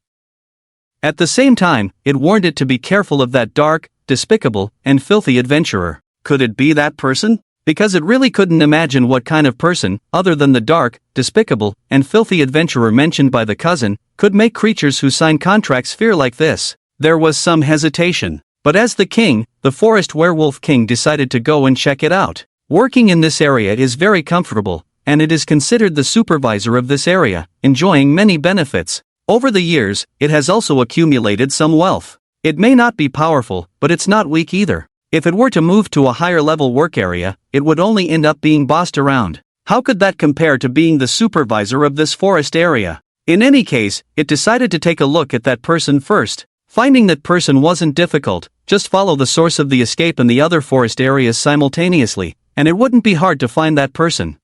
[SPEAKER 1] At the same time, it warned it to be careful of that dark, despicable, and filthy adventurer. Could it be that person? Because it really couldn't imagine what kind of person, other than the dark, despicable, and filthy adventurer mentioned by the cousin, could make creatures who sign contracts fear like this. There was some hesitation. But as the king, the forest werewolf king decided to go and check it out. Working in this area is very comfortable, and it is considered the supervisor of this area, enjoying many benefits. Over the years, it has also accumulated some wealth. It may not be powerful, but it's not weak either. If it were to move to a higher level work area, it would only end up being bossed around. How could that compare to being the supervisor of this forest area? In any case, it decided to take a look at that person first. Finding that person wasn't difficult, just follow the source of the escape in the other forest areas simultaneously, and it wouldn't be hard to find that person.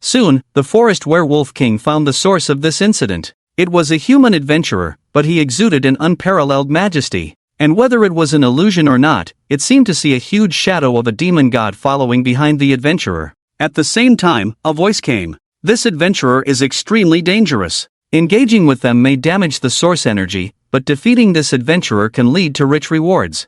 [SPEAKER 1] Soon, the forest werewolf king found the source of this incident. It was a human adventurer, but he exuded an unparalleled majesty. And whether it was an illusion or not, it seemed to see a huge shadow of a demon god following behind the adventurer. At the same time, a voice came. This adventurer is extremely dangerous. Engaging with them may damage the source energy, but defeating this adventurer can lead to rich rewards.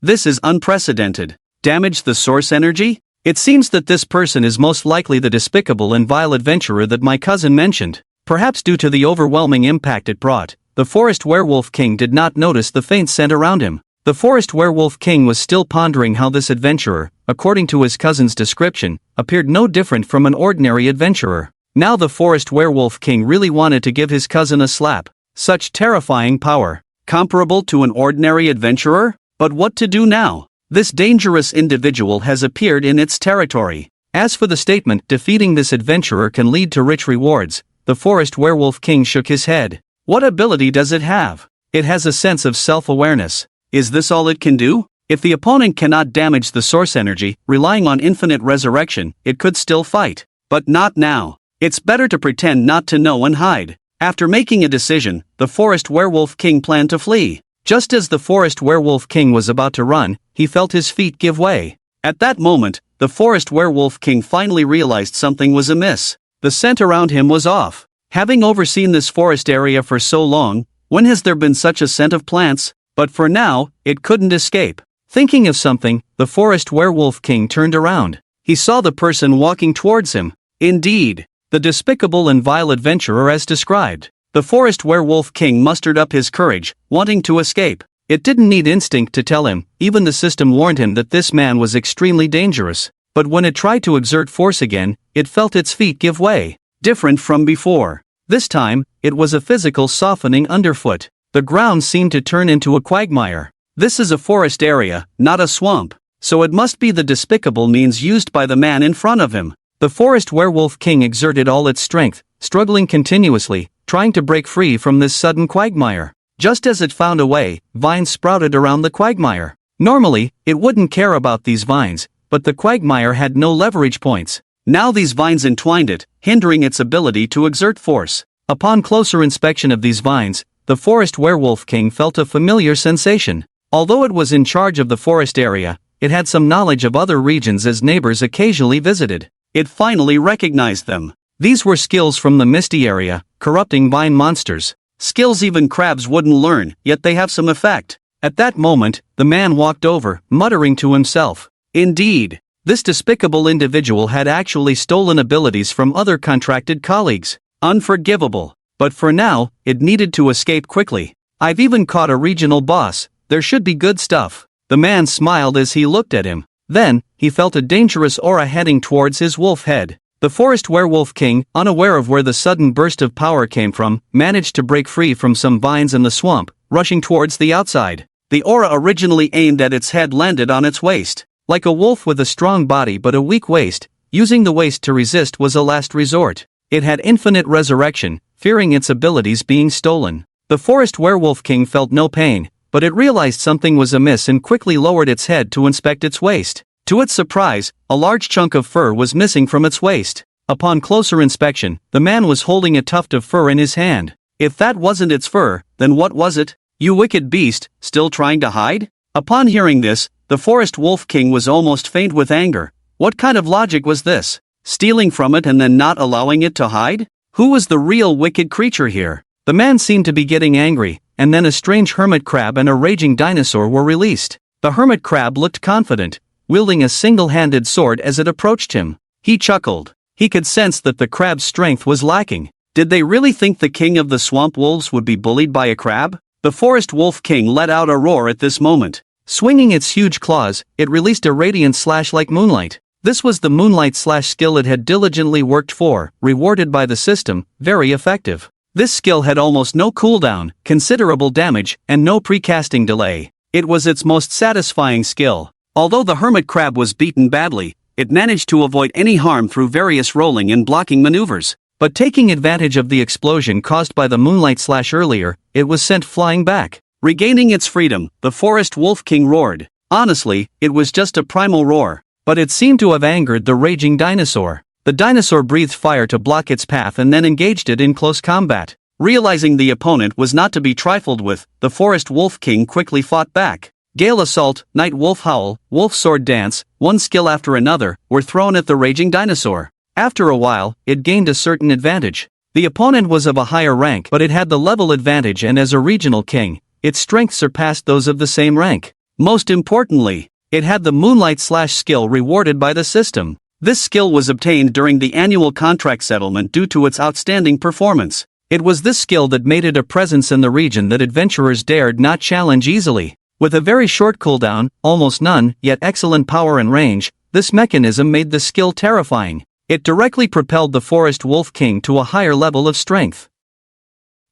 [SPEAKER 1] This is unprecedented. Damage the source energy? It seems that this person is most likely the despicable and vile adventurer that my cousin mentioned. Perhaps due to the overwhelming impact it brought, the forest werewolf king did not notice the faint scent around him. The forest werewolf king was still pondering how this adventurer, according to his cousin's description, appeared no different from an ordinary adventurer. Now the forest werewolf king really wanted to give his cousin a slap. Such terrifying power. Comparable to an ordinary adventurer? But what to do now? This dangerous individual has appeared in its territory. As for the statement, defeating this adventurer can lead to rich rewards, the forest werewolf king shook his head. What ability does it have? It has a sense of self-awareness. Is this all it can do? If the opponent cannot damage the source energy, relying on infinite resurrection, it could still fight. But not now. It's better to pretend not to know and hide. After making a decision, the forest werewolf king planned to flee. Just as the forest werewolf king was about to run, he felt his feet give way. At that moment, the forest werewolf king finally realized something was amiss. The scent around him was off. Having overseen this forest area for so long, when has there been such a scent of plants? But for now, it couldn't escape. Thinking of something, the forest werewolf king turned around. He saw the person walking towards him. Indeed, the despicable and vile adventurer as described. The forest werewolf king mustered up his courage, wanting to escape. It didn't need instinct to tell him, even the system warned him that this man was extremely dangerous. But when it tried to exert force again, it felt its feet give way. Different from before. This time, it was a physical softening underfoot. The ground seemed to turn into a quagmire. This is a forest area, not a swamp. So it must be the despicable means used by the man in front of him. The forest werewolf king exerted all its strength, struggling continuously, trying to break free from this sudden quagmire. Just as it found a way, vines sprouted around the quagmire. Normally, it wouldn't care about these vines, but the quagmire had no leverage points. Now these vines entwined it, hindering its ability to exert force. Upon closer inspection of these vines, the forest werewolf king felt a familiar sensation. Although it was in charge of the forest area, it had some knowledge of other regions as neighbors occasionally visited. It finally recognized them. These were skills from the misty area, corrupting vine monsters. Skills even crabs wouldn't learn, yet they have some effect. At that moment, the man walked over, muttering to himself. Indeed, this despicable individual had actually stolen abilities from other contracted colleagues. Unforgivable. But for now, it needed to escape quickly. I've even caught a regional boss, there should be good stuff. The man smiled as he looked at him. Then, he felt a dangerous aura heading towards his wolf head. The forest werewolf king, unaware of where the sudden burst of power came from, managed to break free from some vines in the swamp, rushing towards the outside. The aura originally aimed at its head landed on its waist. Like a wolf with a strong body but a weak waist, using the waist to resist was a last resort. It had infinite resurrection, fearing its abilities being stolen. The forest werewolf king felt no pain, but it realized something was amiss and quickly lowered its head to inspect its waist. To its surprise, a large chunk of fur was missing from its waist. Upon closer inspection, the man was holding a tuft of fur in his hand. If that wasn't its fur, then what was it? You wicked beast, still trying to hide? Upon hearing this, the forest wolf king was almost faint with anger. What kind of logic was this? Stealing from it and then not allowing it to hide? Who was the real wicked creature here? The man seemed to be getting angry, and then a strange hermit crab and a raging dinosaur were released. The hermit crab looked confident, wielding a single-handed sword as it approached him. He chuckled. He could sense that the crab's strength was lacking. Did they really think the king of the swamp wolves would be bullied by a crab? The forest wolf king let out a roar at this moment. Swinging its huge claws, it released a radiant slash like moonlight. This was the moonlight slash skill it had diligently worked for, rewarded by the system, very effective. This skill had almost no cooldown, considerable damage, and no precasting delay. It was its most satisfying skill. Although the hermit crab was beaten badly, it managed to avoid any harm through various rolling and blocking maneuvers. But taking advantage of the explosion caused by the moonlight slash earlier, it was sent flying back. Regaining its freedom, the forest wolf king roared. Honestly, it was just a primal roar, but it seemed to have angered the raging dinosaur. The dinosaur breathed fire to block its path and then engaged it in close combat. Realizing the opponent was not to be trifled with, the forest wolf king quickly fought back. Gale Assault, Night Wolf Howl, Wolf Sword Dance, one skill after another, were thrown at the raging dinosaur. After a while, it gained a certain advantage. The opponent was of a higher rank, but it had the level advantage, and as a regional king, its strength surpassed those of the same rank. Most importantly, it had the moonlight slash skill rewarded by the system. This skill was obtained during the annual contract settlement due to its outstanding performance. It was this skill that made it a presence in the region that adventurers dared not challenge easily. With a very short cooldown, almost none, yet excellent power and range, this mechanism made the skill terrifying. It directly propelled the forest wolf king to a higher level of strength.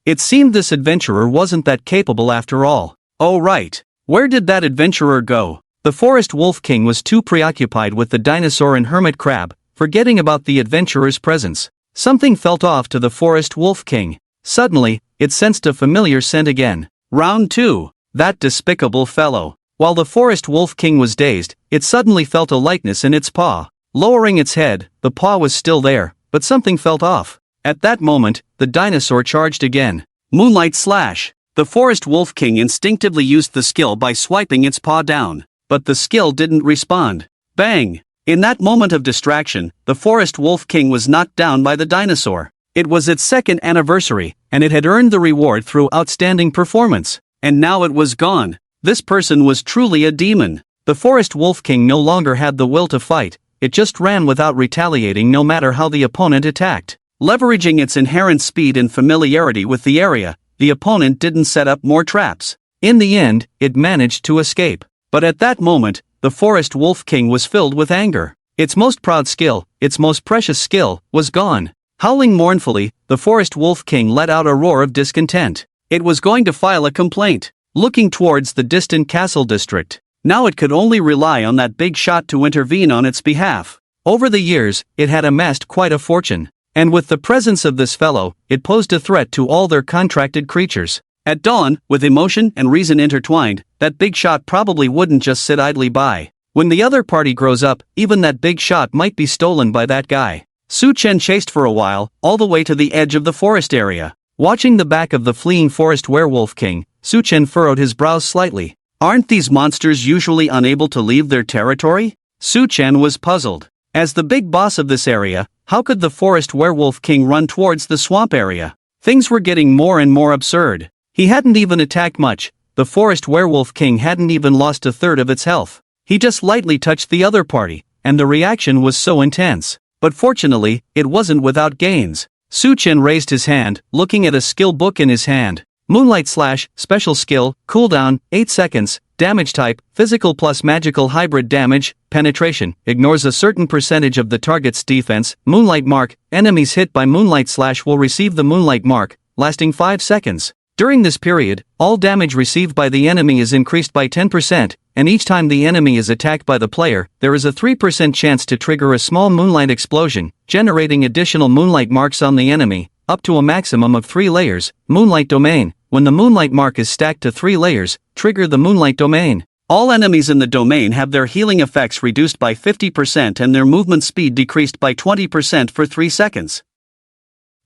[SPEAKER 1] It seemed this adventurer wasn't that capable after all. Oh right, where did that adventurer go? The forest wolf king was too preoccupied with the dinosaur and hermit crab, forgetting about the adventurer's presence. Something felt off to the forest wolf king. Suddenly, it sensed a familiar scent again. Round 2. That despicable fellow. While the forest wolf king was dazed, it suddenly felt a lightness in its paw. Lowering its head, the paw was still there, but something felt off. At that moment, the dinosaur charged again. Moonlight Slash. The forest wolf king instinctively used the skill by swiping its paw down. But the skill didn't respond. Bang! In that moment of distraction, the forest wolf king was knocked down by the dinosaur. It was its second anniversary, and it had earned the reward through outstanding performance. And now it was gone. This person was truly a demon. The forest wolf king no longer had the will to fight, it just ran without retaliating no matter how the opponent attacked. Leveraging its inherent speed and familiarity with the area, the opponent didn't set up more traps. In the end, it managed to escape. But at that moment, the forest wolf king was filled with anger. Its most proud skill, its most precious skill, was gone. Howling mournfully, the forest wolf king let out a roar of discontent. It was going to file a complaint. Looking towards the distant castle district. Now it could only rely on that big shot to intervene on its behalf. Over the years, it had amassed quite a fortune. And with the presence of this fellow, it posed a threat to all their contracted creatures. At dawn, with emotion and reason intertwined, that big shot probably wouldn't just sit idly by. When the other party grows up, even that big shot might be stolen by that guy. Su Chen chased for a while, all the way to the edge of the forest area. Watching the back of the fleeing forest werewolf king, Su Chen furrowed his brows slightly. Aren't these monsters usually unable to leave their territory? Su Chen was puzzled. As the big boss of this area, how could the forest werewolf king run towards the swamp area? Things were getting more and more absurd. He hadn't even attacked much. The forest werewolf king hadn't even lost a third of its health. He just lightly touched the other party, and the reaction was so intense. But fortunately, it wasn't without gains. Su-Chen raised his hand, looking at a skill book in his hand. Moonlight slash, special skill, cooldown, 8 seconds, damage type, physical plus magical hybrid damage, penetration, ignores a certain percentage of the target's defense, moonlight mark, enemies hit by moonlight slash will receive the moonlight mark, lasting 5 seconds. During this period, all damage received by the enemy is increased by 10%, and each time the enemy is attacked by the player, there is a 3% chance to trigger a small moonlight explosion, generating additional moonlight marks on the enemy, up to a maximum of 3 layers, moonlight domain. When the moonlight mark is stacked to 3 layers, trigger the moonlight domain. All enemies in the domain have their healing effects reduced by 50% and their movement speed decreased by 20% for 3 seconds.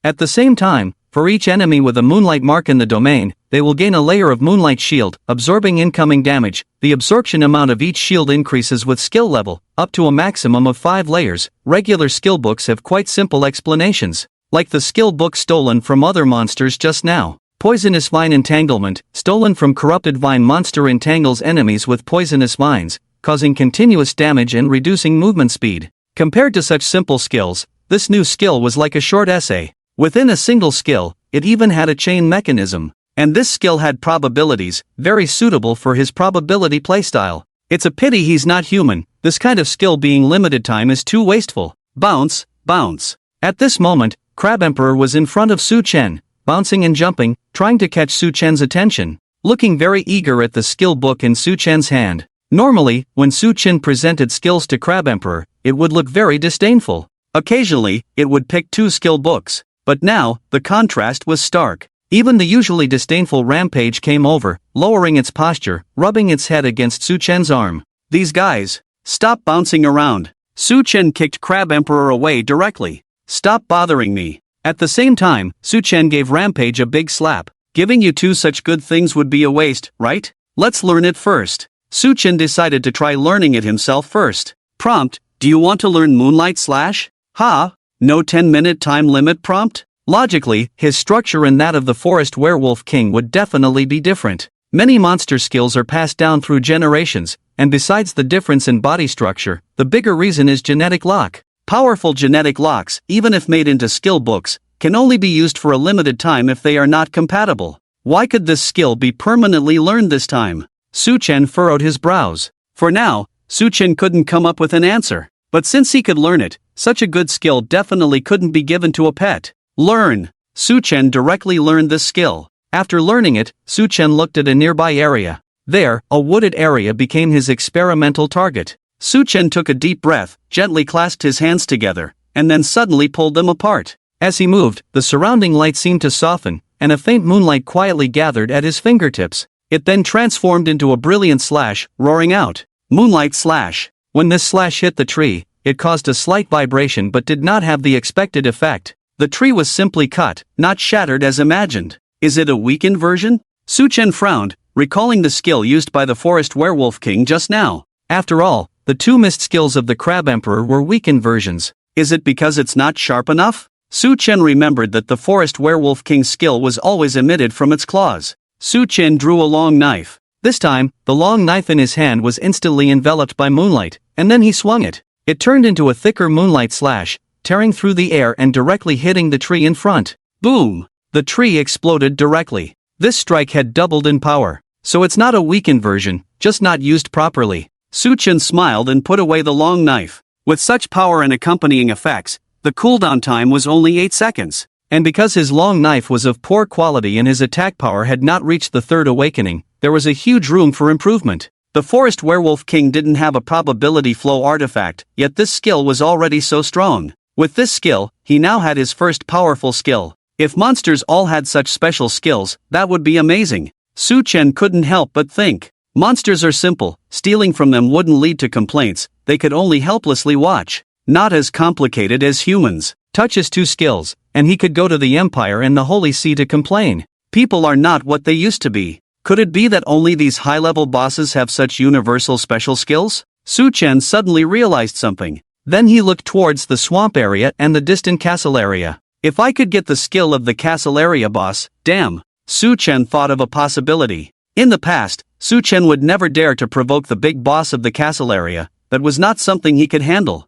[SPEAKER 1] At the same time, for each enemy with a moonlight mark in the domain, they will gain a layer of moonlight shield, absorbing incoming damage. The absorption amount of each shield increases with skill level, up to a maximum of 5 layers. Regular skill books have quite simple explanations, like the skill book stolen from other monsters just now. Poisonous vine entanglement, stolen from corrupted vine monster, entangles enemies with poisonous vines, causing continuous damage and reducing movement speed. Compared to such simple skills, this new skill was like a short essay. Within a single skill, it even had a chain mechanism. And this skill had probabilities, very suitable for his probability playstyle. It's a pity he's not human. This kind of skill being limited time is too wasteful. Bounce, bounce. At this moment, Crab Emperor was in front of Su-Chen, bouncing and jumping, trying to catch Su-Chen's attention, looking very eager at the skill book in Su-Chen's hand. Normally, when Su-Chen presented skills to Crab Emperor, it would look very disdainful. Occasionally, it would pick 2 skill books. But now, the contrast was stark. Even the usually disdainful Rampage came over, lowering its posture, rubbing its head against Su-Chen's arm. These guys, stop bouncing around. Su-Chen kicked Crab Emperor away directly. Stop bothering me. At the same time, Su-Chen gave Rampage a big slap. Giving you 2 such good things would be a waste, right? Let's learn it first. Su-Chen decided to try learning it himself first. Prompt: do you want to learn Moonlight Slash? Ha! No 10-minute time limit prompt? Logically, his structure and that of the Forest Werewolf King would definitely be different. Many monster skills are passed down through generations, and besides the difference in body structure, the bigger reason is genetic lock. Powerful genetic locks, even if made into skill books, can only be used for a limited time if they are not compatible. Why could this skill be permanently learned this time? Su-Chen furrowed his brows. For now, Su-Chen couldn't come up with an answer. But since he could learn it, such a good skill definitely couldn't be given to a pet. Learn. Su-Chen directly learned this skill. After learning it, Su-Chen looked at a nearby area. There, a wooded area became his experimental target. Su-Chen took a deep breath, gently clasped his hands together, and then suddenly pulled them apart. As he moved, the surrounding light seemed to soften, and a faint moonlight quietly gathered at his fingertips. It then transformed into a brilliant slash, roaring out, "Moonlight Slash." When this slash hit the tree, it caused a slight vibration but did not have the expected effect. The tree was simply cut, not shattered as imagined. Is it a weakened version? Su-Chen frowned, recalling the skill used by the Forest Werewolf King just now. After all, the 2 missed skills of the Crab Emperor were weakened versions. Is it because it's not sharp enough? Su-Chen remembered that the Forest Werewolf King's skill was always emitted from its claws. Su-Chen drew a long knife. This time, the long knife in his hand was instantly enveloped by moonlight, and then he swung it. It turned into a thicker moonlight slash, tearing through the air and directly hitting the tree in front. Boom! The tree exploded directly. This strike had doubled in power. So it's not a weakened version, just not used properly. Su-Chen smiled and put away the long knife. With such power and accompanying effects, the cooldown time was only 8 seconds. And because his long knife was of poor quality and his attack power had not reached the 3rd awakening, there was a huge room for improvement. The Forest Werewolf King didn't have a probability flow artifact, yet this skill was already so strong. With this skill, he now had his first powerful skill. If monsters all had such special skills, that would be amazing. Su-Chen couldn't help but think. Monsters are simple, stealing from them wouldn't lead to complaints, they could only helplessly watch. Not as complicated as humans. Touch his 2 skills, and he could go to the Empire and the Holy See to complain. People are not what they used to be. Could it be that only these high-level bosses have such universal special skills? Su-Chen suddenly realized something. Then he looked towards the swamp area and the distant castle area. If I could get the skill of the castle area boss, damn. Su-Chen thought of a possibility. In the past, Su Chen would never dare to provoke the big boss of the castle area. That was not something he could handle.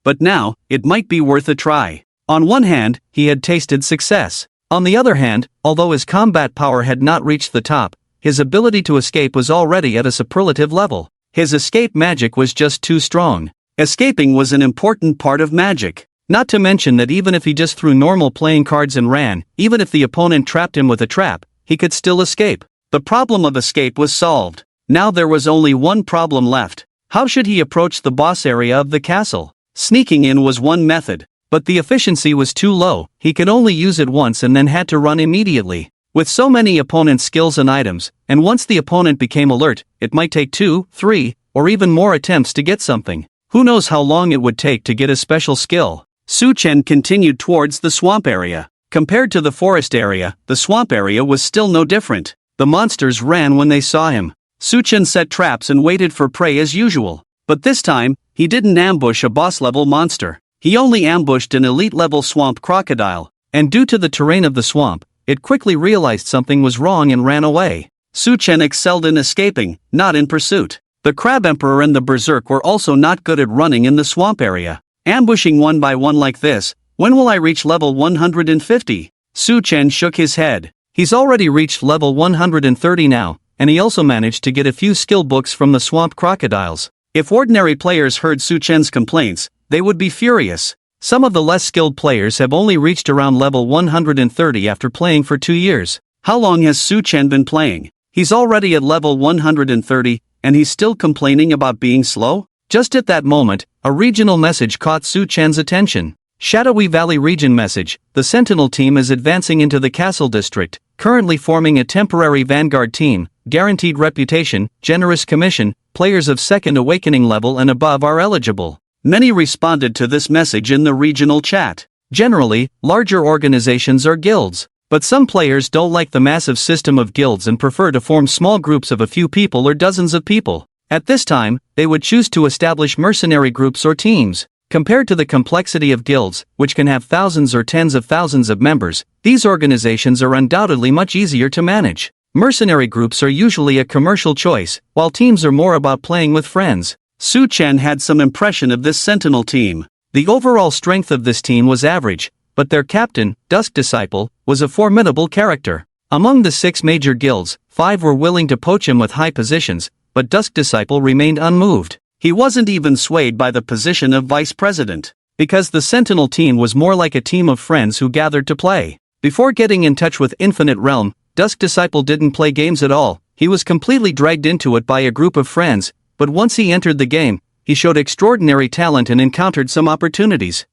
[SPEAKER 1] But now, it might be worth a try. On one hand, he had tasted success. On the other hand, although his combat power had not reached the top, his ability to escape was already at a superlative level. His escape magic was just too strong. Escaping was an important part of magic. Not to mention that even if he just threw normal playing cards and ran, even if the opponent trapped him with a trap, he could still escape. The problem of escape was solved. Now there was only one problem left. How should he approach the boss area of the castle? Sneaking in was one method, but the efficiency was too low. He could only use it once and then had to run immediately. With so many opponent's skills and items, and once the opponent became alert, it might take 2, 3, or even more attempts to get something. Who knows how long it would take to get a special skill? Su Chen continued towards the swamp area. Compared to the forest area, the swamp area was still no different. The monsters ran when they saw him. Su Chen set traps and waited for prey as usual. But this time, he didn't ambush a boss-level monster. He only ambushed an elite-level swamp crocodile, and due to the terrain of the swamp, it quickly realized something was wrong and ran away. Su Chen excelled in escaping, not in pursuit. The Crab Emperor and the Berserk were also not good at running in the swamp area. Ambushing one by one like this, when will I reach level 150? Su Chen shook his head. He's already reached level 130 now, and he also managed to get a few skill books from the swamp crocodiles. If ordinary players heard Su Chen's complaints, they would be furious. Some of the less skilled players have only reached around level 130 after playing for 2 years. How long has Su Chen been playing? He's already at level 130, and he's still complaining about being slow? Just at that moment, a regional message caught Su Chen's attention. Shadowy Valley Region message: the Sentinel team is advancing into the Castle District, currently forming a temporary vanguard team, guaranteed reputation, generous commission, players of second awakening level and above are eligible. Many responded to this message in the regional chat. Generally, larger organizations are guilds, but some players don't like the massive system of guilds and prefer to form small groups of a few people or dozens of people. At this time, they would choose to establish mercenary groups or teams. Compared to the complexity of guilds, which can have thousands or tens of thousands of members, these organizations are undoubtedly much easier to manage. Mercenary groups are usually a commercial choice, while teams are more about playing with friends. Su Chen had some impression of this Sentinel team. The overall strength of this team was average, but their captain, Dusk Disciple, was a formidable character. Among the 6 major guilds, 5 were willing to poach him with high positions, but Dusk Disciple remained unmoved. He wasn't even swayed by the position of vice president, because the Sentinel team was more like a team of friends who gathered to play. Before getting in touch with Infinite Realm, Dusk Disciple didn't play games at all. He was completely dragged into it by a group of friends, but once he entered the game, he showed extraordinary talent and encountered some opportunities.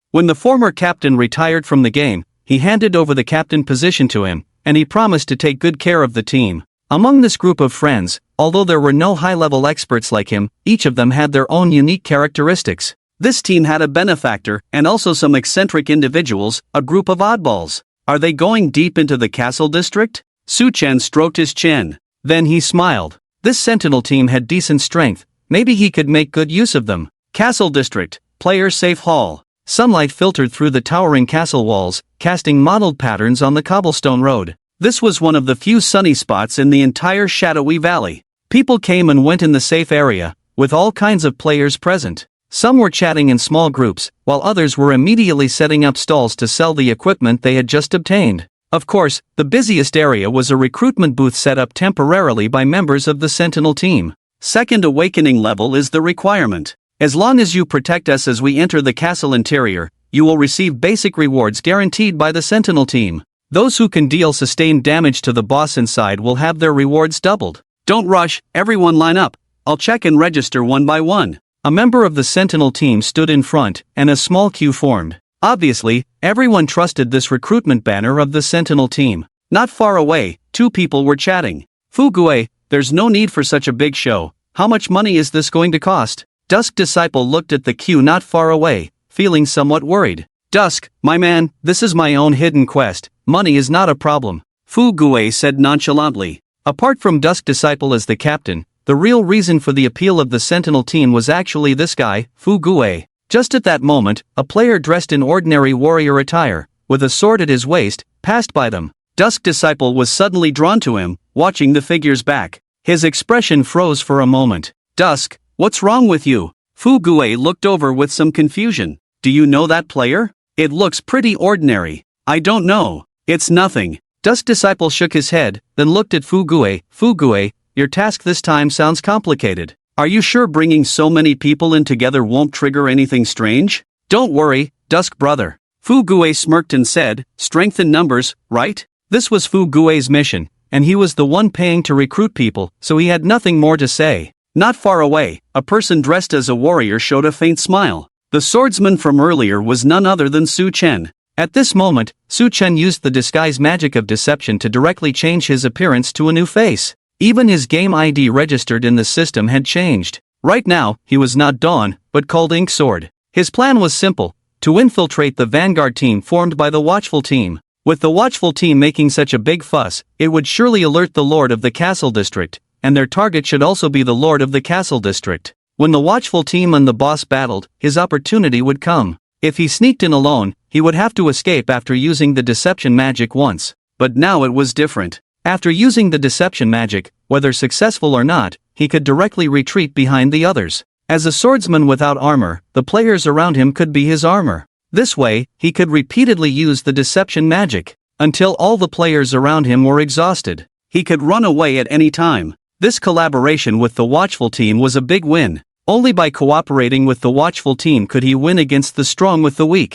[SPEAKER 1] When the former captain retired from the game, he handed over the captain position to him, and he promised to take good care of the team. Among this group of friends, although there were no high-level experts like him, each of them had their own unique characteristics. This team had a benefactor and also some eccentric individuals, a group of oddballs. Are they going deep into the castle district? Su Chen stroked his chin. Then he smiled. This Sentinel team had decent strength, maybe he could make good use of them. Castle district, player safe hall. Sunlight filtered through the towering castle walls, casting mottled patterns on the cobblestone road. This was one of the few sunny spots in the entire Shadowy Valley. People came and went in the safe area, with all kinds of players present. Some were chatting in small groups, while others were immediately setting up stalls to sell the equipment they had just obtained. Of course, the busiest area was a recruitment booth set up temporarily by members of the Sentinel team. Second awakening level is the requirement. As long as you protect us as we enter the castle interior, you will receive basic rewards guaranteed by the Sentinel team. Those who can deal sustained damage to the boss inside will have their rewards doubled. Don't rush, everyone line up. I'll check and register one by one. A member of the Sentinel team stood in front, and a small queue formed. Obviously, everyone trusted this recruitment banner of the Sentinel team. Not far away, 2 people were chatting. Fugue, there's no need for such a big show. How much money is this going to cost? Dusk Disciple looked at the queue not far away, feeling somewhat worried. Dusk, my man, this is my own hidden quest. Money is not a problem, Fugue said nonchalantly. Apart from Dusk Disciple as the captain, the real reason for the appeal of the Sentinel team was actually this guy, Fugue. Just at that moment, a player dressed in ordinary warrior attire, with a sword at his waist, passed by them. Dusk Disciple was suddenly drawn to him, watching the figure's back. His expression froze for a moment. Dusk, what's wrong with you? Fu Gue looked over with some confusion. Do you know that player? It looks pretty ordinary. I don't know. It's nothing. Dusk Disciple shook his head, then looked at Fu Gue. Fu Gue, your task this time sounds complicated. Are you sure bringing so many people in together won't trigger anything strange? Don't worry, Dusk brother. Fu Gue smirked and said, strength in numbers, right? This was Fu Gue's mission, and he was the one paying to recruit people, so he had nothing more to say. Not far away, a person dressed as a warrior showed a faint smile. The swordsman from earlier was none other than Su Chen. At this moment, Su Chen used the disguise magic of deception to directly change his appearance to a new face. Even his game ID registered in the system had changed. Right now, he was not Dawn, but called Ink Sword. His plan was simple: to infiltrate the vanguard team formed by the Watchful team. With the Watchful team making such a big fuss, it would surely alert the Lord of the Castle District, and their target should also be the Lord of the Castle District. When the Watchful team and the boss battled, his opportunity would come. If he sneaked in alone, he would have to escape after using the deception magic once. But now it was different. After using the deception magic, whether successful or not, he could directly retreat behind the others. As a swordsman without armor, the players around him could be his armor. This way, he could repeatedly use the deception magic, until all the players around him were exhausted. He could run away at any time. This collaboration with the Watchful team was a big win. Only by cooperating with the Watchful team could he win against the strong with the weak.